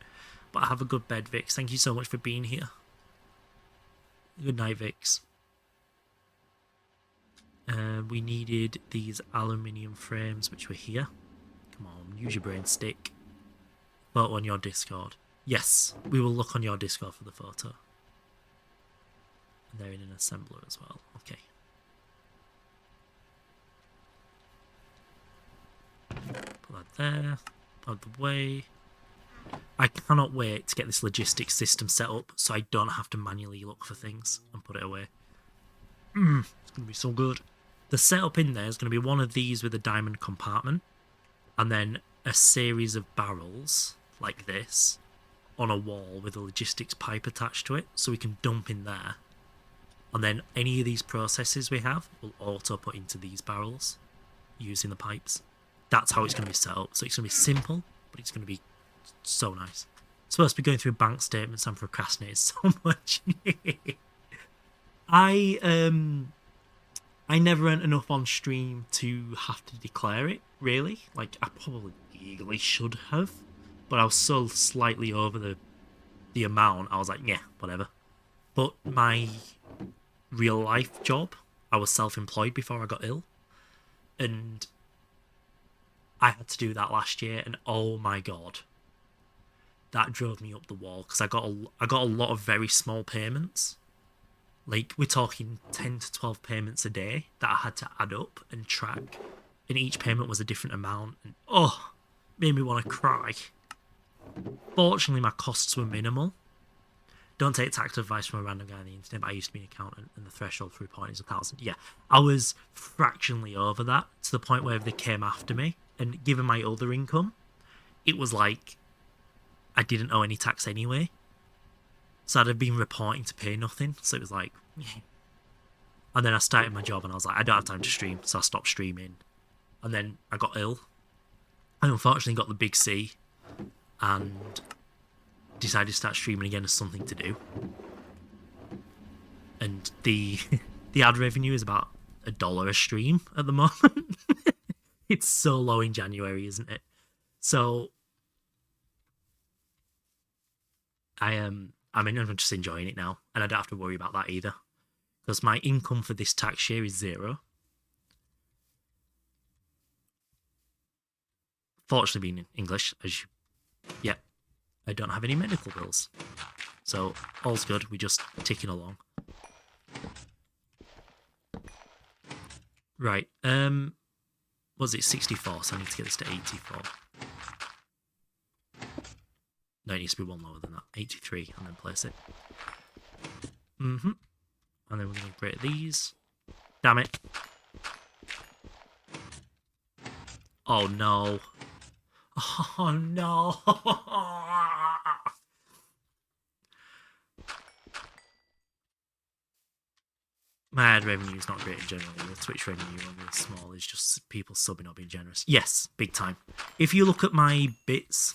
But have a good bed, Vix. Thank you so much for being here. Good night, Vix. We needed these aluminium frames, which were here. Come on, use your brain stick. Photo on your Discord. Yes, we will look on your Discord for the photo. And they're in an assembler as well. Okay. Put that there. Out the way. I cannot wait to get this logistics system set up so I don't have to manually look for things and put it away. It's going to be so good. The setup in there is going to be one of these with a diamond compartment, and then a series of barrels like this on a wall with a logistics pipe attached to it, so we can dump in there. And then any of these processes we have will auto put into these barrels using the pipes. That's how it's going to be set up. So it's going to be simple, but it's going to be so nice. It's supposed to be going through bank statements. I'm procrastinating so much. I never earned enough on stream to have to declare it, really. Like, I probably legally should have, but I was so slightly over the amount, I was like, yeah, whatever. But my real life job, I was self-employed before I got ill, and I had to do that last year, and oh my god, that drove me up the wall, because I got a lot of very small payments. Like, we're talking 10 to 12 payments a day that I had to add up and track, and each payment was a different amount, and oh, made me want to cry. Fortunately, my costs were minimal. Don't take tax advice from a random guy on the internet, but I used to be an accountant, and the threshold for reporting is 1,000. Yeah, I was fractionally over that, to the point where if they came after me, and given my other income, it was like I didn't owe any tax anyway. So I'd have been reporting to pay nothing, so it was like, yeah. And then I started my job, and I was like, I don't have time to stream, so I stopped streaming. And then I got ill. I unfortunately got the big C, and decided to start streaming again as something to do. And the ad revenue is about $1 a stream at the moment. It's so low in January, isn't it? So I'm just enjoying it now, and I don't have to worry about that either, because my income for this tax year is 0. Fortunately, being in English, yeah, I don't have any medical bills, so all's good. We're just ticking along. Right, was it 64? So I need to get this to 84. No, it needs to be one lower than that. 83, and then place it. And then we're going to upgrade these. Damn it. Oh no. Oh no. My ad revenue is not great generally. The Twitch revenue when we're small is just people subbing not being generous. Yes, big time. If you look at my bits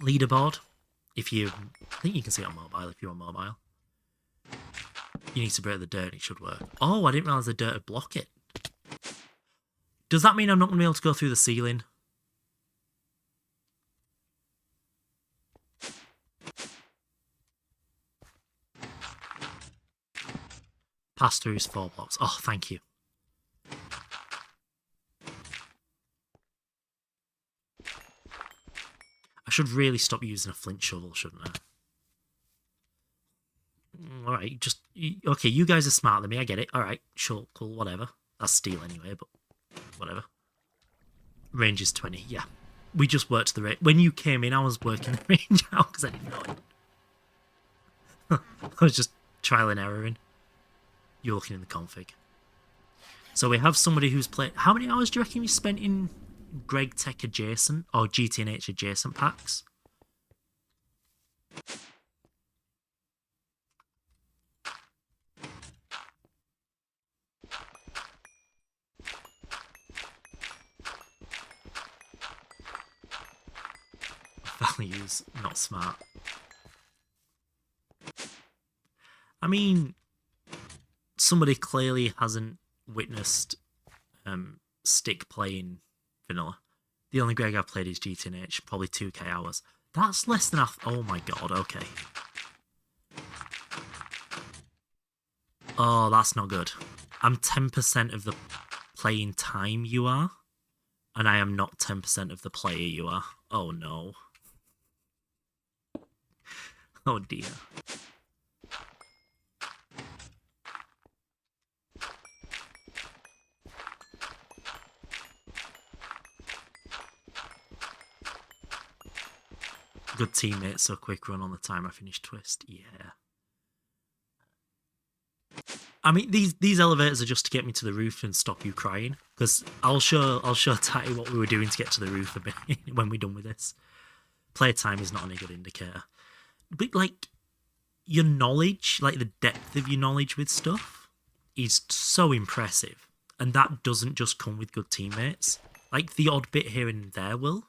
leaderboard, I think you can see it on mobile if you're on mobile. You need to break the dirt and it should work. Oh, I didn't realise the dirt would block it. Does that mean I'm not going to be able to go through the ceiling? Pass through is 4 blocks. Oh, thank you. I should really stop using a flint shovel, shouldn't I? Alright, okay, you guys are smarter than me, I get it. Alright, sure, cool, whatever. That's steel anyway, but whatever. Range is 20, yeah. We just worked the range. When you came in, I was working the range out because I didn't know it. I was just trial and erroring. You're looking in the config. So we have somebody who's played... How many hours do you reckon we spent in Greg Tech adjacent or GTNH adjacent packs? Values, not smart. I mean, somebody clearly hasn't witnessed Stick playing vanilla. The only Greg I've played is GTNH, probably 2k hours. That's less than oh my god, okay. Oh, that's not good. I'm 10% of the playing time you are, and I am not 10% of the player you are. Oh no. Oh dear. Good teammate, so quick run on the time I finished twist. Yeah. I mean, these elevators are just to get me to the roof and stop you crying. Because I'll show Tatty what we were doing to get to the roof a bit when we're done with this. Playtime is not any good indicator. But, like, your knowledge, like the depth of your knowledge with stuff is so impressive. And that doesn't just come with good teammates. Like, the odd bit here and there will.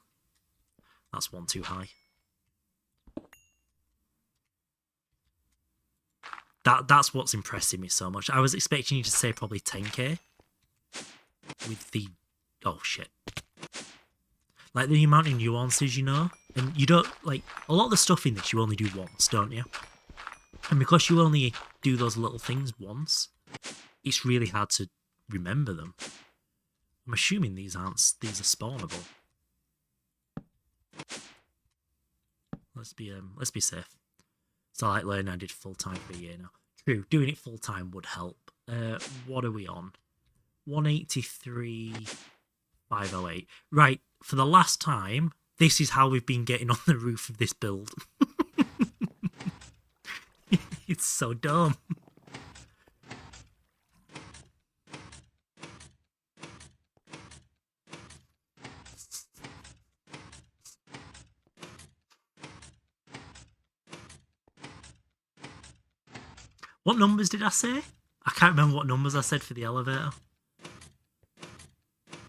That's one too high. That's what's impressing me so much. I was expecting you to say probably 10k. With the... Oh, shit. Like, the amount of nuances, you know? And you don't... Like, a lot of the stuff in this you only do once, don't you? And because you only do those little things once, it's really hard to remember them. I'm assuming these are spawnable. Let's be safe. So like learning I did full time for a year now. True, doing it full time would help. What are we on? 183, 508. Right, for the last time, this is how we've been getting on the roof of this build. It's so dumb. What numbers did I say? I can't remember what numbers I said for the elevator.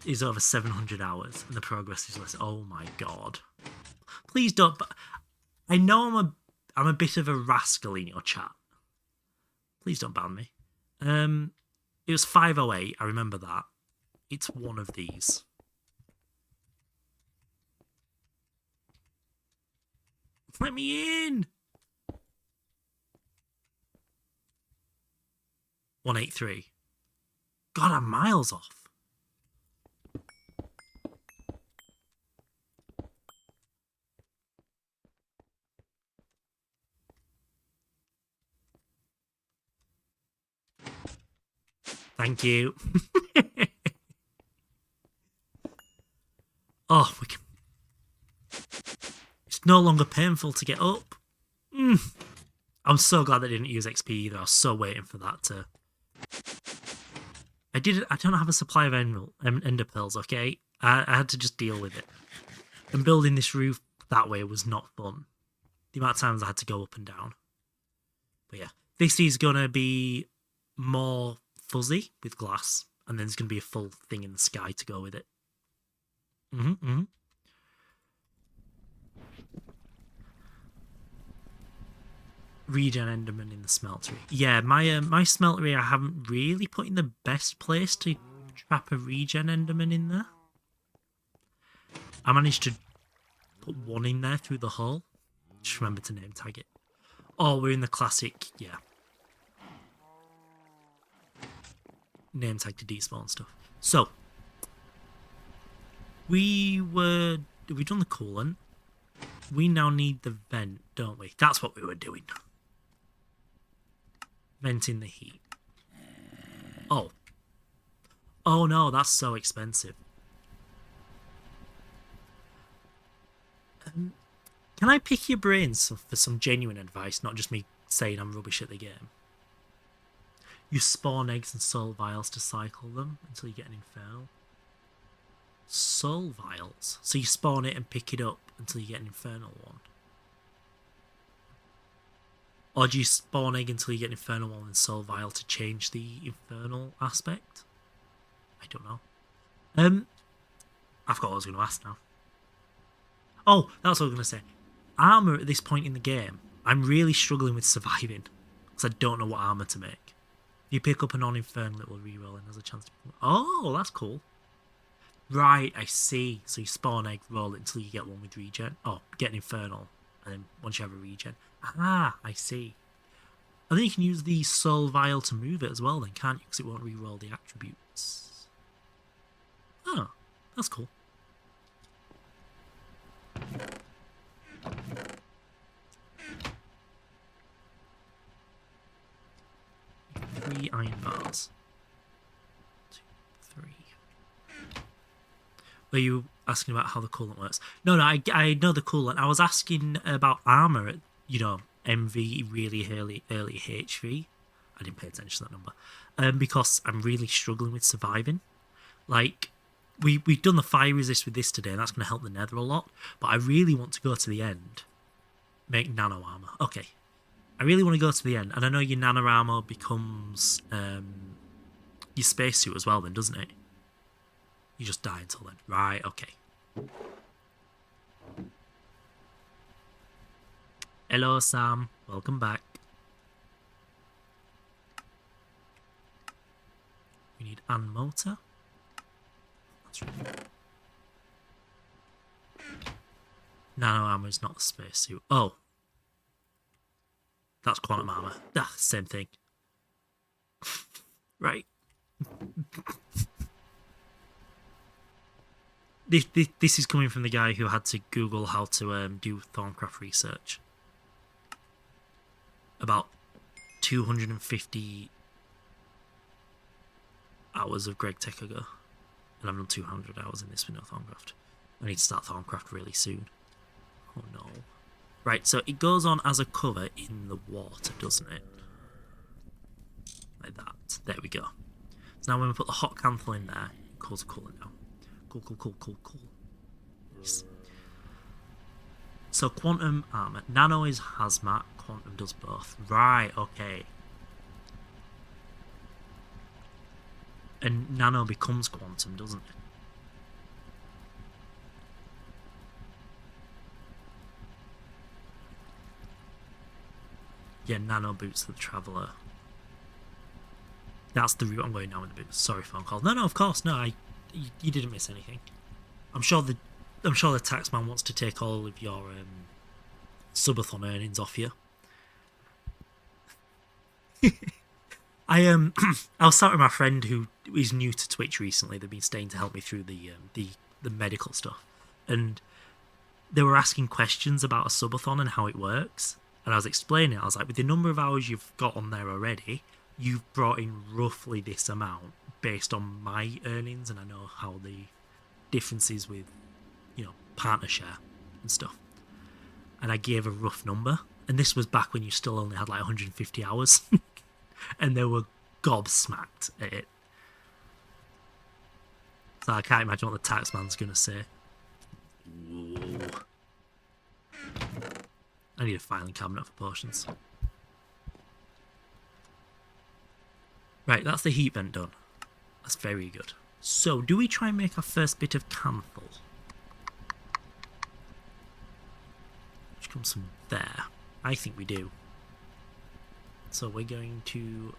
It's over 700 hours and the progress is less. Oh my god. Please don't... I know I'm a bit of a rascal in your chat. Please don't ban me. It was 508, I remember that. It's one of these. Let me in! 183. God, I'm miles off. Thank you. Oh, we can... It's no longer painful to get up. I'm so glad they didn't use XP either. I was so waiting for that to... I don't have a supply of ender pearls, okay? I had to just deal with it. And building this roof that way was not fun. The amount of times I had to go up and down. But yeah, this is going to be more fuzzy with glass, and then there's going to be a full thing in the sky to go with it. Regen Enderman in the smeltery. Yeah, my smeltery I haven't really put in the best place to trap a regen Enderman in there. I managed to put one in there through the hole. Just remember to name tag it. Oh, we're in the classic, yeah. Name tag to despawn stuff. So, we've done the coolant. We now need the vent, don't we? That's what we were doing. Venting the heat. Oh. Oh no, that's so expensive. Can I pick your brains for some genuine advice, not just me saying I'm rubbish at the game? You spawn eggs and soul vials to cycle them until you get an infernal. Soul vials? So you spawn it and pick it up until you get an infernal one? Or do you spawn egg until you get an infernal one and soul vial to change the infernal aspect? I don't know. I forgot what I was going to ask now. Oh, that's what I was going to say. Armour at this point in the game, I'm really struggling with surviving. Because I don't know what armour to make. If you pick up a non-infernal, it will reroll and there's a chance to... Oh, that's cool. Right, I see. So you spawn egg, roll it until you get one with regen. Oh, get an infernal. And then once you have a regen... Ah, I see. And then you can use the soul vial to move it as well then, can't you? Because it won't reroll the attributes. Oh, that's cool. 3 iron bars. 2, 3. Were you asking about how the coolant works? No, I know the coolant. I was asking about armor at, MV, really early HV. I didn't pay attention to that number. Because I'm really struggling with surviving. Like, we've done the fire resist with this today, and that's going to help the nether a lot. But I really want to go to the end. Make nano armor. Okay. I really want to go to the end. And I know your nano armor becomes your spacesuit as well then, doesn't it? You just die until then. Right, okay. Hello, Sam. Welcome back. We need an motor. That's right. Nano armor is not a spacesuit. Oh. That's quantum armor. Ah, same thing. Right. This is coming from the guy who had to Google how to do Thorncraft research. About 250 hours of Greg Tech ago. And I've done 200 hours in this with no Thorncraft. I need to start Thorncraft really soon. Oh no. Right, so it goes on as a cover in the water, doesn't it? Like that. There we go. So now when we put the hot Kanthal in there, it cools the coolant down. Cool. Nice. So quantum armor. Nano is hazmat, quantum does both. Right, okay. And nano becomes quantum, doesn't it? Yeah, nano boots the traveller. That's the route I'm going down with the boots. Sorry, phone call. No, of course, no. You didn't miss anything. I'm sure the taxman wants to take all of your subathon earnings off you. I was sat with my friend who is new to Twitch recently. They've been staying to help me through the medical stuff, and they were asking questions about a subathon and how it works. And I was explaining it. I was like, with the number of hours you've got on there already, you've brought in roughly this amount based on my earnings, and I know how the differences with, partner share and stuff. And I gave a rough number, and this was back when you still only had like 150 hours, and they were gobsmacked at it. So I can't imagine what the taxman's going to say. Whoa. I need a filing cabinet for potions. Right, that's the heat vent done. That's very good. So, do we try and make our first bit of Kanthal? Which comes from there. I think we do. So we're going to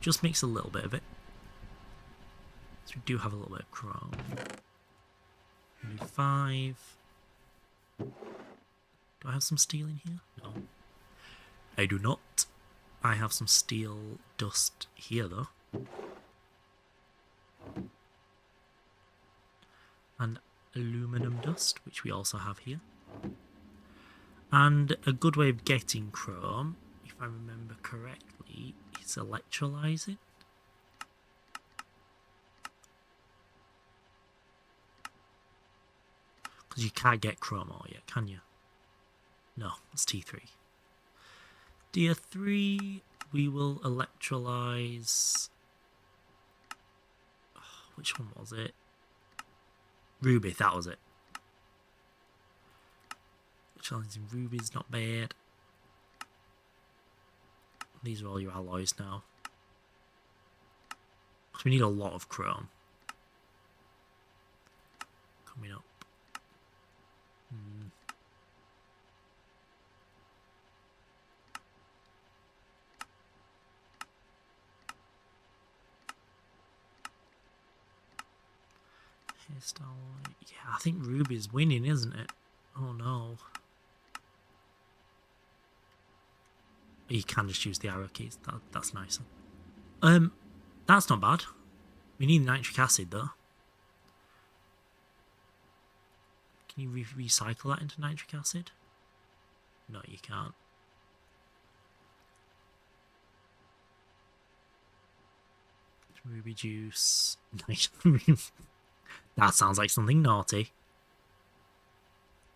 just mix a little bit of it. So we do have a little bit of chrome. Do 5. Do I have some steel in here? No. I do not. I have some steel dust here though. And aluminum dust, which we also have here. And a good way of getting chrome, if I remember correctly, is electrolyzing. Because you can't get chrome ore yet, can you? No, it's T3. Tier 3, we will electrolyze... Oh, which one was it? Ruby, that was it. Electrolyzing ruby's not bad. These are all your alloys now. Because we need a lot of chrome. Coming up. Hairstyle. Yeah, I think Ruby's winning, isn't it? Oh no. You can just use the arrow keys. That's nicer. That's not bad. We need nitric acid though. Can you recycle that into nitric acid? No, you can't. Ruby juice. That sounds like something naughty.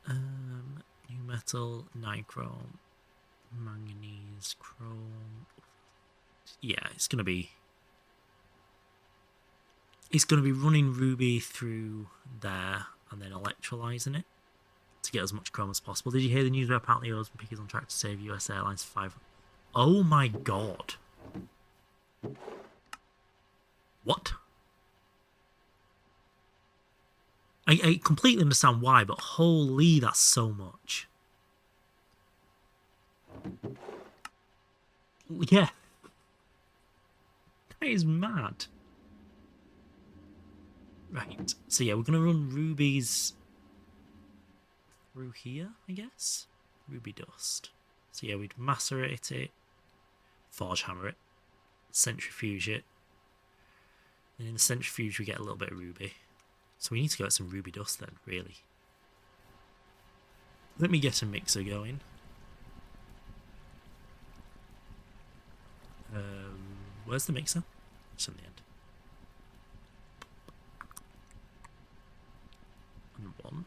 New metal, nichrome, manganese, chrome. Yeah, it's gonna be running ruby through there and then electrolyzing it to get as much chrome as possible. Did you hear the news where apparently Ozempic is on track to save US Airlines 5? Oh my god. What? I completely understand why, but holy, that's so much. Yeah. That is mad. Right. So yeah, we're going to run rubies through here, I guess. Ruby dust. So yeah, we'd macerate it, forge hammer it, centrifuge it. And in the centrifuge we get a little bit of ruby. So we need to get some ruby dust then, really. Let me get a mixer going. Where's the mixer? It's on the end. And 1.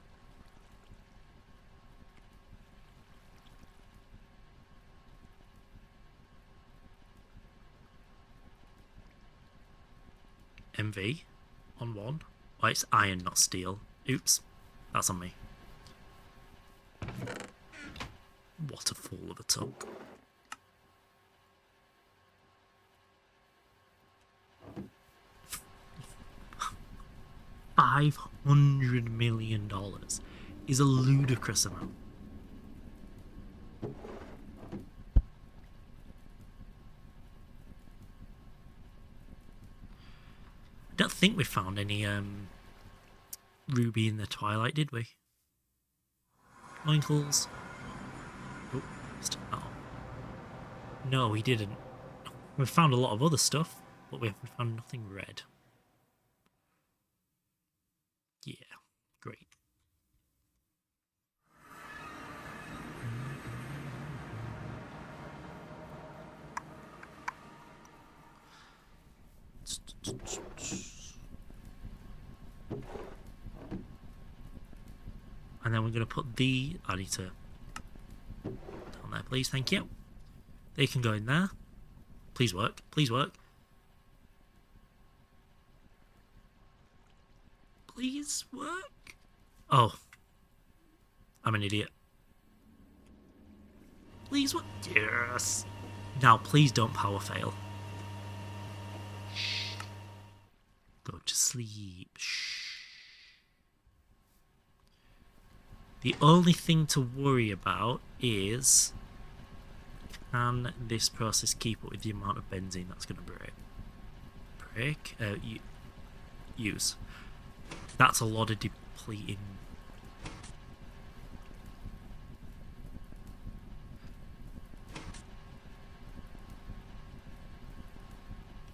MV on 1. Oh, it's iron, not steel. Oops, that's on me. What a fool of a tuck. $500 million is a ludicrous amount. I don't think we found any ruby in the twilight, did we? Michaels. Oh. No, we didn't. We found a lot of other stuff, but we found nothing red. Yeah, great. And then we're going to put I need to down there, please, thank you. They can go in there. Please work, please work. Please work. Oh, I'm an idiot. Please work. Yes. Now, please don't power fail. Go to sleep. Shh. The only thing to worry about is, can this process keep up with the amount of benzene that's going to break? Use. That's a lot of depleting.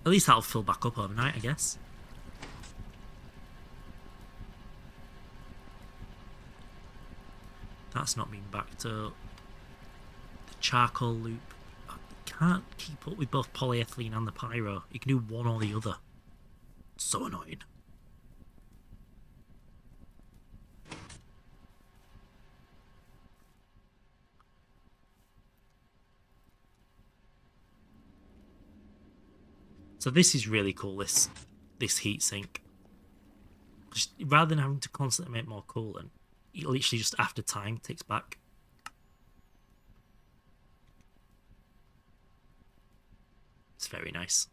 At least that'll fill back up overnight, I guess. That's not been backed up. The charcoal loop. I can't keep up with both polyethylene and the pyro. You can do one or the other. It's so annoying. So this is really cool, this heatsink. Just rather than having to constantly make more coolant, it literally just after time ticks back. It's very nice.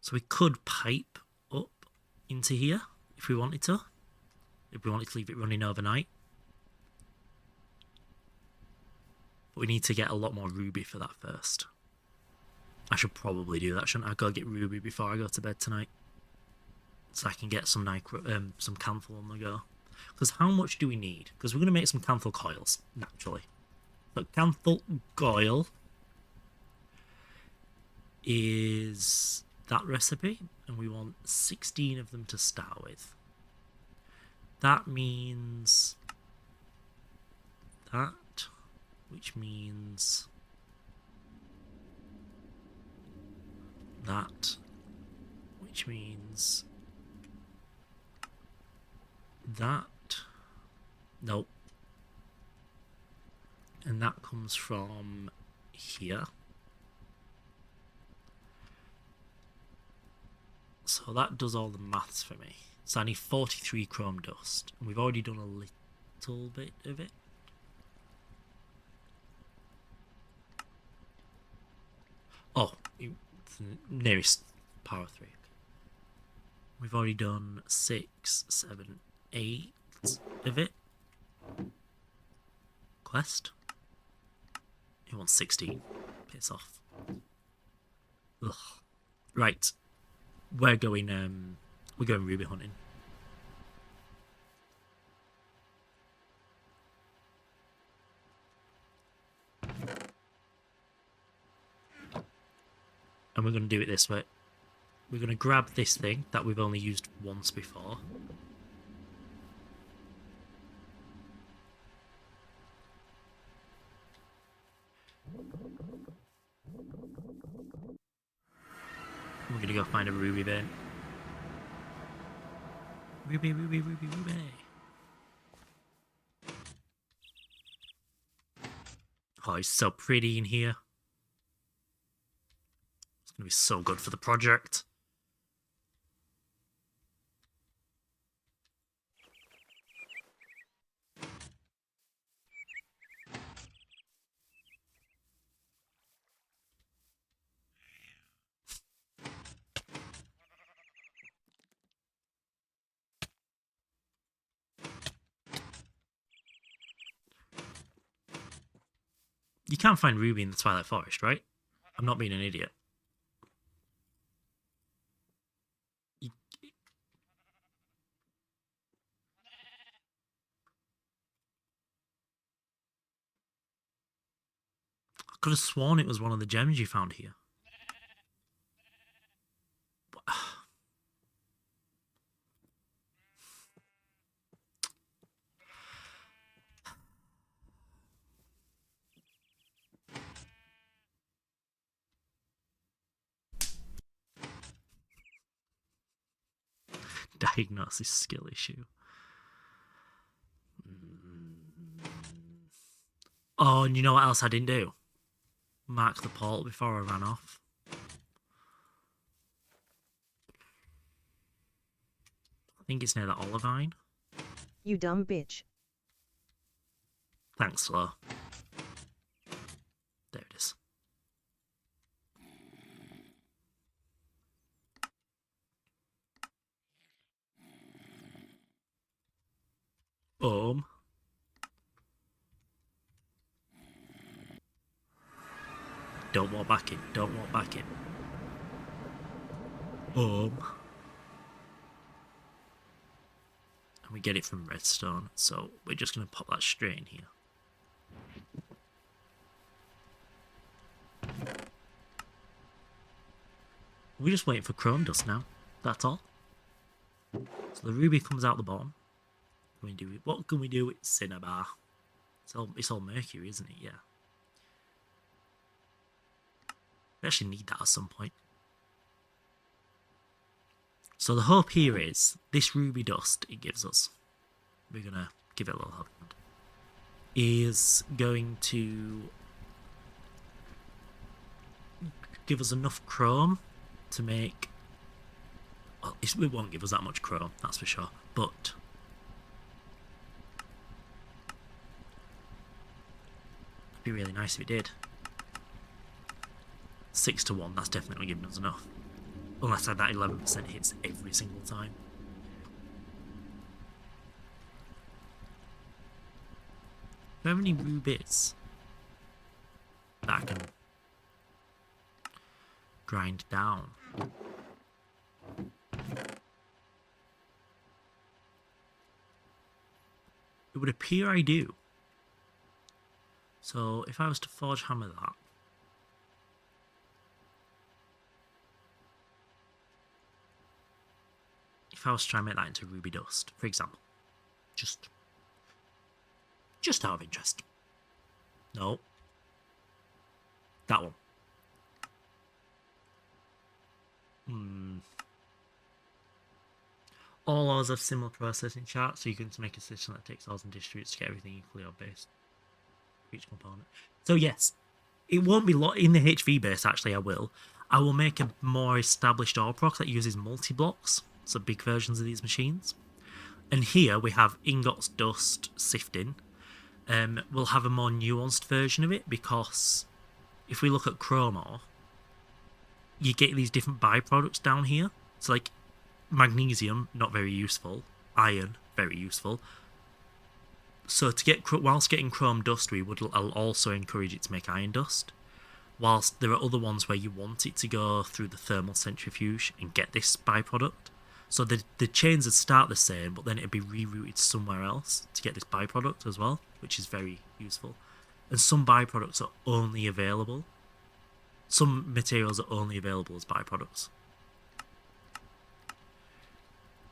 So we could pipe up into here if we wanted to. If we wanted to leave it running overnight. But we need to get a lot more ruby for that first. I should probably do that, shouldn't I? Go get ruby before I go to bed tonight. So I can get some some Kanthal on the go. Because how much do we need? Because we're going to make some Kanthal coils, naturally. But Kanthal coil is that recipe. And we want 16 of them to start with. That means that. Which means that, which means that, nope, and that comes from here. So that does all the maths for me. So I need 43 chrome dust, and we've already done a little bit of it. Oh, it's the nearest power 3. We've already done 6, 7, 8 of it. Quest. He wants 16. Piss off. Ugh. Right. We're going ruby hunting. And we're going to do it this way. We're going to grab this thing that we've only used once before. We're going to go find a ruby vein. Ruby, ruby, ruby, ruby. Oh, it's so pretty in here. It's going to be so good for the project. You can't find ruby in the Twilight Forest, right? I'm not being an idiot. I could have sworn it was one of the gems you found here. Diagnosis skill issue. Oh, and you know what else I didn't do? Mark the portal before I ran off. I think it's near the olivine. You dumb bitch. Thanks, Flo. There it is. Don't walk back in. Don't walk back in. And we get it from redstone, so we're just going to pop that straight in here. We're just waiting for chrome dust now. That's all. So the ruby comes out the bottom. What can we do with cinnabar? It's all mercury, isn't it? Yeah. We actually need that at some point. So the hope here is this ruby dust it gives us. We're gonna give it a little help. Is going to give us enough chrome to make. Well, it won't give us that much chrome, that's for sure. But it'd be really nice if it did. 6 to 1, that's definitely giving us enough. Unless that 11% hits every single time. Do I have any rubies that I can grind down? It would appear I do. So if I was to forge hammer that, if I was to try and make that into ruby dust, for example, just out of interest. No. That one. All ores have similar processing charts, so you can make a system that takes ores and distributes to get everything equally or based for each component. So yes, it won't be in the HV base. Actually, I will make a more established ore proc that uses multi-blocks, so big versions of these machines. And here we have ingots, dust, sifting. We'll have a more nuanced version of it, because if we look at chrome ore, you get these different byproducts down here. So like magnesium, not very useful. Iron, very useful. So to get, whilst getting chrome dust, I'll also encourage it to make iron dust. Whilst there are other ones where you want it to go through the thermal centrifuge and get this byproduct. So the chains would start the same, but then it'd be rerouted somewhere else to get this byproduct as well, which is very useful. And some byproducts are only available. Some materials are only available as byproducts.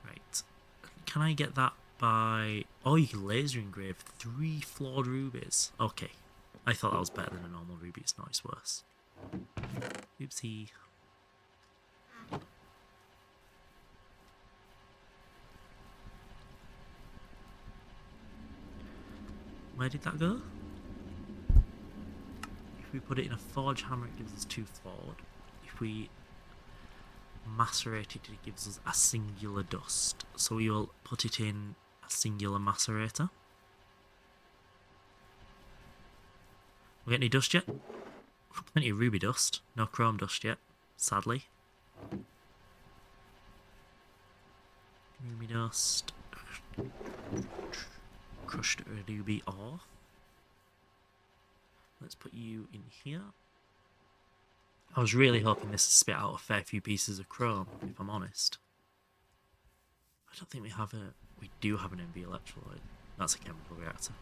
Right. Can I get that by... Oh, you can laser engrave 3 flawed rubies. Okay. I thought that was better than a normal ruby. It's not, it's worse. Oopsie. Where did that go? If we put it in a forge hammer, it gives us 2 flawed. If we macerate it, it gives us a singular dust. So we will put it in a singular macerator. We get any dust yet? Plenty of ruby dust. No chrome dust yet, sadly. Ruby dust. Crushed ruby ore. Let's put you in here. I was really hoping this would spit out a fair few pieces of chrome, if I'm honest. I don't think we have a... We do have an MV electrolyte. That's a chemical reactor.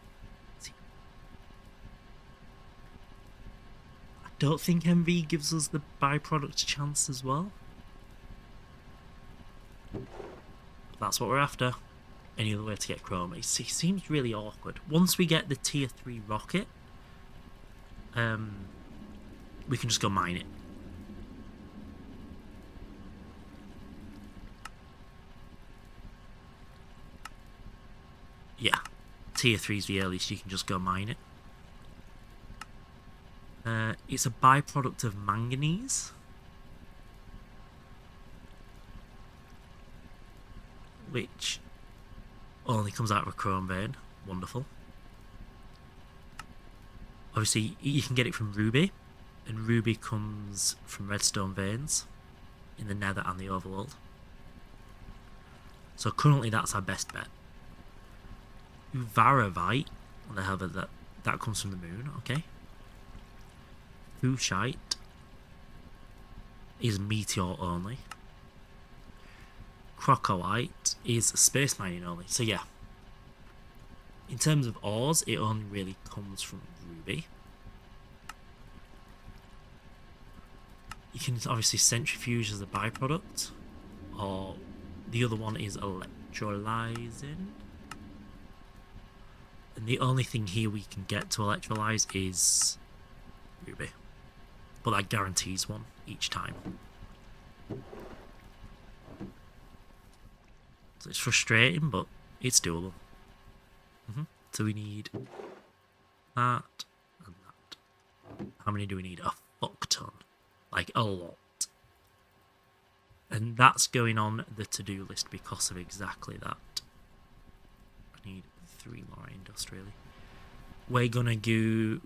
I don't think MV gives us the byproduct chance as well. That's what we're after. Any other way to get chrome? It seems really awkward. Once we get the tier 3 rocket, we can just go mine it. Yeah, tier 3 is the earliest you can just go mine it. It's a byproduct of manganese, which only comes out of a chrome vein. Wonderful. Obviously, you can get it from ruby, and ruby comes from redstone veins in the nether and the overworld. So currently that's our best bet. Varavite, what the hell is that? That comes from the moon, okay. Fushite, is meteor only. Crocowite is space mining only. So yeah, in terms of ores, it only really comes from ruby. You can obviously centrifuge as a byproduct, or the other one is electrolyzing. And the only thing here we can get to electrolyze is ruby. But that guarantees one each time. So it's frustrating, but it's doable. So we need that and that. How many do we need? A fuck ton. Like a lot. And that's going on the to-do list because of exactly that. I need 3 more industrially. We're gonna do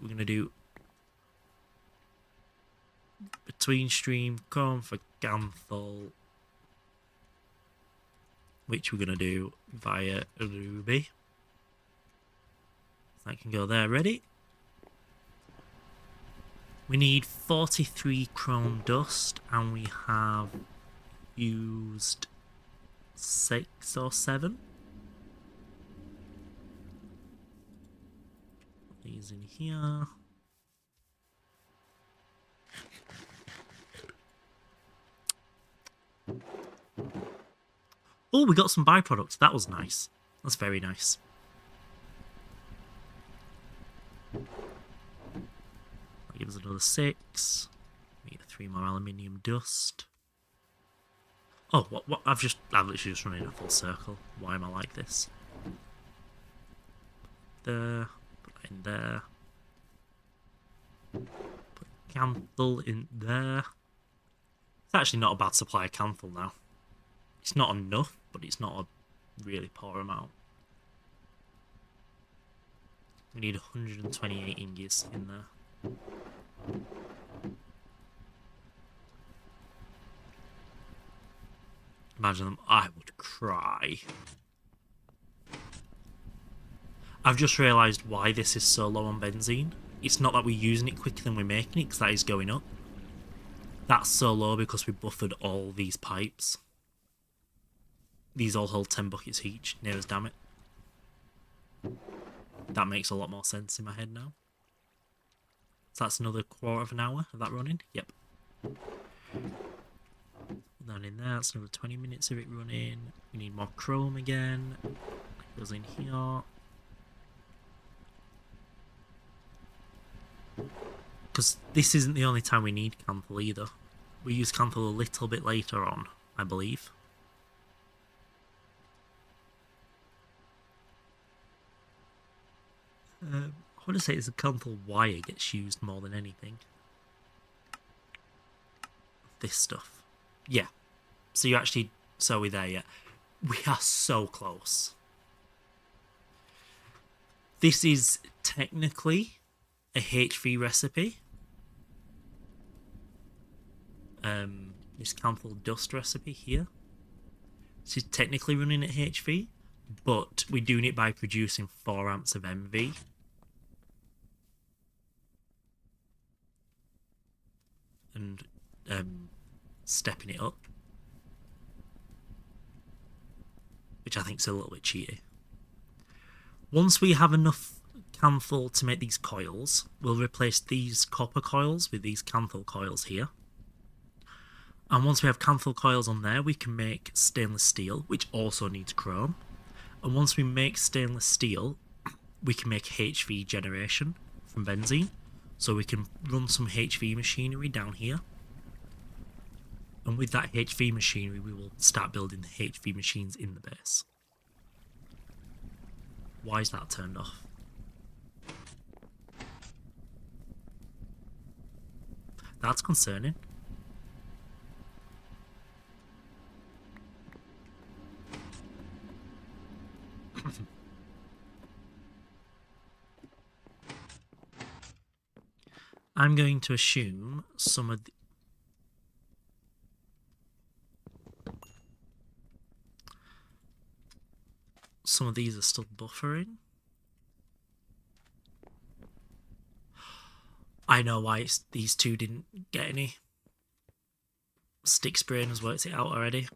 between stream come for Kanthal, which we're gonna do via ruby. So that can go there. Ready? We need 43 chrome dust, and we have used 6 or 7. Put these in here. Oh, we got some byproducts. That was nice. That's very nice. That gives us another 6. We need 3 more aluminium dust. Oh, what? I've literally just run in a full circle. Why am I like this? There. Put that in there. Put Kanthal in there. It's actually not a bad supply of Kanthal now. It's not enough, but it's not a really poor amount. We need 128 ingots in there. Imagine them. I would cry. I've just realised why this is so low on benzene. It's not that we're using it quicker than we're making it, because that is going up. That's so low because we buffered all these pipes. These all hold 10 buckets each. Near as damn it. That makes a lot more sense in my head now. So that's another quarter of an hour of that running. Yep. Put that in there. That's another 20 minutes of it running. We need more chrome again. That goes in here. Because this isn't the only time we need Kanthal either. We use Kanthal a little bit later on, I believe. I want to say it's the Kanthal wire gets used more than anything. This stuff. Yeah. So you actually... So we're there yet. We are so close. This is technically a HV recipe. This Kanthal dust recipe here. This is technically running at HV, but we're doing it by producing 4 amps of MV. And stepping it up. Which I think is a little bit cheaty. Once we have enough Kanthal to make these coils, we'll replace these copper coils with these Kanthal coils here. And once we have Kanthal coils on there, we can make stainless steel, which also needs chrome. And once we make stainless steel, we can make HV generation from benzene. So we can run some HV machinery down here. And with that HV machinery, we will start building the HV machines in the base. Why is that turned off? That's concerning. I'm going to assume some of these are still buffering. I know why these two didn't get any. Stick's brain has worked it out already.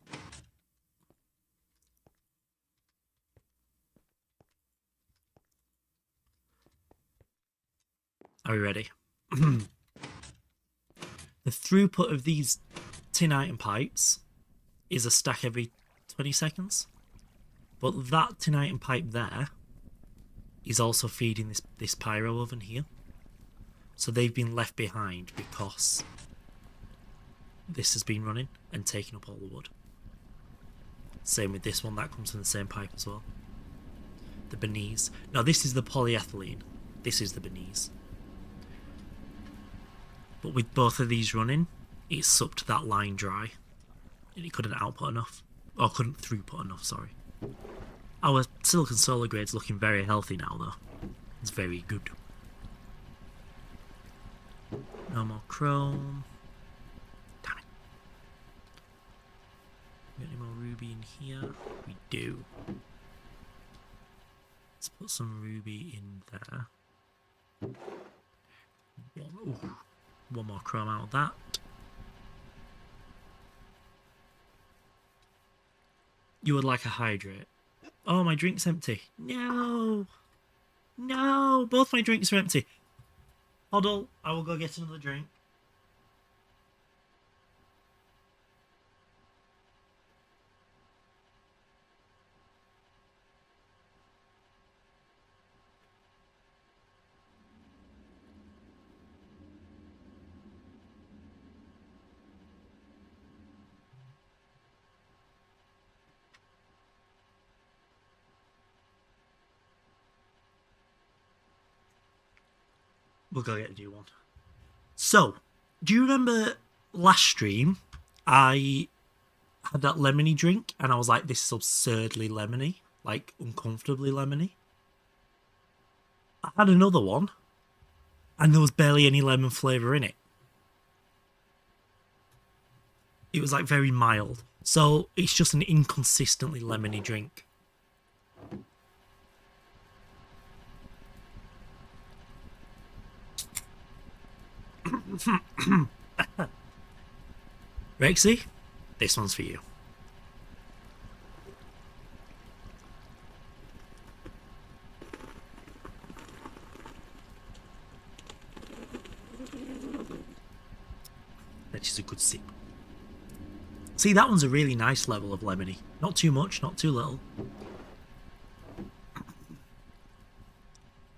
Are we ready? The throughput of these tin item pipes is a stack every 20 seconds. But that tin item pipe there is also feeding this pyro oven here. So they've been left behind because this has been running and taking up all the wood. Same with this one, that comes from the same pipe as well. The Bernese. Now this is the polyethylene. This is the Bernese. But with both of these running, it sucked that line dry. And it couldn't output enough. Or couldn't throughput enough, sorry. Our silicon solar grade's looking very healthy now though. It's very good. No more chrome. Damn it. Got any more ruby in here? We do. Let's put some ruby in there. One more chrome out of that. You would like a hydrate. Oh, my drink's empty. No! No! Both my drinks are empty. Huddle, I will go get another drink. We'll go get a new one. So, do you remember last stream I had that lemony drink and I was like, this is absurdly lemony, like uncomfortably lemony? I had another one and there was barely any lemon flavour in it. It was like very mild. So it's just an inconsistently lemony drink. Rexy, this one's for you. That is a good sip. See, that one's a really nice level of lemony. Not too much, not too little.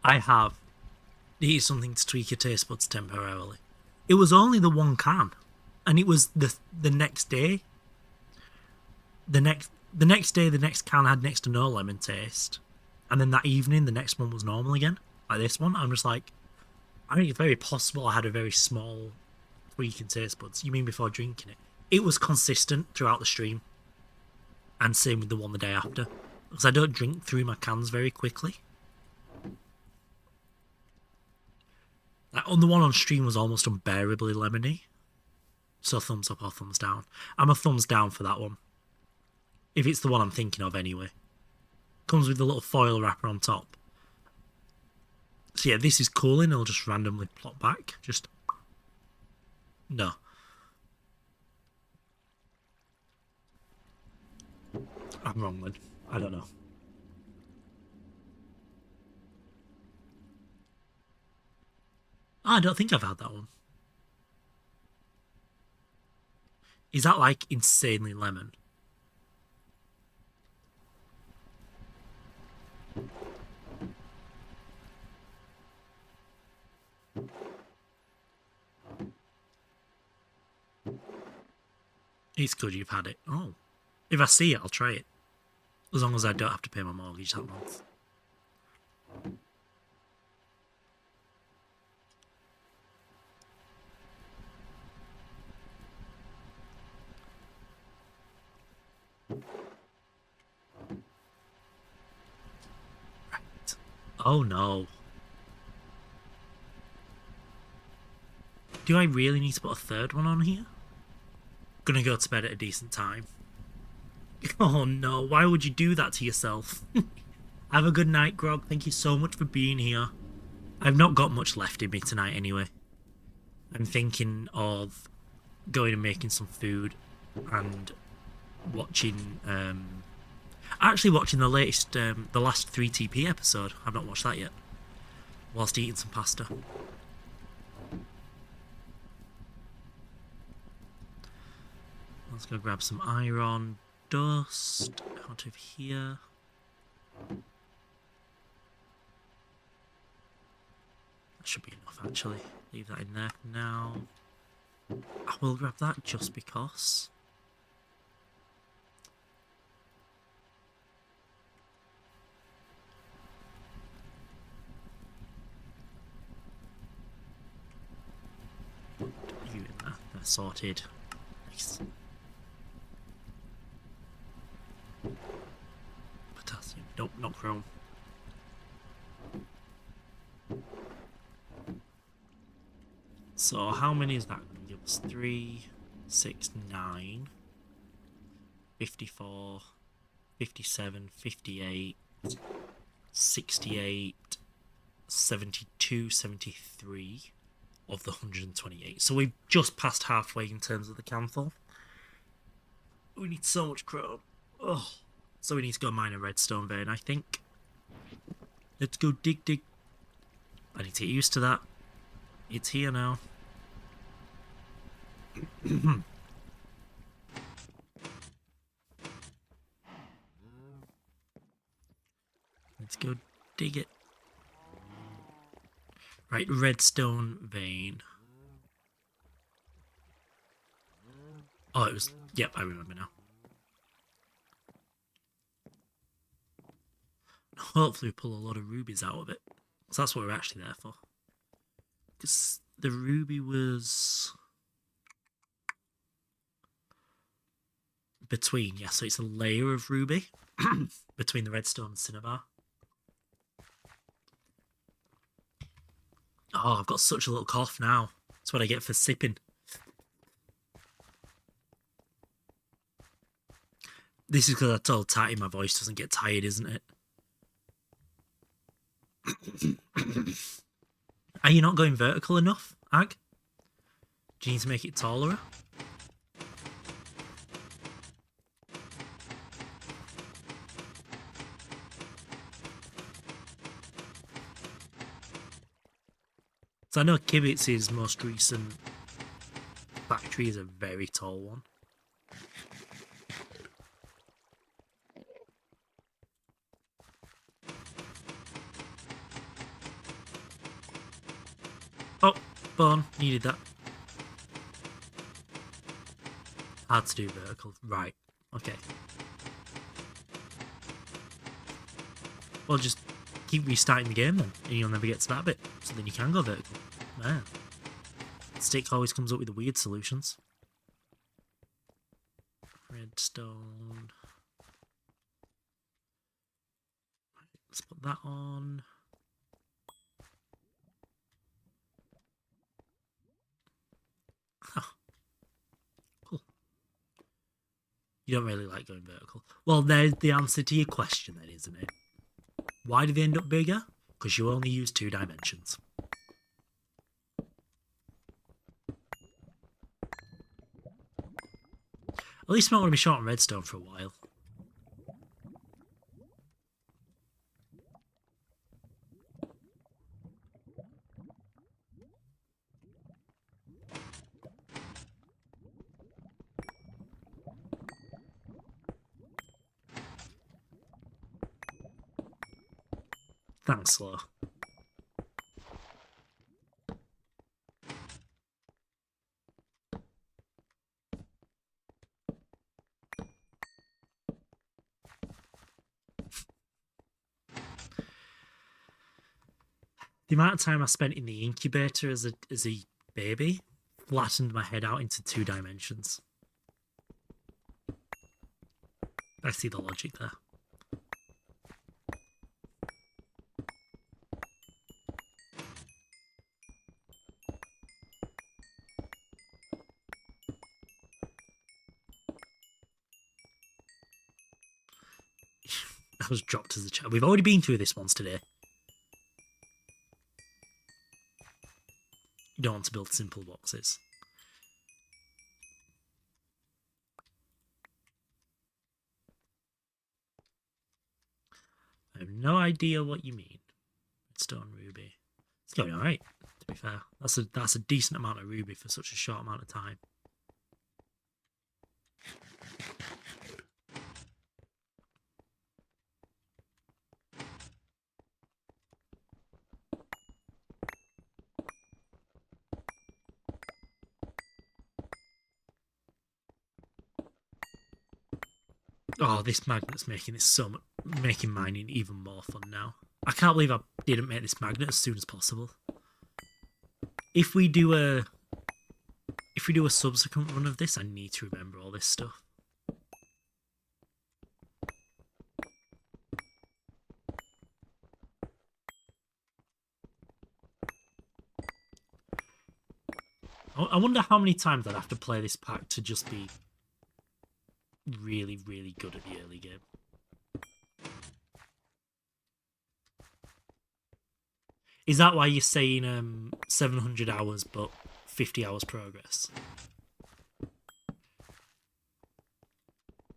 I have needed something to tweak your taste buds temporarily. It was only the one can, and it was the next day. The next day, the next can had next to no lemon taste, and then that evening, the next one was normal again, like this one. I'm just like, I think it's very possible I had a very small tweak in taste buds. You mean before drinking it? It was consistent throughout the stream, and same with the one the day after, because I don't drink through my cans very quickly. Like, on the one on stream was almost unbearably lemony. So thumbs up or thumbs down. I'm a thumbs down for that one. If it's the one I'm thinking of anyway. Comes with the little foil wrapper on top. So yeah, this is cooling. It'll just randomly plop back. Just... no. I'm wrong then. I don't know. I don't think I've had that one. Is that like insanely lemon? It's good you've had it. Oh. If I see it, I'll try it. As long as I don't have to pay my mortgage that month. Right. Oh no. Do I really need to put a third one on here? Gonna go to bed at a decent time. Oh no, why would you do that to yourself? Have a good night, Grog. Thank you so much for being here. I've not got much left in me tonight anyway. I'm thinking of going and making some food and watching actually watching the latest the last 3TP episode. I've not watched that yet whilst eating some pasta. Let's go grab some iron dust out of here. That should be enough actually. Leave that in there for now. I will grab that just because. You in there. They're sorted. Nice. Potassium. Nope, not chrome. So how many is that going to give us? 3, 6, 9, 54, 57, 58, 68, 72, 73 of the 128. So we've just passed halfway in terms of the Kanthal. We need so much chrome. Oh, so we need to go mine a redstone vein, I think. Let's go dig. I need to get used to that. It's here now. Let's go dig it. Right, redstone vein. Oh, it was... Yep, I remember now. Hopefully we pull a lot of rubies out of it. So that's what we're actually there for. Because the ruby was... between, yeah, so it's a layer of ruby between the redstone and cinnabar. Oh, I've got such a little cough now. That's what I get for sipping. This is because I told Tatty my voice doesn't get tired, isn't it? Are you not going vertical enough, Ag? Do you need to make it taller? So I know Kibitz's most recent factory is a very tall one. Oh, bone, needed that. Hard to do vertical, right, okay. Well, just keep restarting the game then, and you'll never get to that bit, so then you can go vertical. Man, Stick always comes up with the weird solutions. Redstone. Let's put that on. Oh, cool. You don't really like going vertical. Well, there's the answer to your question then, isn't it? Why do they end up bigger? Because you only use 2 dimensions. At least I'm not going to be short on redstone for a while. Thanks, Slow. The amount of time I spent in the incubator as a baby flattened my head out into 2 dimensions. I see the logic there. I was dropped as a child. We've already been through this once today. You don't want to build simple boxes. no idea what you mean. Stone ruby. It's going alright, to be fair. That's a decent amount of ruby for such a short amount of time. Oh, this magnet's making this making mining even more fun now. I can't believe I didn't make this magnet as soon as possible. If we do a subsequent run of this, I need to remember all this stuff. I wonder how many times I'd have to play this pack to just be really, really good at the early game. Is that why you're saying 700 hours but 50 hours progress?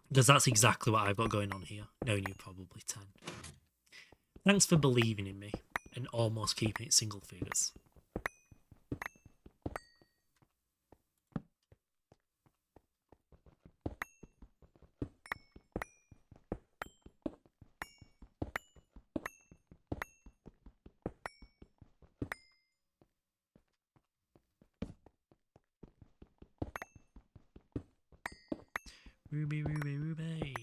Because that's exactly what I've got going on here, knowing you probably 10. Thanks for believing in me and almost keeping it single figures. Ruby, ruby, ruby.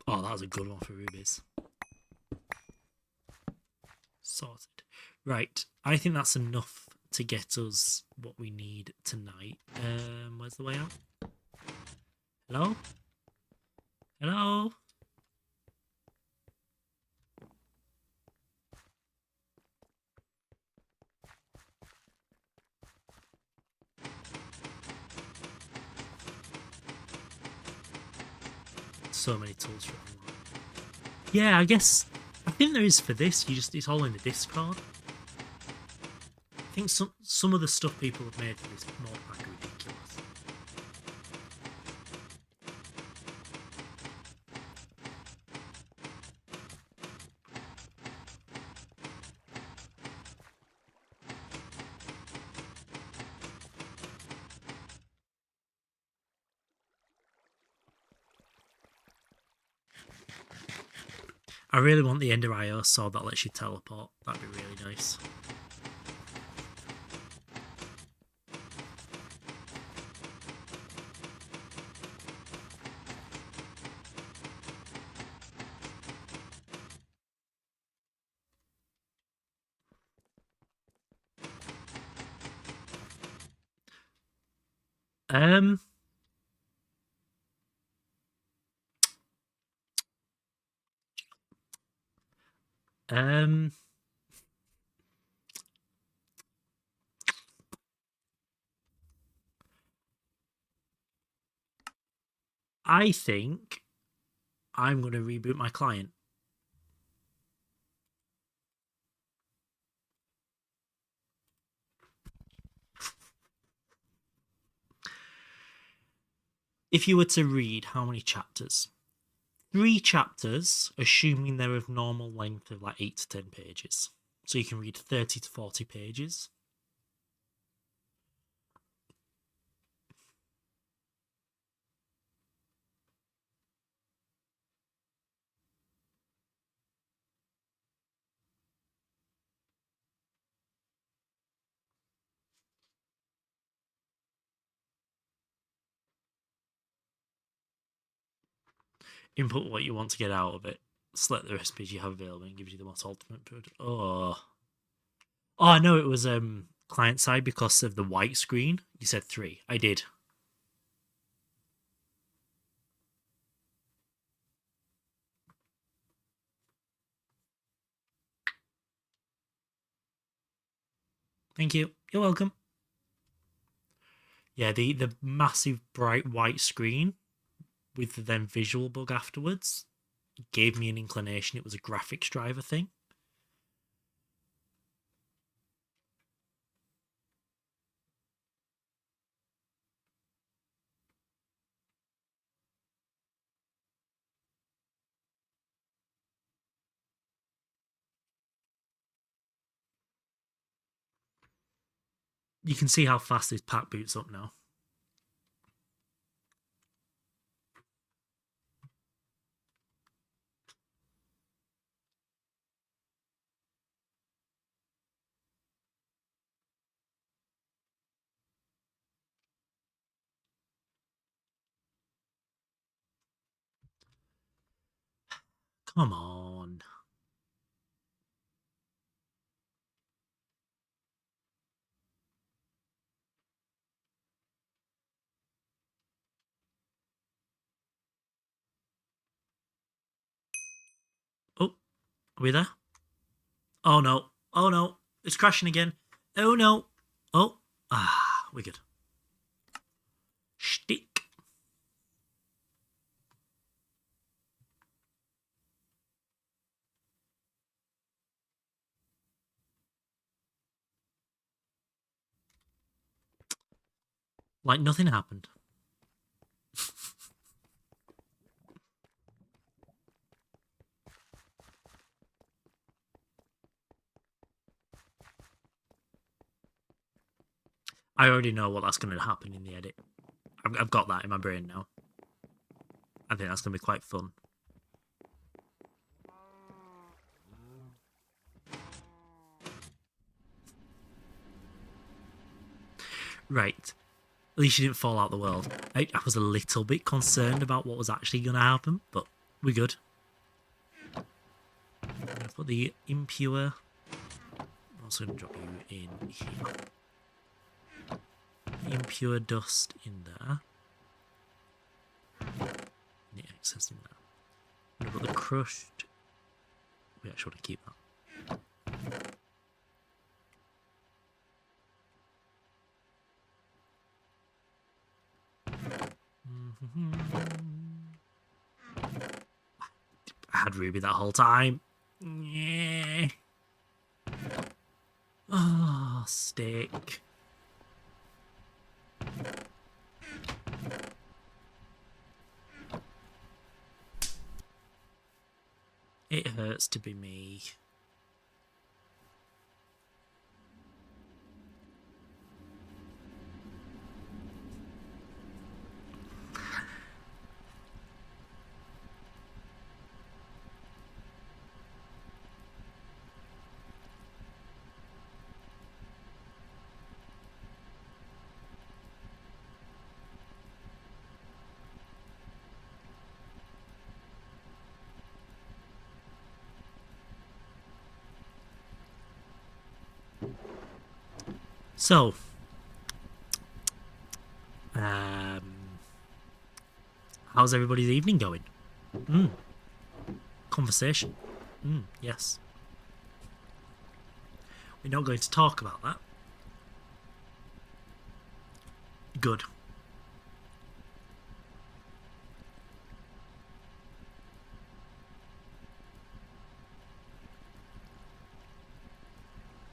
Oh, that was a good one for rubies. Sorted. Right, I think that's enough to get us what we need tonight. Where's the way out? Hello? Hello? So many tools for everyone. Yeah, I think there is for this. It's all in the Discord. I think some of the stuff people have made for this mod pack are ridiculous. I really want the Ender IO sword that lets you teleport. That'd be really nice. I think I'm going to reboot my client. If you were to read how many chapters? 3 chapters, assuming they're of normal length of like 8 to 10 pages. So you can read 30 to 40 pages. Input what you want to get out of it. Select the recipes you have available and gives you the most ultimate food. Oh, I know it was client side because of the white screen. You said 3. I did. Thank you. You're welcome. Yeah, the massive bright white screen with the then visual bug afterwards gave me an inclination it was a graphics driver thing. You can see how fast this pack boots up now. Come on. Oh, are we there? Oh no. Oh no. It's crashing again. Oh no. Oh. Ah, we're good. Shtick. Like nothing happened. I already know what that's going to happen in the edit. I've got that in my brain now. I think that's going to be quite fun. Right. At least you didn't fall out the world. I was a little bit concerned about what was actually going to happen, but we're good. I'm going to put the impure. I'm also going to drop you in here. Impure dust in there. The excess in there. I'm going to put the crushed. We actually want to keep that. I had Ruby that whole time. Yeah. Oh, stick. It hurts to be me. So, how's everybody's evening going? Conversation. Yes. We're not going to talk about that. Good.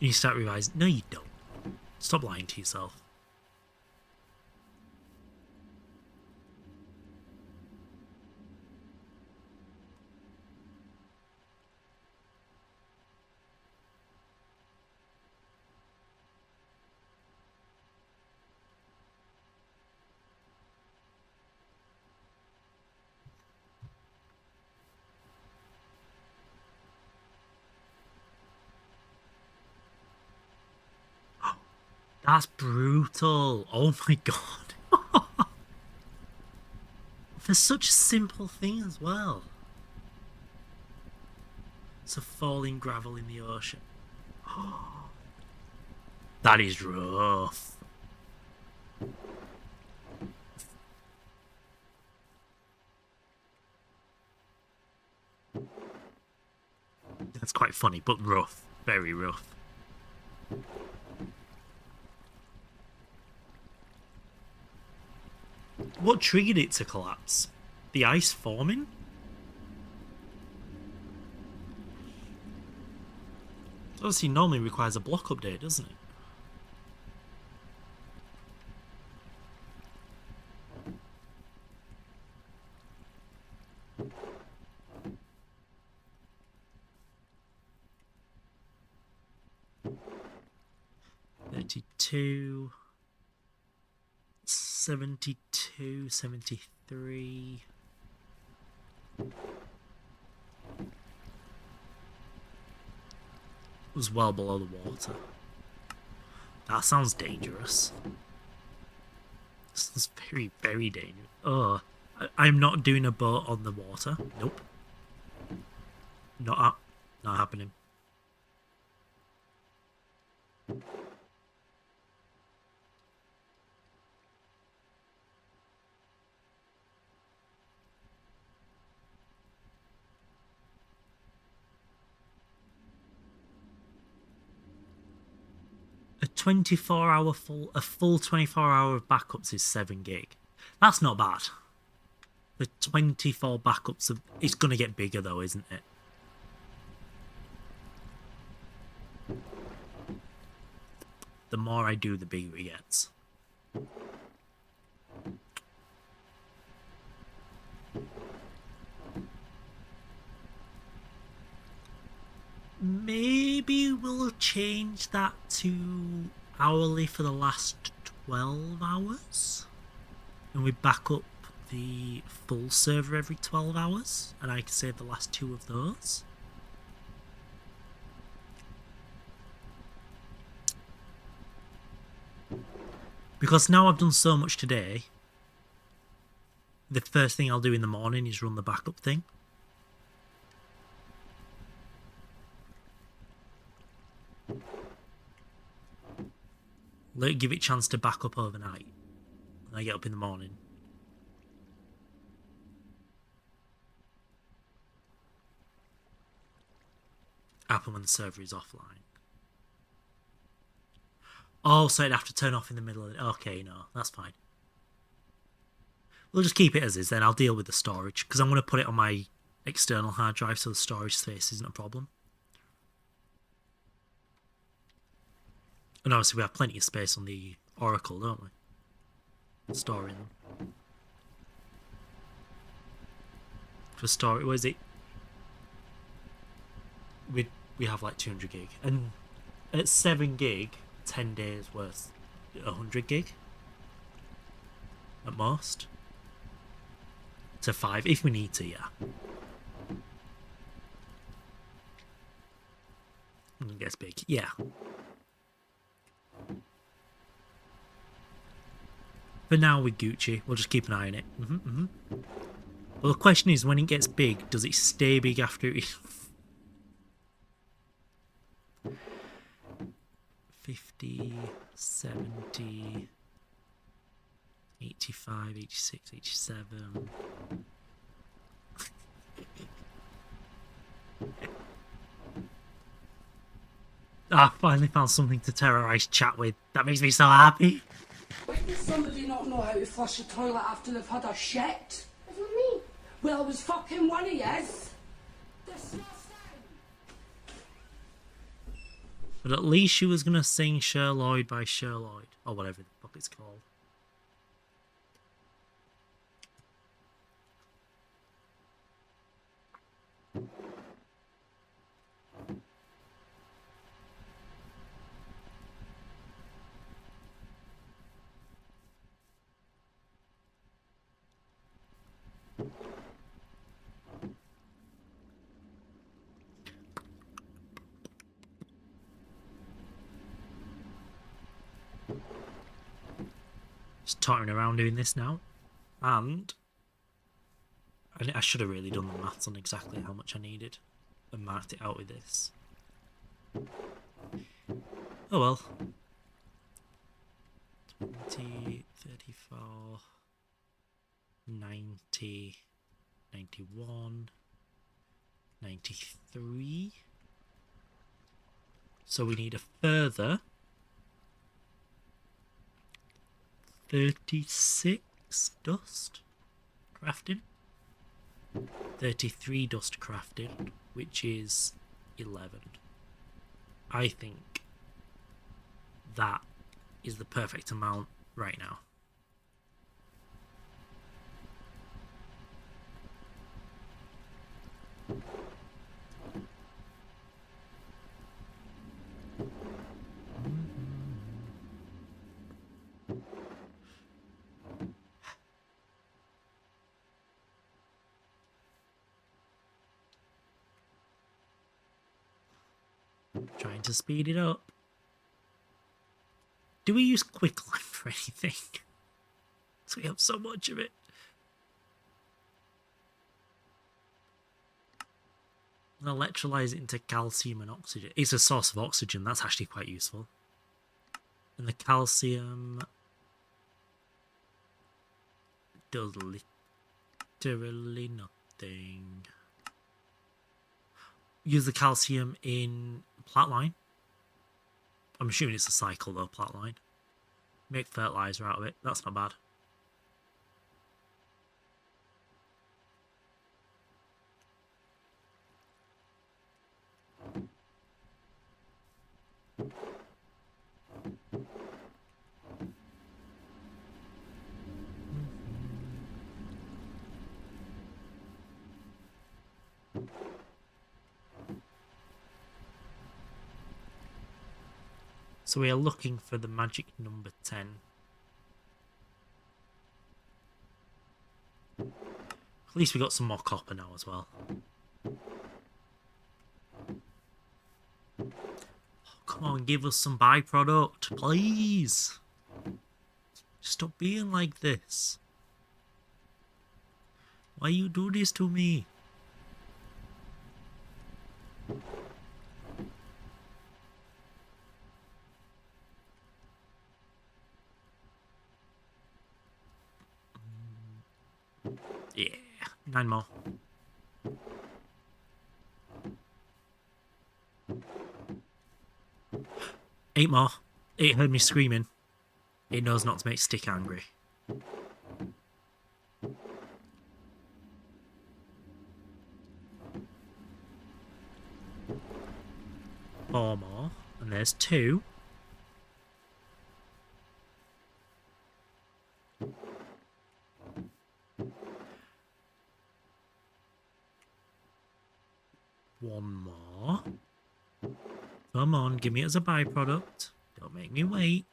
You start realizing, no, you don't. Stop lying to yourself. That's brutal. Oh my god. For such a simple thing as well. It's a falling gravel in the ocean. That is rough. That's quite funny, but rough. Very rough. What triggered it to collapse? The ice forming? Obviously normally requires a block update, doesn't it? 72, 72, 73. Was well below the water. That sounds dangerous. This is very, very dangerous. Oh, I'm not doing a boat on the water. Nope. Not happening. A full 24 hour of backups is 7 gig. That's not bad. The 24 backups of, it's gonna get bigger though, isn't it? The more I do, the bigger it gets. Maybe we'll change that to hourly for the last 12 hours. And we back up the full server every 12 hours. And I can save the last 2 of those. Because now I've done so much today, the first thing I'll do in the morning is run the backup thing. Let it give it a chance to back up overnight. And I get up in the morning. Happen when the server is offline. Oh, so I'd have to turn off in the middle of it. Okay, no, that's fine. We'll just keep it as is then. I'll deal with the storage because I'm going to put it on my external hard drive so the storage space isn't a problem. And obviously we have plenty of space on the Oracle, don't we? Storing them. For storage, what is it? We have like 200 gig. And at 7 gig, 10 days worth 100 gig. At most. To 5, if we need to, yeah. And it gets big, yeah. For now, with Gucci, we'll just keep an eye on it. Well, the question is, when it gets big, does it stay big after it? 50, 70, 85, 86, 87. I finally found something to terrorise chat with. That makes me so happy. Why does somebody not know how to flush a toilet after they've had a shit? What do you mean? Well, it was fucking one of yous. Disgusting. But at least she was going to sing Cher Lloyd by Cher Lloyd. Or whatever the fuck it's called. Just tottering around doing this now. And I should have really done the maths on exactly how much I needed and marked it out with this. Oh well. 20, 34, 90, 91, 93. So we need a further 36 dust crafted, 33 dust crafted, which is 11. I think that is the perfect amount right now. Trying to speed it up. Do we use quicklime for anything? So we have so much of it. And electrolyze it into calcium and oxygen. It's a source of oxygen. That's actually quite useful. And the calcium does literally nothing. Use the calcium in Platline. I'm assuming it's a cycle though, Platline. Make fertilizer out of it. That's not bad. So we are looking for the magic number 10. At least we got some more copper now as well. Oh, come on, give us some byproduct, please. Stop being like this. Why you do this to me? Yeah, 9 more. 8 more. It heard me screaming. It knows not to make Stick angry. 4 more. And there's 2. One more. Come on, give me it as a byproduct. Don't make me wait.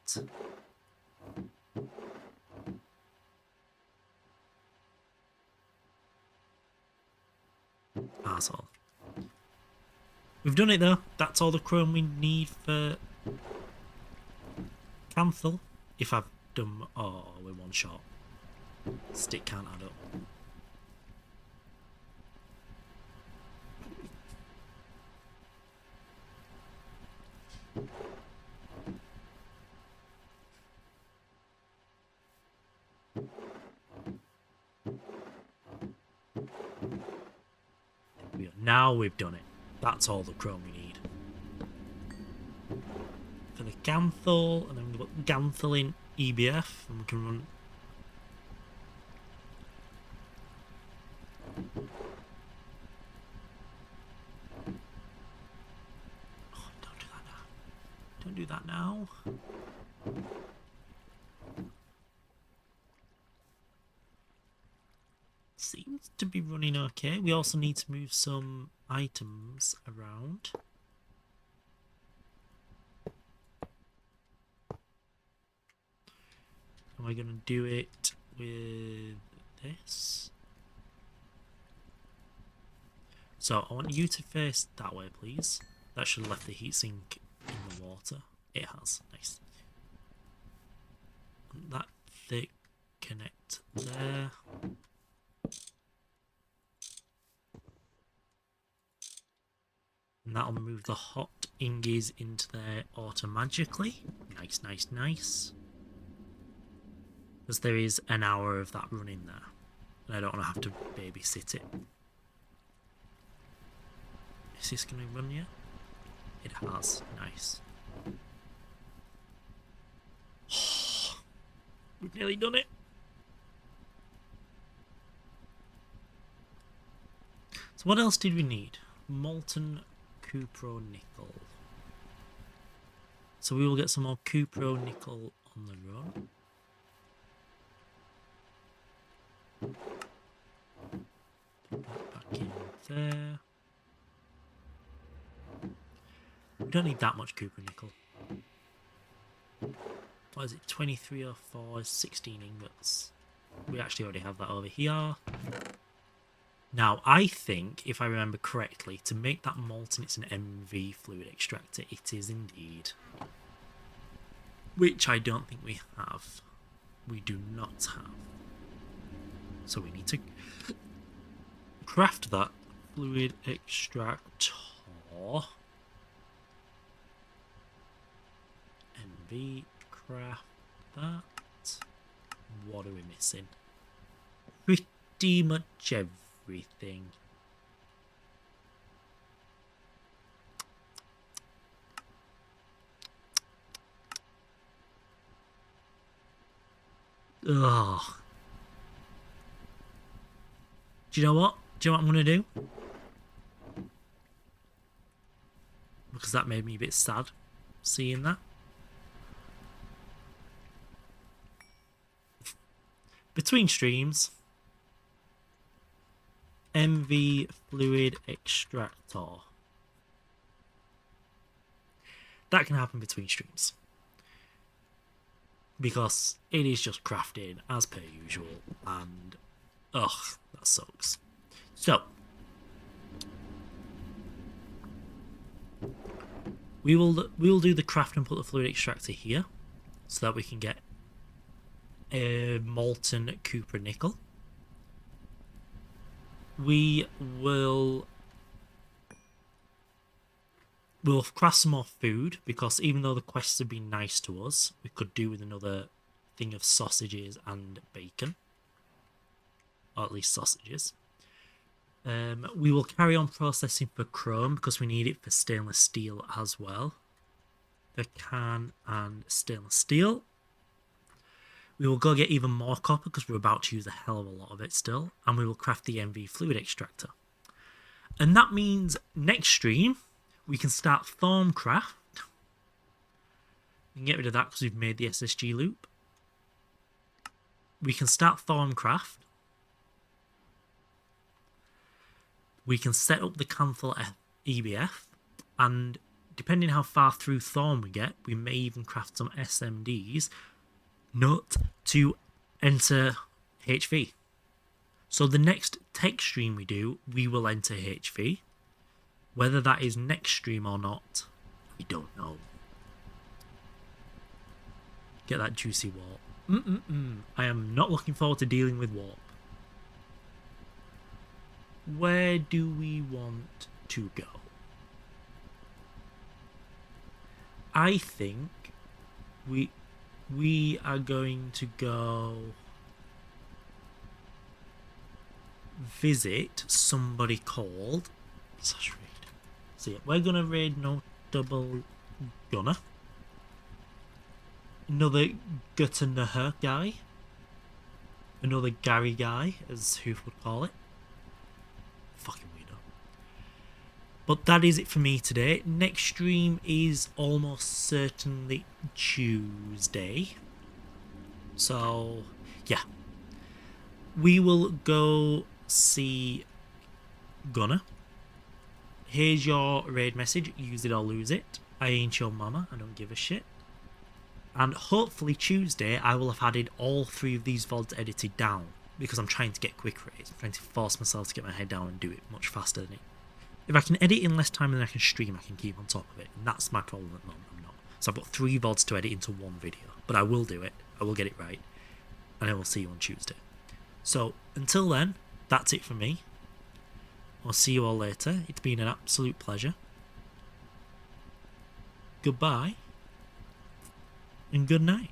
Asshole. We've done it though. That's all the chrome we need for Kanthal. If I've done... Oh, we're one shot. Stick can't add up. Now we've done it. That's all the chrome we need. For the Kanthal, and then we've got Kanthal in EBF, and we can run... Oh, don't do that now. Don't do that now. Seems to be running okay. We also need to move some items around. Am I going to do it with this? So I want you to face that way, please. That should have left the heatsink in the water. It has. Nice. And that thick connect there. And that'll move the hot ingies into there automagically. Nice, nice, nice. Because there is an hour of that running there. And I don't want to have to babysit it. Is this going to run yet? It has. Nice. We've nearly done it. So what else did we need? Molten Cupro nickel. So we will get some more Cupro nickel on the run. Put that back in there. We don't need that much Cupro nickel. What is it? 2304, 16 ingots. We actually already have that over here. Now, I think, if I remember correctly, to make that molten, it's an MV fluid extractor. It is indeed. Which I don't think we have. We do not have. So we need to craft that fluid extractor. MV, craft that. What are we missing? Pretty much everything. Ugh. Do you know what? Do you know what I'm going to do? Because that made me a bit sad, seeing that. Between streams, MV fluid extractor. That can happen between streams. Because it is just crafted as per usual, and ugh, that sucks. So we will do the craft and put the fluid extractor here, so that we can get a molten copper nickel. We'll craft some more food, because even though the quests have been nice to us, we could do with another thing of sausages and bacon. Or at least sausages. We will carry on processing for chrome, because we need it for stainless steel as well. The can and stainless steel. We will go get even more copper, because we're about to use a hell of a lot of it still. And we will craft the MV fluid extractor. And that means next stream, we can start Thorncraft. We can get rid of that because we've made the SSG loop. We can start Thorncraft. We can set up the Kanthal EBF. And depending how far through Thorn we get, we may even craft some SMDs. Note to enter HV. So the next tech stream we do, we will enter HV. Whether that is next stream or not, we don't know. Get that juicy warp. I am not looking forward to dealing with warp. Where do we want to go? I think we are going to go visit somebody called /raid. So yeah, we're gonna raid no double gunner. Another Guttanaher guy. Another Gary guy, as Hoof would call it. Fucking weirdo. But that is it for me today. Next stream is almost certainly Tuesday. So, yeah. We will go see Gunner. Here's your raid message. Use it or lose it. I ain't your mama. I don't give a shit. And hopefully Tuesday I will have added all 3 of these VODs edited down. Because I'm trying to get quick raids. I'm trying to force myself to get my head down and do it much faster than it. If I can edit in less time than I can stream, I can keep on top of it. And that's my problem at the moment. I'm not. So I've got 3 VODs to edit into 1 video. But I will do it. I will get it right. And I will see you on Tuesday. So, until then, that's it for me. I'll see you all later. It's been an absolute pleasure. Goodbye. And good night.